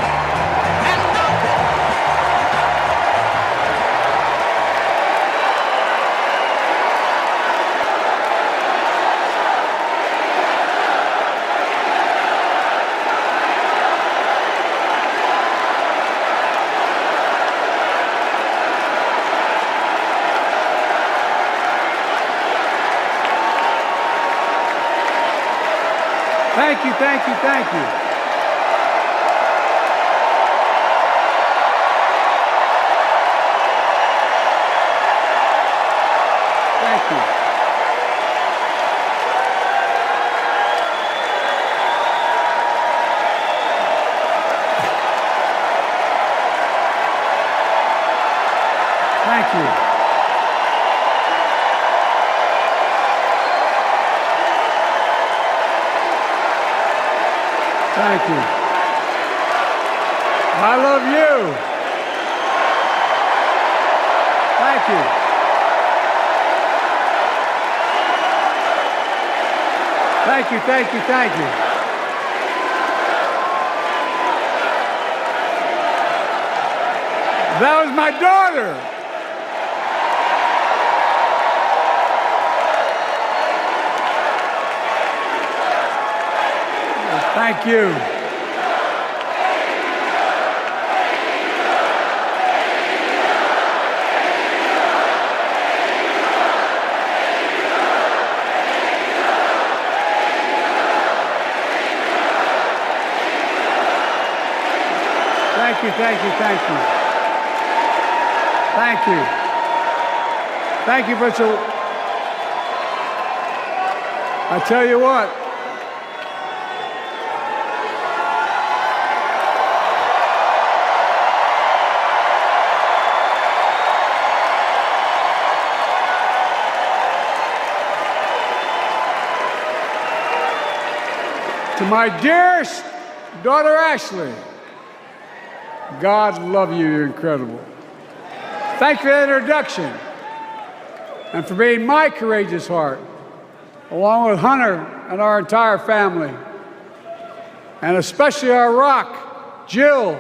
Thank you, thank you, thank you. Thank you. Thank you. Thank you. I love you. Thank you. Thank you, thank you, thank you. That was my daughter. Thank you. Thank you, thank you, thank you. Thank you. Thank you for so. I tell you what. To my dearest daughter Ashley, God love you, you're incredible. Thank you for that introduction and for being my courageous heart, along with Hunter and our entire family, and especially our rock, Jill.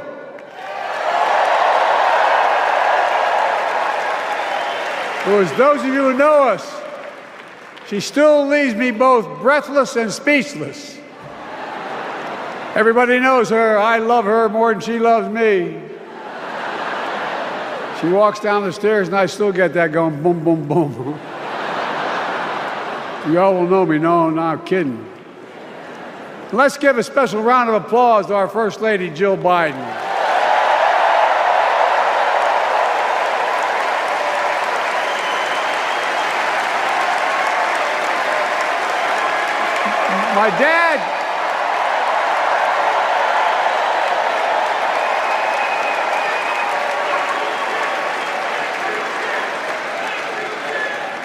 Who, as those of you who know us, she still leaves me both breathless and speechless. Everybody knows her. I love her more than she loves me. She walks down the stairs and I still get that going boom, boom, boom. You all will know me. No, I'm kidding. Let's give a special round of applause to our First Lady, Jill Biden.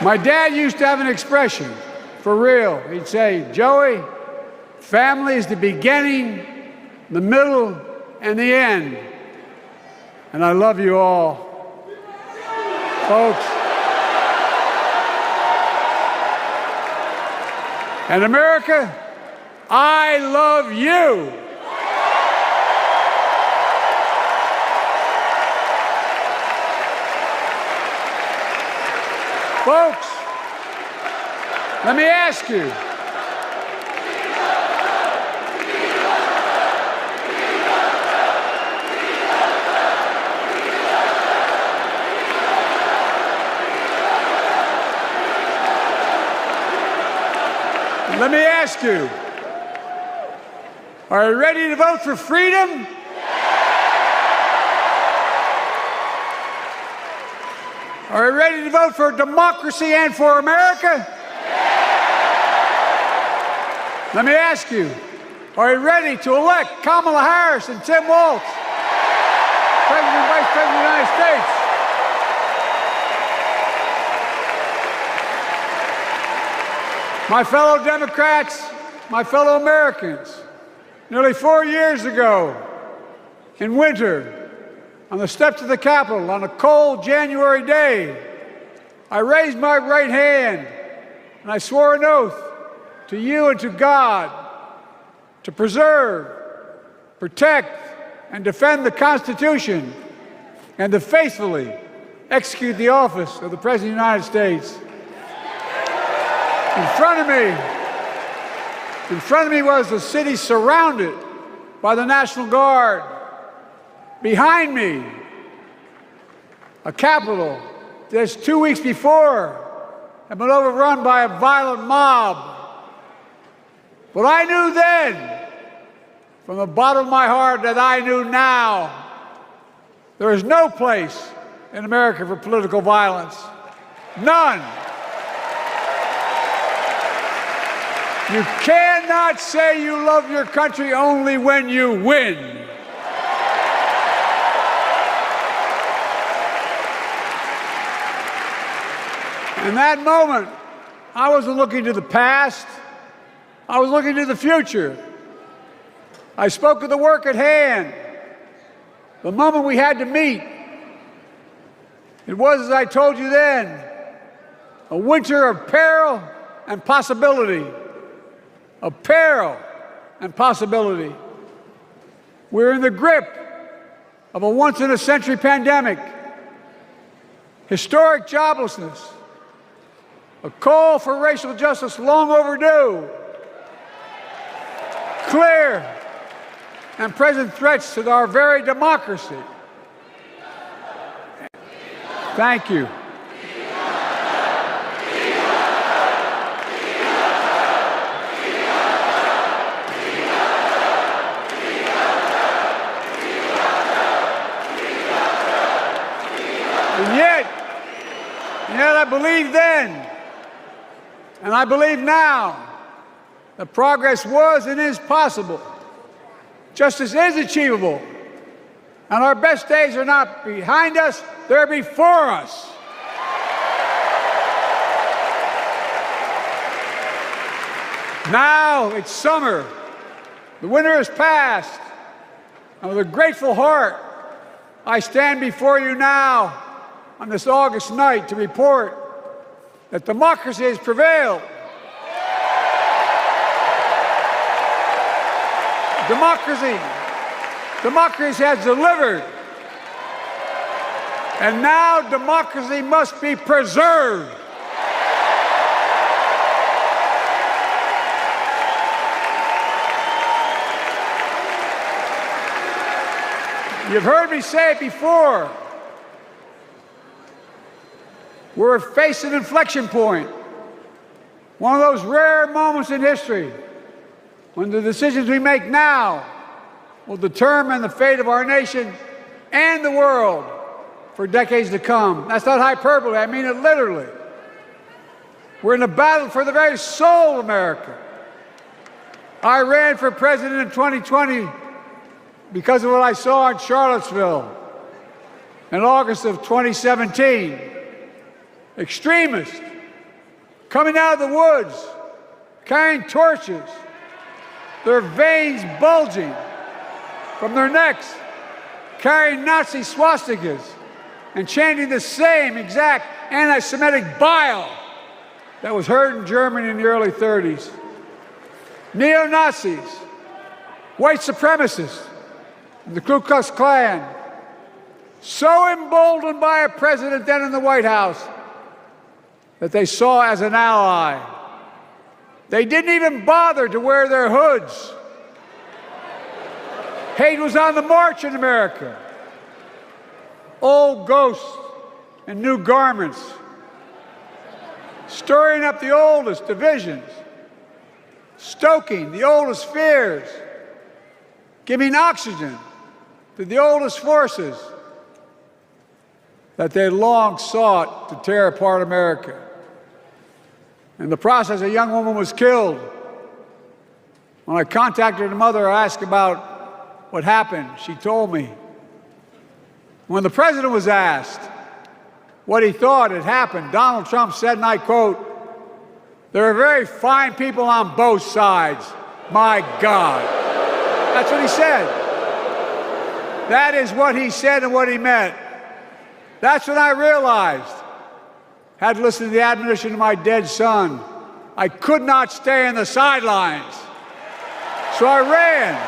My dad used to have an expression, for real. He'd say, Joey, family is the beginning, the middle, and the end. And I love you all. Folks. And America, I love you. Folks, let me ask you. Let me ask you. Are you ready to vote for freedom? Are you ready to vote for democracy and for America? Let me ask you, are you ready to elect Kamala Harris and Tim Walz, President and Vice President of the United States? My fellow Democrats, my fellow Americans, nearly 4 years ago, in winter, on the steps of the Capitol, on a cold January day, I raised my right hand and I swore an oath to you and to God to preserve, protect, and defend the Constitution and to faithfully execute the office of the President of the United States. In front of me was a city surrounded by the National Guard. Behind me, a Capitol that 2 weeks before had been overrun by a violent mob. But I knew then, from the bottom of my heart, that I knew now, there is no place in America for political violence. None. You cannot say you love your country only when you win. In that moment, I wasn't looking to the past. I was looking to the future. I spoke of the work at hand, the moment we had to meet. It was, as I told you then, a winter of peril and possibility. Of peril and possibility. We're in the grip of a once-in-a-century pandemic, historic joblessness, a call for racial justice long overdue, clear and present threats to our very democracy. Thank you. And yet I believed then, and I believe now, that progress was and is possible. Justice is achievable, and our best days are not behind us, they're before us. Now it's summer. The winter has passed, and with a grateful heart, I stand before you now on this August night to report that democracy has prevailed. Democracy has delivered. And now democracy must be preserved. You've heard me say it before. We're facing an inflection point. One of those rare moments in history when the decisions we make now will determine the fate of our nation and the world for decades to come. That's not hyperbole, I mean it literally. We're in a battle for the very soul of America. I ran for president in 2020 because of what I saw in Charlottesville in August of 2017. Extremists coming out of the woods, carrying torches, their veins bulging from their necks, carrying Nazi swastikas, and chanting the same exact anti-Semitic bile that was heard in Germany in the early 30s. Neo-Nazis, white supremacists, and the Ku Klux Klan, so emboldened by a president then in the White House that they saw as an ally. They didn't even bother to wear their hoods. Hate was on the march in America. Old ghosts and new garments, stirring up the oldest divisions, stoking the oldest fears, giving oxygen to the oldest forces that they long sought to tear apart America. In the process, a young woman was killed. When I contacted her mother, I asked about what happened. She told me. When the president was asked what he thought had happened, Donald Trump said, and I quote, "There are very fine people on both sides. My God." That's what he said. That is what he said and what he meant. That's when I realized, had listened to the admonition of my dead son, I could not stay in the sidelines. So I ran.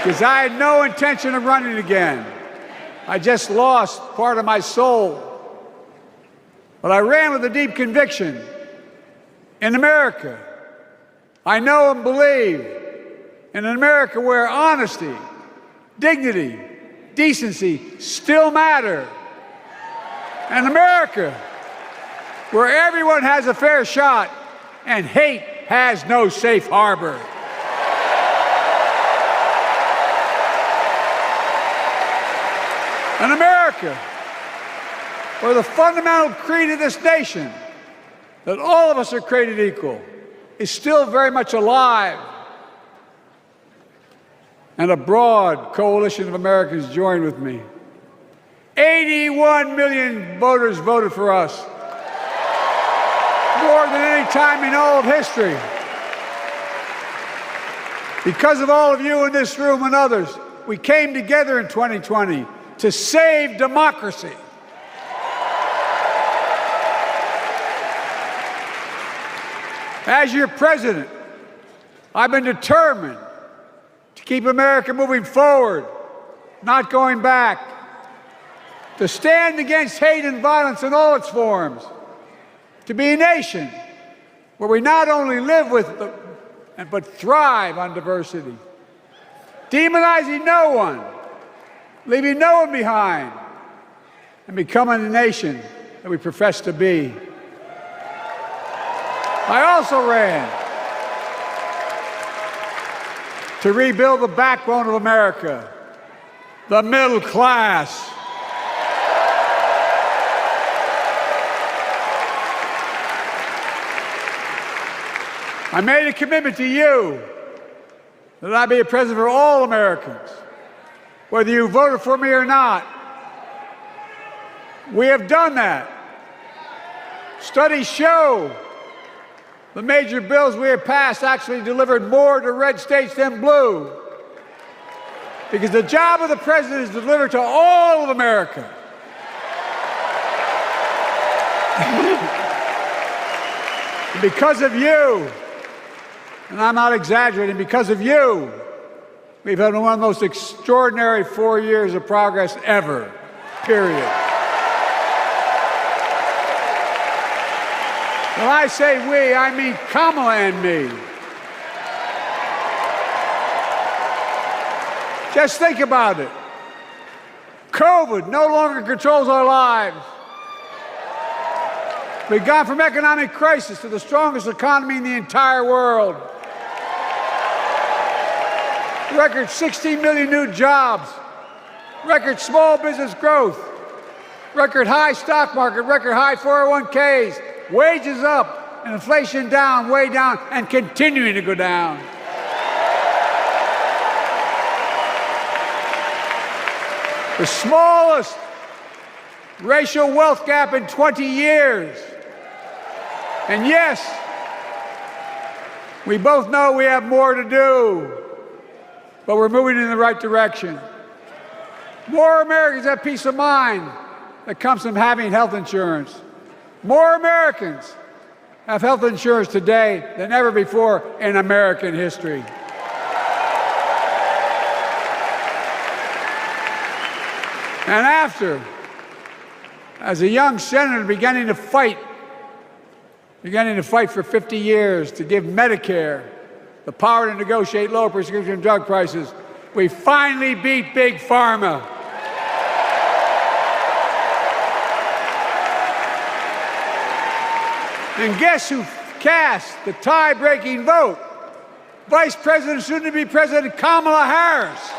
Because I had no intention of running again. I just lost part of my soul. But I ran with a deep conviction. In America, I know and believe in an America where honesty, dignity, decency still matter. An America where everyone has a fair shot and hate has no safe harbor. An America where the fundamental creed of this nation, that all of us are created equal, is still very much alive. And a broad coalition of Americans joined with me. 81 million voters voted for us, more than any time in all of history. Because of all of you in this room and others, we came together in 2020 to save democracy. As your president, I've been determined to keep America moving forward, not going back, to stand against hate and violence in all its forms, to be a nation where we not only live with but thrive on diversity, demonizing no one, leaving no one behind, and becoming the nation that we profess to be. I also ran to rebuild the backbone of America, the middle class. I made a commitment to you that I'd be a president for all Americans, whether you voted for me or not. We have done that. Studies show the major bills we have passed actually delivered more to red states than blue, because the job of the president is to deliver to all of America. And because of you, and I'm not exaggerating, because of you, we've had one of the most extraordinary 4 years of progress ever, period. When I say we, I mean Kamala and me. Just think about it. COVID no longer controls our lives. We've gone from economic crisis to the strongest economy in the entire world. Record 16 million new jobs, record small business growth, record high stock market, record high 401ks, wages up, and inflation down, way down, and continuing to go down. The smallest racial wealth gap in 20 years. And yes, we both know we have more to do, but we're moving in the right direction. More Americans have peace of mind that comes from having health insurance. More Americans have health insurance today than ever before in American history. And after, as a young senator beginning to fight for 50 years to give Medicare the power to negotiate low prescription drug prices, we finally beat Big Pharma. And guess who cast the tie-breaking vote? Vice President, soon-to-be President Kamala Harris.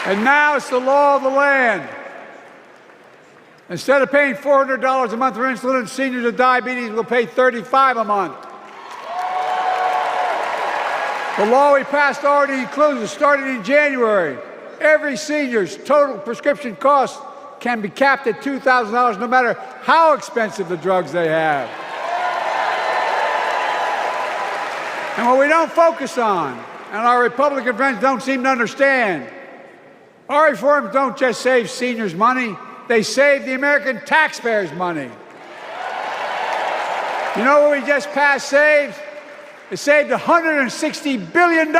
And now it's the law of the land. Instead of paying $400 a month for insulin, seniors with diabetes will pay $35 a month. The law we passed already includes, starting in January, every senior's total prescription cost can be capped at $2,000 no matter how expensive the drugs they have. And what we don't focus on, and our Republican friends don't seem to understand, our reforms don't just save seniors money, they save the American taxpayers money. You know what we just passed saves? It saved $160 billion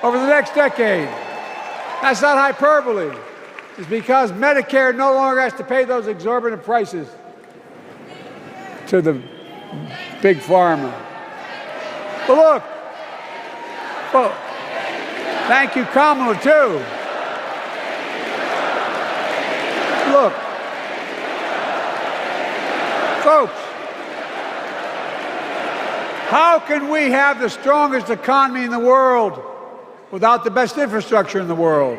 over the next decade. That's not hyperbole. It's because Medicare no longer has to pay those exorbitant prices to the Big Pharma. But look, well, thank you, Kamala, too. Look, folks, how can we have the strongest economy in the world without the best infrastructure in the world?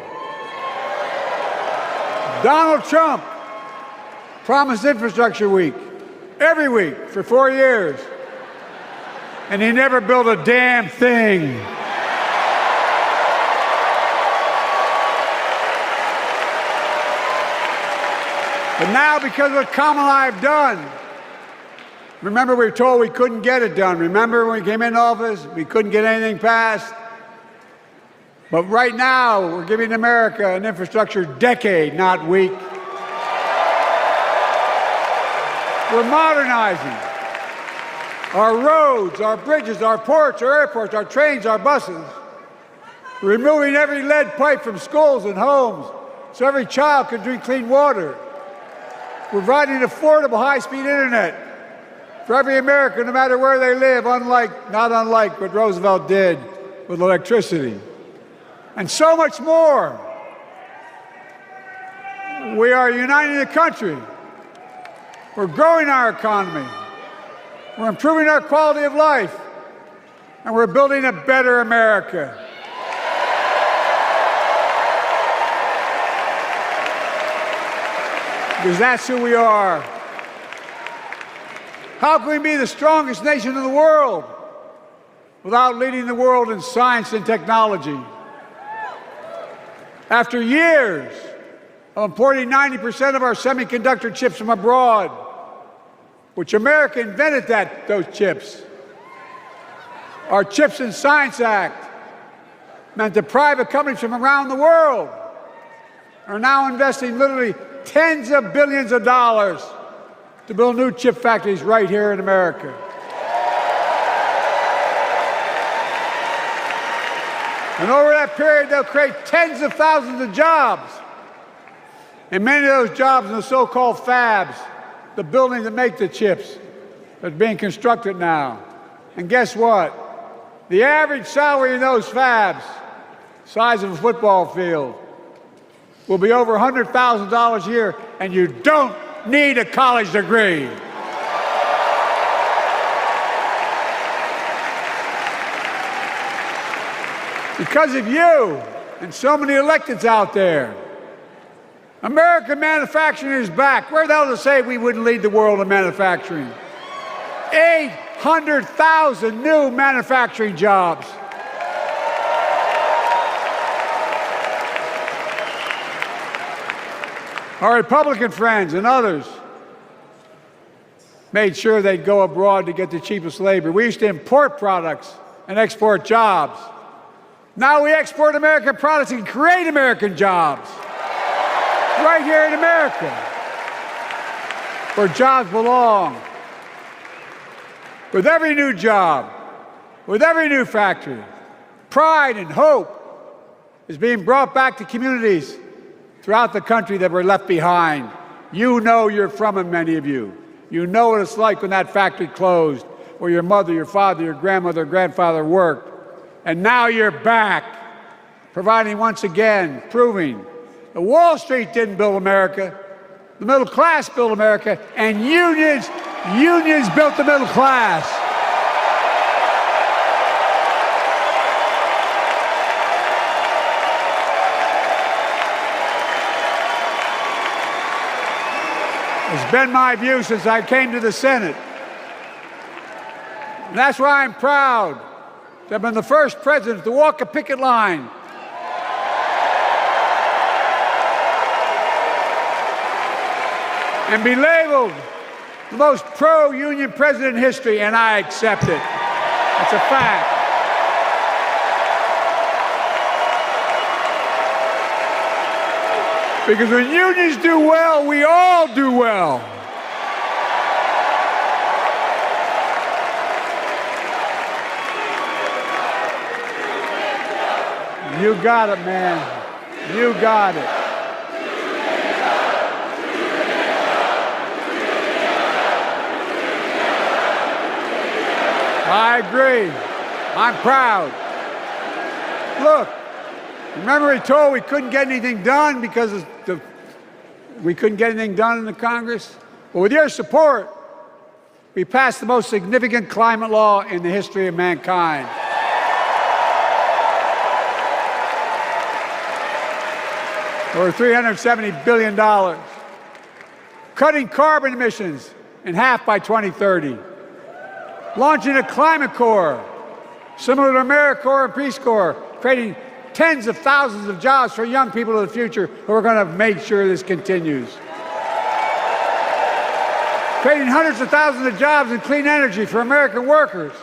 Donald Trump promised Infrastructure Week every week for 4 years, and he never built a damn thing. But now, because of what Kamala and I have done, remember we were told we couldn't get it done. Remember when we came into office, we couldn't get anything passed? But right now, we're giving America an infrastructure decade, not week. We're modernizing our roads, our bridges, our ports, our airports, our trains, our buses. We're removing every lead pipe from schools and homes so every child can drink clean water. We're providing affordable high-speed internet for every American, no matter where they live, not unlike what Roosevelt did with electricity. And so much more. We are uniting the country. We're growing our economy. We're improving our quality of life. And we're building a better America. Because that's who we are. How can we be the strongest nation in the world without leading the world in science and technology? After years of importing 90% of our semiconductor chips from abroad, which America invented those chips, our Chips and Science Act meant that private companies from around the world are now investing literally tens of billions of dollars to build new chip factories right here in America. And over that period, they'll create tens of thousands of jobs. And many of those jobs in the so-called fabs, the buildings that make the chips, that are being constructed now. And guess what? The average salary in those fabs, size of a football field, will be over $100,000 a year, and you don't need a college degree. Because of you and so many electeds out there, American manufacturing is back. Where the hell to say we wouldn't lead the world in manufacturing? 800,000 new manufacturing jobs. Our Republican friends and others made sure they'd go abroad to get the cheapest labor. We used to import products and export jobs. Now we export American products and create American jobs right here in America, where jobs belong. With every new job, with every new factory, pride and hope is being brought back to communities throughout the country that were left behind. You know you're from them, many of you. You know what it's like when that factory closed, where your mother, your father, your grandmother, grandfather worked. And now you're back, providing once again, proving that Wall Street didn't build America, the middle class built America, and unions built the middle class. It's been my view since I came to the Senate. And that's why I'm proud to have been the first president to walk a picket line and be labeled the most pro-union president in history, and I accept it. It's a fact. Because when unions do well, we all do well. You got it, man. You got it. I agree. I'm proud. Look, remember he told we couldn't get anything done because we couldn't get anything done in the Congress? Well, with your support, we passed the most significant climate law in the history of mankind. Over $370 billion. Cutting carbon emissions in half by 2030. Launching a climate corps, similar to AmeriCorps and Peace Corps, creating tens of thousands of jobs for young people of the future who are going to make sure this continues. Creating hundreds of thousands of jobs in clean energy for American workers,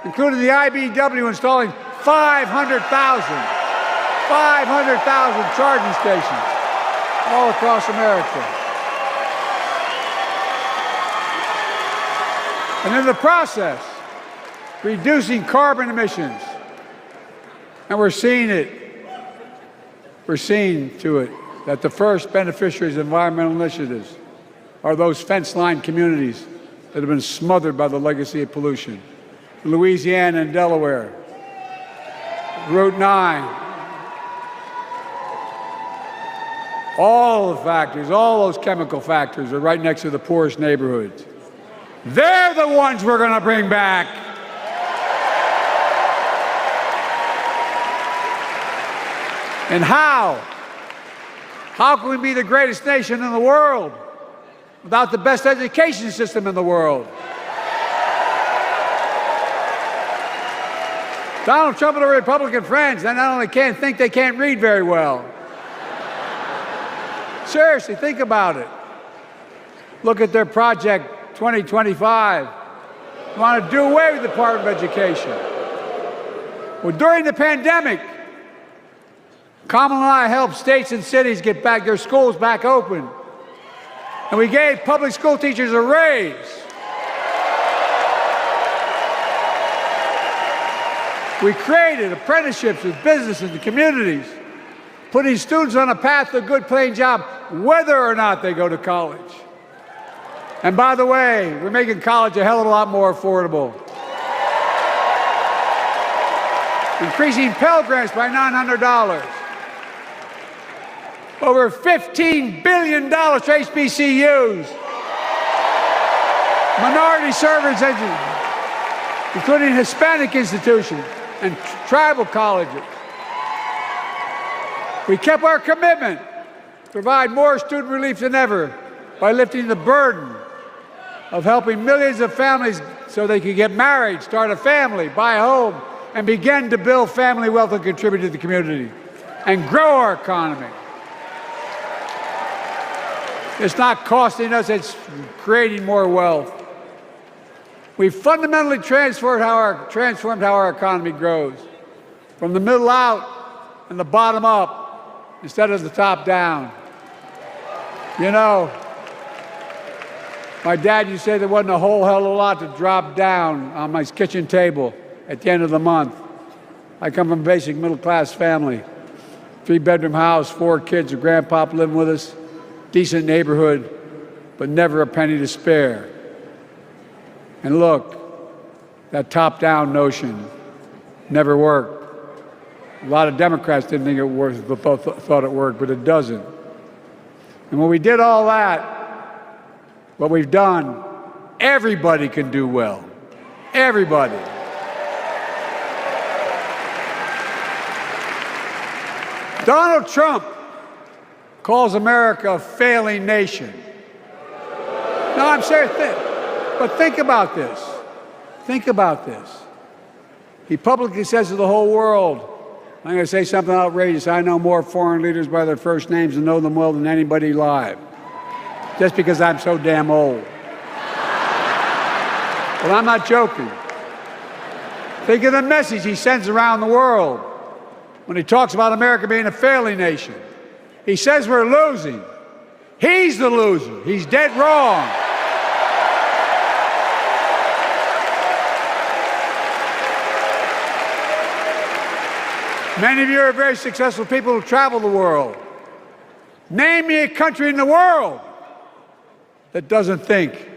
including the IBEW installing 500,000 charging stations all across America. And in the process, reducing carbon emissions And we're seeing it. We're seeing to it that the first beneficiaries of environmental initiatives are those fence-lined communities that have been smothered by the legacy of pollution. Louisiana and Delaware, Route 9, all the factories, all those chemical factories are right next to the poorest neighborhoods. They're the ones we're going to bring back. And how? How can we be the greatest nation in the world without the best education system in the world? Donald Trump and the Republican friends, they not only can't think, they can't read very well. Seriously, think about it. Look at their Project 2025. They want to do away with the Department of Education. Well, during the pandemic, Kamala and I helped states and cities get back their schools back open. And we gave public school teachers a raise. We created apprenticeships with business and the communities, putting students on a path to a good paying job, whether or not they go to college. And by the way, we're making college a hell of a lot more affordable. Increasing Pell Grants by $900. Over $15 billion to HBCUs. Minority service education, including Hispanic institutions and tribal colleges. We kept our commitment to provide more student relief than ever by lifting the burden of helping millions of families so they could get married, start a family, buy a home, and begin to build family wealth and contribute to the community and grow our economy. It's not costing us, it's creating more wealth. We've fundamentally transformed how our economy grows, from the middle out and the bottom up instead of the top down. You know, my dad used to say there wasn't a whole hell of a lot to drop down on my kitchen table at the end of the month. I come from a basic middle-class family, 3-bedroom house, 4 kids, a grandpa living with us, decent neighborhood, but never a penny to spare. And look, that top-down notion never worked. A lot of Democrats didn't think it worked, thought it worked, but it doesn't. And when we did all that, what we've done, everybody can do well. Everybody. Donald Trump calls America a failing nation. No, I'm serious. But think about this. Think about this. He publicly says to the whole world, I'm going to say something outrageous. I know more foreign leaders by their first names and know them well than anybody alive. Just because I'm so damn old. But I'm not joking. Think of the message he sends around the world when he talks about America being a failing nation. He says we're losing. He's the loser. He's dead wrong. Many of you are very successful people who travel the world. Name me a country in the world that doesn't think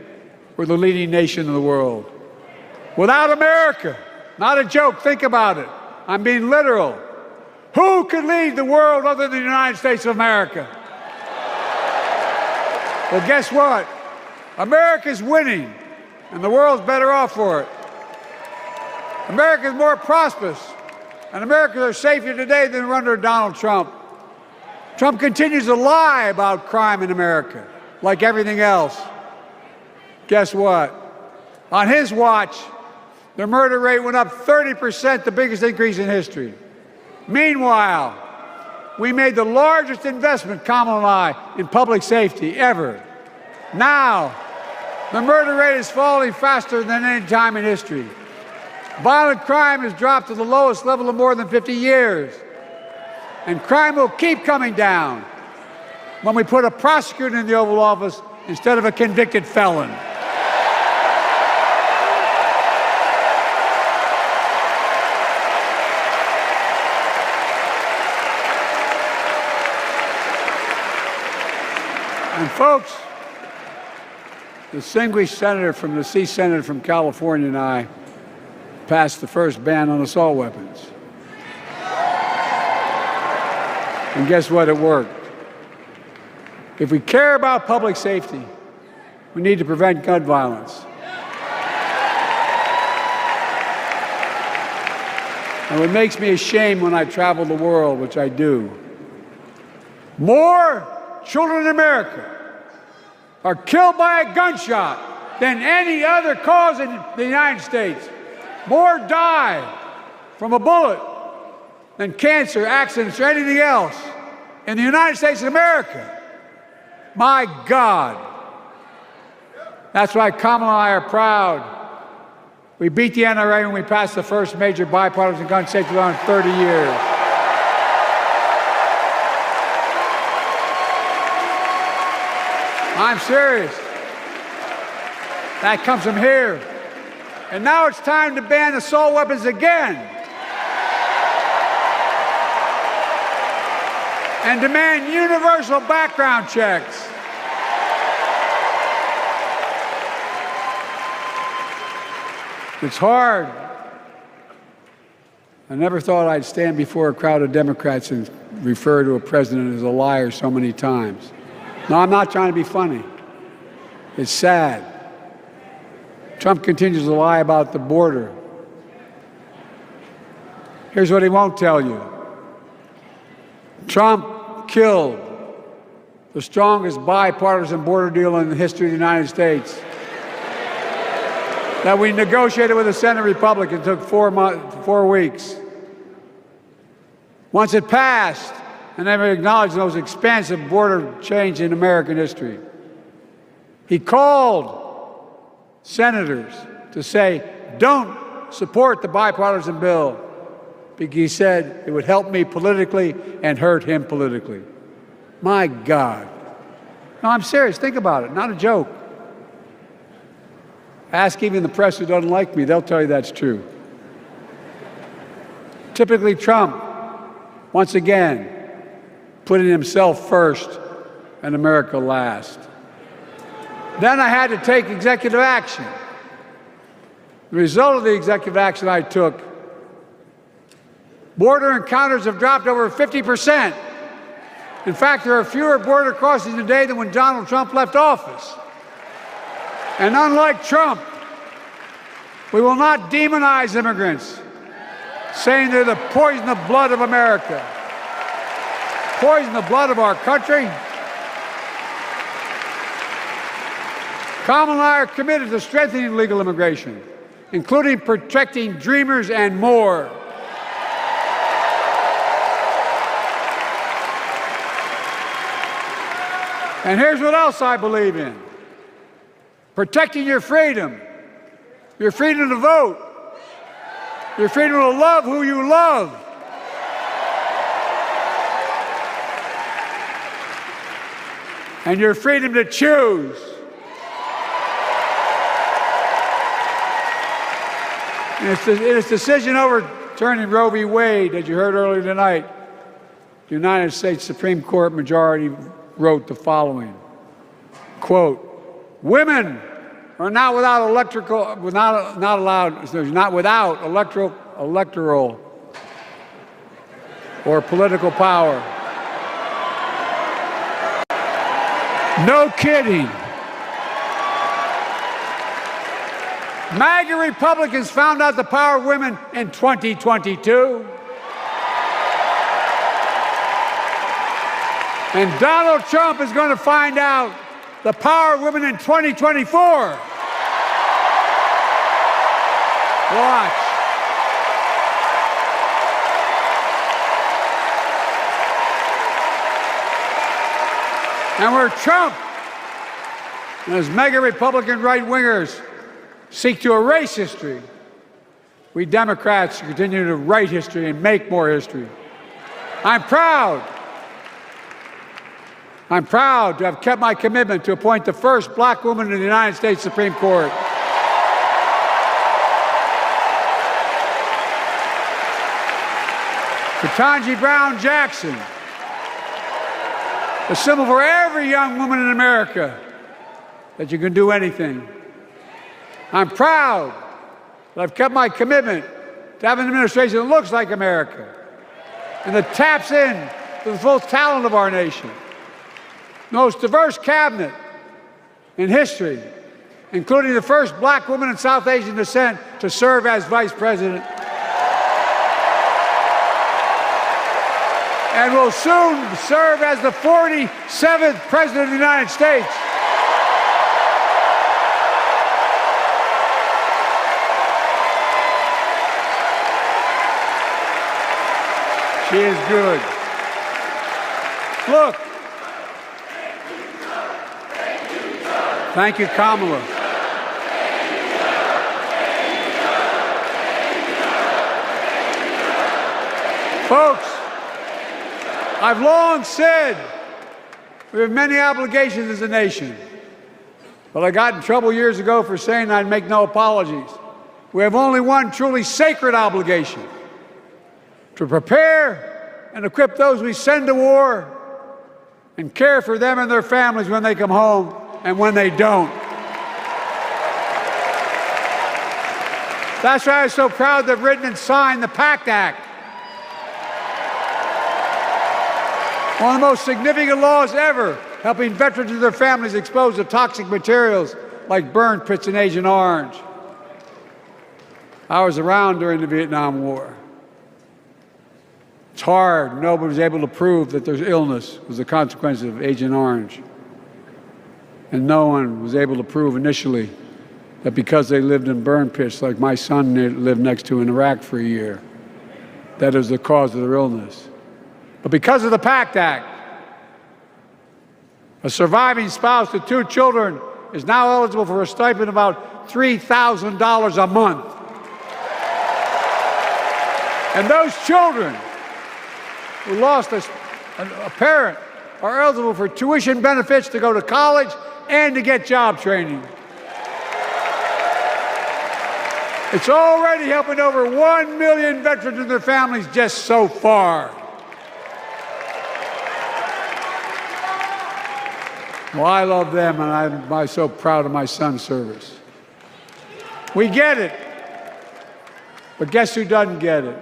we're the leading nation in the world. Without America, not a joke, think about it. I'm being literal. Who could lead the world other than the United States of America? Well, guess what? America's winning, and the world's better off for it. America's more prosperous, and Americans are safer today than under Donald Trump. Trump continues to lie about crime in America, like everything else. Guess what? On his watch, the murder rate went up 30%, the biggest increase in history. Meanwhile, we made the largest investment, Kamala and I, in public safety ever. Now, the murder rate is falling faster than any time in history. Violent crime has dropped to the lowest level in more than 50 years. And crime will keep coming down when we put a prosecutor in the Oval Office instead of a convicted felon. Folks, the distinguished senator from the Senate from California and I passed the first ban on assault weapons. And guess what? It worked. If we care about public safety, we need to prevent gun violence. And what makes me ashamed when I travel the world, which I do, more children in America are killed by a gunshot than any other cause in the United States. More die from a bullet than cancer, accidents, or anything else in the United States of America. My God. That's why Kamala and I are proud. We beat the NRA when we passed the first major bipartisan gun safety law in 30 years. I'm serious. That comes from here. And now it's time to ban assault weapons again. And demand universal background checks. It's hard. I never thought I'd stand before a crowd of Democrats and refer to a president as a liar so many times. No, I'm not trying to be funny. It's sad. Trump continues to lie about the border. Here's what he won't tell you. Trump killed the strongest bipartisan border deal in the history of the United States that we negotiated with the Senate Republicans. It took 4 weeks. Once it passed, and they acknowledged the most expansive border change in American history, he called senators to say, don't support the bipartisan bill, because he said it would help me politically and hurt him politically. My God. No, I'm serious. Think about it. Not a joke. Ask even the press who doesn't like me. They'll tell you that's true. Typically, Trump, once again, putting himself first and America last. Then I had to take executive action. The result of the executive action I took, border encounters have dropped over 50%. In fact, there are fewer border crossings today than when Donald Trump left office. And unlike Trump, we will not demonize immigrants, saying they're the poison of blood of America, poison the blood of our country. Kamala and I are committed to strengthening legal immigration, including protecting dreamers and more. And here's what else I believe in. Protecting your freedom to vote, your freedom to love who you love. And your freedom to choose. In its decision overturning Roe v. Wade, as you heard earlier tonight, the United States Supreme Court majority wrote the following, quote, women are not without electoral or political power. No kidding. MAGA Republicans found out the power of women in 2022. And Donald Trump is going to find out the power of women in 2024. Watch. And where Trump and his mega Republican right-wingers seek to erase history, we Democrats continue to write history and make more history. I'm proud to have kept my commitment to appoint the first black woman in the United States Supreme Court. Ketanji Brown Jackson a symbol for every young woman in America that you can do anything. I'm proud that I've kept my commitment to have an administration that looks like America and that taps in to the full talent of our nation. The most diverse cabinet in history, including the first black woman in South Asian descent to serve as vice president. And will soon serve as the 47th president of the United States. She is good. Look. Thank you, Kamala. Folks, I've long said we have many obligations as a nation, but I got in trouble years ago for saying I'd make no apologies. We have only one truly sacred obligation: to prepare and equip those we send to war and care for them and their families when they come home and when they don't. That's why I'm so proud to have written and signed the PACT Act, one of the most significant laws ever, helping veterans and their families exposed to toxic materials like burn pits in Agent Orange. I was around during the Vietnam War. It's hard. Nobody was able to prove that there's illness was a consequence of Agent Orange. And no one was able to prove initially that because they lived in burn pits like my son lived next to in Iraq for a year, that is the cause of their illness. But because of the PACT Act, a surviving spouse to 2 children is now eligible for a stipend of about $3,000 a month. And those children who lost a parent are eligible for tuition benefits to go to college and to get job training. It's already helping over 1 million veterans and their families just so far. Well, I love them, and I'm so proud of my son's service. We get it. But guess who doesn't get it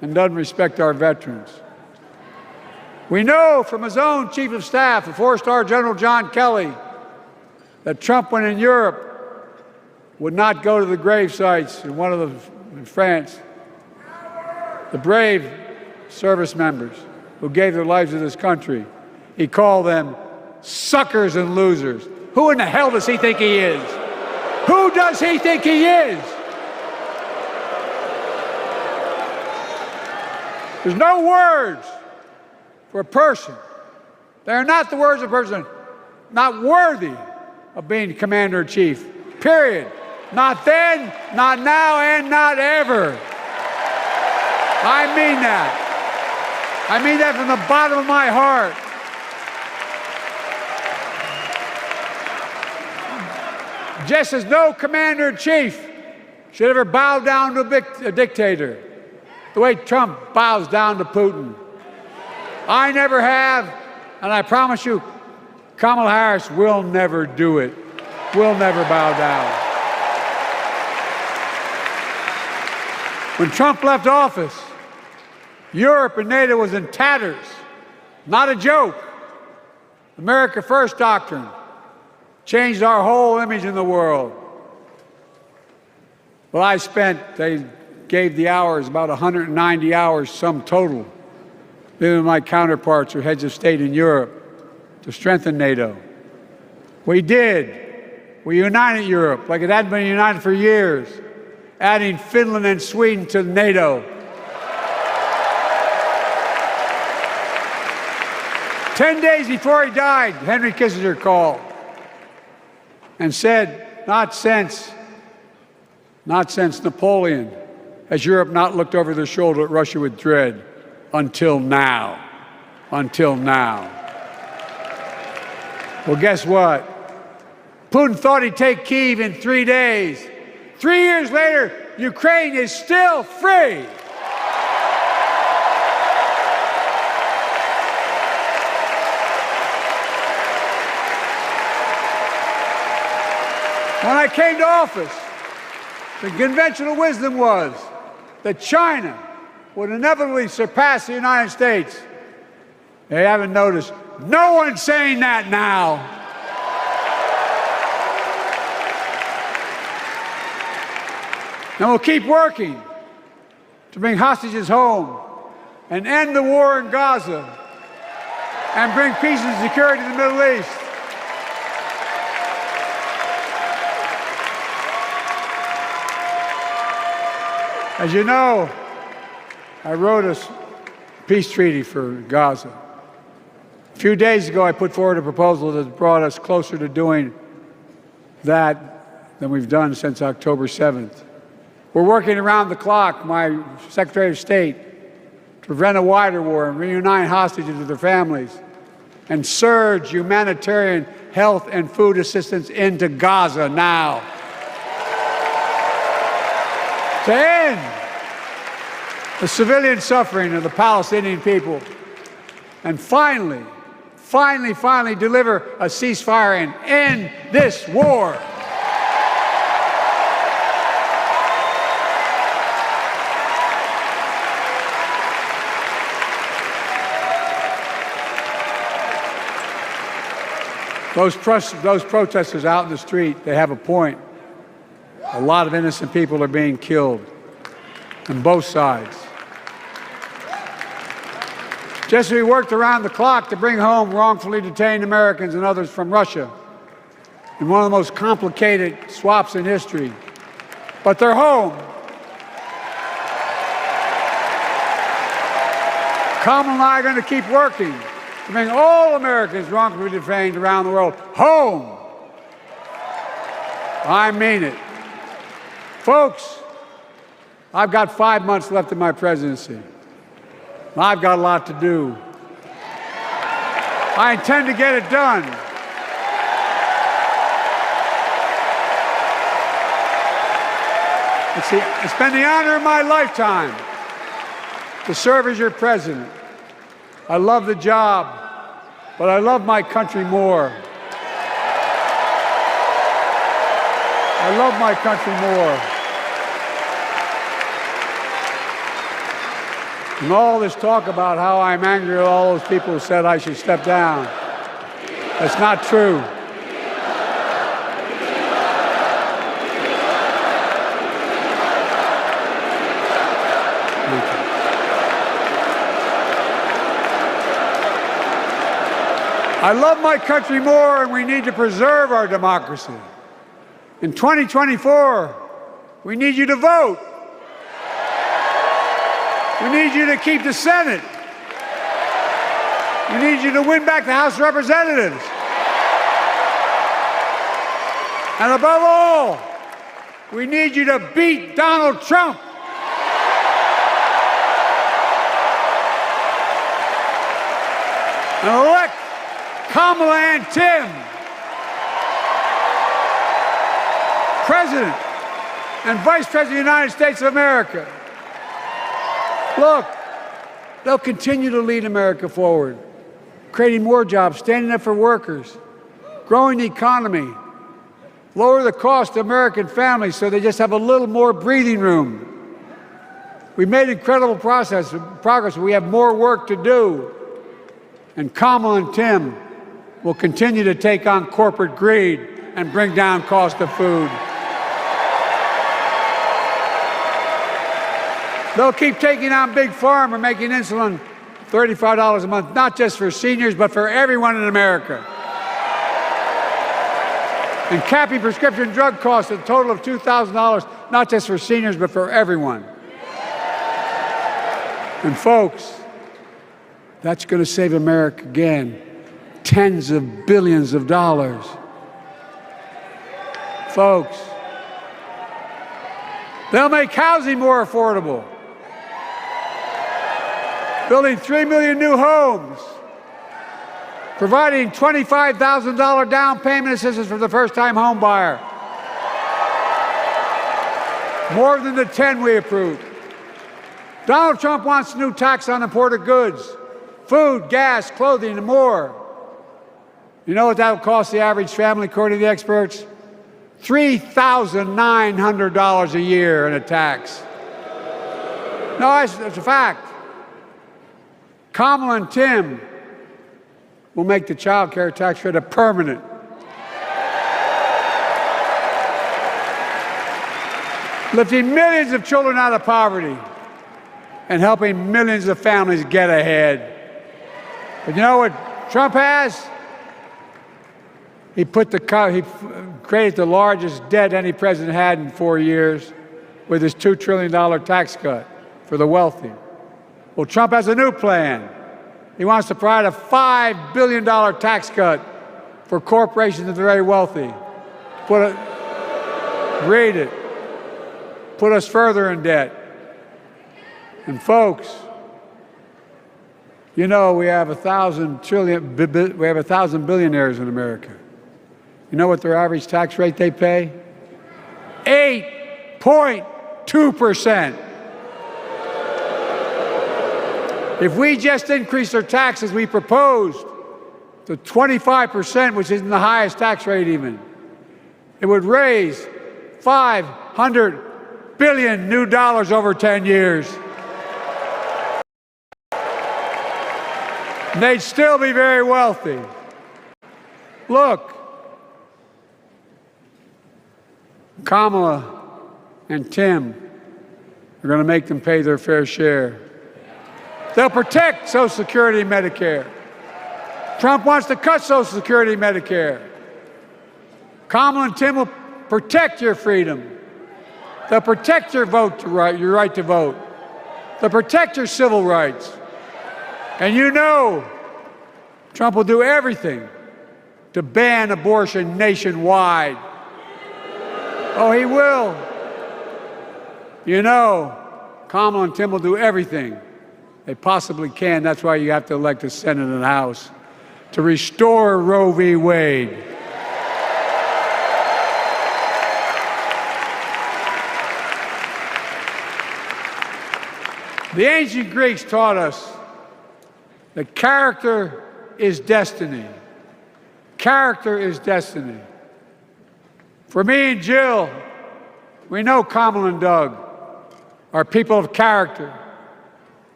and doesn't respect our veterans? We know from his own chief of staff, the 4-star General John Kelly, that Trump, when in Europe, would not go to the grave sites in France. The brave service members who gave their lives to this country. He called them suckers and losers. Who in the hell does he think he is? Who does he think he is? There's no words for a person. They are not the words of a person not worthy of being commander-in-chief. Period. Not then, not now, and not ever. I mean that. I mean that from the bottom of my heart. Just as no commander-in-chief should ever bow down to a dictator, the way Trump bows down to Putin. I never have, and I promise you, Kamala Harris will never do it. Will never bow down. When Trump left office, Europe and NATO was in tatters. Not a joke. America First doctrine changed our whole image in the world. Well, they gave the hours, about 190 hours, sum total, living with my counterparts or heads of state in Europe to strengthen NATO. We did. We united Europe like it hadn't been united for years, adding Finland and Sweden to NATO. 10 days before he died, Henry Kissinger called and said, not since Napoleon has Europe not looked over their shoulder at Russia with dread until now. Until now. Well, guess what? Putin thought he'd take Kyiv in 3 days. 3 years later, Ukraine is still free. When I came to office, the conventional wisdom was that China would inevitably surpass the United States. They haven't noticed. No one's saying that now. And we'll keep working to bring hostages home and end the war in Gaza and bring peace and security to the Middle East. As you know, I wrote a peace treaty for Gaza. A few days ago, I put forward a proposal that brought us closer to doing that than we've done since October 7th. We're working around the clock, my Secretary of State, to prevent a wider war and reunite hostages with their families and surge humanitarian health and food assistance into Gaza now. To end the civilian suffering of the Palestinian people, and finally deliver a ceasefire and end this war. Those protesters out in the street, they have a point. A lot of innocent people are being killed on both sides. Just as we worked around the clock to bring home wrongfully detained Americans and others from Russia in one of the most complicated swaps in history, but they're home. Kamala and I are going to keep working to bring all Americans wrongfully detained around the world home. I mean it. Folks, I've got 5 months left in my presidency. I've got a lot to do. I intend to get it done. It's been the honor of my lifetime to serve as your president. I love the job, but I love my country more. I love my country more. And all this talk about how I'm angry at all those people who said I should step down, that's not true. I love my country more, and we need to preserve our democracy. In 2024, we need you to vote. We need you to keep the Senate. We need you to win back the House of Representatives. And above all, we need you to beat Donald Trump. And elect Kamala and Tim President and Vice President of the United States of America. Look, they'll continue to lead America forward, creating more jobs, standing up for workers, growing the economy, lower the cost to American families so they just have a little more breathing room. We've made incredible progress, but we have more work to do. And Kamala and Tim will continue to take on corporate greed and bring down cost of food. They'll keep taking on Big Pharma, making insulin $35 a month, not just for seniors, but for everyone in America. And capping prescription drug costs at a total of $2,000, not just for seniors, but for everyone. And folks, that's going to save America again tens of billions of dollars. Folks, they'll make housing more affordable, building 3 million new homes, providing $25,000 down payment assistance for the first-time home buyer, more than the 10 we approved. Donald Trump wants a new tax on imported goods, food, gas, clothing, and more. You know what that will cost the average family, according to the experts? $3,900 a year in a tax. No, it's a fact. Kamala and Tim will make the child care tax credit permanent. Lifting millions of children out of poverty and helping millions of families get ahead. But you know what Trump has? He created the largest debt any president had in 4 years with his $2 trillion tax cut for the wealthy. Well, Trump has a new plan. He wants to provide a $5 billion tax cut for corporations and the very wealthy. Read it. Put us further in debt. And folks, you know we have 1,000 billionaires in America. You know what their average tax rate they pay? 8.2%. If we just increased our taxes we proposed to 25%, which isn't the highest tax rate even, it would raise $500 billion new dollars over 10 years. And they'd still be very wealthy. Look, Kamala and Tim are going to make them pay their fair share. They'll protect Social Security and Medicare. Trump wants to cut Social Security and Medicare. Kamala and Tim will protect your freedom. They'll protect your your right to vote. They'll protect your civil rights. And you know Trump will do everything to ban abortion nationwide. Oh, he will. You know, Kamala and Tim will do everything they possibly can. That's why you have to elect a Senate and a House to restore Roe v. Wade. The ancient Greeks taught us that character is destiny. Character is destiny. For me and Jill, we know Kamala and Doug are people of character.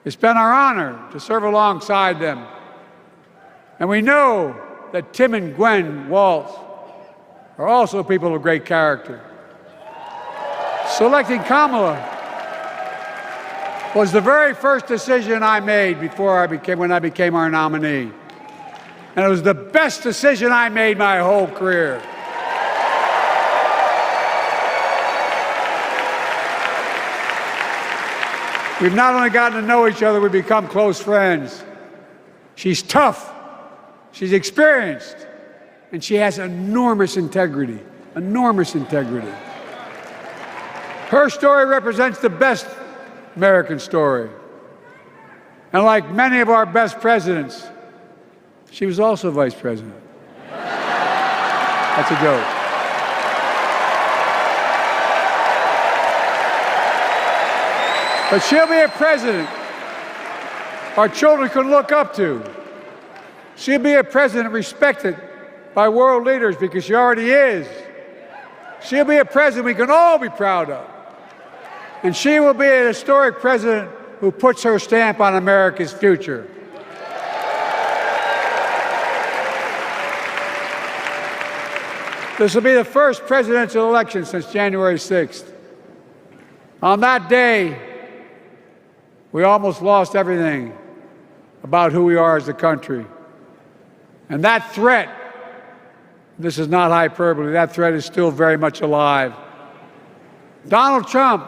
It's been our honor to serve alongside them. And we know that Tim and Gwen Waltz are also people of great character. Selecting Kamala was the very first decision I made when I became our nominee. And it was the best decision I made my whole career. We've not only gotten to know each other, we've become close friends. She's tough, she's experienced, and she has enormous integrity, enormous integrity. Her story represents the best American story. And like many of our best presidents, she was also vice president. That's a joke. But she'll be a president our children can look up to. She'll be a president respected by world leaders because she already is. She'll be a president we can all be proud of. And she will be an historic president who puts her stamp on America's future. This will be the first presidential election since January 6th. On that day, we almost lost everything about who we are as a country. And that threat, this is not hyperbole, that threat is still very much alive. Donald Trump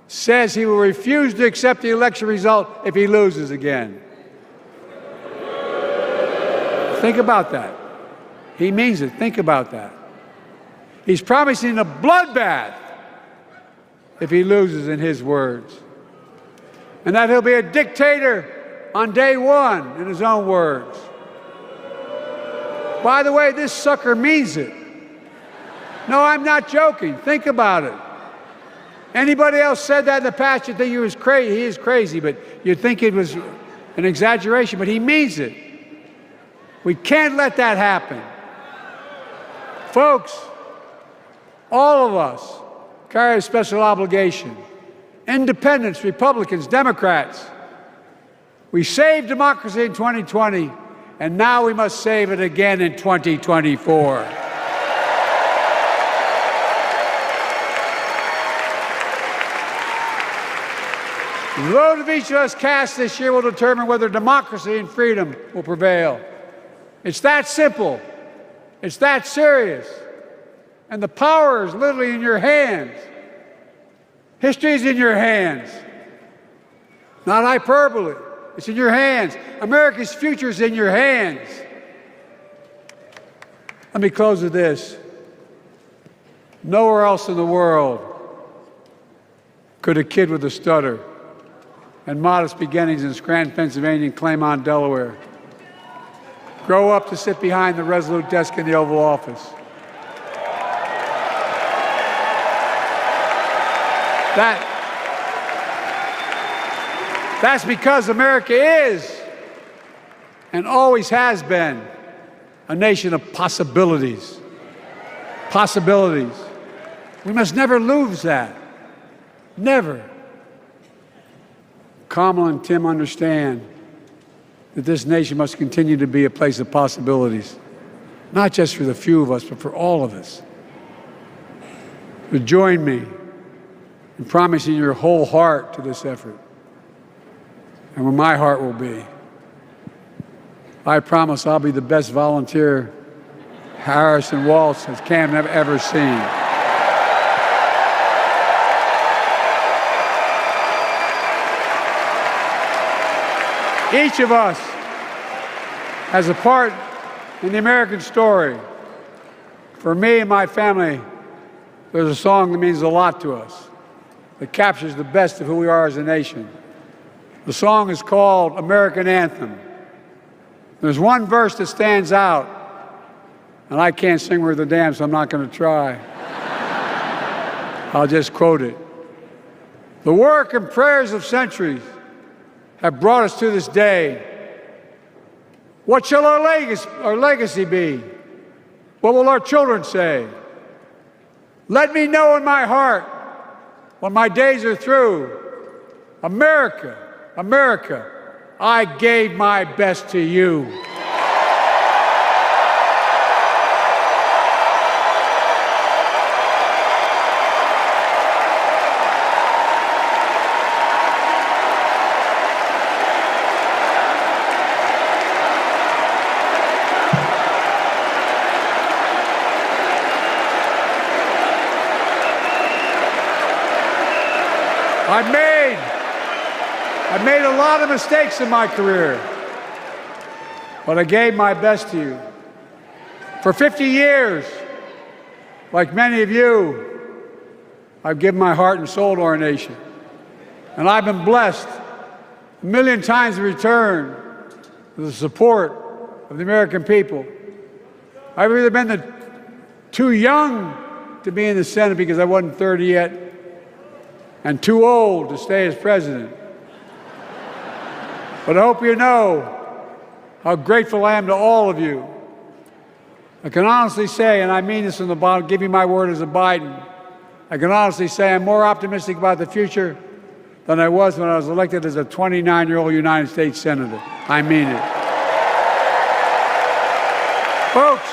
says he will refuse to accept the election result if he loses again. Think about that. He means it. Think about that. He's promising a bloodbath if he loses, in his words. And that he'll be a dictator on day one, in his own words. By the way, this sucker means it. No, I'm not joking. Think about it. Anybody else said that in the past, you'd think he was crazy. He is crazy, but you'd think it was an exaggeration, but he means it. We can't let that happen. Folks, All of us carry a special obligation. Independents, Republicans, Democrats. We saved democracy in 2020, and now we must save it again in 2024. The vote of each of us cast this year will determine whether democracy and freedom will prevail. It's that simple. It's that serious. And the power is literally in your hands. History is in your hands. Not hyperbole. It's in your hands. America's future is in your hands. Let me close with this. Nowhere else in the world could a kid with a stutter and modest beginnings in Scranton, Pennsylvania, and Claymont, Delaware, grow up to sit behind the resolute desk in the Oval Office. That's because America is and always has been a nation of possibilities. Possibilities. We must never lose that. Never. Kamala and Tim understand that this nation must continue to be a place of possibilities, not just for the few of us, but for all of us. But join me in promising your whole heart to this effort, and where my heart will be. I promise I'll be the best volunteer Harrison Waltz has Cam ever seen. Each of us has a part in the American story. For me and my family, there's a song that means a lot to us, that captures the best of who we are as a nation. The song is called American Anthem. There's one verse that stands out, and I can't sing worth a damn, so I'm not going to try. I'll just quote it. The work and prayers of centuries have brought us to this day. What shall our legacy be? What will our children say? Let me know in my heart, when my days are through, America, America, I gave my best to you. I've made a lot of mistakes in my career, but I gave my best to you. For 50 years, like many of you, I've given my heart and soul to our nation. And I've been blessed a million times in return with the support of the American people. I've either been too young to be in the Senate because I wasn't 30 yet, and too old to stay as president. But I hope you know how grateful I am to all of you. I can honestly say, and I mean this from the bottom, give you my word as a Biden, I can honestly say I'm more optimistic about the future than I was when I was elected as a 29-year-old United States Senator. I mean it. Folks,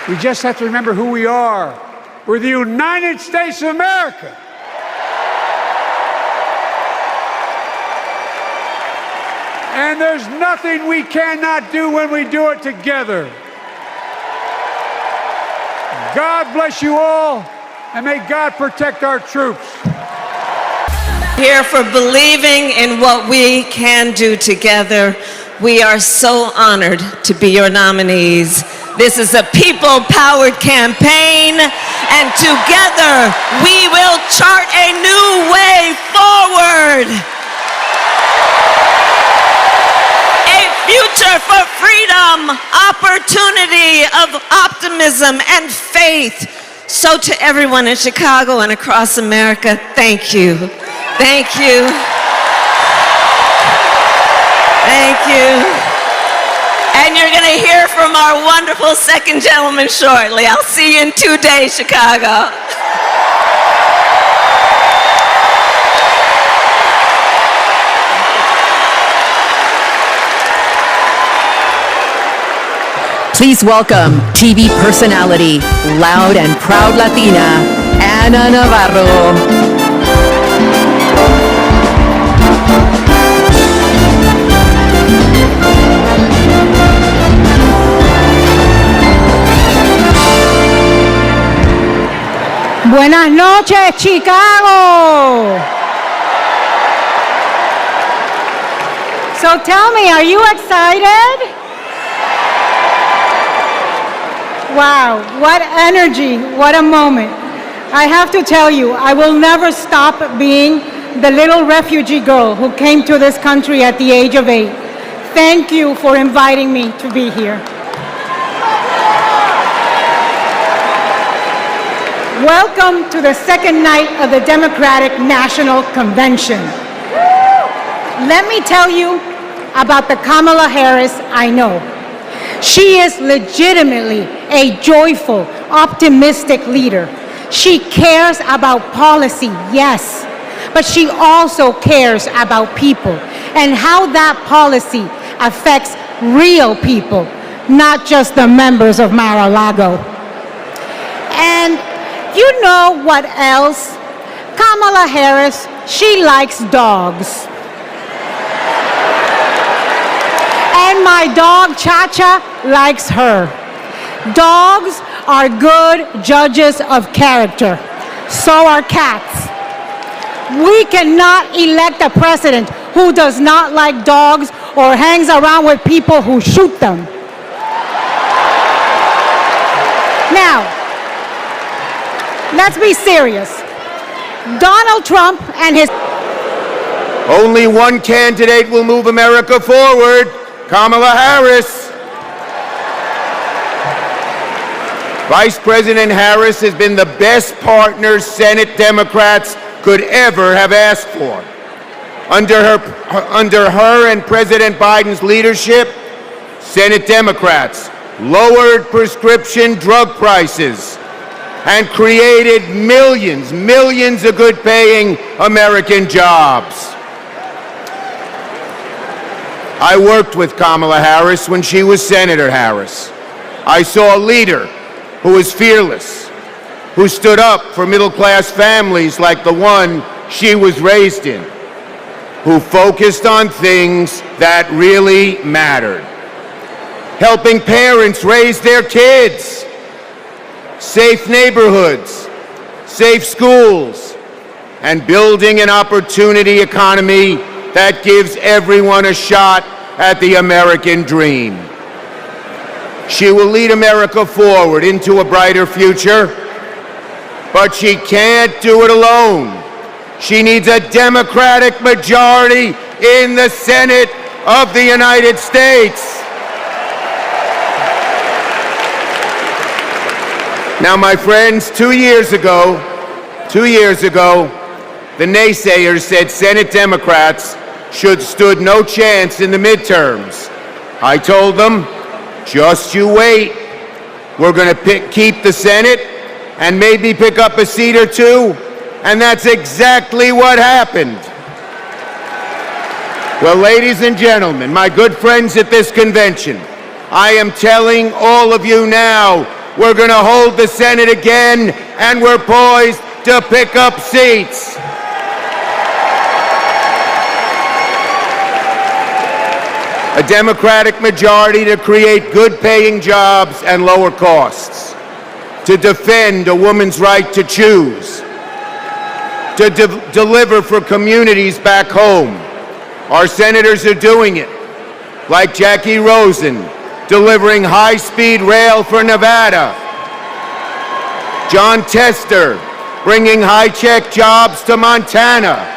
we just have to remember who we are. We're the United States of America. And there's nothing we cannot do when we do it together. God bless you all, and may God protect our troops. Here for believing in what we can do together. We are so honored to be your nominees. This is a people-powered campaign, and together we will chart a new way forward. Future for freedom, opportunity of optimism and faith. So to everyone in Chicago and across America, thank you. Thank you. Thank you. And you're going to hear from our wonderful second gentleman shortly. I'll see you in 2 days, Chicago. Please welcome TV personality, loud and proud Latina, Ana Navarro. Buenas noches, Chicago. So tell me, are you excited? Wow, what energy, what a moment. I have to tell you, I will never stop being the little refugee girl who came to this country at the age of 8. Thank you for inviting me to be here. Welcome to the second night of the Democratic National Convention. Let me tell you about the Kamala Harris I know. She is legitimately a joyful, optimistic leader. She cares about policy, yes, but she also cares about people and how that policy affects real people, not just the members of Mar-a-Lago. And you know what else? Kamala Harris, she likes dogs. And my dog, Cha-Cha, likes her. Dogs are good judges of character. So are cats. We cannot elect a president who does not like dogs or hangs around with people who shoot them. Now, let's be serious. Donald Trump and his... Only one candidate will move America forward, Kamala Harris. Vice President Harris has been the best partner Senate Democrats could ever have asked for. Under her and President Biden's leadership, Senate Democrats lowered prescription drug prices and created millions of good-paying American jobs. I worked with Kamala Harris when she was Senator Harris. I saw a leader who was fearless, who stood up for middle-class families like the one she was raised in, who focused on things that really mattered. Helping parents raise their kids, safe neighborhoods, safe schools, and building an opportunity economy that gives everyone a shot at the American dream. She will lead America forward into a brighter future, but she can't do it alone. She needs a Democratic majority in the Senate of the United States. Now, my friends, 2 years ago, the naysayers said Senate Democrats stood no chance in the midterms. I told them, just you wait. We're going to keep the Senate and maybe pick up a seat or two, and that's exactly what happened. Well, ladies and gentlemen, my good friends at this convention, I am telling all of you now, we're going to hold the Senate again, and we're poised to pick up seats. A Democratic majority to create good-paying jobs and lower costs, to defend a woman's right to choose, to deliver for communities back home. Our senators are doing it, like Jackie Rosen, delivering high-speed rail for Nevada, John Tester, bringing high-tech jobs to Montana,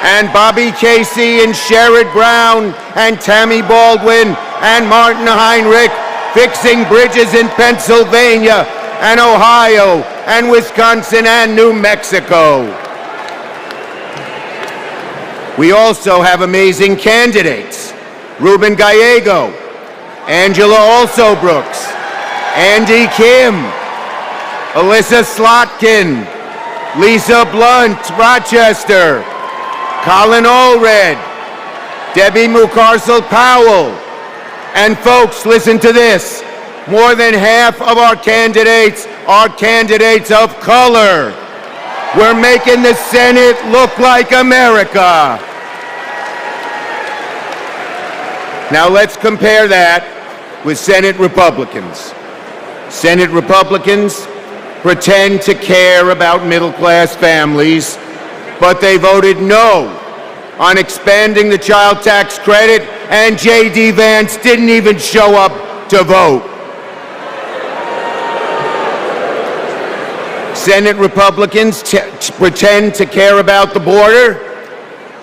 and Bobby Casey and Sherrod Brown and Tammy Baldwin and Martin Heinrich fixing bridges in Pennsylvania and Ohio and Wisconsin and New Mexico. We also have amazing candidates. Ruben Gallego, Angela Also Brooks, Andy Kim, Alyssa Slotkin, Lisa Blunt, Rochester, Colin Allred, Debbie Mucarsel-Powell, and folks, listen to this. More than half of our candidates are candidates of color. We're making the Senate look like America. Now let's compare that with Senate Republicans. Senate Republicans pretend to care about middle-class families, but they voted no on expanding the child tax credit, and J.D. Vance didn't even show up to vote. Senate Republicans pretend to care about the border,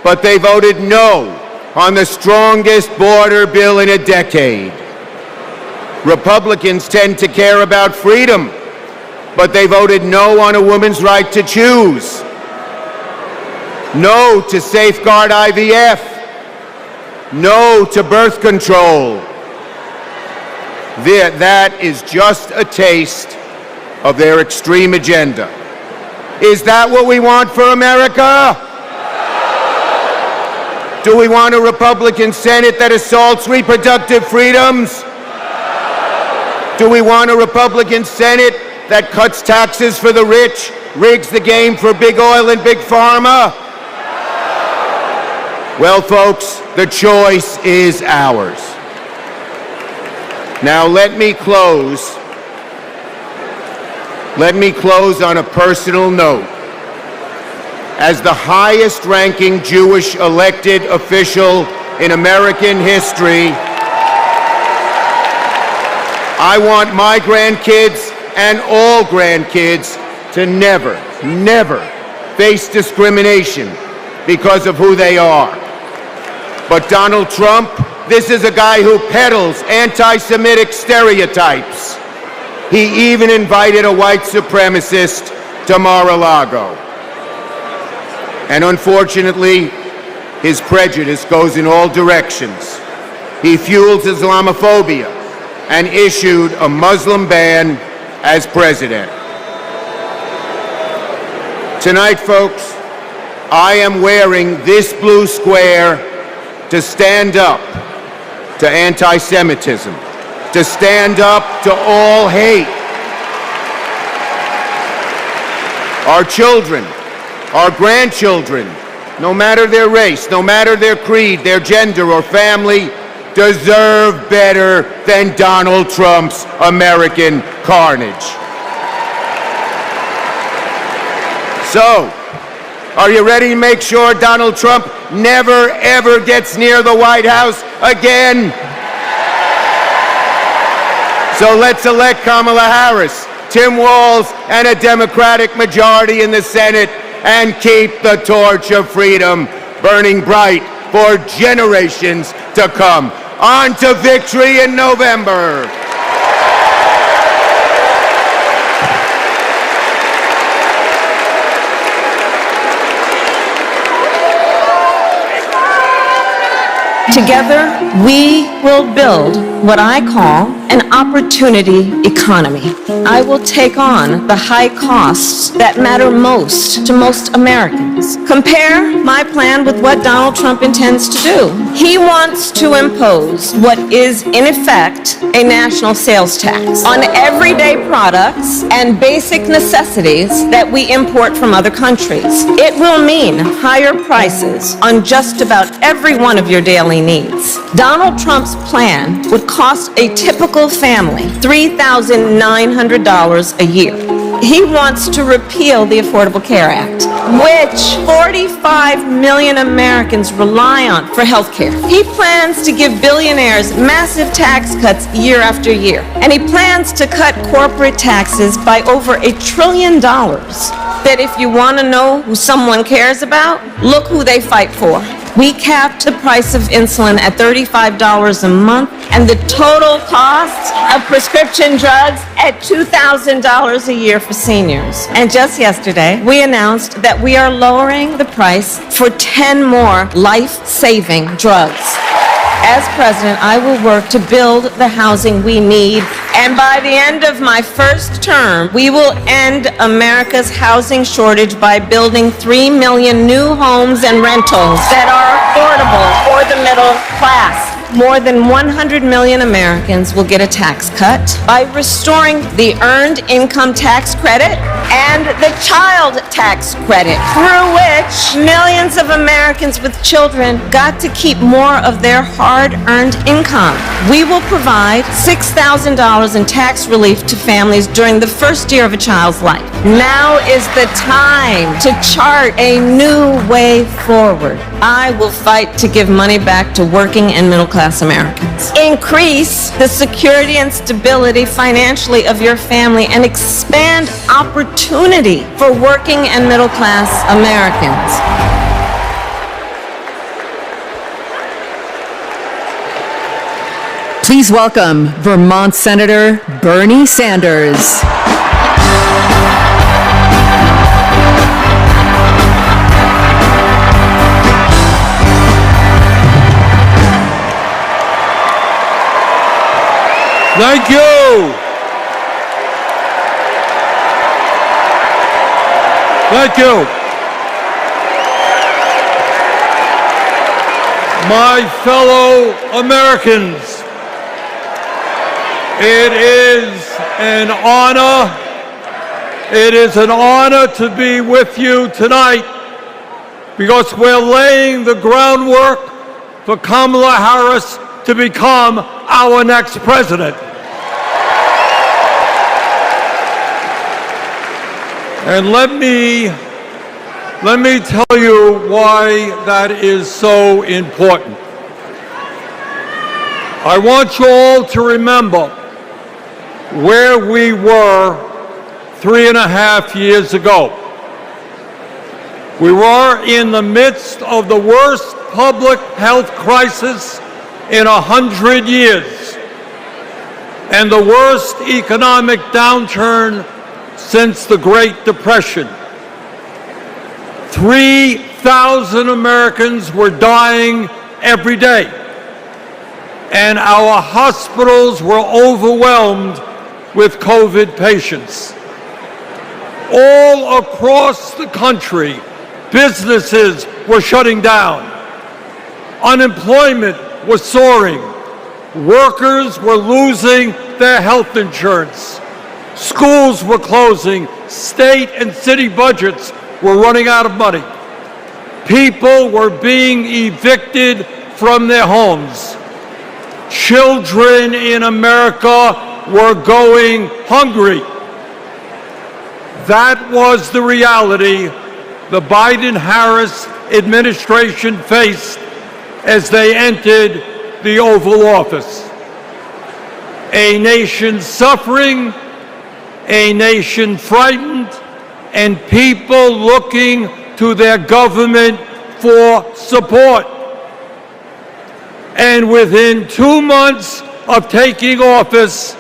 but they voted no on the strongest border bill in a decade. Republicans tend to care about freedom, but they voted no on a woman's right to choose. No to safeguard IVF. No to birth control. That is just a taste of their extreme agenda. Is that what we want for America? Do we want a Republican Senate that assaults reproductive freedoms? Do we want a Republican Senate that cuts taxes for the rich, rigs the game for big oil and big pharma? Well, folks, the choice is ours. Now, let me close on a personal note. As the highest-ranking Jewish elected official in American history, I want my grandkids and all grandkids to never face discrimination because of who they are. But Donald Trump, this is a guy who peddles anti-Semitic stereotypes. He even invited a white supremacist to Mar-a-Lago. And unfortunately, his prejudice goes in all directions. He fuels Islamophobia and issued a Muslim ban as president. Tonight, folks, I am wearing this blue square to stand up to anti-Semitism, to stand up to all hate. Our children, our grandchildren, no matter their race, no matter their creed, their gender or family, deserve better than Donald Trump's American carnage. So, are you ready to make sure Donald Trump never, ever gets near the White House again? So let's elect Kamala Harris, Tim Walz, and a Democratic majority in the Senate and keep the torch of freedom burning bright for generations to come. On to victory in November. Together, we will build what I call an opportunity economy. I will take on the high costs that matter most to most Americans. Compare my plan with what Donald Trump intends to do. He wants to impose what is, in effect, a national sales tax on everyday products and basic necessities that we import from other countries. It will mean higher prices on just about every one of your daily needs. Donald Trump's plan would cost a typical family $3,900 a year. He wants to repeal the Affordable Care Act, which 45 million Americans rely on for health care. He plans to give billionaires massive tax cuts year after year. And he plans to cut corporate taxes by over $1 trillion. That if you want to know who someone cares about, look who they fight for. We capped the price of insulin at $35 a month and the total cost of prescription drugs at $2,000 a year for seniors. And just yesterday, we announced that we are lowering the price for 10 more life-saving drugs. As president, I will work to build the housing we need, and by the end of my first term, we will end America's housing shortage by building 3 million new homes and rentals that are affordable for the middle class. More than 100 million Americans will get a tax cut by restoring the Earned Income Tax Credit and the Child Tax Credit, through which millions of Americans with children got to keep more of their hard-earned income. We will provide $6,000 in tax relief to families during the first year of a child's life. Now is the time to chart a new way forward. I will fight to give money back to working and middle-class Americans. Increase the security and stability financially of your family and expand opportunity for working and middle-class Americans. Please welcome Vermont Senator Bernie Sanders. Thank you. Thank you. My fellow Americans, it is an honor. It is an honor to be with you tonight because we're laying the groundwork for Kamala Harris to become our next president. And let me tell you why that is so important. I want you all to remember where we were 3.5 years ago. We were in the midst of the worst public health crisis in 100 years and the worst economic downturn since the Great Depression. 3,000 Americans were dying every day, and our hospitals were overwhelmed with COVID patients. All across the country, businesses were shutting down. Unemployment was soaring. Workers were losing their health insurance. Schools were closing. State and city budgets were running out of money. People were being evicted from their homes. Children in America were going hungry. That was the reality the Biden-Harris administration faced as they entered the Oval Office. A nation suffering, a nation frightened, and people looking to their government for support. And within 2 months of taking office,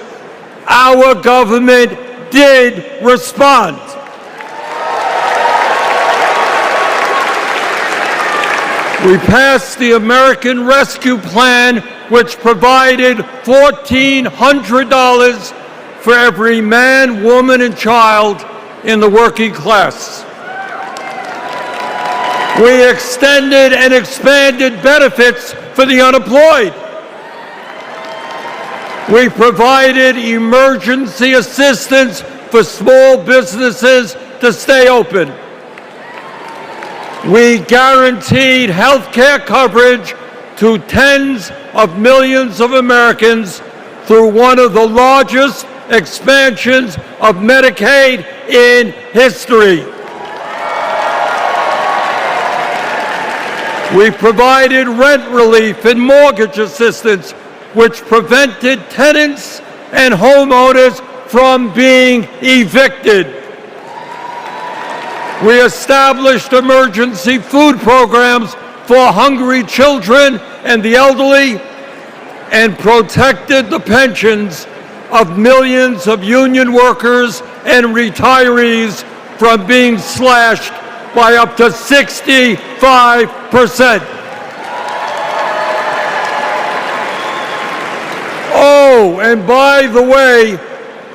our government did respond. We passed the American Rescue Plan, which provided $1,400 for every man, woman, and child in the working class. We extended and expanded benefits for the unemployed. We provided emergency assistance for small businesses to stay open. We guaranteed health care coverage to tens of millions of Americans through one of the largest expansions of Medicaid in history. We provided rent relief and mortgage assistance, which prevented tenants and homeowners from being evicted. We established emergency food programs for hungry children and the elderly, and protected the pensions of millions of union workers and retirees from being slashed by up to 65%. Oh, and by the way,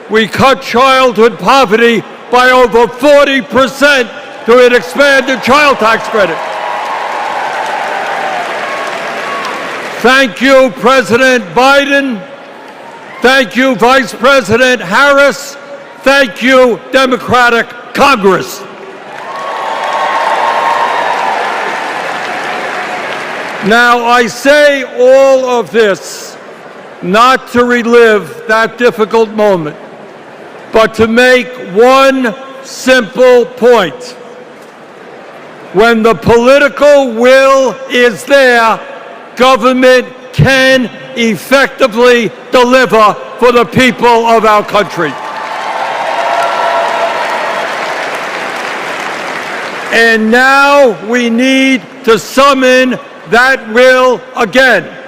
we cut childhood poverty by over 40% through an expanded child tax credit. Thank you, President Biden. Thank you, Vice President Harris. Thank you, Democratic Congress. Now, I say all of this not to relive that difficult moment, but to make one simple point. When the political will is there, government can effectively deliver for the people of our country. And now we need to summon that will again,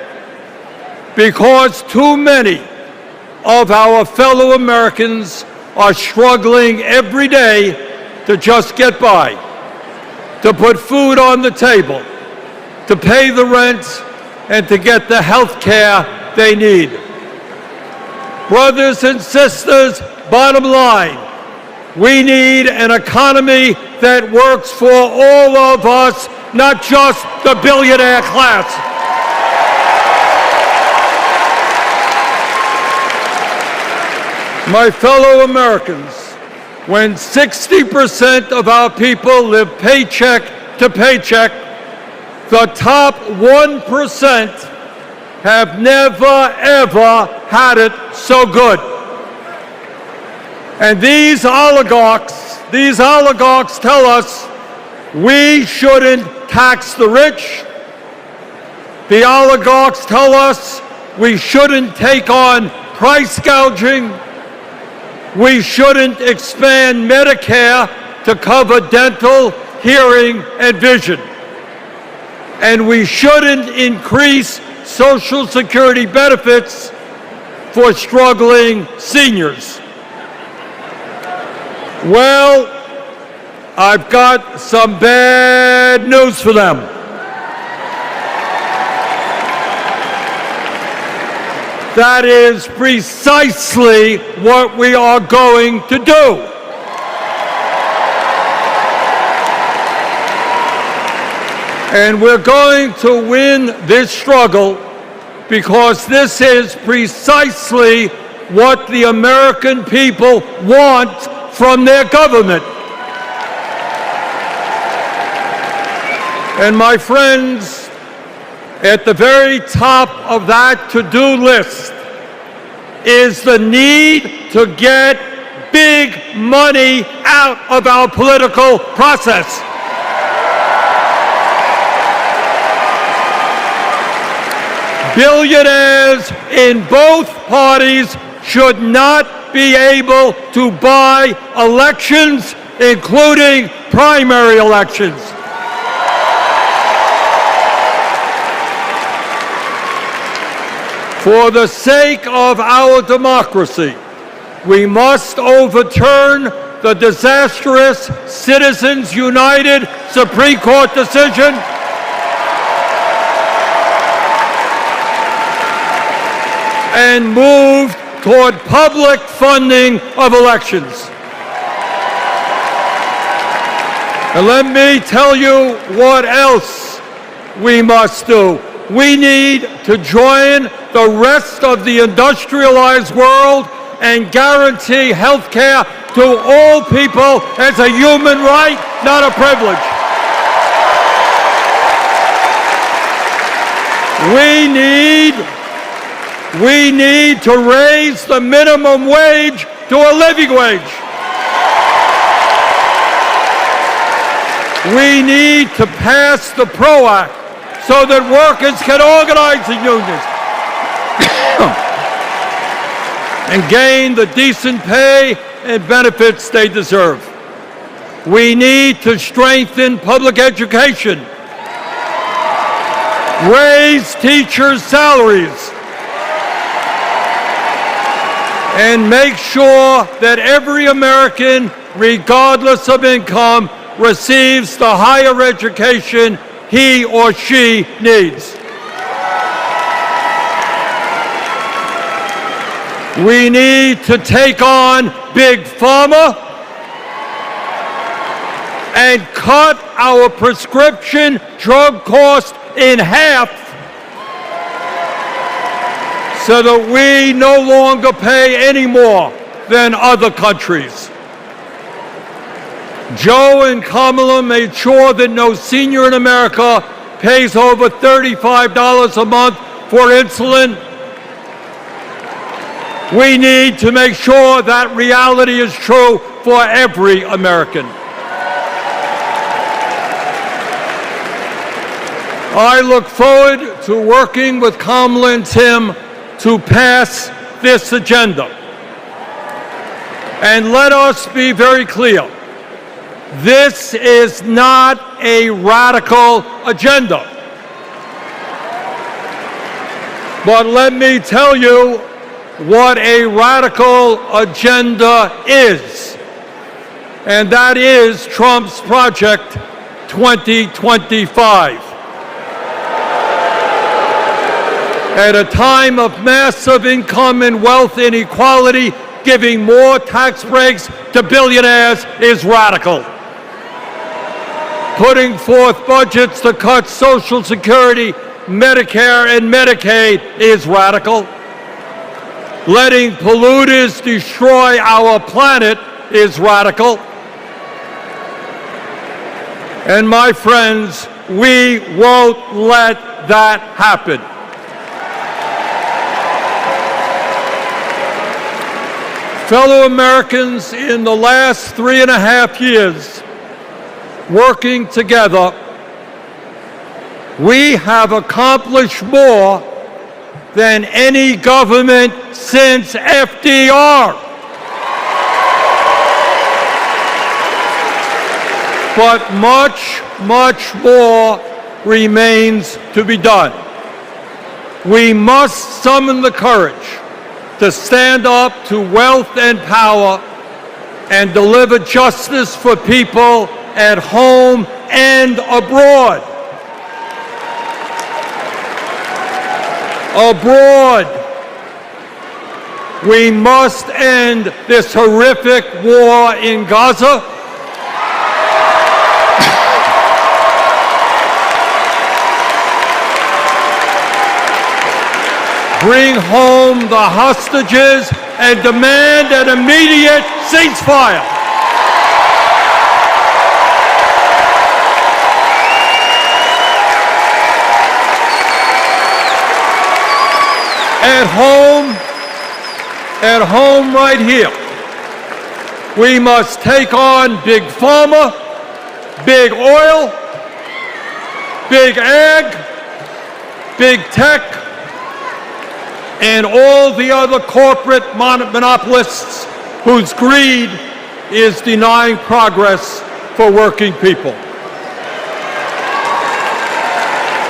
because too many of our fellow Americans are struggling every day to just get by, to put food on the table, to pay the rent, and to get the health care they need. Brothers and sisters, bottom line, we need an economy that works for all of us, not just the billionaire class. My fellow Americans, when 60% of our people live paycheck to paycheck, the top 1% have never, ever had it so good. And these oligarchs tell us we shouldn't tax the rich. The oligarchs tell us we shouldn't take on price gouging. We shouldn't expand Medicare to cover dental, hearing, and vision. And we shouldn't increase Social Security benefits for struggling seniors. Well, I've got some bad news for them. That is precisely what we are going to do. And we're going to win this struggle because this is precisely what the American people want from their government. And my friends, at the very top of that to-do list is the need to get big money out of our political process. Billionaires in both parties should not be able to buy elections, including primary elections. For the sake of our democracy, we must overturn the disastrous Citizens United Supreme Court decision and move toward public funding of elections. And let me tell you what else we must do. We need to join the rest of the industrialized world and guarantee health care to all people as a human right, not a privilege. We need to raise the minimum wage to a living wage. We need to pass the PRO Act so that workers can organize in unions and gain the decent pay and benefits they deserve. We need to strengthen public education, raise teachers' salaries, and make sure that every American, regardless of income, receives the higher education he or she needs. We need to take on Big Pharma and cut our prescription drug cost in half so that we no longer pay any more than other countries. Joe and Kamala made sure that no senior in America pays over $35 a month for insulin. We need to make sure that reality is true for every American. I look forward to working with Kamala and Tim to pass this agenda. And let us be very clear. This is not a radical agenda. But let me tell you what a radical agenda is. And that is Trump's Project 2025. At a time of massive income and wealth inequality, giving more tax breaks to billionaires is radical. Putting forth budgets to cut Social Security, Medicare, and Medicaid is radical. Letting polluters destroy our planet is radical. And my friends, we won't let that happen. Fellow Americans, in the last 3.5 years, working together, we have accomplished more than any government since FDR. But much, much more remains to be done. We must summon the courage to stand up to wealth and power and deliver justice for people at home and abroad. Abroad, we must end this horrific war in Gaza. Bring home the hostages and demand an immediate ceasefire. At home right here, we must take on Big Pharma, Big Oil, Big Ag, Big Tech, and all the other corporate monopolists whose greed is denying progress for working people.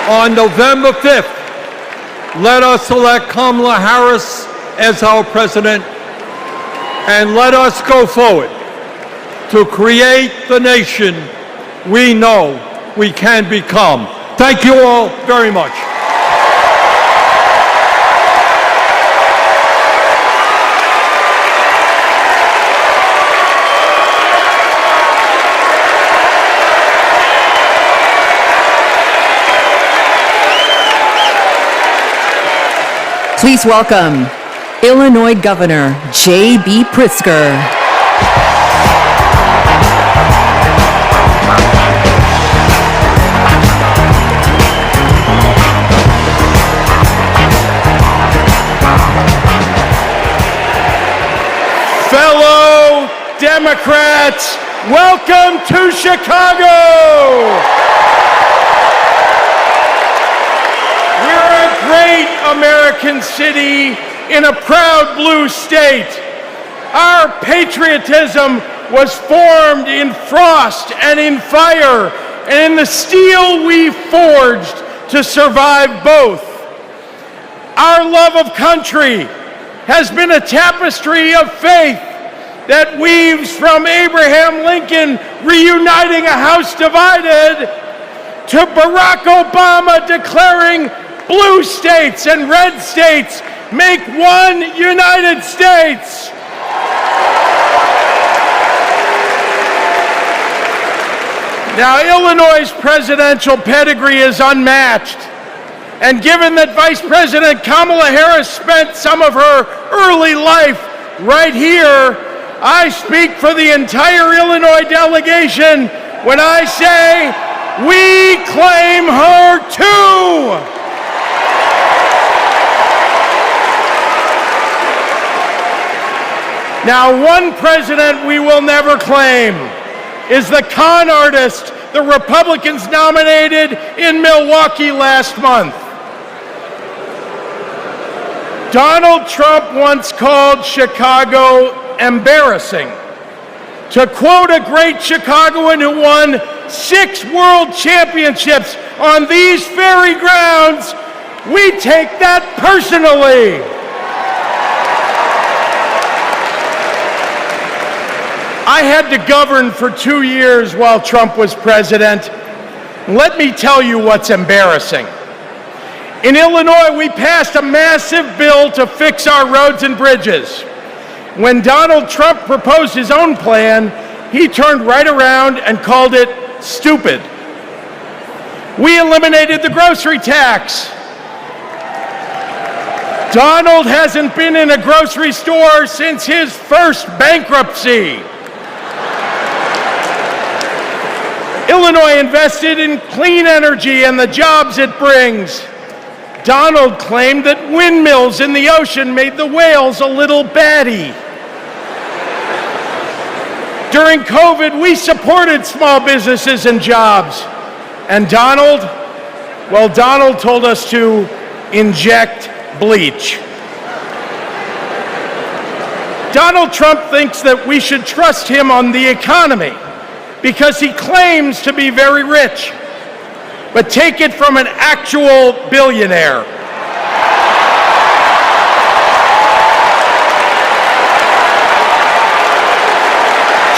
On November 5th, let us elect Kamala Harris as our president, and let us go forward to create the nation we know we can become. Thank you all very much. Please welcome Illinois Governor JB Pritzker. Fellow Democrats, welcome to Chicago. We're a great American city in a proud blue state. Our patriotism was formed in frost and in fire, and in the steel we forged to survive both. Our love of country has been a tapestry of faith that weaves from Abraham Lincoln reuniting a house divided to Barack Obama declaring blue states and red states make one United States. Now, Illinois' presidential pedigree is unmatched. And given that Vice President Kamala Harris spent some of her early life right here, I speak for the entire Illinois delegation when I say, we claim her too! Now, one president we will never claim is the con artist the Republicans nominated in Milwaukee last month. Donald Trump once called Chicago embarrassing. To quote a great Chicagoan who won 6 world championships on these very grounds, we take that personally. I had to govern for 2 years while Trump was president. Let me tell you what's embarrassing. In Illinois, we passed a massive bill to fix our roads and bridges. When Donald Trump proposed his own plan, he turned right around and called it stupid. We eliminated the grocery tax. Donald hasn't been in a grocery store since his first bankruptcy. Illinois invested in clean energy and the jobs it brings. Donald claimed that windmills in the ocean made the whales a little batty. During COVID, we supported small businesses and jobs. And Donald told us to inject bleach. Donald Trump thinks that we should trust him on the economy because he claims to be very rich. But take it from an actual billionaire.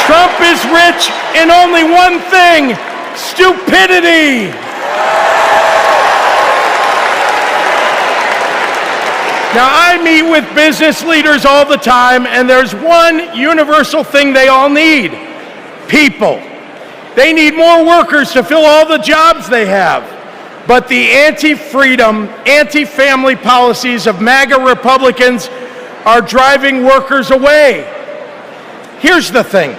Trump is rich in only one thing: stupidity. Now, I meet with business leaders all the time, and there's one universal thing they all need: people. They need more workers to fill all the jobs they have. But the anti-freedom, anti-family policies of MAGA Republicans are driving workers away. Here's the thing.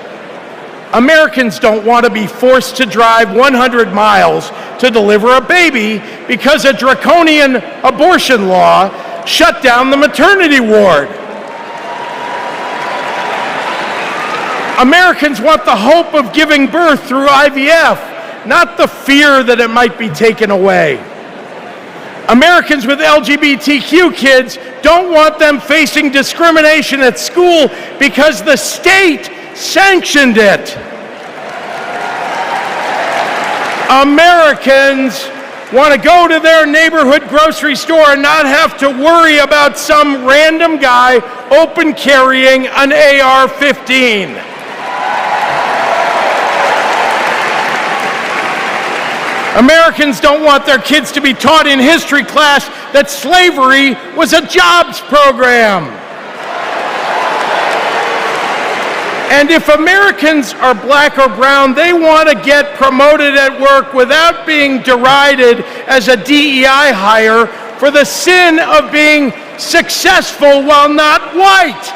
Americans don't want to be forced to drive 100 miles to deliver a baby because a draconian abortion law shut down the maternity ward. Americans want the hope of giving birth through IVF, not the fear that it might be taken away. Americans with LGBTQ kids don't want them facing discrimination at school because the state sanctioned it. Americans want to go to their neighborhood grocery store and not have to worry about some random guy open carrying an AR-15. Americans don't want their kids to be taught in history class that slavery was a jobs program. And if Americans are black or brown, they want to get promoted at work without being derided as a DEI hire for the sin of being successful while not white.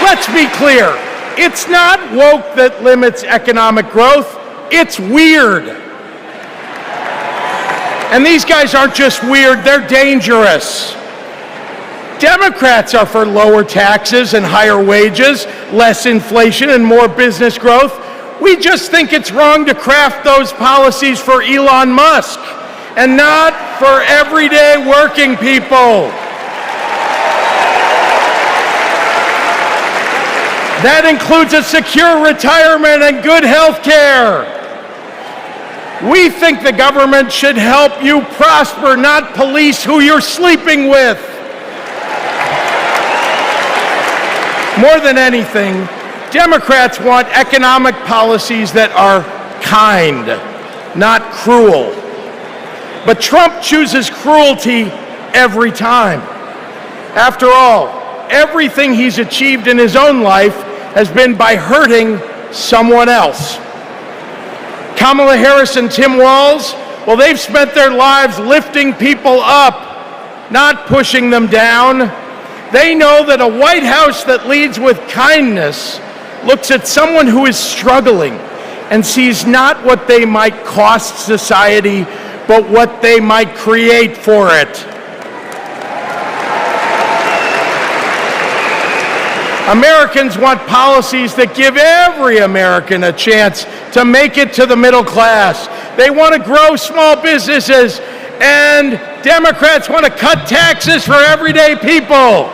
Let's be clear. It's not woke that limits economic growth. It's weird. And these guys aren't just weird, they're dangerous. Democrats are for lower taxes and higher wages, less inflation and more business growth. We just think it's wrong to craft those policies for Elon Musk and not for everyday working people. That includes a secure retirement and good health care. We think the government should help you prosper, not police who you're sleeping with. More than anything, Democrats want economic policies that are kind, not cruel. But Trump chooses cruelty every time. After all, everything he's achieved in his own life has been by hurting someone else. Kamala Harris and Tim Walz, well, they've spent their lives lifting people up, not pushing them down. They know that a White House that leads with kindness looks at someone who is struggling and sees not what they might cost society, but what they might create for it. Americans want policies that give every American a chance to make it to the middle class. They want to grow small businesses, and Democrats want to cut taxes for everyday people.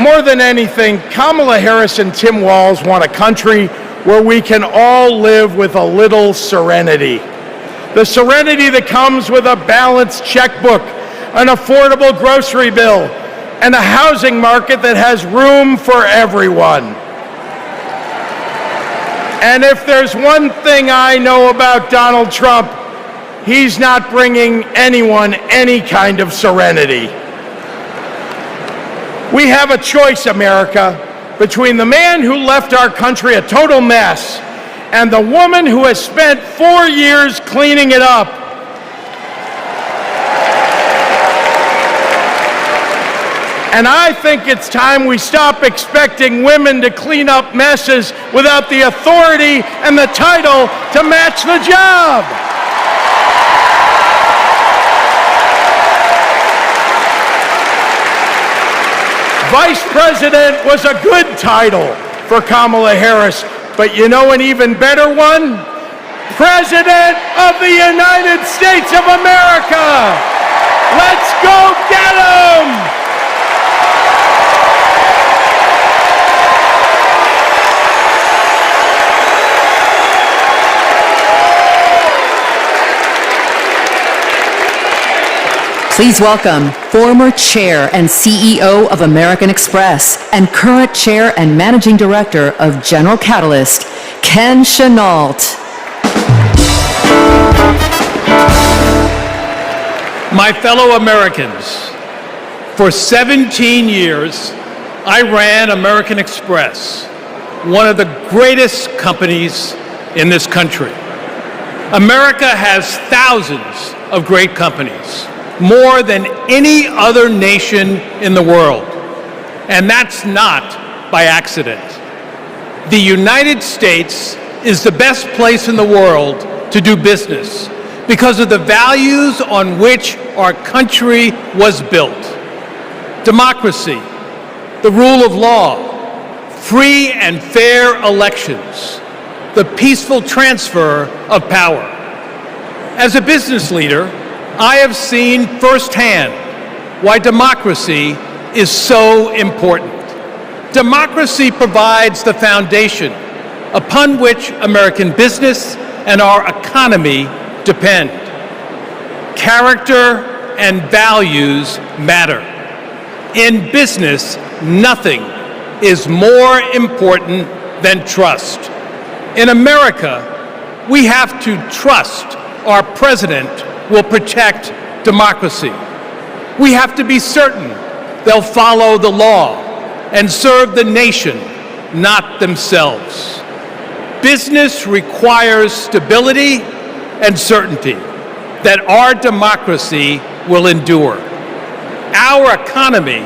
More than anything, Kamala Harris and Tim Walz want a country where we can all live with a little serenity. The serenity that comes with a balanced checkbook, an affordable grocery bill, and a housing market that has room for everyone. And if there's one thing I know about Donald Trump, he's not bringing anyone any kind of serenity. We have a choice, America, between the man who left our country a total mess and the woman who has spent 4 years cleaning it up. And I think it's time we stop expecting women to clean up messes without the authority and the title to match the job. Vice President was a good title for Kamala Harris, but you know an even better one? President of the United States of America! Let's go get 'em! Please welcome former chair and CEO of American Express and current chair and managing director of General Catalyst, Ken Chenault. My fellow Americans, for 17 years, I ran American Express, one of the greatest companies in this country. America has thousands of great companies, more than any other nation in the world. And that's not by accident. The United States is the best place in the world to do business because of the values on which our country was built. Democracy, the rule of law, free and fair elections, the peaceful transfer of power. As a business leader, I have seen firsthand why democracy is so important. Democracy provides the foundation upon which American business and our economy depend. Character and values matter. In business, nothing is more important than trust. In America, we have to trust our president will protect democracy. We have to be certain they'll follow the law and serve the nation, not themselves. Business requires stability and certainty that our democracy will endure. Our economy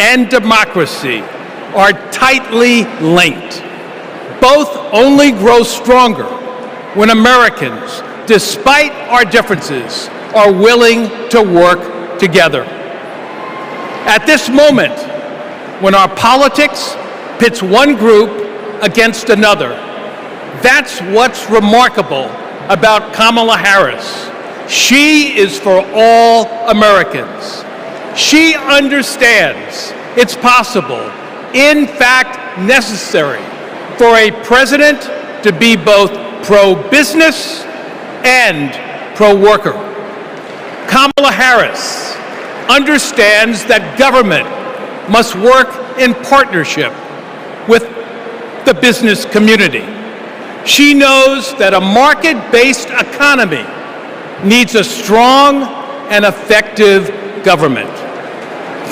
and democracy are tightly linked. Both only grow stronger when Americans, despite our differences, are willing to work together. At this moment, when our politics pits one group against another, that's what's remarkable about Kamala Harris. She is for all Americans. She understands it's possible, in fact necessary, for a president to be both pro-business and pro-worker. Kamala Harris understands that government must work in partnership with the business community. She knows that a market-based economy needs a strong and effective government.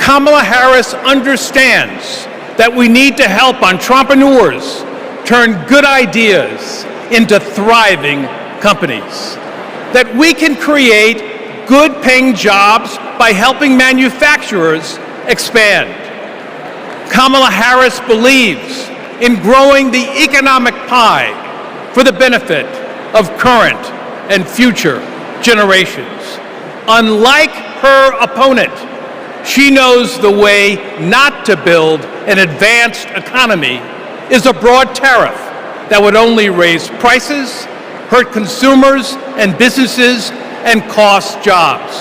Kamala Harris understands that we need to help entrepreneurs turn good ideas into thriving companies, that we can create good-paying jobs by helping manufacturers expand. Kamala Harris believes in growing the economic pie for the benefit of current and future generations. Unlike her opponent, she knows the way not to build an advanced economy is a broad tariff that would only raise prices, hurt consumers and businesses, and cost jobs.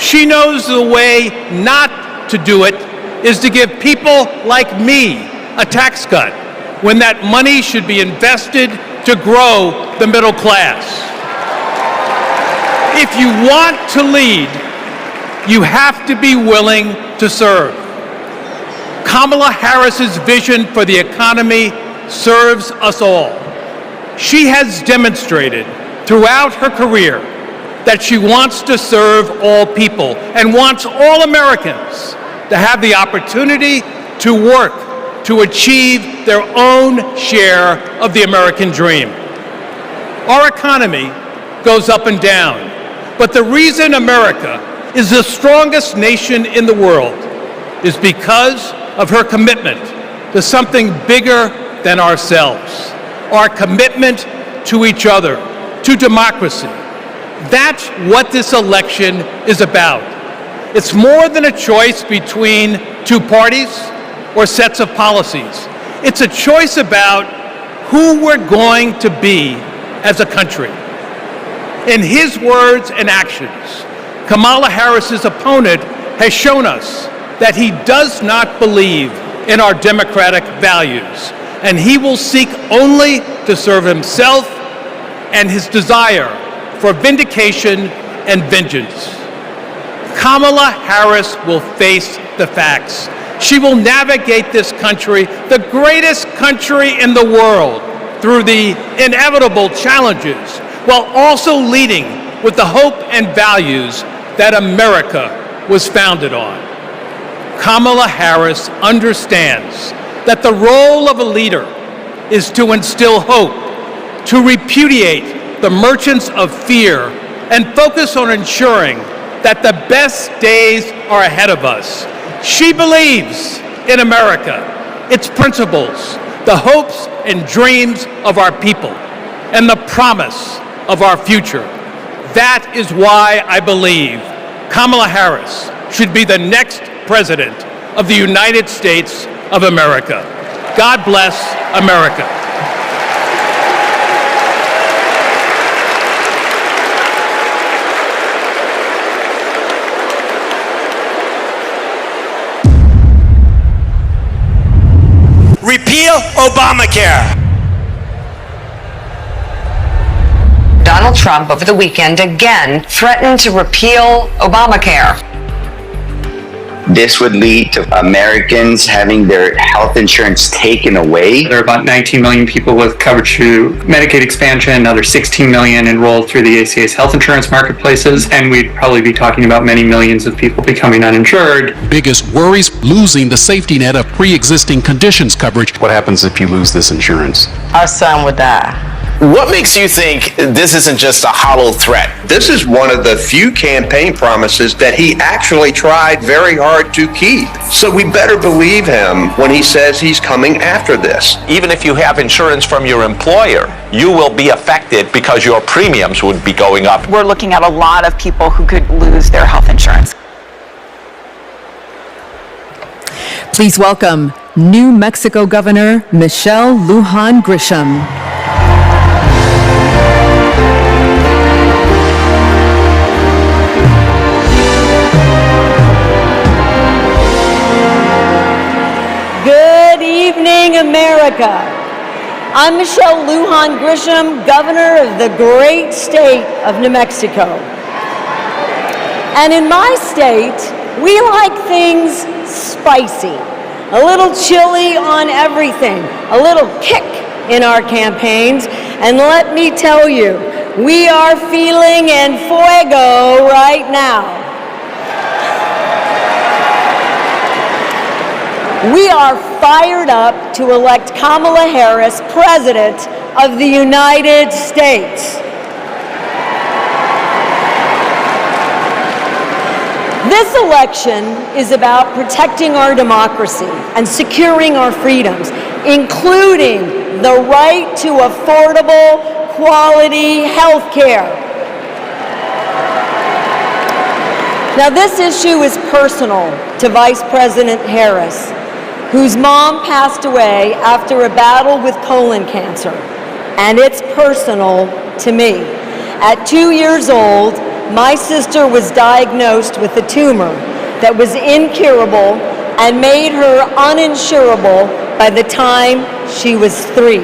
She knows the way not to do it is to give people like me a tax cut when that money should be invested to grow the middle class. If you want to lead, you have to be willing to serve. Kamala Harris's vision for the economy serves us all. She has demonstrated throughout her career that she wants to serve all people and wants all Americans to have the opportunity to work to achieve their own share of the American dream. Our economy goes up and down, but the reason America is the strongest nation in the world is because of her commitment to something bigger than ourselves, our commitment to each other, to democracy. That's what this election is about. It's more than a choice between two parties or sets of policies. It's a choice about who we're going to be as a country. In his words and actions, Kamala Harris's opponent has shown us that he does not believe in our democratic values, and he will seek only to serve himself and his desire for vindication and vengeance. Kamala Harris will face the facts. She will navigate this country, the greatest country in the world, through the inevitable challenges, while also leading with the hope and values that America was founded on. Kamala Harris understands that the role of a leader is to instill hope, to repudiate the merchants of fear, and focus on ensuring that the best days are ahead of us. She believes in America, its principles, the hopes and dreams of our people, and the promise of our future. That is why I believe Kamala Harris should be the next president of the United States of America. God bless America. Repeal Obamacare. Donald Trump over the weekend again threatened to repeal Obamacare. This would lead to Americans having their health insurance taken away. There are about 19 million people with coverage through Medicaid expansion, another 16 million enrolled through the ACA's health insurance marketplaces, and we'd probably be talking about many millions of people becoming uninsured. Biggest worries, losing the safety net of pre-existing conditions coverage. What happens if you lose this insurance? Our son would die. What makes you think this isn't just a hollow threat? This is one of the few campaign promises that he actually tried very hard to keep. So we better believe him when he says he's coming after this. Even if you have insurance from your employer, you will be affected because your premiums would be going up. We're looking at a lot of people who could lose their health insurance. Please welcome New Mexico Governor Michelle Lujan Grisham. Good evening, America. I'm Michelle Lujan Grisham, Governor of the great state of New Mexico. And in my state, we like things spicy, a little chili on everything, a little kick in our campaigns, And let me tell you, we are feeling en fuego right now. We are fired up to elect Kamala Harris President of the United States. This election is about protecting our democracy and securing our freedoms, including the right to affordable, quality health care. Now, this issue is personal to Vice President Harris, whose mom passed away after a battle with colon cancer, and it's personal to me. At 2 years old, my sister was diagnosed with a tumor that was incurable and made her uninsurable by the time she was 3.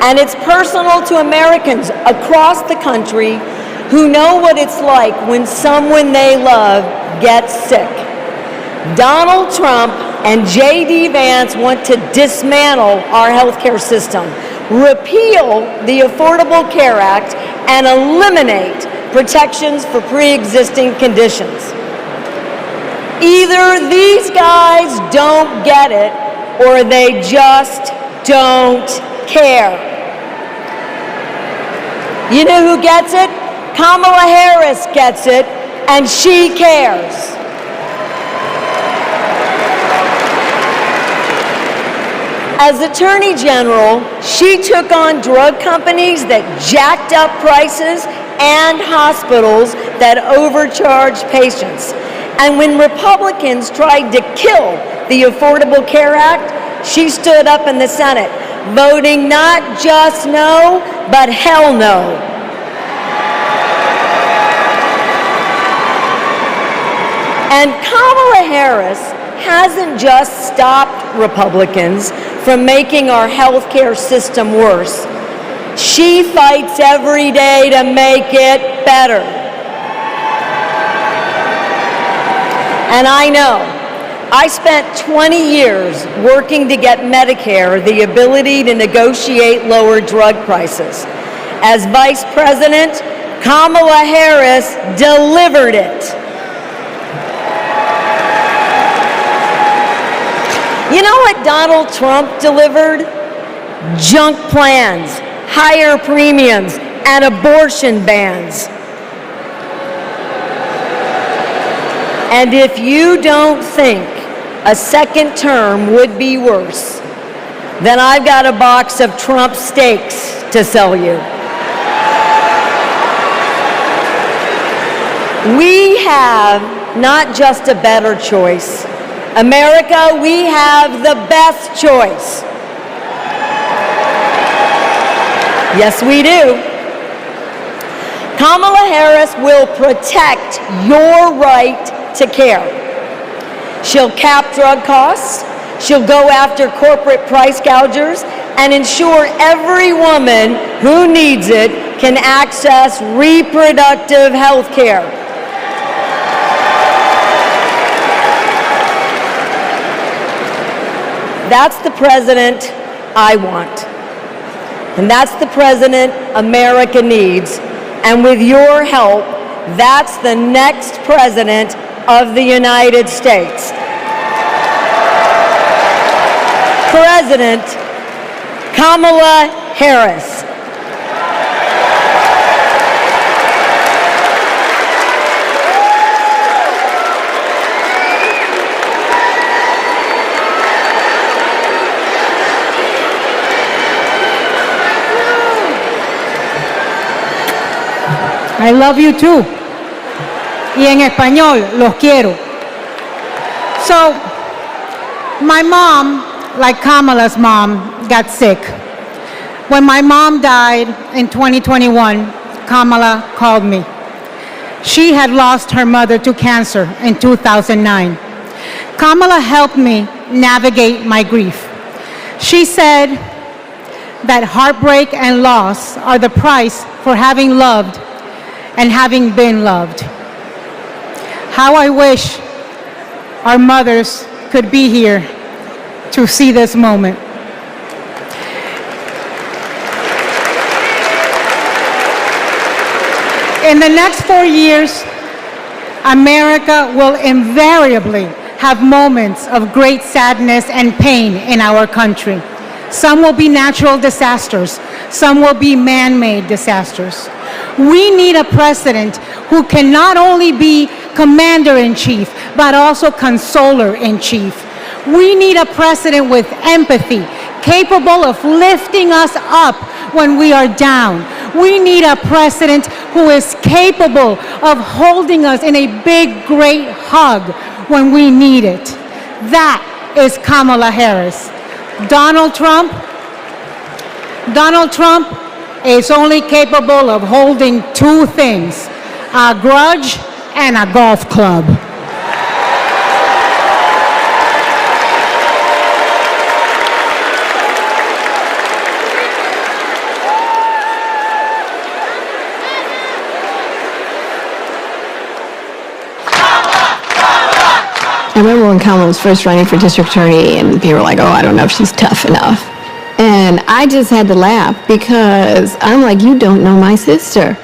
And it's personal to Americans across the country who know what it's like when someone they love gets sick. Donald Trump and J.D. Vance want to dismantle our healthcare system, repeal the Affordable Care Act, and eliminate protections for pre-existing conditions. Either these guys don't get it, or they just don't care. You know who gets it? Kamala Harris gets it, and she cares. As Attorney General, she took on drug companies that jacked up prices and hospitals that overcharged patients. And when Republicans tried to kill the Affordable Care Act, she stood up in the Senate, voting not just no, but hell no. And Kamala Harris hasn't just stopped Republicans from making our healthcare system worse. She fights every day to make it better. And I know, I spent 20 years working to get Medicare the ability to negotiate lower drug prices. As Vice President, Kamala Harris delivered it. You know what Donald Trump delivered? Junk plans, higher premiums, and abortion bans. And if you don't think a second term would be worse, then I've got a box of Trump steaks to sell you. We have not just a better choice. America, we have the best choice. Yes, we do. Kamala Harris will protect your right to care. She'll cap drug costs, she'll go after corporate price gougers, and ensure every woman who needs it can access reproductive health care. That's the president I want. And that's the president America needs. And with your help, that's the next president of the United States. President Kamala Harris. I love you too. Y en español, los quiero. So, my mom, like Kamala's mom, got sick. When my mom died in 2021, Kamala called me. She had lost her mother to cancer in 2009. Kamala helped me navigate my grief. She said that heartbreak and loss are the price for having loved and having been loved. How I wish our mothers could be here to see this moment. In the next 4 years, America will invariably have moments of great sadness and pain in our country. Some will be natural disasters. Some will be man-made disasters. We need a president who can not only be commander-in-chief, but also consoler-in-chief. We need a president with empathy, capable of lifting us up when we are down. We need a president who is capable of holding us in a big, great hug when we need it. That is Kamala Harris. Donald Trump is only capable of holding two things, a grudge and a golf club. I remember when Kamala was first running for district attorney and people were like, oh, I don't know if she's tough enough. And I just had to laugh because I'm like, you don't know my sister.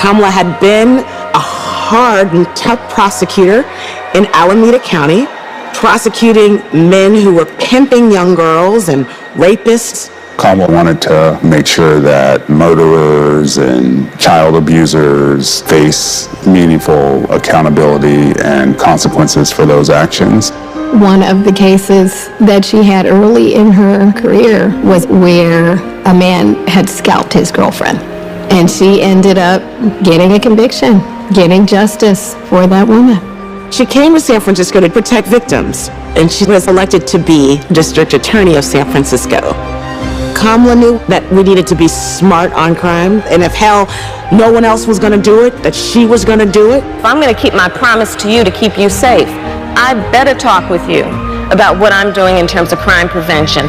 Kamala had been a hard and tough prosecutor in Alameda County, prosecuting men who were pimping young girls and rapists. Kamala wanted to make sure that murderers and child abusers face meaningful accountability and consequences for those actions. One of the cases that she had early in her career was where a man had scalped his girlfriend. And she ended up getting a conviction, getting justice for that woman. She came to San Francisco to protect victims, and she was elected to be district attorney of San Francisco. Kamala knew that we needed to be smart on crime, and if hell, no one else was going to do it, that she was going to do it. If I'm going to keep my promise to you to keep you safe, I better talk with you about what I'm doing in terms of crime prevention.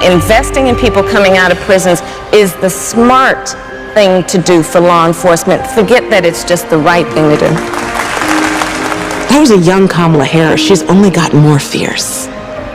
Investing in people coming out of prisons is the smart thing to do for law enforcement. Forget that it's just the right thing to do. That was a young Kamala Harris. She's only gotten more fierce.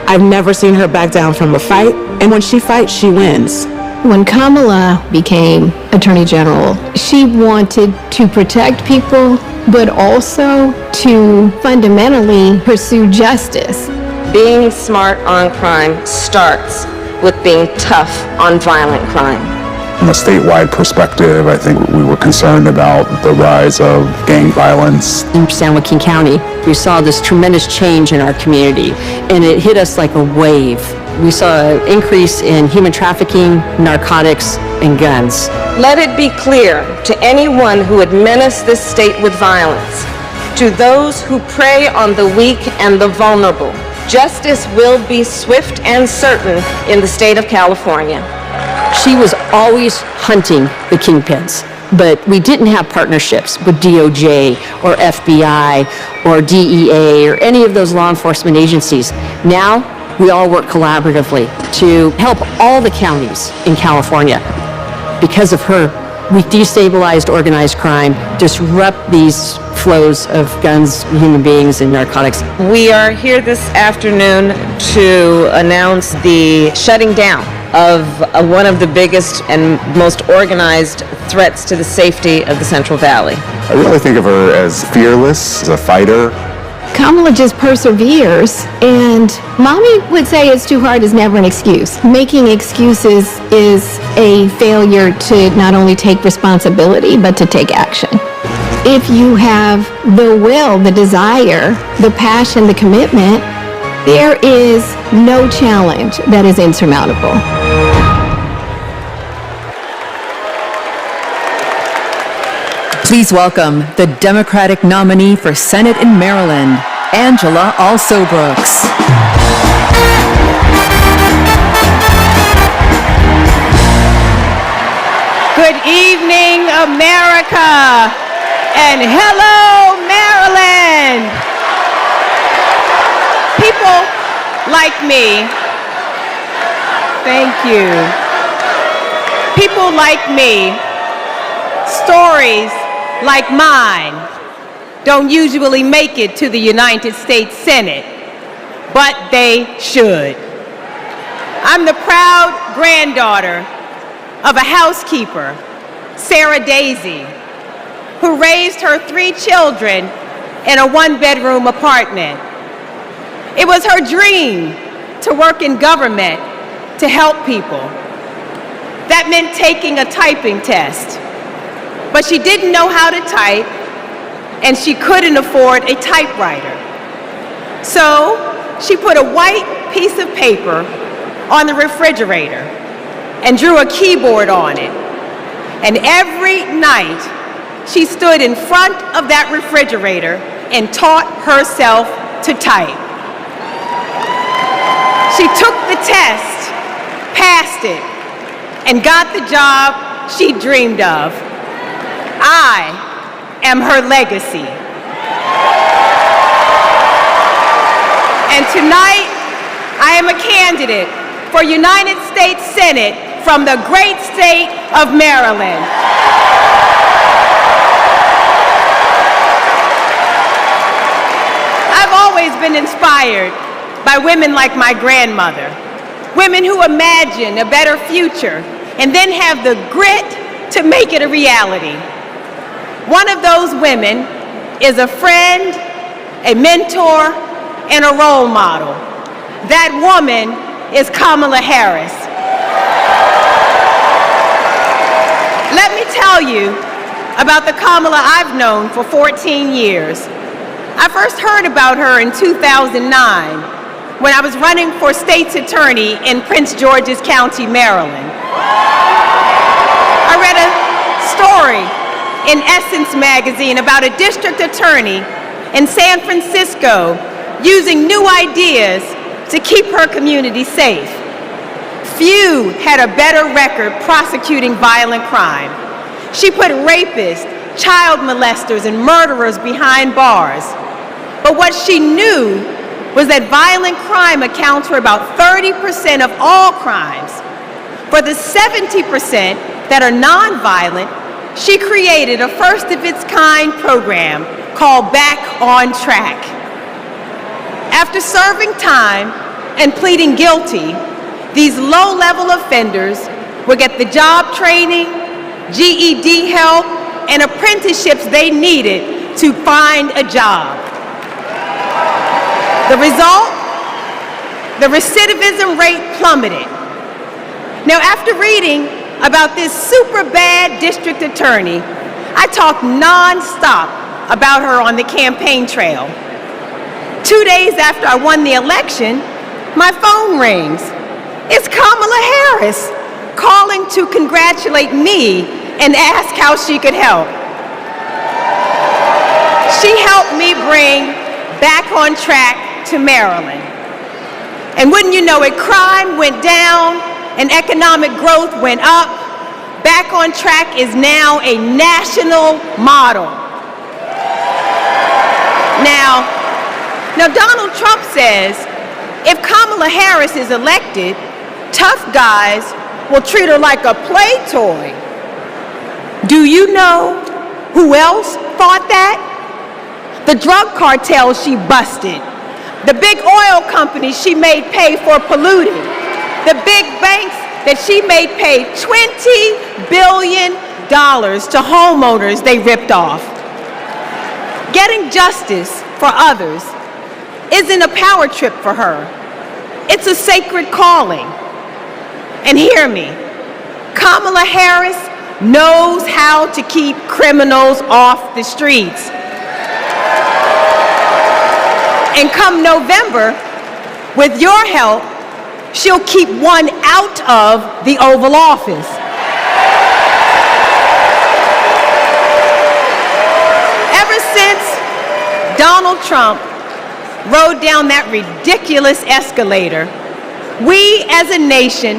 I've never seen her back down from a fight, and when she fights, she wins. When Kamala became Attorney General, she wanted to protect people, but also to fundamentally pursue justice. Being smart on crime starts with being tough on violent crime. From a statewide perspective, I think we were concerned about the rise of gang violence. In San Joaquin County, we saw this tremendous change in our community, and it hit us like a wave. We saw an increase in human trafficking, narcotics, and guns. Let it be clear to anyone who administers this state with violence, to those who prey on the weak and the vulnerable, justice will be swift and certain in the state of California. She was always hunting the kingpins, but we didn't have partnerships with DOJ or FBI or DEA or any of those law enforcement agencies. Now, we all work collaboratively to help all the counties in California. Because of her, we destabilized organized crime, disrupt these flows of guns, human beings, and narcotics. We are here this afternoon to announce the shutting down of one of the biggest and most organized threats to the safety of the Central Valley. I really think of her as fearless, as a fighter. Kamala just perseveres, and mommy would say it's too hard is never an excuse. Making excuses is a failure to not only take responsibility, but to take action. If you have the will, the desire, the passion, the commitment, there is no challenge that is insurmountable. Please welcome the Democratic nominee for Senate in Maryland, Angela Also-Brooks. Good evening, America, and hello, Maryland. People like me, thank you. People like me, stories like mine don't usually make it to the United States Senate, but they should. I'm the proud granddaughter of a housekeeper, Sarah Daisy, who raised her 3 children in a 1-bedroom apartment. It was her dream to work in government to help people. That meant taking a typing test. But she didn't know how to type, and she couldn't afford a typewriter. So she put a white piece of paper on the refrigerator and drew a keyboard on it. And every night, she stood in front of that refrigerator and taught herself to type. She took the test, passed it, and got the job she dreamed of. I am her legacy. And tonight, I am a candidate for United States Senate from the great state of Maryland. I've always been inspired by women like my grandmother, women who imagine a better future and then have the grit to make it a reality. One of those women is a friend, a mentor, and a role model. That woman is Kamala Harris. Let me tell you about the Kamala I've known for 14 years. I first heard about her in 2009 when I was running for state's attorney in Prince George's County, Maryland. I read a story in Essence magazine about a district attorney in San Francisco using new ideas to keep her community safe. Few had a better record prosecuting violent crime. She put rapists, child molesters, and murderers behind bars. But what she knew was that violent crime accounts for about 30% of all crimes. For the 70% that are nonviolent, she created a first-of-its-kind program called Back on Track. After serving time and pleading guilty, these low-level offenders will get the job training, GED help, and apprenticeships they needed to find a job. The result? The recidivism rate plummeted. Now, after reading about this super bad district attorney, I talked nonstop about her on the campaign trail. 2 days after I won the election, my phone rings. It's Kamala Harris calling to congratulate me and ask how she could help. She helped me bring Back on Track to Maryland. And wouldn't you know it, crime went down and economic growth went up. Back on Track is now a national model. Now Donald Trump says if Kamala Harris is elected, tough guys will treat her like a play toy. Do you know who else thought that? The drug cartels she busted, the big oil companies she made pay for polluting, the big banks that she made pay $20 billion to homeowners they ripped off. Getting justice for others isn't a power trip for her. It's a sacred calling. And hear me, Kamala Harris knows how to keep criminals off the streets. And come November, with your help, she'll keep one out of the Oval Office. Ever since Donald Trump rode down that ridiculous escalator, we as a nation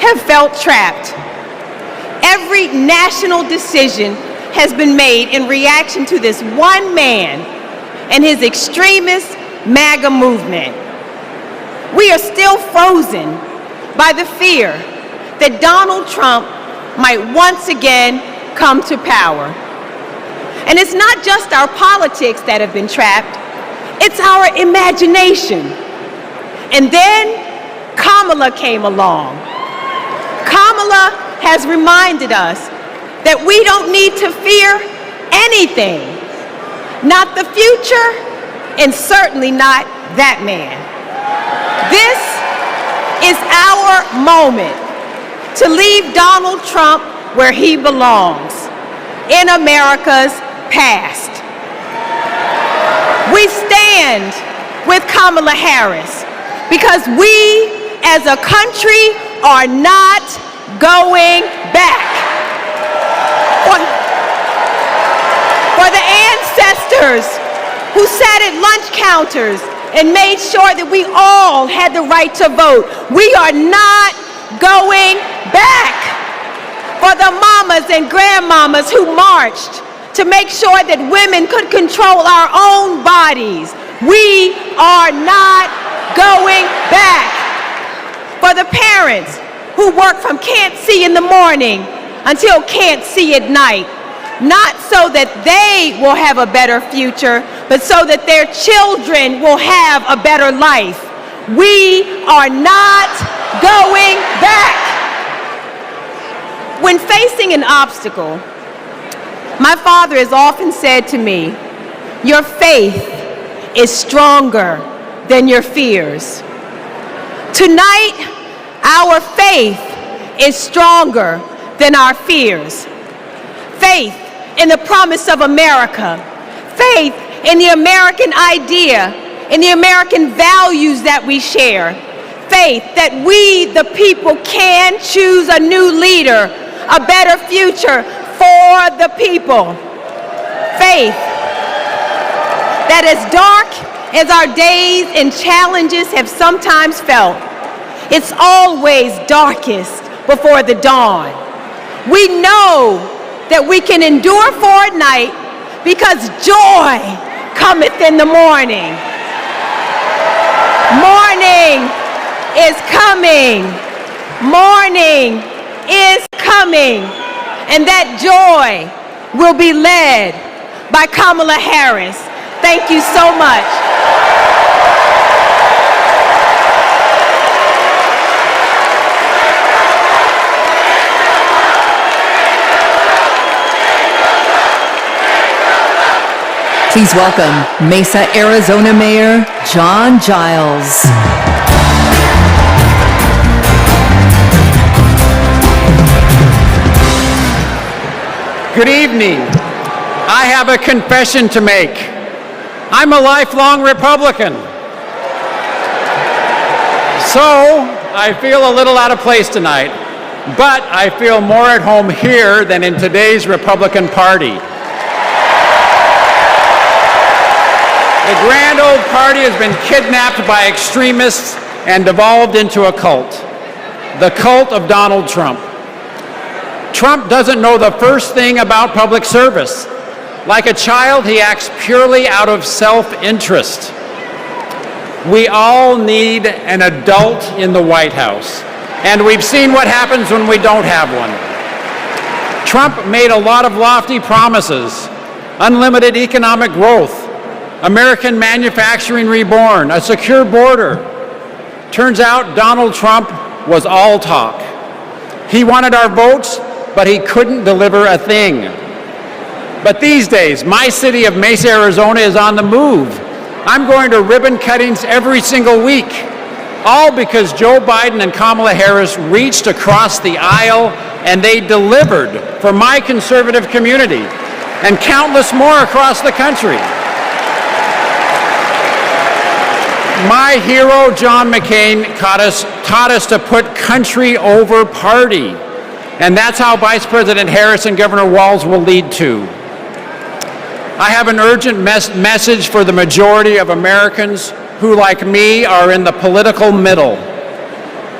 have felt trapped. Every national decision has been made in reaction to this one man and his extremist MAGA movement. We are still frozen by the fear that Donald Trump might once again come to power. And it's not just our politics that have been trapped, it's our imagination. And then Kamala came along. Kamala has reminded us that we don't need to fear anything, not the future, and certainly not that man. This is our moment to leave Donald Trump where he belongs, in America's past. We stand with Kamala Harris because we as a country are not going back. For the ancestors who sat at lunch counters and made sure that we all had the right to vote, we are not going back. For the mamas and grandmamas who marched to make sure that women could control our own bodies, we are not going back. For the parents who work from can't see in the morning until can't see at night, not so that they will have a better future, but so that their children will have a better life. We are not going back. When facing an obstacle, my father has often said to me, your faith is stronger than your fears. Tonight, our faith is stronger than our fears. Faith in the promise of America, faith in the American idea, in the American values that we share, faith that we, the people, can choose a new leader, a better future for the people. Faith that as dark as our days and challenges have sometimes felt, it's always darkest before the dawn. We know that we can endure for a night because joy cometh in the morning. Morning is coming. Morning is coming. And that joy will be led by Kamala Harris. Thank you so much. Please welcome Mesa, Arizona Mayor John Giles. Good evening. I have a confession to make. I'm a lifelong Republican. So I feel a little out of place tonight, but I feel more at home here than in today's Republican Party. The grand old party has been kidnapped by extremists and devolved into a cult. The cult of Donald Trump. Trump doesn't know the first thing about public service. Like a child, he acts purely out of self-interest. We all need an adult in the White House, and we've seen what happens when we don't have one. Trump made a lot of lofty promises: unlimited economic growth, American manufacturing reborn, a secure border. Turns out Donald Trump was all talk. He wanted our votes, but he couldn't deliver a thing. But these days, my city of Mesa, Arizona is on the move. I'm going to ribbon cuttings every single week, all because Joe Biden and Kamala Harris reached across the aisle and they delivered for my conservative community and countless more across the country. My hero, John McCain, taught us to put country over party. And that's how Vice President Harris and Governor Walz will lead too. I have an urgent message for the majority of Americans who, like me, are in the political middle.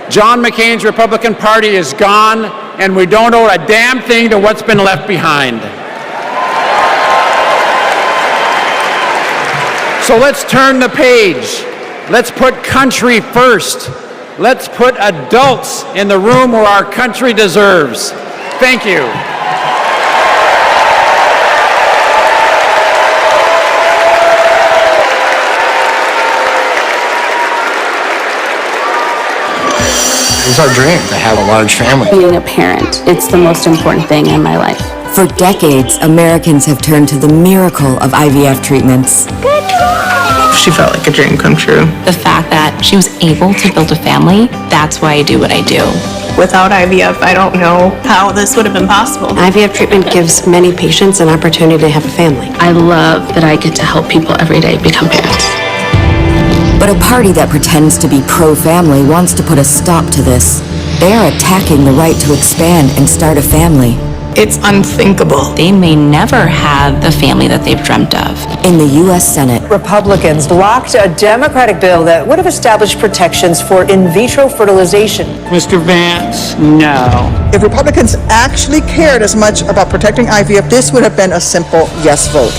John McCain's Republican Party is gone, and we don't owe a damn thing to what's been left behind. So let's turn the page. Let's put country first. Let's put adults in the room where our country deserves. Thank you. It's our dream to have a large family. Being a parent, it's the most important thing in my life. For decades, Americans have turned to the miracle of IVF treatments. She felt like a dream come true. The fact that she was able to build a family, that's why I do what I do. Without IVF, I don't know how this would have been possible. IVF treatment gives many patients an opportunity to have a family. I love that I get to help people every day become parents. But a party that pretends to be pro-family wants to put a stop to this. They are attacking the right to expand and start a family. It's unthinkable. They may never have the family that they've dreamt of. In the U.S. Senate, Republicans blocked a Democratic bill that would have established protections for in vitro fertilization. Mr. Vance, no. If Republicans actually cared as much about protecting IVF, this would have been a simple yes vote.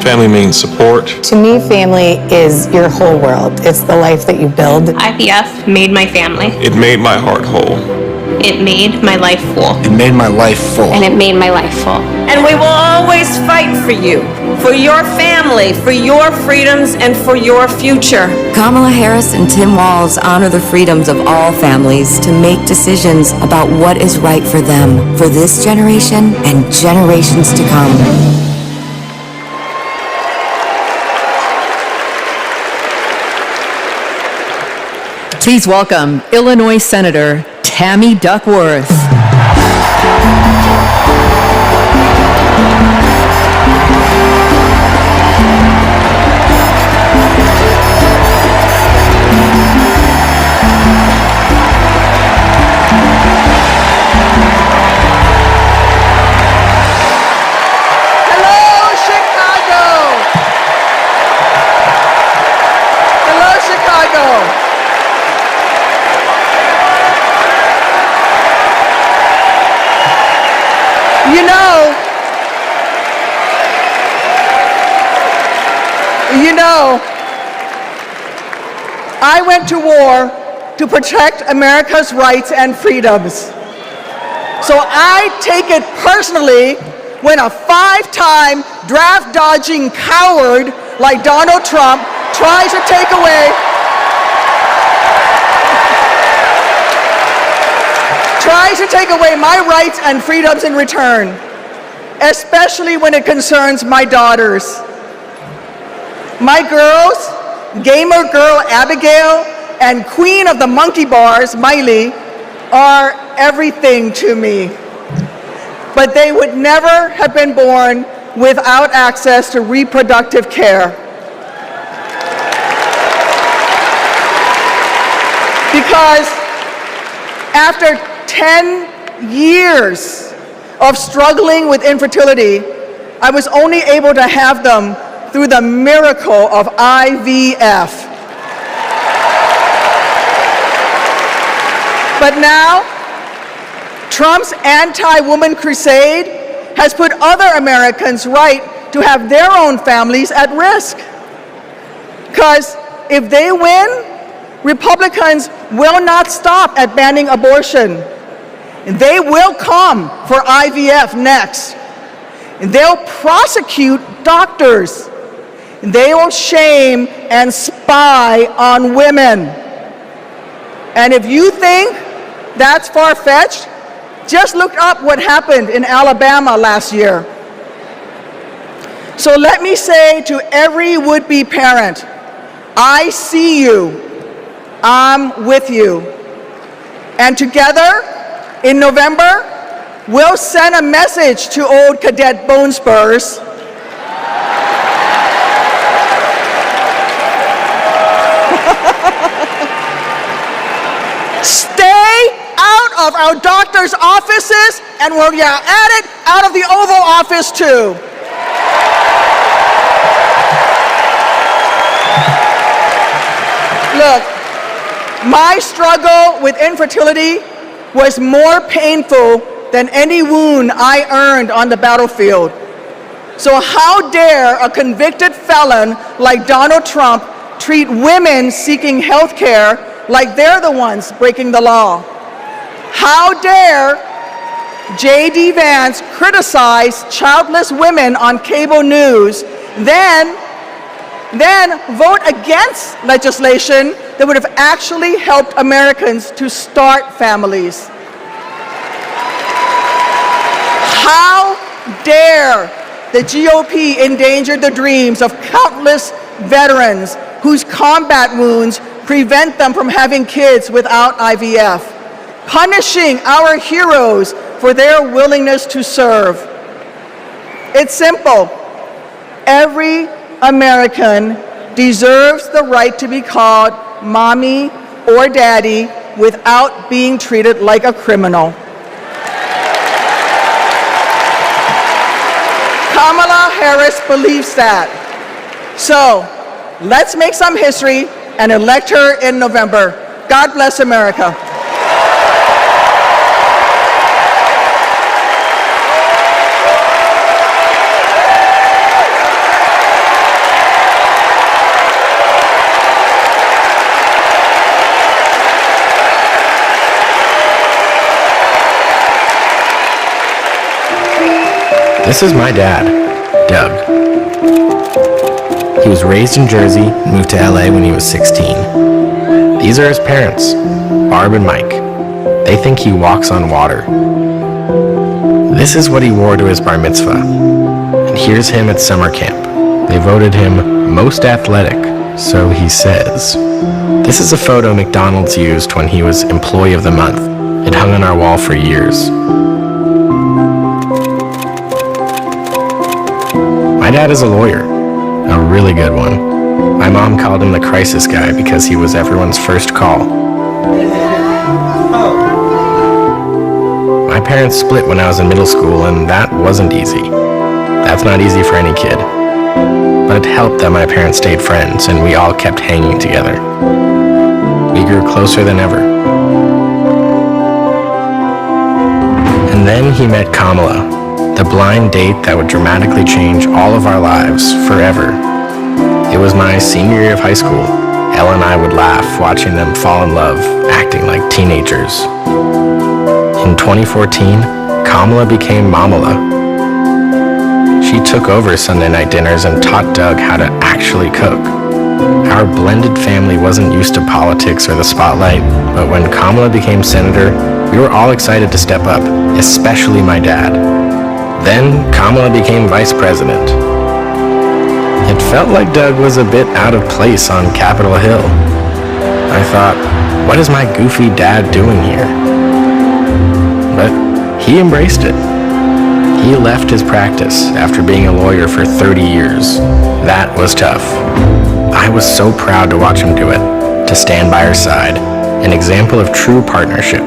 Family means support. To me, family is your whole world. It's the life that you build. IVF made my family. It made my heart whole. It made my life full. It made my life full. And it made my life full. And we will always fight for you, for your family, for your freedoms, and for your future. Kamala Harris and Tim Walz honor the freedoms of all families to make decisions about what is right for them, for this generation and generations to come. Please welcome Illinois Senator Tammy Duckworth. You know, I went to war to protect America's rights and freedoms. So I take it personally when a five-time draft-dodging coward like Donald Trump tries to take away my rights and freedoms in return, especially when it concerns my daughters. My girls, gamer girl Abigail and queen of the monkey bars, Miley, are everything to me. But they would never have been born without access to reproductive care. Because after 10 years of struggling with infertility, I was only able to have them through the miracle of IVF. But now, Trump's anti-woman crusade has put other Americans' right to have their own families at risk. Because if they win, Republicans will not stop at banning abortion. They will come for IVF next. They'll prosecute doctors. They will shame and spy on women. And if you think that's far-fetched, just look up what happened in Alabama last year. So let me say to every would-be parent, I see you, I'm with you. And together, in November, we'll send a message to old Cadet Bone Spurs. Stay out of our doctors' offices, and we'll yell at it out of the Oval Office too. Look, my struggle with infertility was more painful than any wound I earned on the battlefield. So how dare a convicted felon like Donald Trump treat women seeking health care like they're the ones breaking the law? How dare J.D. Vance criticize childless women on cable news, then then vote against legislation that would have actually helped Americans to start families. How dare the GOP endanger the dreams of countless veterans whose combat wounds prevent them from having kids without IVF, punishing our heroes for their willingness to serve. It's simple. Every American deserves the right to be called mommy or daddy without being treated like a criminal. Kamala Harris believes that. So, let's make some history and elect her in November. God bless America. This is my dad, Doug. He was raised in Jersey and moved to LA when he was 16. These are his parents, Barb and Mike. They think he walks on water. This is what he wore to his bar mitzvah. And here's him at summer camp. They voted him most athletic, so he says. This is a photo McDonald's used when he was Employee of the Month. It hung on our wall for years. My dad is a lawyer, a really good one. My mom called him the crisis guy because he was everyone's first call. My parents split when I was in middle school, and that wasn't easy. That's not easy for any kid. But it helped that my parents stayed friends, and we all kept hanging together. We grew closer than ever. And then he met Kamala, the blind date that would dramatically change all of our lives forever. It was my senior year of high school. Elle and I would laugh watching them fall in love, acting like teenagers. In 2014, Kamala became Mamala. She took over Sunday night dinners and taught Doug how to actually cook. Our blended family wasn't used to politics or the spotlight, but when Kamala became senator, we were all excited to step up, especially my dad. Then Kamala became vice president. It felt like Doug was a bit out of place on Capitol Hill. I thought, what is my goofy dad doing here? But he embraced it. He left his practice after being a lawyer for 30 years. That was tough. I was so proud to watch him do it, to stand by her side, an example of true partnership.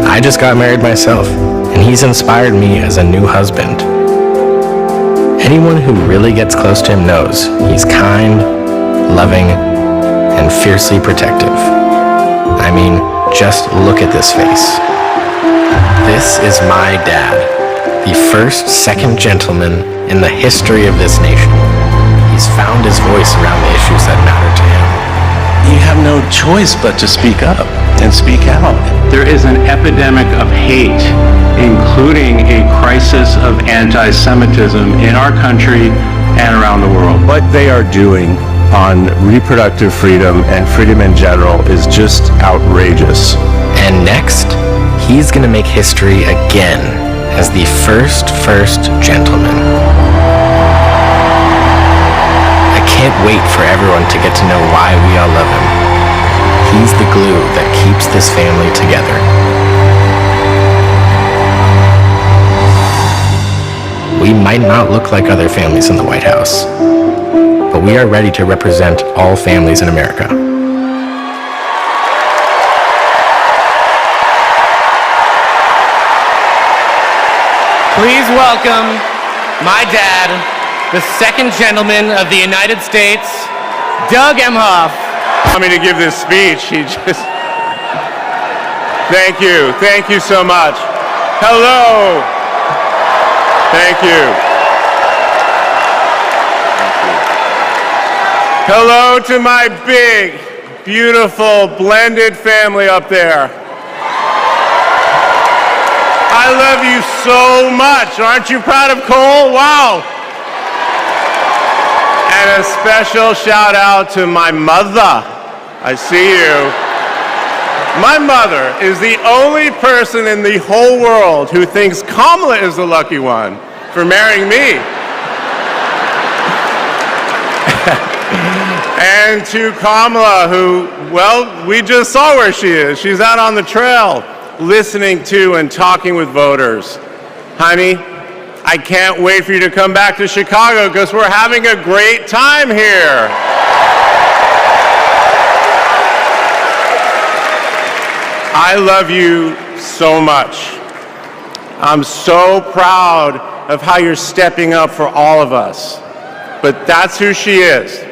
I just got married myself, and he's inspired me as a new husband. Anyone who really gets close to him knows he's kind, loving, and fiercely protective. I mean, just look at this face. This is my dad, the first second gentleman in the history of this nation. He's found his voice around the issues that matter to him. You have no choice but to speak up and speak out. There is an epidemic of hate, including a crisis of anti-Semitism in our country and around the world. What they are doing on reproductive freedom and freedom in general is just outrageous. And next, he's gonna make history again as the first gentleman. I can't wait for everyone to get to know why we all love him. He's the glue that keeps this family together. We might not look like other families in the White House, but we are ready to represent all families in America. Please welcome my dad, the second gentleman of the United States, Doug Emhoff. Want me to give this speech? He just... Thank you so much. Hello. Thank you. Hello to my big, beautiful, blended family up there. I love you so much. Aren't you proud of Cole? Wow. And a special shout out to my mother. I see you. My mother is the only person in the whole world who thinks Kamala is the lucky one for marrying me. And to Kamala, who, well, we just saw where she is. She's out on the trail listening to and talking with voters. Honey, I can't wait for you to come back to Chicago because we're having a great time here. I love you so much. I'm so proud of how you're stepping up for all of us. But that's who she is.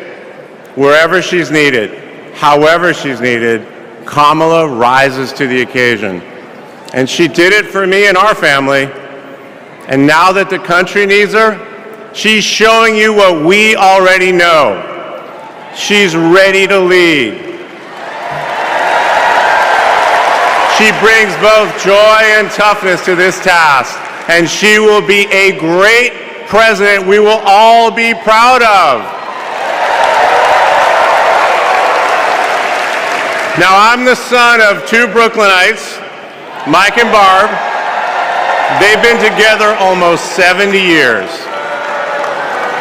Wherever she's needed, however she's needed, Kamala rises to the occasion. And she did it for me and our family. And now that the country needs her, she's showing you what we already know. She's ready to lead. She brings both joy and toughness to this task, and she will be a great president we will all be proud of. Now, I'm the son of two Brooklynites, Mike and Barb. They've been together almost 70 years.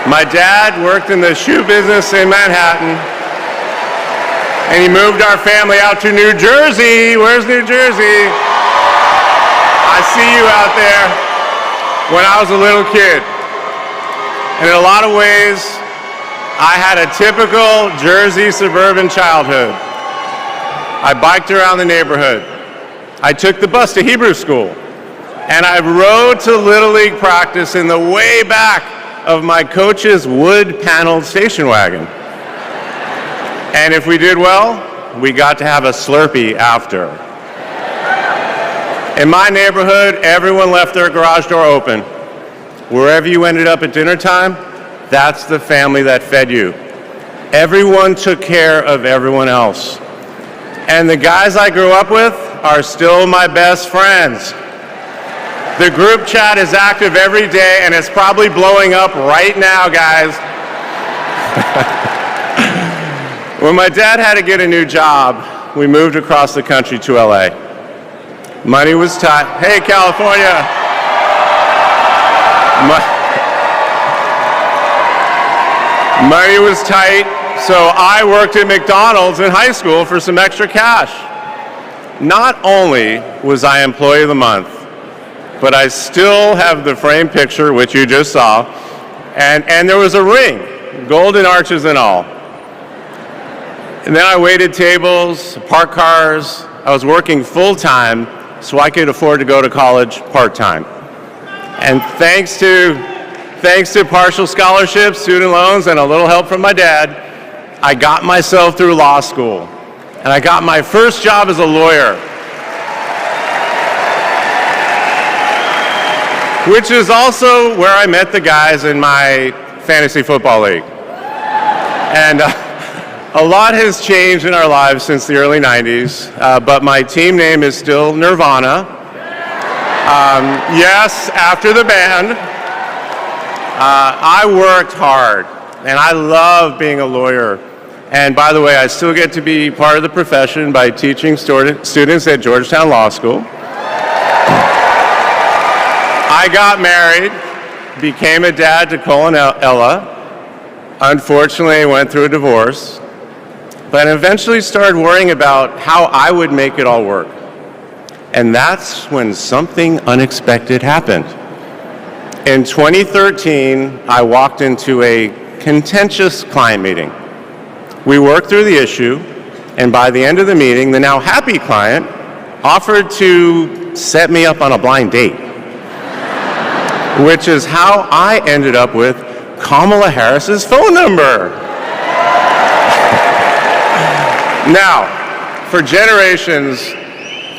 My dad worked in the shoe business in Manhattan, and he moved our family out to New Jersey. Where's New Jersey? I see you out there. When I was a little kid. And in a lot of ways, I had a typical Jersey suburban childhood. I biked around the neighborhood. I took the bus to Hebrew school. And I rode to Little League practice in the way back of my coach's wood-paneled station wagon. And if we did well, we got to have a Slurpee after. In my neighborhood, everyone left their garage door open. Wherever you ended up at dinner time, that's the family that fed you. Everyone took care of everyone else. And the guys I grew up with are still my best friends. The group chat is active every day, and it's probably blowing up right now, guys. When my dad had to get a new job, we moved across the country to LA. Money was tight. Hey, California. Money was tight, so I worked at McDonald's in high school for some extra cash. Not only was I Employee of the Month, but I still have the framed picture, which you just saw, and there was a ring, golden arches and all. And then I waited tables, parked cars. I was working full-time so I could afford to go to college part-time. And thanks to partial scholarships, student loans, and a little help from my dad, I got myself through law school. And I got my first job as a lawyer, which is also where I met the guys in my fantasy football league. And a lot has changed in our lives since the early 90s, but my team name is still Nirvana. Yes, after the band. I worked hard, and I love being a lawyer. And by the way, I still get to be part of the profession by teaching students at Georgetown Law School. I got married, became a dad to Cole and Ella. Unfortunately, went through a divorce, but eventually started worrying about how I would make it all work. And that's when something unexpected happened. In 2013, I walked into a contentious client meeting. We worked through the issue, and by the end of the meeting, the now happy client offered to set me up on a blind date, which is how I ended up with Kamala Harris's phone number. Now, for generations,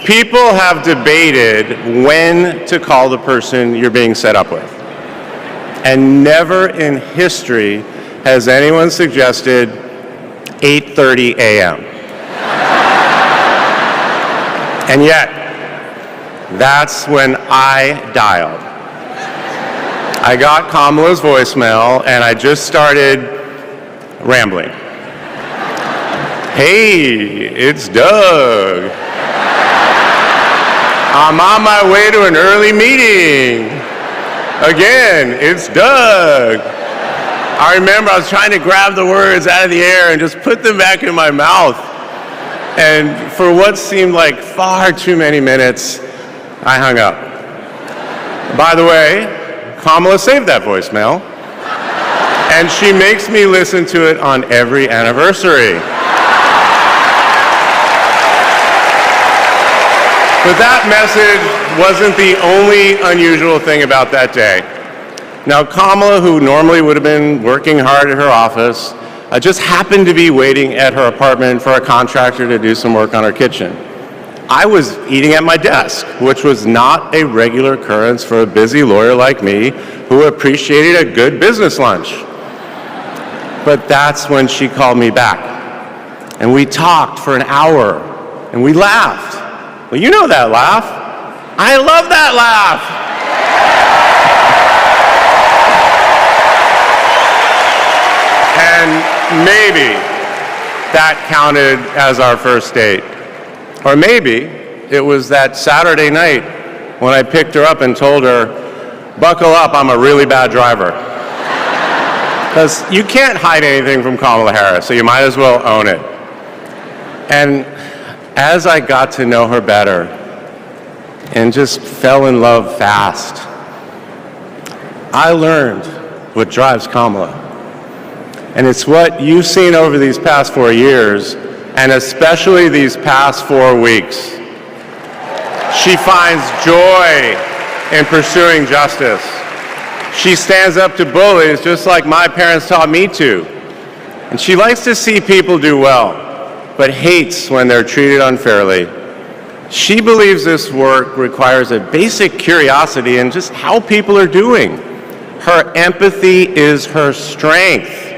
people have debated when to call the person you're being set up with. And never in history has anyone suggested 8:30 a.m. And yet, that's when I dialed. I got Kamala's voicemail, and I just started rambling. Hey, it's Doug. I'm on my way to an early meeting. Again, it's Doug. I remember I was trying to grab the words out of the air and just put them back in my mouth. And for what seemed like far too many minutes, I hung up. By the way, Kamala saved that voicemail. And she makes me listen to it on every anniversary. But that message wasn't the only unusual thing about that day. Now, Kamala, who normally would have been working hard at her office, just happened to be waiting at her apartment for a contractor to do some work on her kitchen. I was eating at my desk, which was not a regular occurrence for a busy lawyer like me who appreciated a good business lunch. But that's when she called me back. And we talked for an hour, and we laughed. Well, you know that laugh. I love that laugh. And maybe that counted as our first date. Or maybe it was that Saturday night when I picked her up and told her, buckle up, I'm a really bad driver. Because you can't hide anything from Kamala Harris, so you might as well own it. And as I got to know her better and just fell in love fast, I learned what drives Kamala. And it's what you've seen over these past 4 years, and especially these past 4 weeks. She finds joy in pursuing justice. She stands up to bullies just like my parents taught me to. And she likes to see people do well, but hates when they're treated unfairly. She believes this work requires a basic curiosity in just how people are doing. Her empathy is her strength.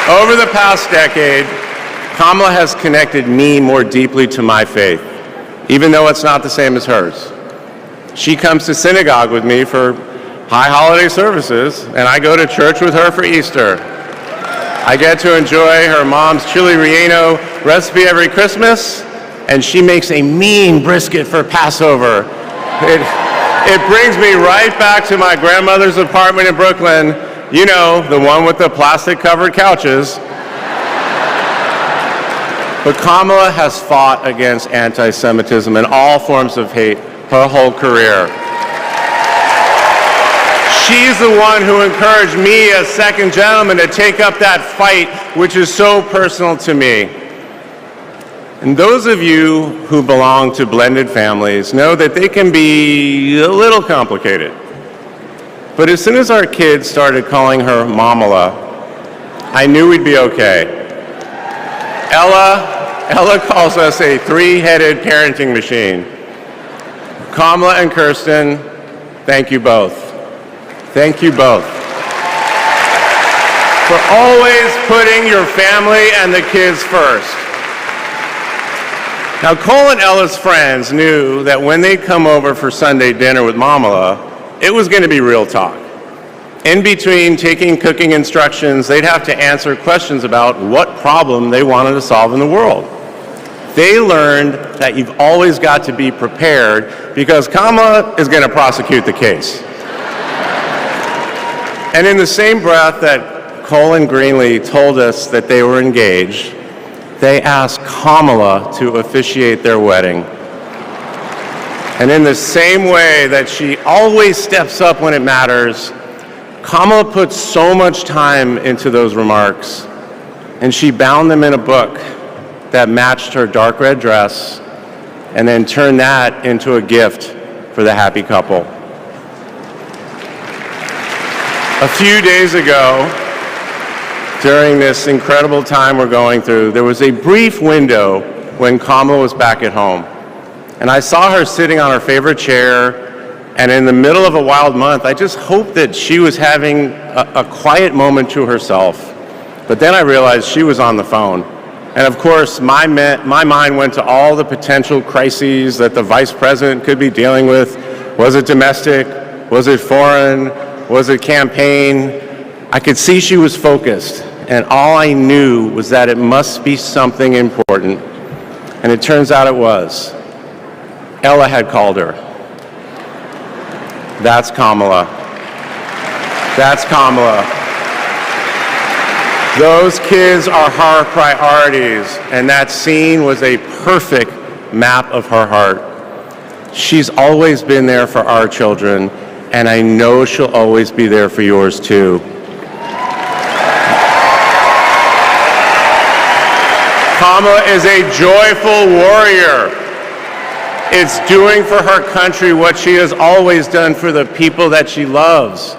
Over the past decade, Kamala has connected me more deeply to my faith, even though it's not the same as hers. She comes to synagogue with me for high holiday services, and I go to church with her for Easter. I get to enjoy her mom's chili relleno recipe every Christmas, and she makes a mean brisket for Passover. It brings me right back to my grandmother's apartment in Brooklyn, you know, the one with the plastic-covered couches. But Kamala has fought against anti-Semitism and all forms of hate her whole career. She's the one who encouraged me as second gentleman to take up that fight, which is so personal to me. And those of you who belong to blended families know that they can be a little complicated. But as soon as our kids started calling her Mamala, I knew we'd be okay. Ella calls us a three-headed parenting machine. Kamala and Kirsten, thank you both. Thank you both for always putting your family and the kids first. Now, Cole and Ella's friends knew that when they'd come over for Sunday dinner with Mamala, it was going to be real talk. In between taking cooking instructions, they'd have to answer questions about what problem they wanted to solve in the world. They learned that you've always got to be prepared because Kamala is going to prosecute the case. And in the same breath that Cole and Greenlee told us that they were engaged, they asked Kamala to officiate their wedding. And in the same way that she always steps up when it matters, Kamala put so much time into those remarks, and she bound them in a book that matched her dark red dress, and then turned that into a gift for the happy couple. A few days ago, during this incredible time we're going through, there was a brief window when Kamala was back at home. And I saw her sitting on her favorite chair, and in the middle of a wild month, I just hoped that she was having a quiet moment to herself. But then I realized she was on the phone. And of course, my mind went to all the potential crises that the vice president could be dealing with. Was it domestic? Was it foreign? was a campaign. I could see she was focused, and all I knew was that it must be something important, and it turns out it was. Ella had called her. That's Kamala. That's Kamala. Those kids are her priorities, and that scene was a perfect map of her heart. She's always been there for our children, and I know she'll always be there for yours too. Kamala is a joyful warrior. It's doing for her country what she has always done for the people that she loves.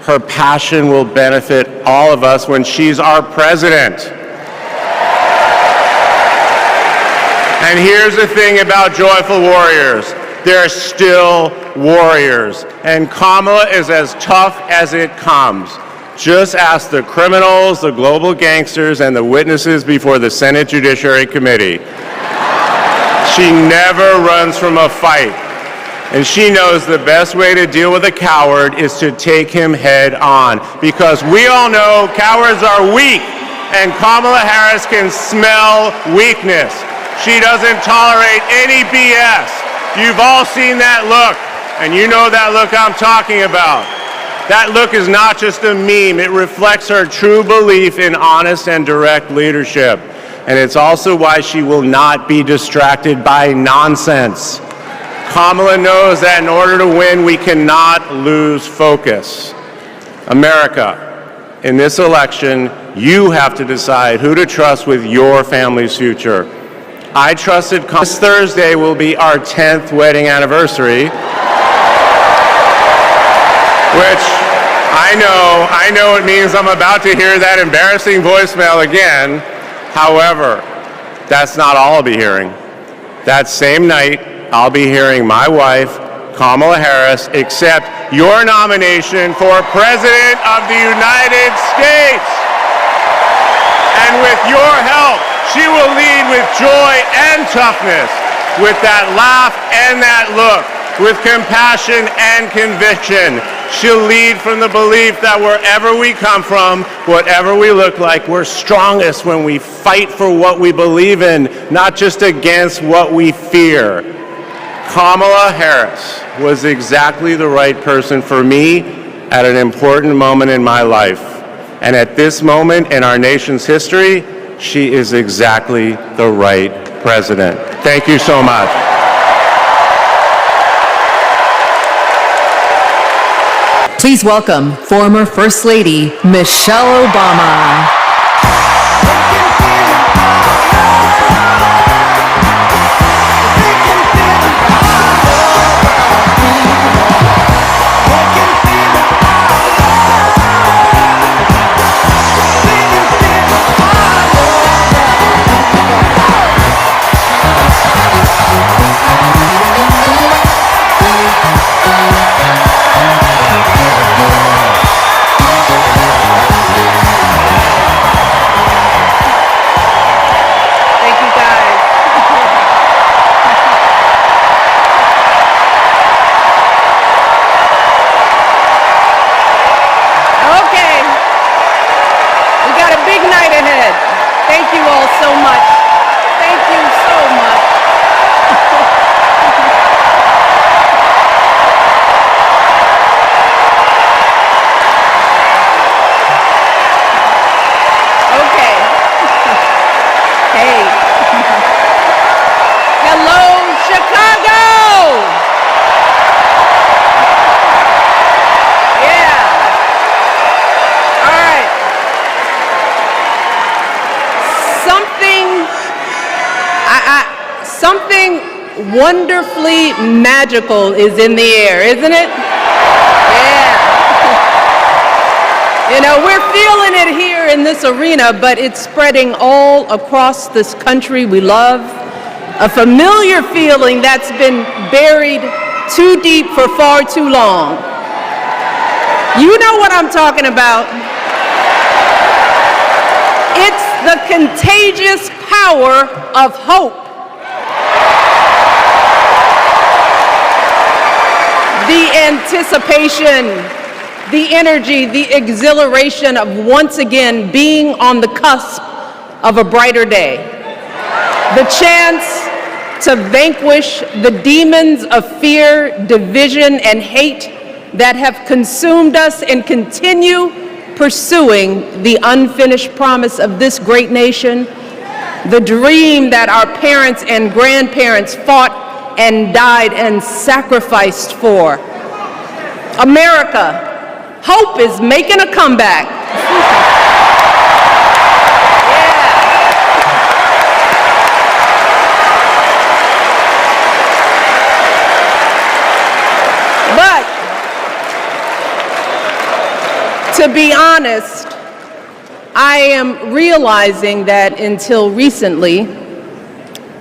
Her passion will benefit all of us when she's our president. And here's the thing about joyful warriors. They're still warriors. And Kamala is as tough as it comes. Just ask the criminals, the global gangsters, and the witnesses before the Senate Judiciary Committee. She never runs from a fight. And she knows the best way to deal with a coward is to take him head on. Because we all know cowards are weak, and Kamala Harris can smell weakness. She doesn't tolerate any BS. You've all seen that look, and you know that look I'm talking about. That look is not just a meme. It reflects her true belief in honest and direct leadership. And it's also why she will not be distracted by nonsense. Kamala knows that in order to win, we cannot lose focus. America, in this election, you have to decide who to trust with your family's future. I trusted Kamala. This Thursday will be our 10th wedding anniversary, which I know it means I'm about to hear that embarrassing voicemail again. However, that's not all I'll be hearing. That same night, I'll be hearing my wife, Kamala Harris, accept your nomination for President of the United States. And with your help, she will lead with joy and toughness, with that laugh and that look, with compassion and conviction. She'll lead from the belief that wherever we come from, whatever we look like, we're strongest when we fight for what we believe in, not just against what we fear. Kamala Harris was exactly the right person for me at an important moment in my life. And at this moment in our nation's history, she is exactly the right president. Thank you so much. Please welcome former First Lady Michelle Obama. Wonderfully magical is in the air, isn't it? Yeah. You know, we're feeling it here in this arena, but it's spreading all across this country we love. A familiar feeling that's been buried too deep for far too long. You know what I'm talking about. It's the contagious power of hope. The anticipation, the energy, the exhilaration of once again being on the cusp of a brighter day. The chance to vanquish the demons of fear, division, and hate that have consumed us and continue pursuing the unfinished promise of this great nation, the dream that our parents and grandparents fought and died and sacrificed for. America, hope is making a comeback. To be honest, I am realizing that until recently,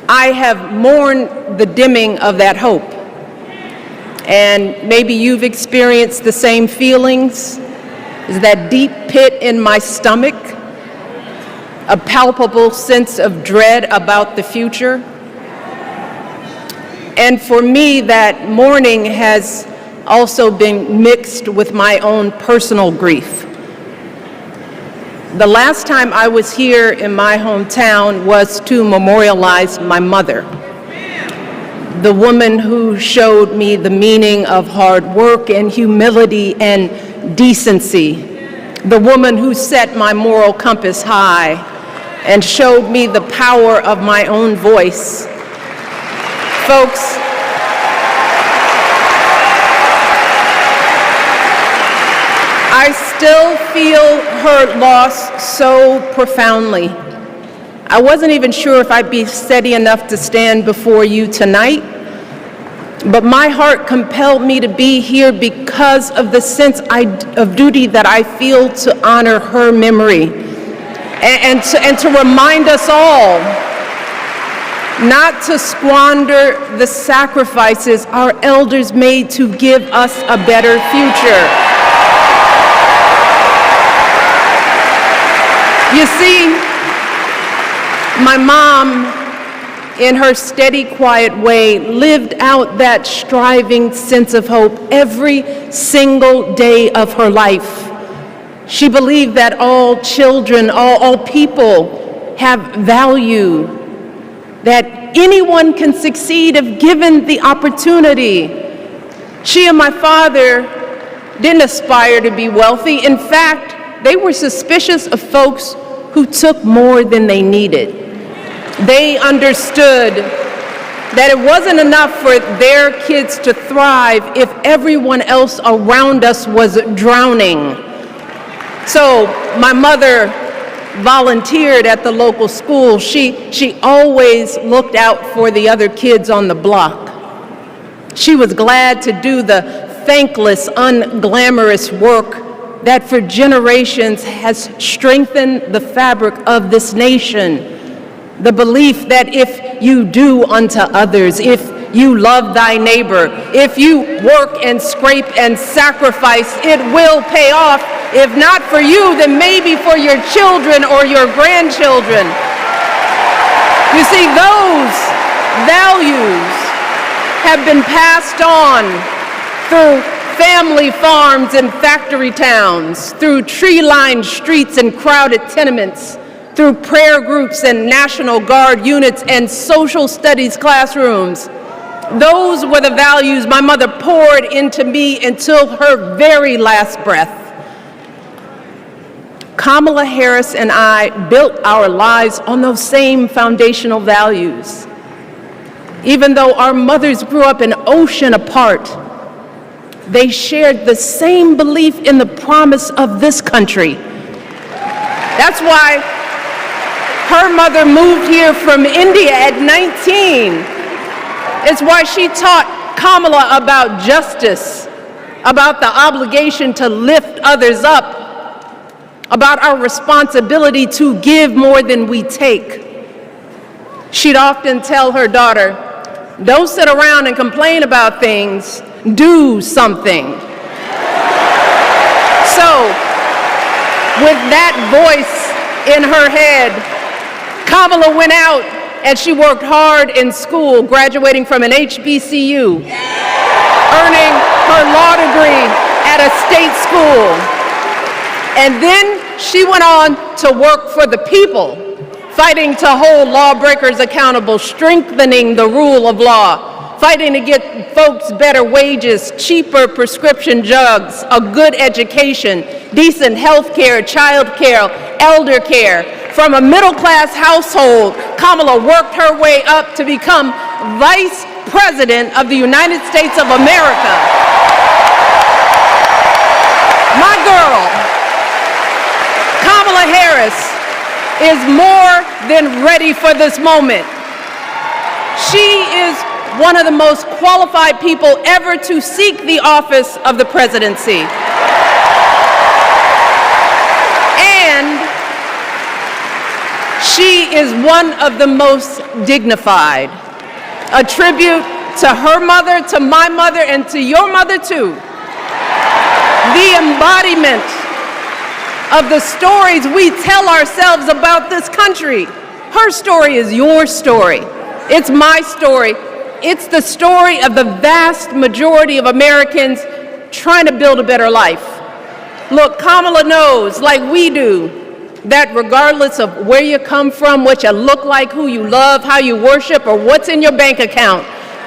I have mourned the dimming of that hope. And maybe you've experienced the same feelings. Is that deep pit in my stomach, a palpable sense of dread about the future. And for me, that mourning has also been mixed with my own personal grief. The last time I was here in my hometown was to memorialize my mother, the woman who showed me the meaning of hard work and humility and decency, the woman who set my moral compass high and showed me the power of my own voice. Folks, I still feel her loss so profoundly. I wasn't even sure if I'd be steady enough to stand before you tonight, but my heart compelled me to be here because of the sense of duty that I feel to honor her memory and to remind us all not to squander the sacrifices our elders made to give us a better future. You see, my mom, in her steady, quiet way, lived out that striving sense of hope every single day of her life. She believed that all children, all people have value, that anyone can succeed if given the opportunity. She and my father didn't aspire to be wealthy. In fact, they were suspicious of folks who took more than they needed. They understood that it wasn't enough for their kids to thrive if everyone else around us was drowning. So my mother volunteered at the local school. She always looked out for the other kids on the block. She was glad to do the thankless, unglamorous work that for generations has strengthened the fabric of this nation. The belief that if you do unto others, if you love thy neighbor, if you work and scrape and sacrifice, it will pay off. If not for you, then maybe for your children or your grandchildren. You see, those values have been passed on through family farms and factory towns, through tree-lined streets and crowded tenements, through prayer groups and National Guard units and social studies classrooms. Those were the values my mother poured into me until her very last breath. Kamala Harris and I built our lives on those same foundational values. Even though our mothers grew up an ocean apart, they shared the same belief in the promise of this country. That's why her mother moved here from India at 19. It's why she taught Kamala about justice, about the obligation to lift others up, about our responsibility to give more than we take. She'd often tell her daughter, "Don't sit around and complain about things. Do something." So, with that voice in her head, Kamala went out and she worked hard in school, graduating from an HBCU, earning her law degree at a state school. And then she went on to work for the people, fighting to hold lawbreakers accountable, strengthening the rule of law, fighting to get folks better wages, cheaper prescription drugs, a good education, decent health care, child care, elder care. From a middle-class household, Kamala worked her way up to become Vice President of the United States of America. My girl, Kamala Harris, is more than ready for this moment. She is one of the most qualified people ever to seek the office of the presidency. And she is one of the most dignified. A tribute to her mother, to my mother, and to your mother too. The embodiment of the stories we tell ourselves about this country. Her story is your story. It's my story. It's the story of the vast majority of Americans trying to build a better life. Look, Kamala knows, like we do, that regardless of where you come from, what you look like, who you love, how you worship, or what's in your bank account,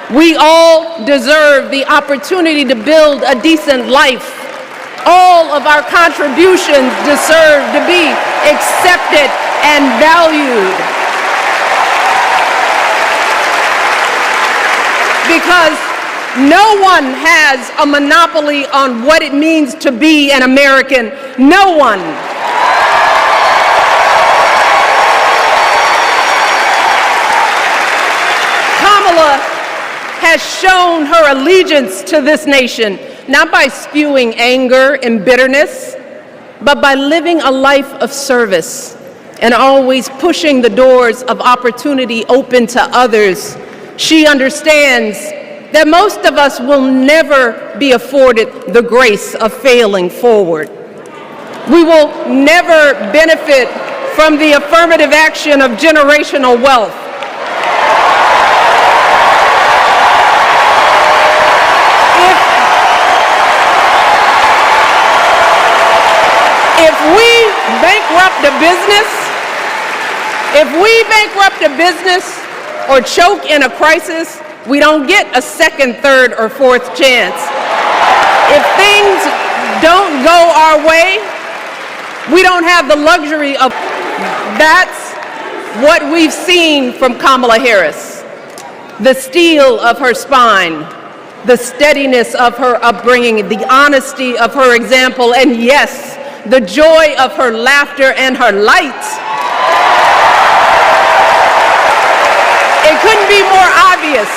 we all deserve the opportunity to build a decent life. All of our contributions deserve to be accepted and valued. Because no one has a monopoly on what it means to be an American. No one. Kamala has shown her allegiance to this nation, not by spewing anger and bitterness, but by living a life of service and always pushing the doors of opportunity open to others. She understands that most of us will never be afforded the grace of failing forward. We will never benefit from the affirmative action of generational wealth. If we bankrupt a business or choke in a crisis, we don't get a second, third, or fourth chance. If things don't go our way, we don't have the luxury of. That's what we've seen from Kamala Harris. The steel of her spine, the steadiness of her upbringing, the honesty of her example, and yes, the joy of her laughter and her light. It couldn't be more obvious.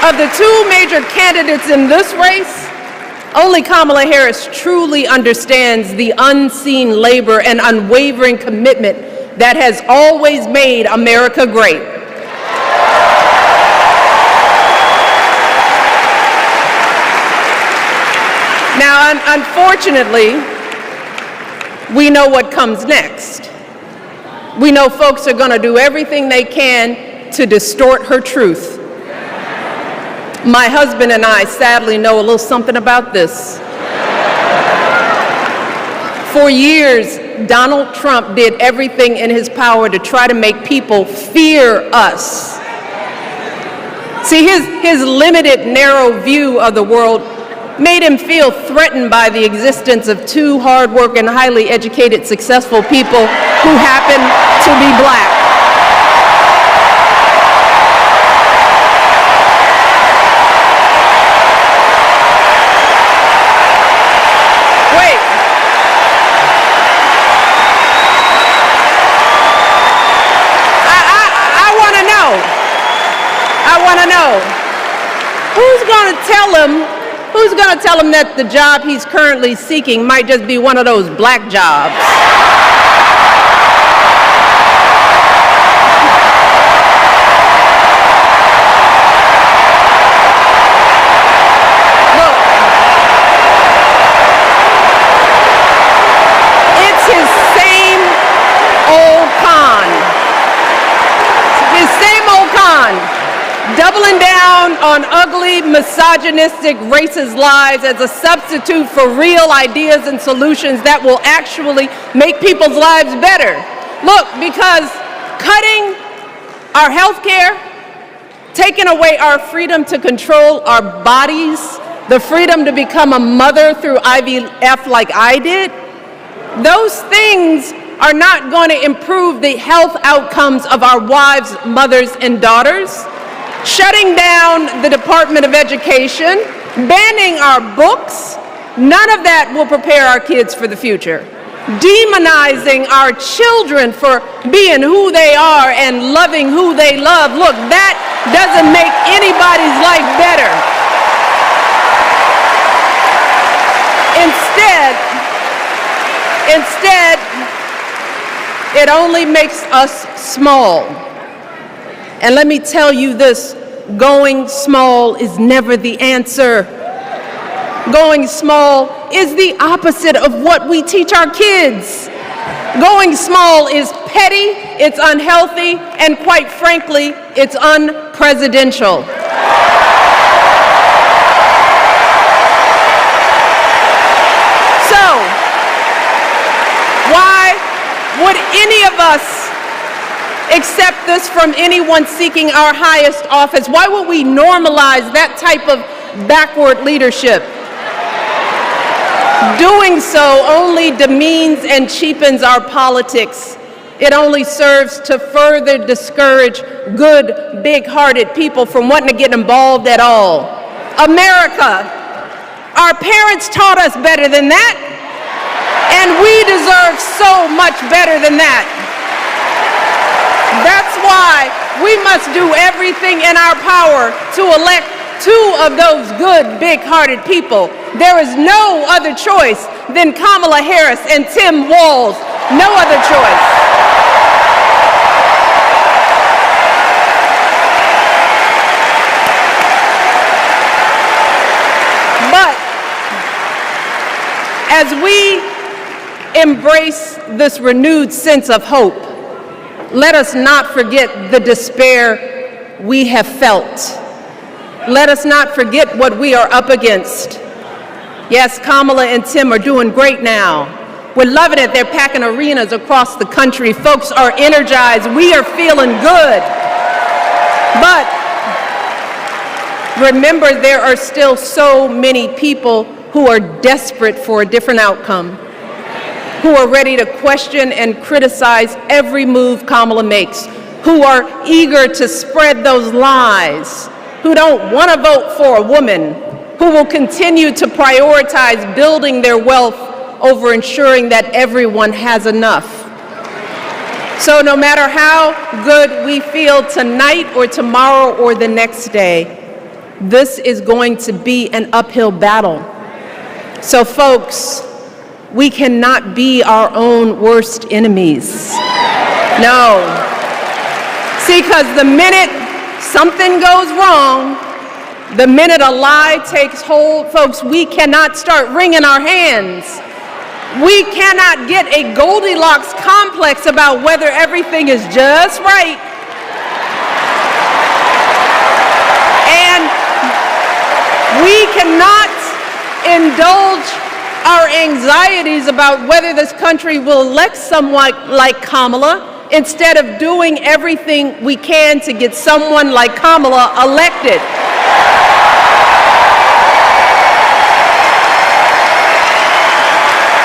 Of the two major candidates in this race, only Kamala Harris truly understands the unseen labor and unwavering commitment that has always made America great. Now, unfortunately, we know what comes next. We know folks are going to do everything they can to distort her truth. My husband and I sadly know a little something about this. For years, Donald Trump did everything in his power to try to make people fear us. See, his limited, narrow view of the world made him feel threatened by the existence of two hardworking, highly educated, successful people who happen to be black. Who's going to tell him that the job he's currently seeking might just be one of those black jobs? Look, it's his same old con. His same old con. doubling down on ugly, misogynistic, racist lies as a substitute for real ideas and solutions that will actually make people's lives better. Look, because cutting our health care, taking away our freedom to control our bodies, the freedom to become a mother through IVF like I did, those things are not going to improve the health outcomes of our wives, mothers, and daughters. Shutting down the Department of Education, banning our books, none of that will prepare our kids for the future. Demonizing our children for being who they are and loving who they love, look, that doesn't make anybody's life better. Instead, it only makes us small. And let me tell you this, going small is never the answer. Going small is the opposite of what we teach our kids. Going small is petty, it's unhealthy, and quite frankly, it's unpresidential. So, why would any of us accept this from anyone seeking our highest office? Why would we normalize that type of backward leadership? Doing so only demeans and cheapens our politics. It only serves to further discourage good, big-hearted people from wanting to get involved at all. America, our parents taught us better than that, and we deserve so much better than that. That's why we must do everything in our power to elect two of those good, big-hearted people. There is no other choice than Kamala Harris and Tim Walz. No other choice. But as we embrace this renewed sense of hope, let us not forget the despair we have felt. Let us not forget what we are up against. Yes, Kamala and Tim are doing great now. We're loving it. They're packing arenas across the country. Folks are energized. We are feeling good. But remember, there are still so many people who are desperate for a different outcome, who are ready to question and criticize every move Kamala makes, who are eager to spread those lies, who don't want to vote for a woman, who will continue to prioritize building their wealth over ensuring that everyone has enough. So no matter how good we feel tonight or tomorrow or the next day, this is going to be an uphill battle. So folks, we cannot be our own worst enemies. No. See, because the minute something goes wrong, the minute a lie takes hold, folks, we cannot start wringing our hands. We cannot get a Goldilocks complex about whether everything is just right. And we cannot indulge our anxieties about whether this country will elect someone like Kamala instead of doing everything we can to get someone like Kamala elected.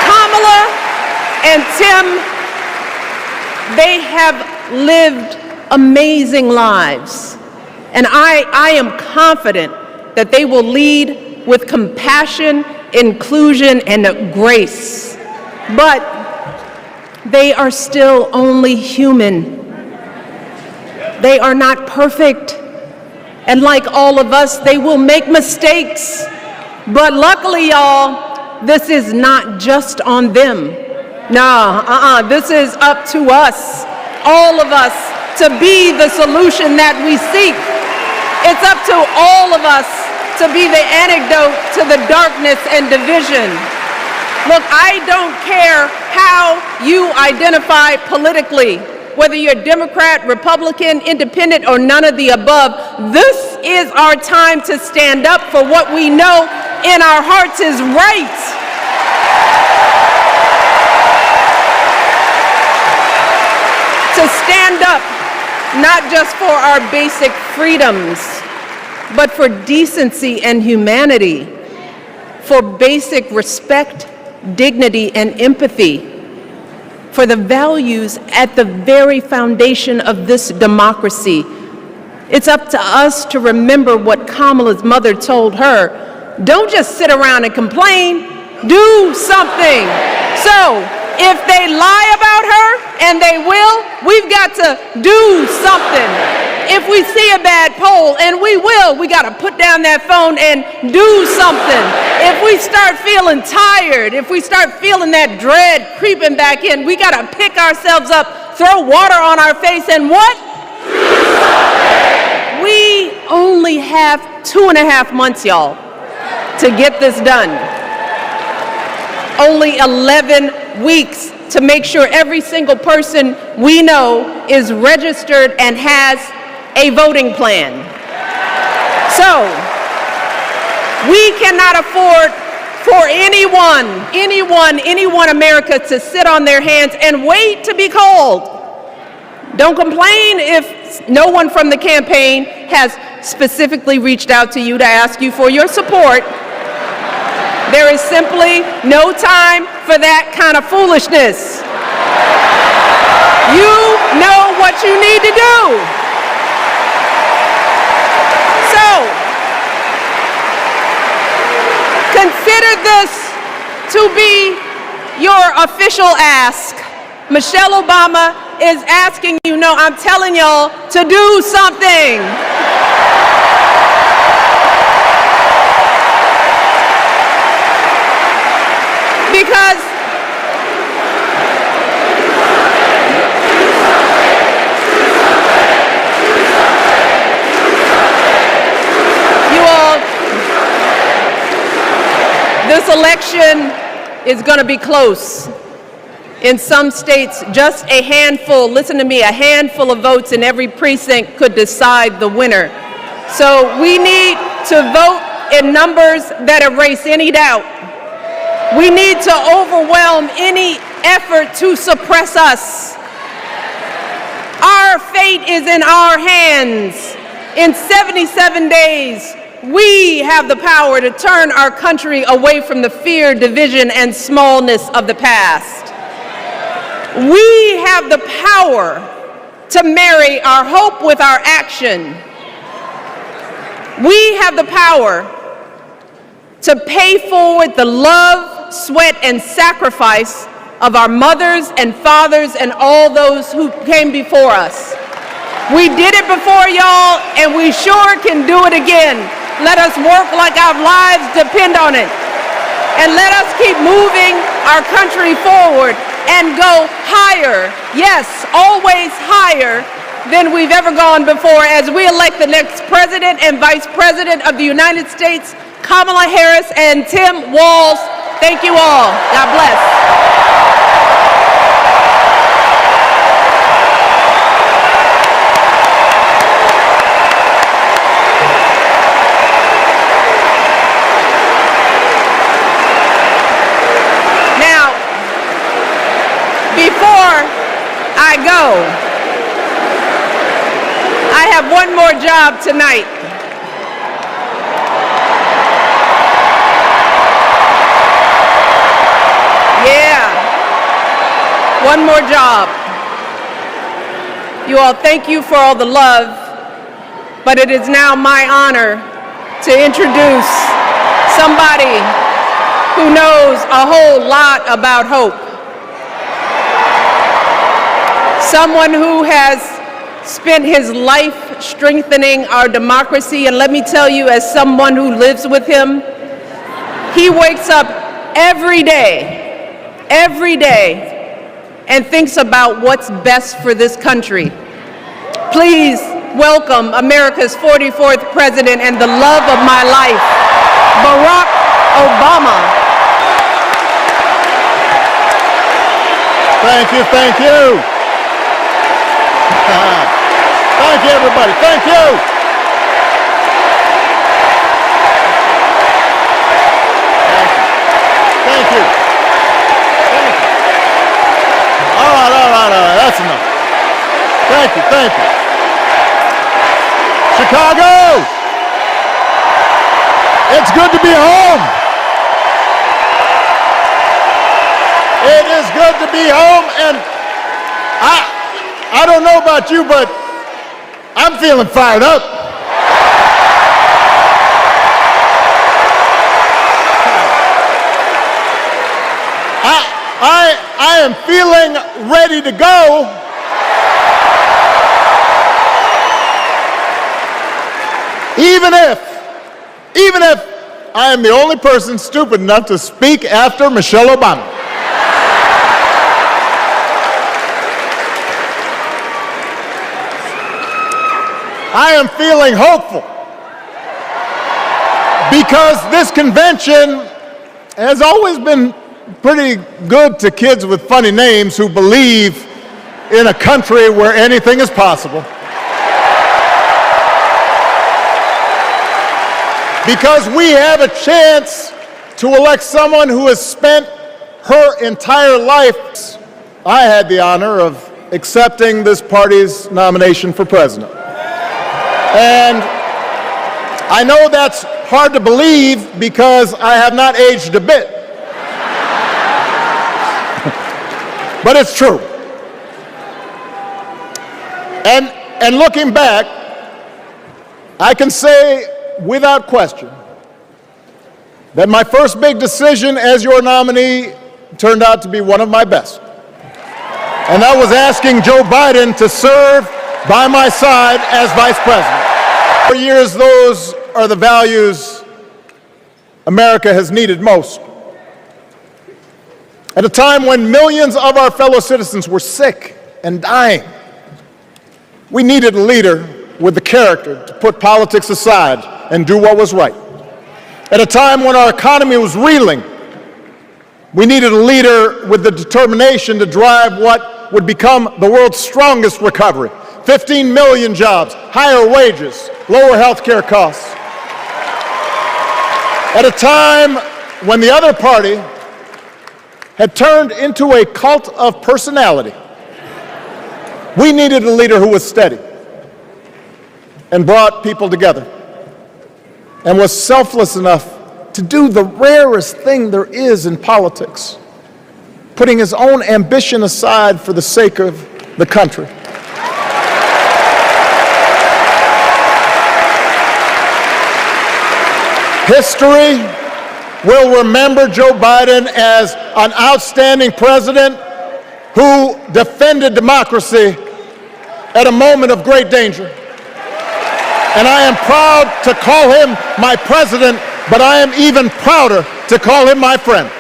Kamala and Tim, they have lived amazing lives. And I am confident that they will lead with compassion, inclusion, and grace. But they are still only human. They are not perfect. And like all of us, they will make mistakes. But luckily, y'all, this is not just on them. This is up to us, all of us, to be the solution that we seek. It's up to all of us to be the antidote to the darkness and division. Look, I don't care how you identify politically. whether you're Democrat, Republican, Independent, or none of the above. This is our time to stand up for what we know in our hearts is right. To stand up not just for our basic freedoms, but for decency and humanity, for basic respect, dignity, and empathy, for the values at the very foundation of this democracy. It's up to us to remember what Kamala's mother told her. Don't just sit around and complain, do something. So, if they lie about her, and they will, we've got to do something. If we see a bad poll, and we will, we got to put down that phone and do something. If we start feeling tired, if we start feeling that dread creeping back in, we got to pick ourselves up, throw water on our face, and what? We only have 2.5 months, y'all, to get this done. Only 11 weeks to make sure every single person we know is registered and has a voting plan. So, we cannot afford for anyone America to sit on their hands and wait to be called. Don't complain if no one from the campaign has specifically reached out to you to ask you for your support. There is simply no time for that kind of foolishness. You know what you need to do. So, consider this to be your official ask. Michelle Obama is asking you, no, I'm telling y'all to do something. Because you all, this election is going to be close. In some states, just a handful, listen to me, a handful of votes in every precinct could decide the winner. So we need to vote in numbers that erase any doubt. We need to overwhelm any effort to suppress us. Our fate is in our hands. In 77 days, we have the power to turn our country away from the fear, division, and smallness of the past. We have the power to marry our hope with our action. We have the power to pay forward the love, sweat, and sacrifice of our mothers and fathers and all those who came before us. We did it before, y'all, and we sure can do it again. Let us work like our lives depend on it. And let us keep moving our country forward and go higher, yes, always higher than we've ever gone before as we elect the next President and Vice President of the United States, Kamala Harris and Tim Walz. Thank you all. God bless. Before I go, I have one more job tonight. Yeah, one more job. You all, thank you for all the love, but it is now my honor to introduce somebody who knows a whole lot about hope. Someone who has spent his life strengthening our democracy, and let me tell you, as someone who lives with him, he wakes up every day, and thinks about what's best for this country. Please welcome America's 44th President and the love of my life, Barack Obama. Thank you, thank you. Thank you, everybody. Thank you. Thank you. Thank you. All right. That's enough. Thank you. Chicago! It's good to be home. It is good to be home, and I don't know about you, but I'm feeling fired up. I am feeling ready to go. Even if I am the only person stupid enough to speak after Michelle Obama. I am feeling hopeful because this convention has always been pretty good to kids with funny names who believe in a country where anything is possible. Because we have a chance to elect someone who has spent her entire life. I had the honor of accepting this party's nomination for president. And I know that's hard to believe because I have not aged a bit. But it's true. And looking back, I can say without question that my first big decision as your nominee turned out to be one of my best. And that was asking Joe Biden to serve by my side as vice president. For years, those are the values America has needed most. At a time when millions of our fellow citizens were sick and dying, we needed a leader with the character to put politics aside and do what was right. At a time when our economy was reeling, we needed a leader with the determination to drive what would become the world's strongest recovery. 15 million jobs, higher wages, lower health care costs. At a time when the other party had turned into a cult of personality, we needed a leader who was steady and brought people together and was selfless enough to do the rarest thing there is in politics, putting his own ambition aside for the sake of the country. History will remember Joe Biden as an outstanding president who defended democracy at a moment of great danger. And I am proud to call him my president, but I am even prouder to call him my friend.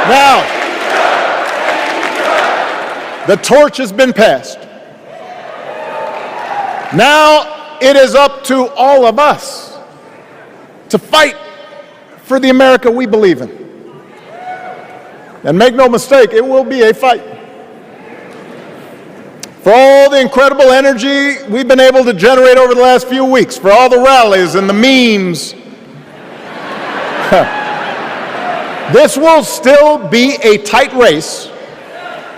Now, the torch has been passed. Now it is up to all of us to fight for the America we believe in. And make no mistake, it will be a fight. For all the incredible energy we've been able to generate over the last few weeks, for all the rallies and the memes, this will still be a tight race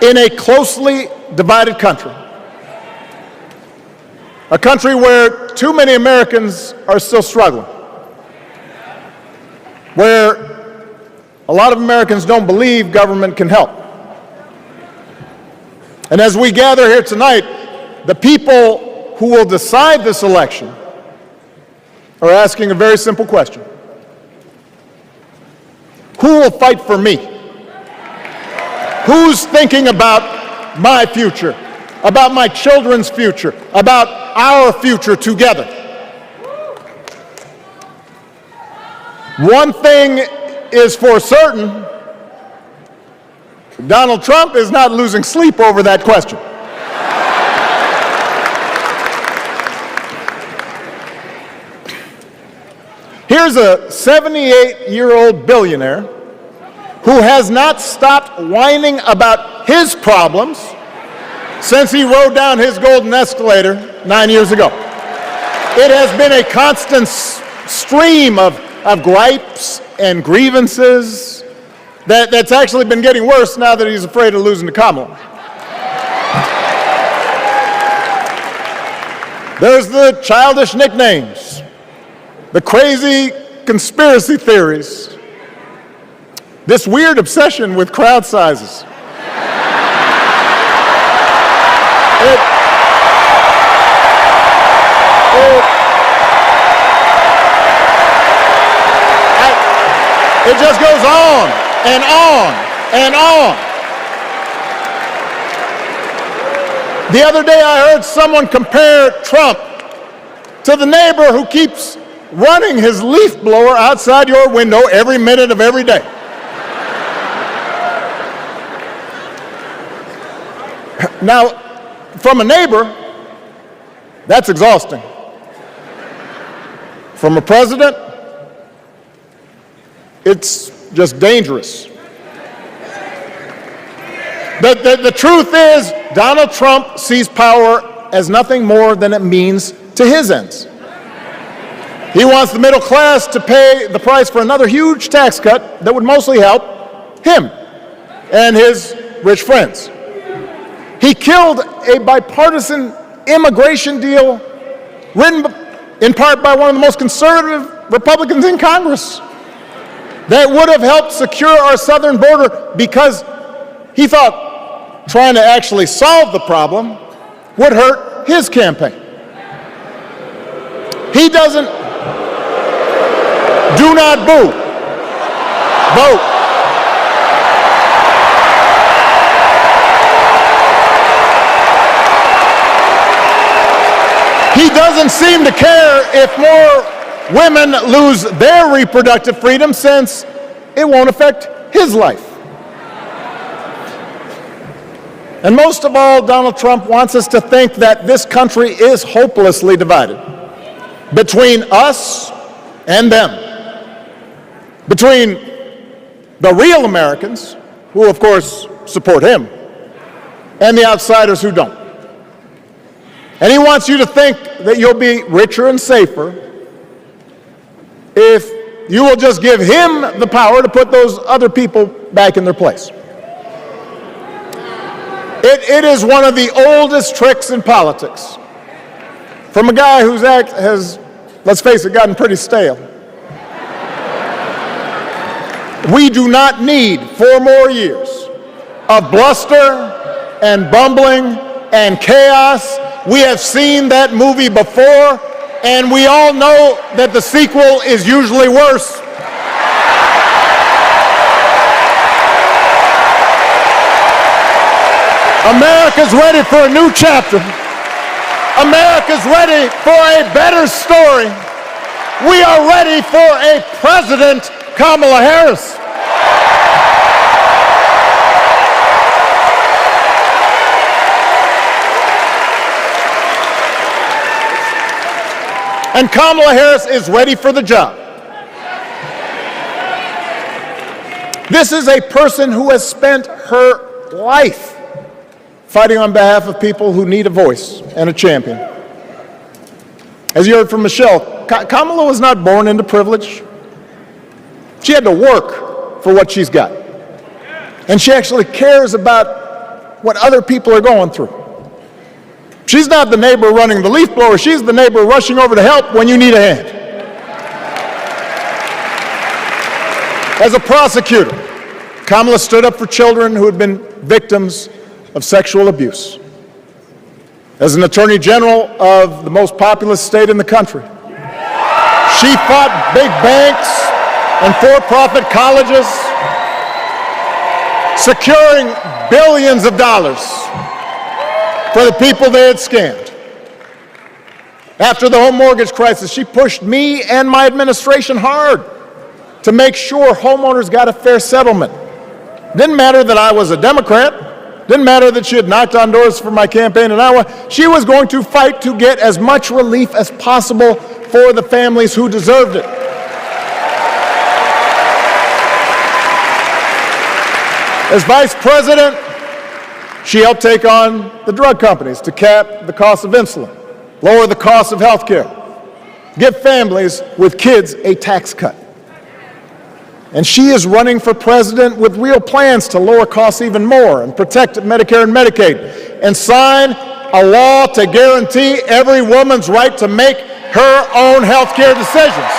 in a closely divided country. A country where too many Americans are still struggling. Where a lot of Americans don't believe government can help. And as we gather here tonight, the people who will decide this election are asking a very simple question. Who will fight for me? Who's thinking about my future, about my children's future, about our future together? One thing is for certain, Donald Trump is not losing sleep over that question. Here's a 78-year-old billionaire who has not stopped whining about his problems since he rode down his golden escalator 9 years ago. It has been a constant stream of gripes and grievances that's actually been getting worse now that he's afraid of losing to Kamala. There's the childish nicknames, the crazy conspiracy theories, this weird obsession with crowd sizes. It just goes on and on and on. The other day I heard someone compare Trump to the neighbor who keeps running his leaf blower outside your window every minute of every day. Now, from a neighbor, that's exhausting. From a president, it's just dangerous. The truth is, Donald Trump sees power as nothing more than it means to his ends. He wants the middle class to pay the price for another huge tax cut that would mostly help him and his rich friends. He killed a bipartisan immigration deal written in part by one of the most conservative Republicans in Congress that would have helped secure our southern border because he thought trying to actually solve the problem would hurt his campaign. He doesn't, do not boo, vote. He doesn't seem to care if more women lose their reproductive freedom since it won't affect his life. And most of all, Donald Trump wants us to think that this country is hopelessly divided between us and them, between the real Americans, who of course support him, and the outsiders who don't. And he wants you to think that you'll be richer and safer if you will just give him the power to put those other people back in their place. It is one of the oldest tricks in politics from a guy whose act has, let's face it, gotten pretty stale. We do not need 4 more years of bluster and bumbling and chaos. We have seen that movie before, and we all know that the sequel is usually worse. America's ready for a new chapter. America's ready for a better story. We are ready for a President Kamala Harris. And Kamala Harris is ready for the job. This is a person who has spent her life fighting on behalf of people who need a voice and a champion. As you heard from Michelle, Kamala was not born into privilege. She had to work for what she's got. And she actually cares about what other people are going through. She's not the neighbor running the leaf blower. She's the neighbor rushing over to help when you need a hand. As a prosecutor, Kamala stood up for children who had been victims of sexual abuse. As an attorney general of the most populous state in the country, she fought big banks and for-profit colleges, securing billions of dollars for the people they had scammed. After the home mortgage crisis, she pushed me and my administration hard to make sure homeowners got a fair settlement Didn't matter that I was a Democrat. Didn't matter that she had knocked on doors for my campaign in Iowa. She was going to fight to get as much relief as possible for the families who deserved it. As vice president, she helped take on the drug companies to cap the cost of insulin, lower the cost of health care, give families with kids a tax cut. And she is running for president with real plans to lower costs even more and protect Medicare and Medicaid and sign a law to guarantee every woman's right to make her own health care decisions.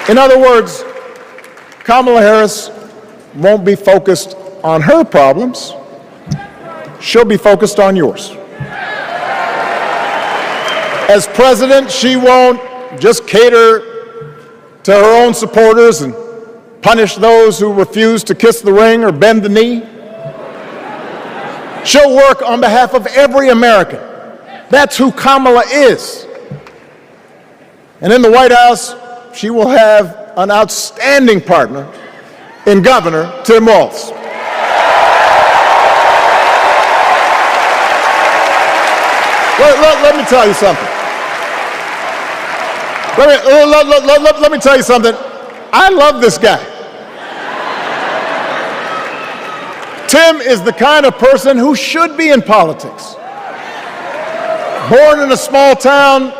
In other words, Kamala Harris won't be focused on her problems. She'll be focused on yours. As president, she won't just cater to her own supporters and punish those who refuse to kiss the ring or bend the knee. She'll work on behalf of every American. That's who Kamala is. And in the White House, she will have an outstanding partner in Governor Tim Walz. Let me tell you something. Let me tell you something. I love this guy. Tim is the kind of person who should be in politics. Born in a small town,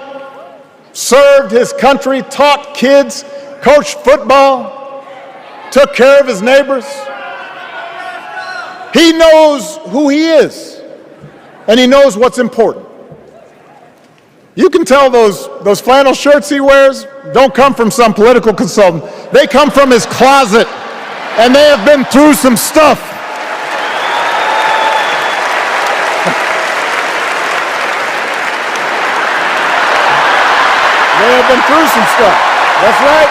served his country, taught kids, coached football, took care of his neighbors. He knows who he is, and he knows what's important. You can tell those flannel shirts he wears don't come from some political consultant. They come from his closet, and they have been through some stuff. They have been through some stuff. That's right.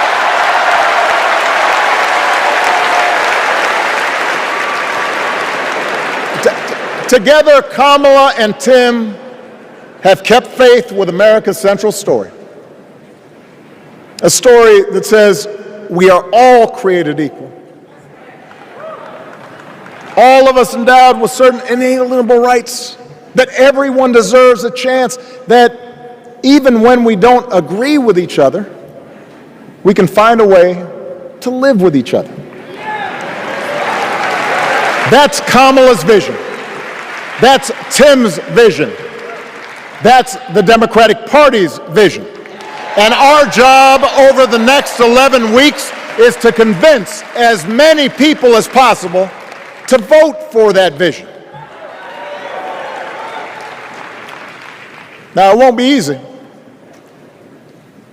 Together, Kamala and Tim have kept faith with America's central story. A story that says we are all created equal. All of us endowed with certain inalienable rights, that everyone deserves a chance, that even when we don't agree with each other, we can find a way to live with each other. That's Kamala's vision. That's Tim's vision. That's the Democratic Party's vision. And our job over the next 11 weeks is to convince as many people as possible to vote for that vision. Now, it won't be easy.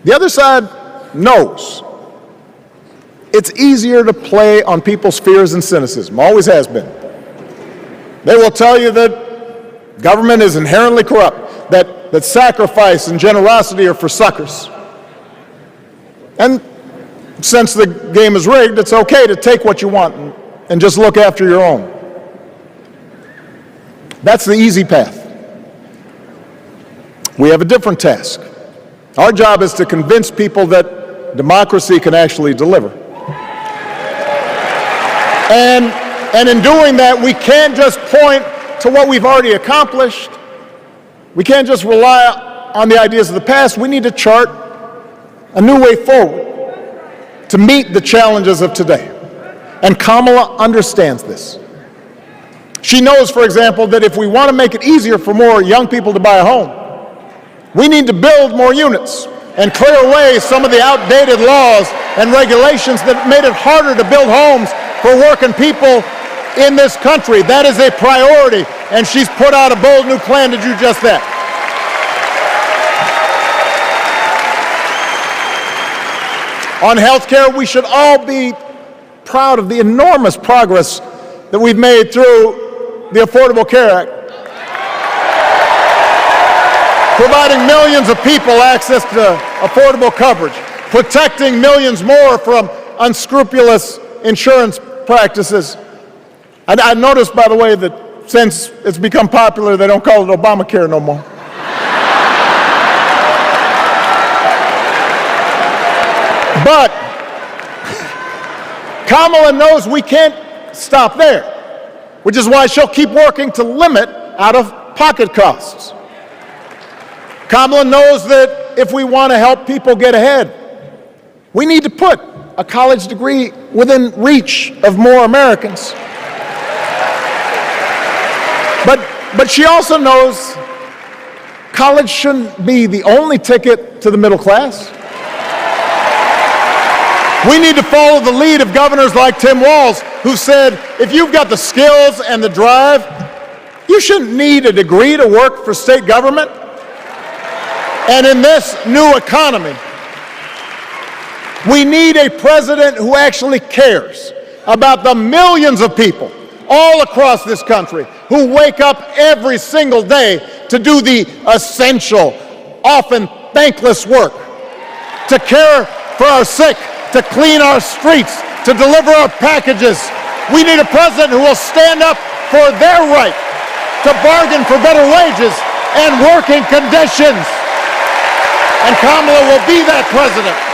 The other side knows it's easier to play on people's fears and cynicism, always has been. They will tell you that government is inherently corrupt, that sacrifice and generosity are for suckers. And since the game is rigged, it's okay to take what you want and just look after your own. That's the easy path. We have a different task. Our job is to convince people that democracy can actually deliver. And in doing that, we can't just point to what we've already accomplished. We can't just rely on the ideas of the past. We need to chart a new way forward to meet the challenges of today. And Kamala understands this. She knows, for example, that if we want to make it easier for more young people to buy a home, we need to build more units and clear away some of the outdated laws and regulations that made it harder to build homes for working people in this country. That is a priority, and she's put out a bold new plan to do just that. On health care, we should all be proud of the enormous progress that we've made through the Affordable Care Act, providing millions of people access to affordable coverage, protecting millions more from unscrupulous insurance practices. I noticed, by the way, that since it's become popular, they don't call it Obamacare no more. But Kamala knows we can't stop there, which is why she'll keep working to limit out-of-pocket costs. Kamala knows that if we want to help people get ahead, we need to put a college degree within reach of more Americans. But she also knows college shouldn't be the only ticket to the middle class. We need to follow the lead of governors like Tim Walz, who said, if you've got the skills and the drive, you shouldn't need a degree to work for state government. And in this new economy, we need a president who actually cares about the millions of people all across this country who wake up every single day to do the essential, often thankless work, to care for our sick, to clean our streets, to deliver our packages. We need a president who will stand up for their right to bargain for better wages and working conditions. And Kamala will be that president.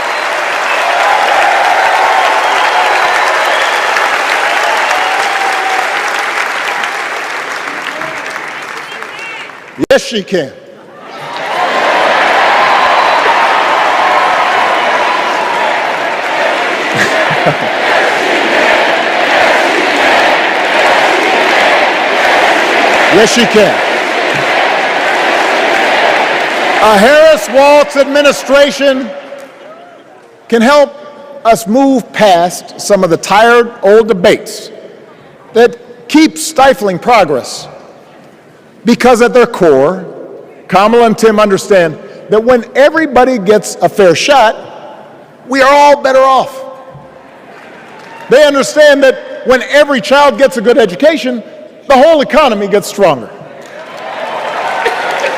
Yes, she can. Yes, she can. A Harris-Walz administration can help us move past some of the tired old debates that keep stifling progress, because at their core, Kamala and Tim understand that when everybody gets a fair shot, we are all better off. They understand that when every child gets a good education, the whole economy gets stronger.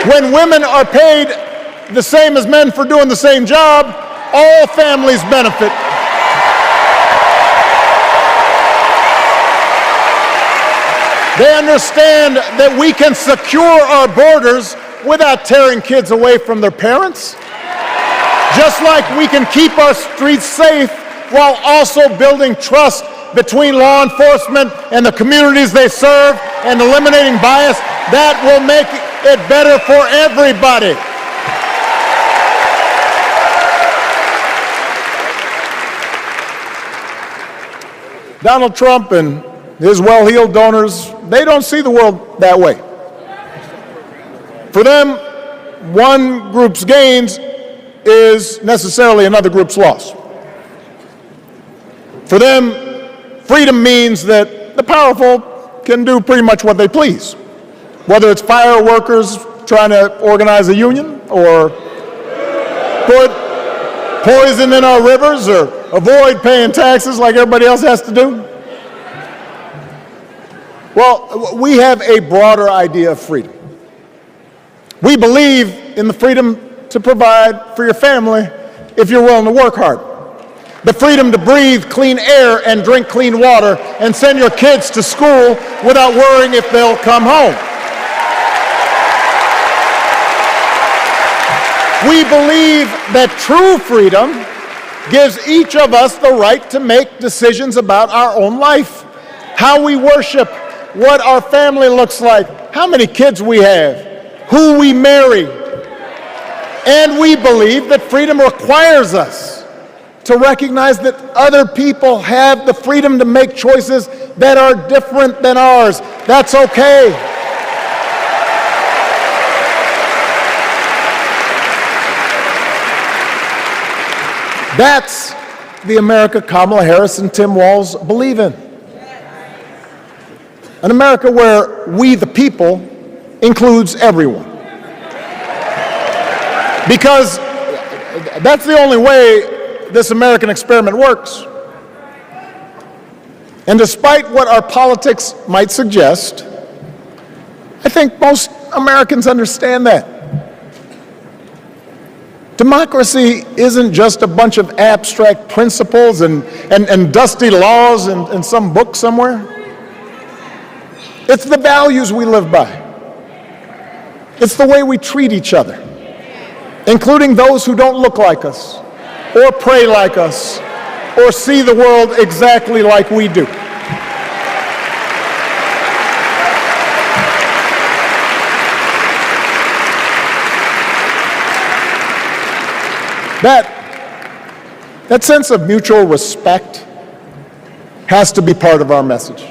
When women are paid the same as men for doing the same job, all families benefit. They understand that we can secure our borders without tearing kids away from their parents, just like we can keep our streets safe while also building trust between law enforcement and the communities they serve and eliminating bias. That will make it better for everybody. Donald Trump and his well-heeled donors, they don't see the world that way. For them, one group's gains is necessarily another group's loss. For them, freedom means that the powerful can do pretty much what they please, whether it's fire workers trying to organize a union, or put poison in our rivers, or avoid paying taxes like everybody else has to do. Well, we have a broader idea of freedom. We believe in the freedom to provide for your family if you're willing to work hard. The freedom to breathe clean air and drink clean water and send your kids to school without worrying if they'll come home. We believe that true freedom gives each of us the right to make decisions about our own life, how we worship, what our family looks like, how many kids we have, who we marry. And we believe that freedom requires us to recognize that other people have the freedom to make choices that are different than ours. That's okay. That's the America Kamala Harris and Tim Walz believe in. An America where we, the people, includes everyone. Because that's the only way this American experiment works. And despite what our politics might suggest, I think most Americans understand that. Democracy isn't just a bunch of abstract principles and dusty laws in some book somewhere. It's the values we live by. It's the way we treat each other, including those who don't look like us, or pray like us, or see the world exactly like we do. That sense of mutual respect has to be part of our message.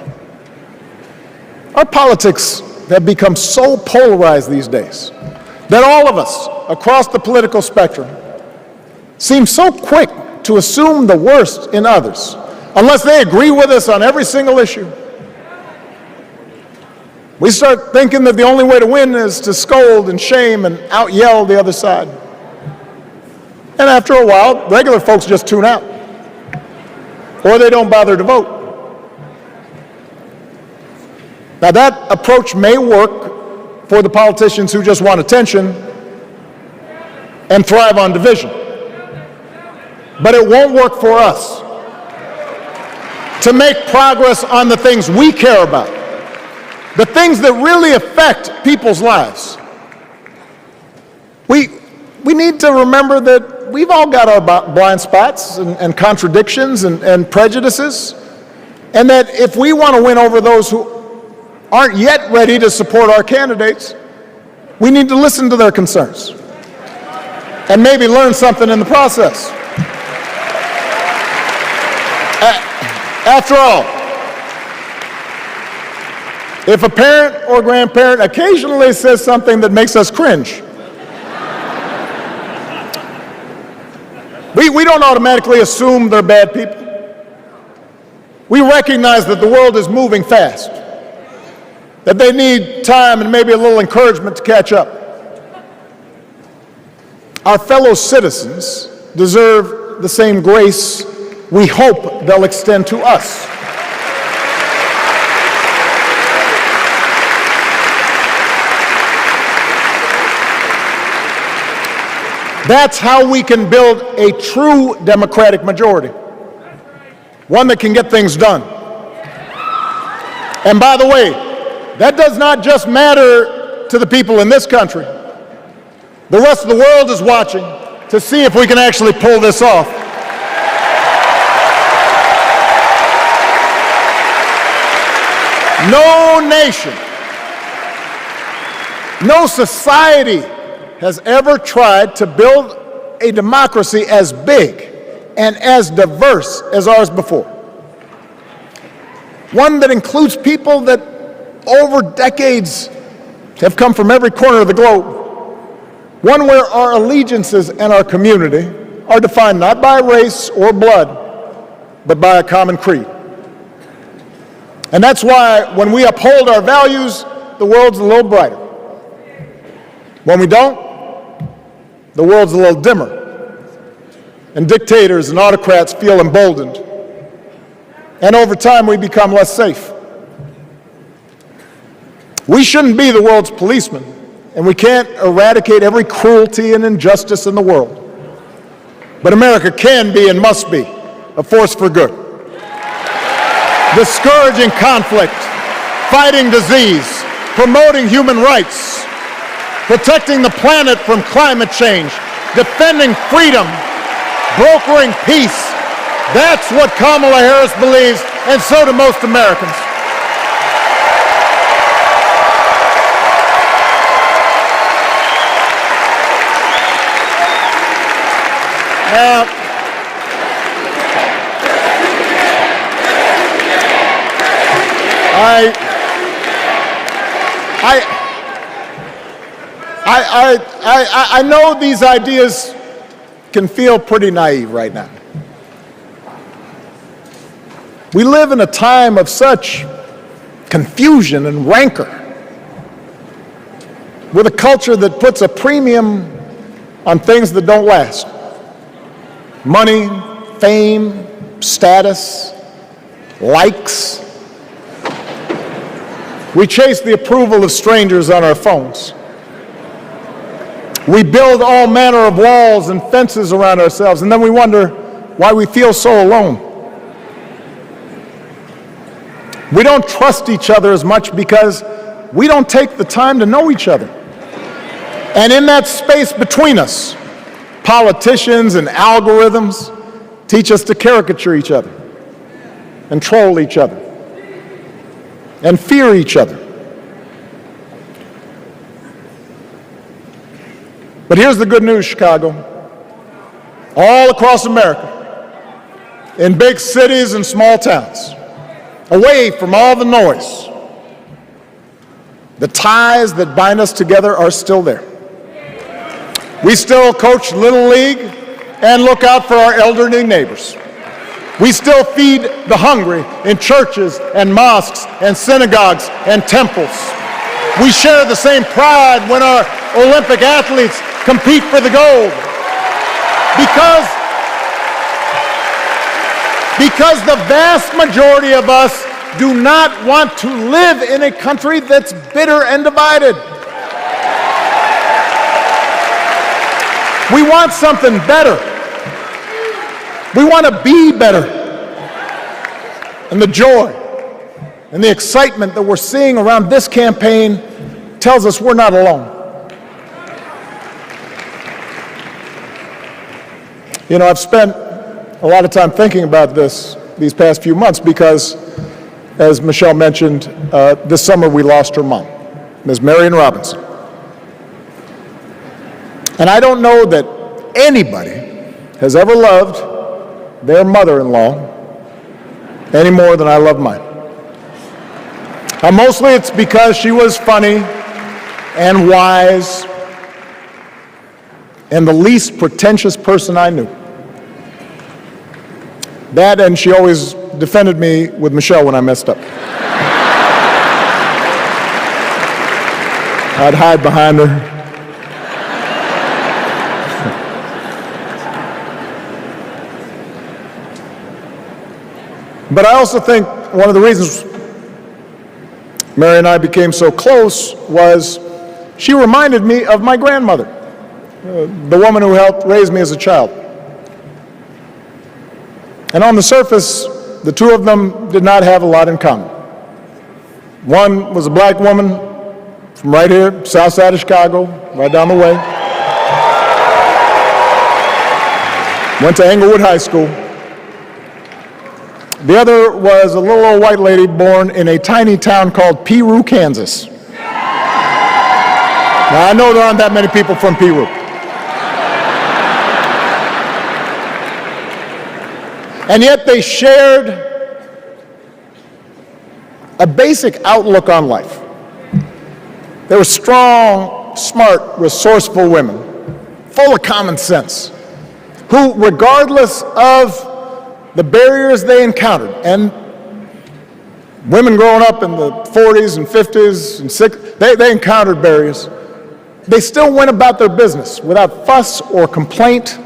Our politics have become so polarized these days that all of us across the political spectrum seem so quick to assume the worst in others, unless they agree with us on every single issue. We start thinking that the only way to win is to scold and shame and out-yell the other side. And after a while, regular folks just tune out, or they don't bother to vote. Now that approach may work for the politicians who just want attention and thrive on division, but it won't work for us to make progress on the things we care about, the things that really affect people's lives. We need to remember that we've all got our blind spots and contradictions and prejudices, and that if we want to win over those who aren't yet ready to support our candidates, we need to listen to their concerns and maybe learn something in the process. After all, if a parent or grandparent occasionally says something that makes us cringe, we don't automatically assume they're bad people. We recognize that the world is moving fast, that they need time and maybe a little encouragement to catch up. Our fellow citizens deserve the same grace we hope they'll extend to us. That's how we can build a true democratic majority, one that can get things done. And by the way, that does not just matter to the people in this country. The rest of the world is watching to see if we can actually pull this off. No nation, no society has ever tried to build a democracy as big and as diverse as ours before. One that includes people that over decades have come from every corner of the globe. One where our allegiances and our community are defined not by race or blood, but by a common creed. And that's why when we uphold our values, the world's a little brighter. When we don't, the world's a little dimmer. And dictators and autocrats feel emboldened. And over time, we become less safe. We shouldn't be the world's policemen, and we can't eradicate every cruelty and injustice in the world. But America can be and must be a force for good. Discouraging conflict, fighting disease, promoting human rights, protecting the planet from climate change, defending freedom, brokering peace. That's what Kamala Harris believes, and so do most Americans. Now, I know these ideas can feel pretty naive right now. We live in a time of such confusion and rancor, with a culture that puts a premium on things that don't last. Money, fame, status, likes. We chase the approval of strangers on our phones. We build all manner of walls and fences around ourselves, and then we wonder why we feel so alone. We don't trust each other as much because we don't take the time to know each other. And in that space between us, politicians and algorithms teach us to caricature each other and troll each other and fear each other. But here's the good news, Chicago. All across America, in big cities and small towns, away from all the noise, the ties that bind us together are still there. We still coach Little League and look out for our elderly neighbors. We still feed the hungry in churches and mosques and synagogues and temples. We share the same pride when our Olympic athletes compete for the gold. Because the vast majority of us do not want to live in a country that's bitter and divided. We want something better. We want to be better. And the joy and the excitement that we're seeing around this campaign tells us we're not alone. You know, I've spent a lot of time thinking about these past few months because, as Michelle mentioned, this summer we lost her mom, Ms. Marion Robinson. And I don't know that anybody has ever loved their mother-in-law any more than I love mine. Mostly it's because she was funny and wise and the least pretentious person I knew. That, and she always defended me with Michelle when I messed up. I'd hide behind her. But I also think one of the reasons Mary and I became so close was she reminded me of my grandmother, the woman who helped raise me as a child. And on the surface, the two of them did not have a lot in common. One was a black woman from right here, south side of Chicago, right down the way. Went to Englewood High School. The other was a little old white lady born in a tiny town called Peru, Kansas. Now, I know there aren't that many people from Peru. And yet they shared a basic outlook on life. They were strong, smart, resourceful women, full of common sense, who, regardless of the barriers they encountered, and women growing up in the 40s and 50s and 60s, they encountered barriers. They still went about their business without fuss or complaint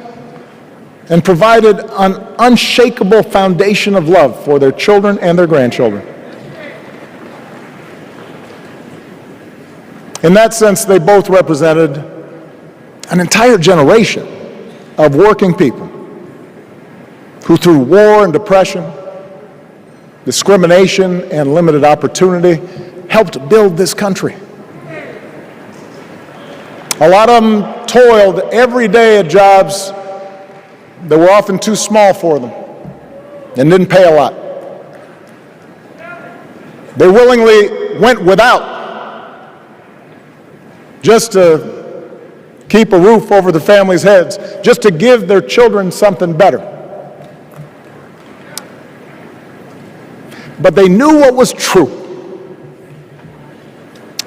and provided an unshakable foundation of love for their children and their grandchildren. In that sense, they both represented an entire generation of working people who, through war and depression, discrimination and limited opportunity, helped build this country. A lot of them toiled every day at jobs that were often too small for them and didn't pay a lot. They willingly went without just to keep a roof over the family's heads, just to give their children something better. But they knew what was true.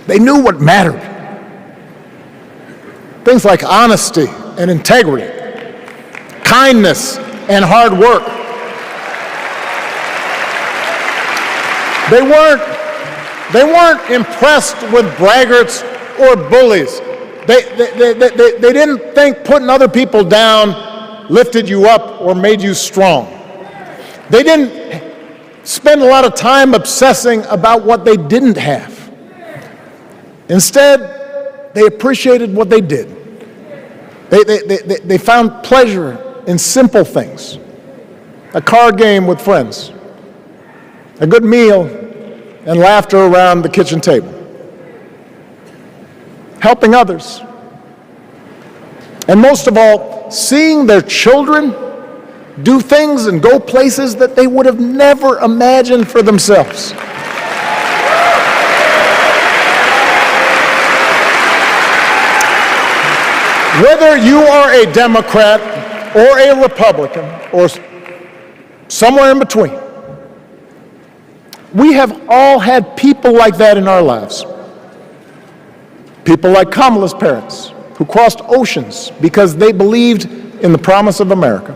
They knew what mattered. Things like honesty and integrity, kindness and hard work. They weren't impressed with braggarts or bullies. They didn't think putting other people down lifted you up or made you strong. They didn't spend a lot of time obsessing about what they didn't have. Instead, they appreciated what they did. They found pleasure in simple things. A card game with friends, a good meal and laughter around the kitchen table, helping others, and most of all, seeing their children do things and go places that they would have never imagined for themselves. Whether you are a Democrat or a Republican or somewhere in between, we have all had people like that in our lives. People like Kamala's parents, who crossed oceans because they believed in the promise of America.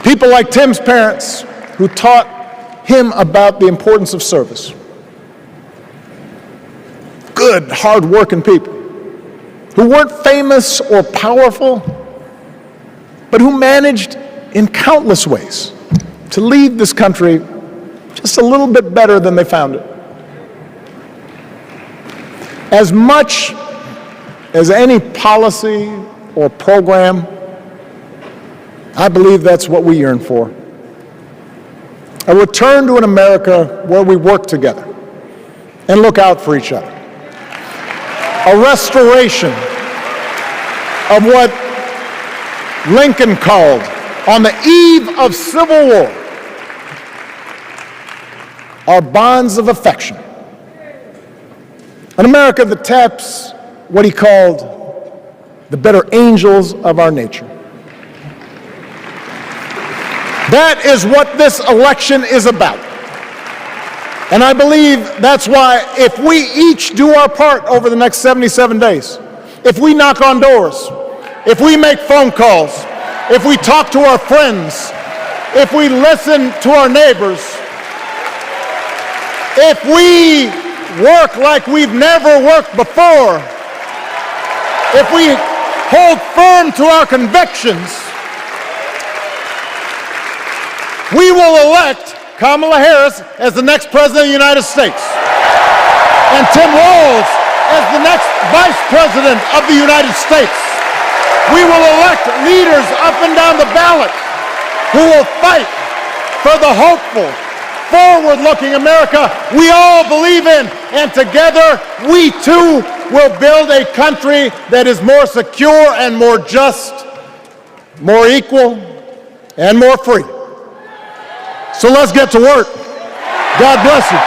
People like Tim's parents, who taught him about the importance of service. Good, hard-working people who weren't famous or powerful, but who managed in countless ways to leave this country just a little bit better than they found it. As much as any policy or program, I believe that's what we yearn for. A return to an America where we work together and look out for each other. A restoration of what Lincoln called, on the eve of Civil War, our bonds of affection. An America that taps what he called the better angels of our nature. That is what this election is about. And I believe that's why if we each do our part over the next 77 days, if we knock on doors, if we make phone calls, if we talk to our friends, if we listen to our neighbors, if we work like we've never worked before, if we hold firm to our convictions, we will elect Kamala Harris as the next President of the United States, and Tim Walz as the next Vice President of the United States. We will elect leaders up and down the ballot who will fight for the hopeful, forward-looking America we all believe in, and together we too will build a country that is more secure and more just, more equal, and more free. So let's get to work. God bless you.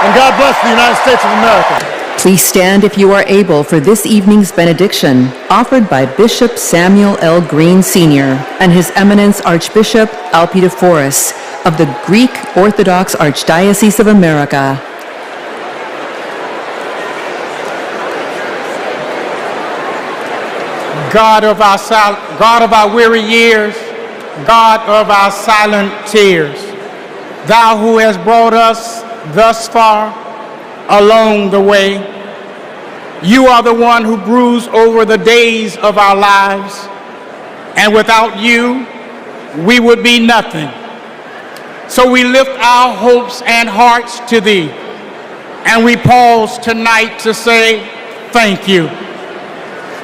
And God bless the United States of America. Please stand if you are able for this evening's benediction, offered by Bishop Samuel L. Green Sr. and His Eminence Archbishop Alpidophoros of the Greek Orthodox Archdiocese of America. God of our weary years, God of our silent tears, Thou who hast brought us thus far along the way, You are the one who broods over the days of our lives, and without You, we would be nothing. So we lift our hopes and hearts to Thee, and we pause tonight to say thank You.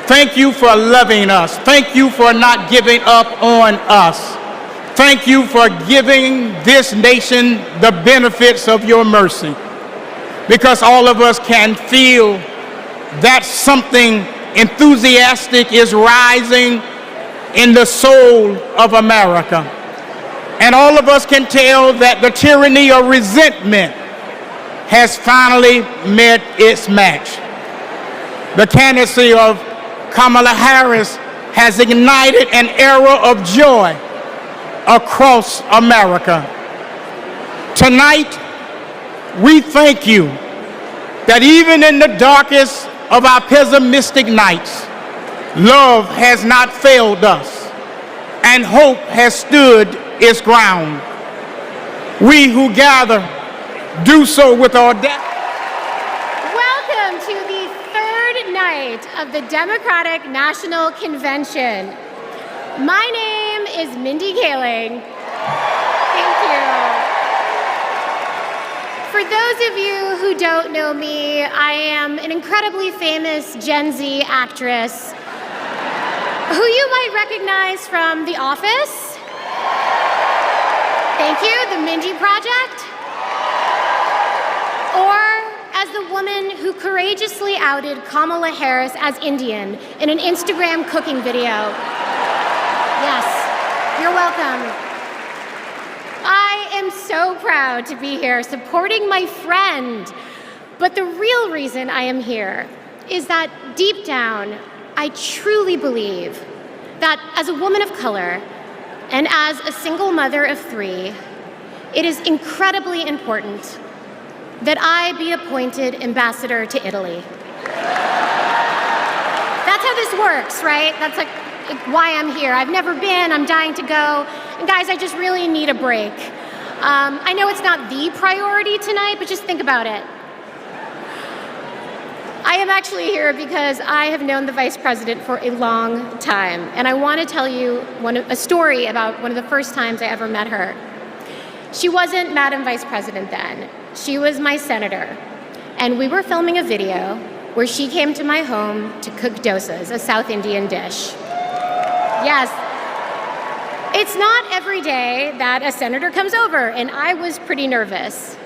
Thank You for loving us. Thank You for not giving up on us. Thank You for giving this nation the benefits of Your mercy, because all of us can feel that something enthusiastic is rising in the soul of America. And all of us can tell that the tyranny of resentment has finally met its match. The candidacy of Kamala Harris has ignited an era of joy across America. Tonight, we thank You that even in the darkest of our pessimistic nights, love has not failed us, and hope has stood its ground. We who gather do so with audacity. Welcome to the third night of the Democratic National Convention. My name is Mindy Kaling. Thank you. For those of you who don't know me, I am an incredibly famous Gen Z actress who you might recognize from The Office. Thank you, The Mindy Project. woman who courageously outed Kamala Harris as Indian in an Instagram cooking video. Yes, you're welcome. I am so proud to be here supporting my friend. But the real reason I am here is that deep down, I truly believe that as a woman of color and as a single mother of 3, it is incredibly important that I be appointed ambassador to Italy. That's how this works, right? That's like why I'm here. I've never been, I'm dying to go. And guys, I just really need a break. I know it's not the priority tonight, but just think about it. I am actually here because I have known the Vice President for a long time, and I want to tell you a story about one of the first times I ever met her. She wasn't Madam Vice President then. She was my senator, and we were filming a video where she came to my home to cook dosas, a South Indian dish. Yes, it's not every day that a senator comes over, and I was pretty nervous.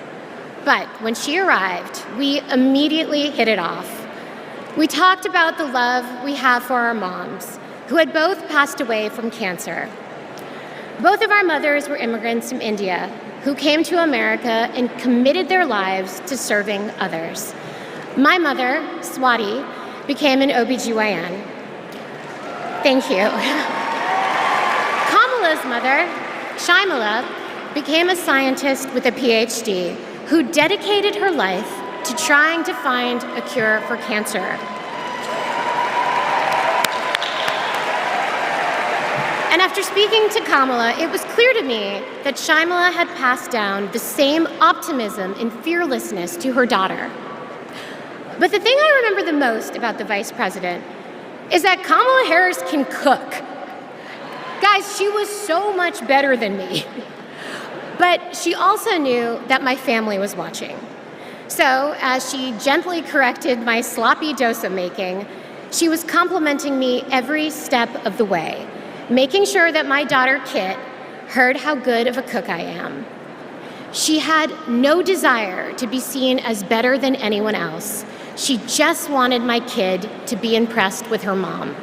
But when she arrived, we immediately hit it off. We talked about the love we have for our moms, who had both passed away from cancer. Both of our mothers were immigrants from India who came to America and committed their lives to serving others. My mother, Swati, became an OBGYN. Thank you. Kamala's mother, Shaimala, became a scientist with a PhD who dedicated her life to trying to find a cure for cancer. And after speaking to Kamala, it was clear to me that Shaimala had passed down the same optimism and fearlessness to her daughter. But the thing I remember the most about the Vice President is that Kamala Harris can cook. Guys, she was so much better than me. But she also knew that my family was watching. So, as she gently corrected my sloppy dosa making, she was complimenting me every step of the way, making sure that my daughter Kit heard how good of a cook I am. She had no desire to be seen as better than anyone else. She just wanted my kid to be impressed with her mom.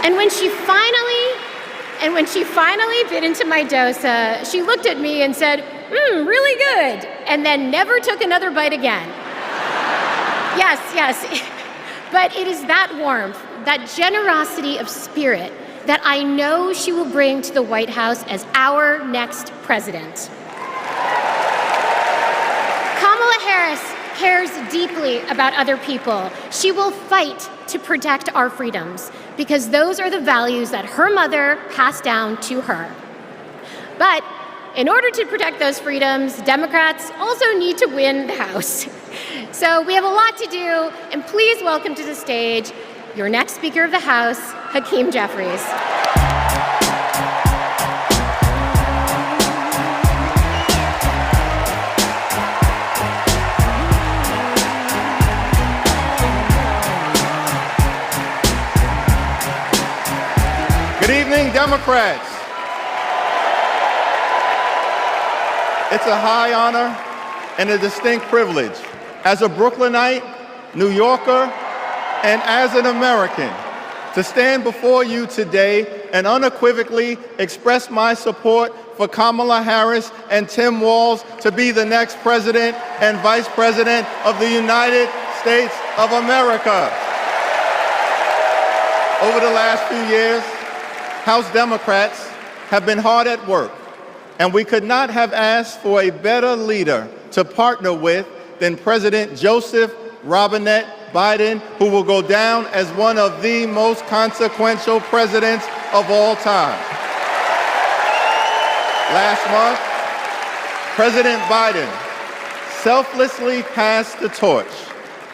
And when she finally bit into my dosa, she looked at me and said, really good, and then never took another bite again. Yes, but it is that warmth, that generosity of spirit that I know she will bring to the White House as our next president. Kamala Harris cares deeply about other people. She will fight to protect our freedoms, because those are the values that her mother passed down to her. But in order to protect those freedoms, Democrats also need to win the House. So we have a lot to do, and please welcome to the stage your next Speaker of the House, Hakeem Jeffries. Good evening, Democrats. It's a high honor and a distinct privilege as a Brooklynite, New Yorker, and as an American to stand before you today and unequivocally express my support for Kamala Harris and Tim Walz to be the next President and Vice President of the United States of America. Over the last few years, House Democrats have been hard at work, and we could not have asked for a better leader to partner with than President Joseph Robinette Biden, who will go down as one of the most consequential presidents of all time. Last month, President Biden selflessly passed the torch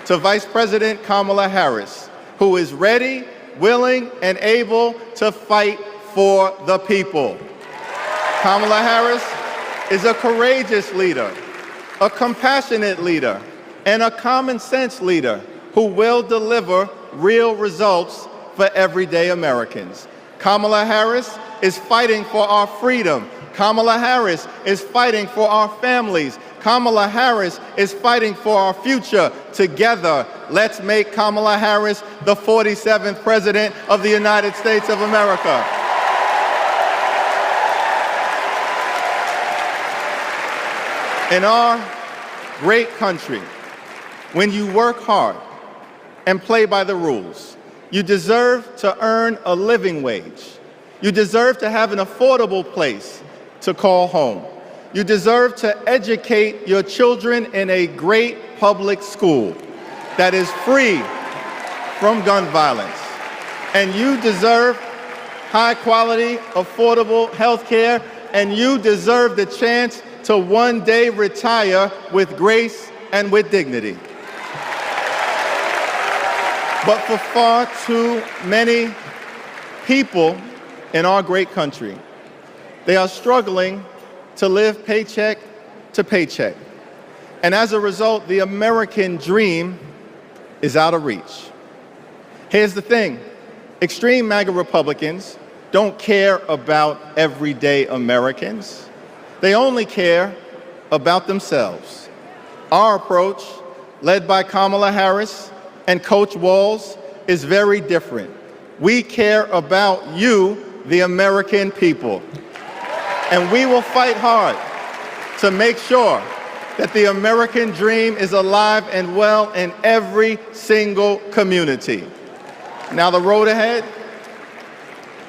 to Vice President Kamala Harris, who is ready, willing, and able to fight for the people. Kamala Harris is a courageous leader, a compassionate leader, and a common sense leader who will deliver real results for everyday Americans. Kamala Harris is fighting for our freedom. Kamala Harris is fighting for our families. Kamala Harris is fighting for our future. Together, let's make Kamala Harris the 47th President of the United States of America. In our great country, when you work hard and play by the rules, you deserve to earn a living wage. You deserve to have an affordable place to call home. You deserve to educate your children in a great public school that is free from gun violence. And you deserve high quality, affordable health care, and you deserve the chance to one day retire with grace and with dignity. But for far too many people in our great country, they are struggling to live paycheck to paycheck. And as a result, the American dream is out of reach. Here's the thing, extreme MAGA Republicans don't care about everyday Americans. They only care about themselves. Our approach, led by Kamala Harris and Coach Walz, is very different. We care about you, the American people. And we will fight hard to make sure that the American dream is alive and well in every single community. Now, the road ahead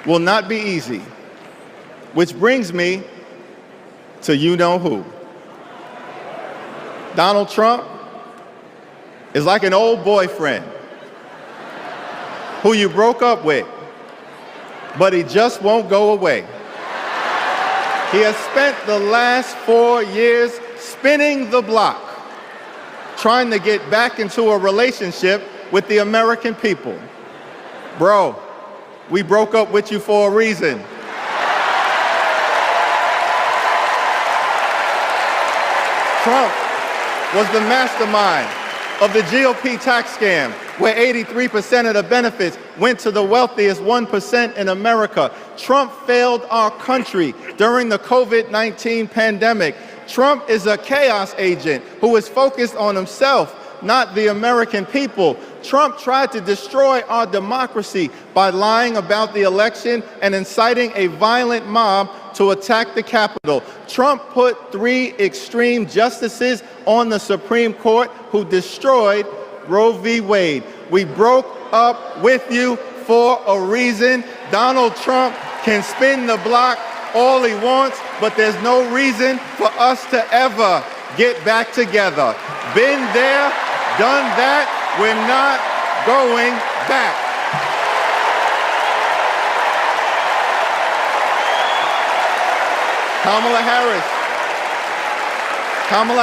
will not be easy, which brings me to you-know-who. Donald Trump is like an old boyfriend who you broke up with, but he just won't go away. He has spent the last 4 years spinning the block, trying to get back into a relationship with the American people. Bro, we broke up with you for a reason. Trump was the mastermind of the GOP tax scam, where 83% of the benefits went to the wealthiest 1% in America. Trump failed our country during the COVID-19 pandemic. Trump is a chaos agent who is focused on himself, not the American people. Trump tried to destroy our democracy by lying about the election and inciting a violent mob to attack the Capitol. Trump put 3 extreme justices on the Supreme Court who destroyed Roe v. Wade. We broke up with you for a reason. Donald Trump can spin the block all he wants, but there's no reason for us to ever get back together. Been there, done that, we're not going back. Kamala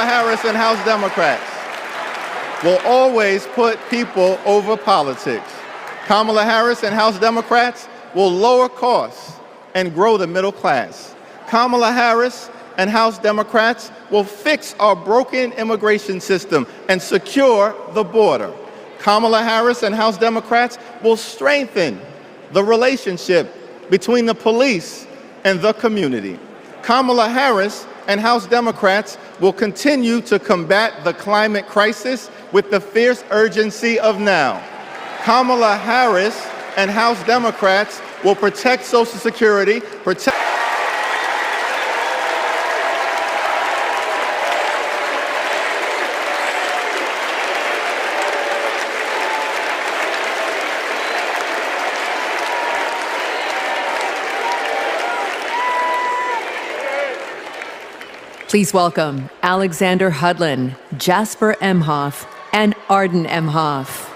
Harris and House Democrats will always put people over politics. Kamala Harris and House Democrats will lower costs and grow the middle class. Kamala Harris and House Democrats will fix our broken immigration system and secure the border. Kamala Harris and House Democrats will strengthen the relationship between the police and the community. Kamala Harris and House Democrats will continue to combat the climate crisis with the fierce urgency of now. Kamala Harris and House Democrats will protect Social Security, Please welcome Alexander Hudlin, Jasper Emhoff, and Arden Emhoff.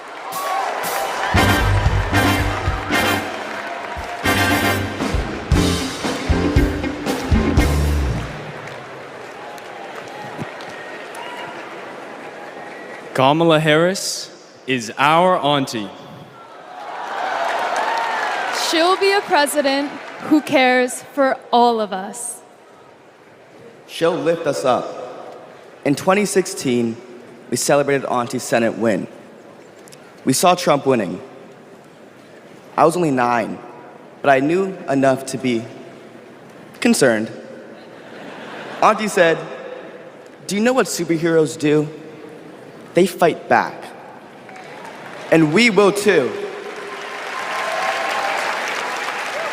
Kamala Harris is our auntie. She'll be a president who cares for all of us. She'll lift us up. In 2016, we celebrated Auntie's Senate win. We saw Trump winning. I was only 9, but I knew enough to be concerned. Auntie said, do you know what superheroes do? They fight back. And we will too.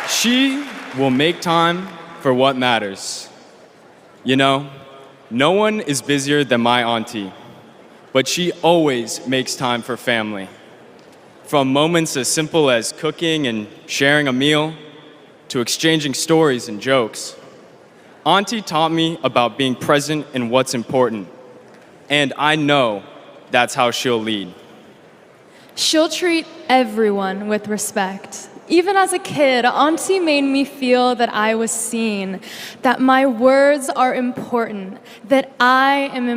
She will make time for what matters. You know, no one is busier than my auntie, but she always makes time for family. From moments as simple as cooking and sharing a meal, to exchanging stories and jokes. Auntie taught me about being present in what's important, and I know that's how she'll lead. She'll treat everyone with respect. Even as a kid, Auntie made me feel that I was seen, that my words are important, that I am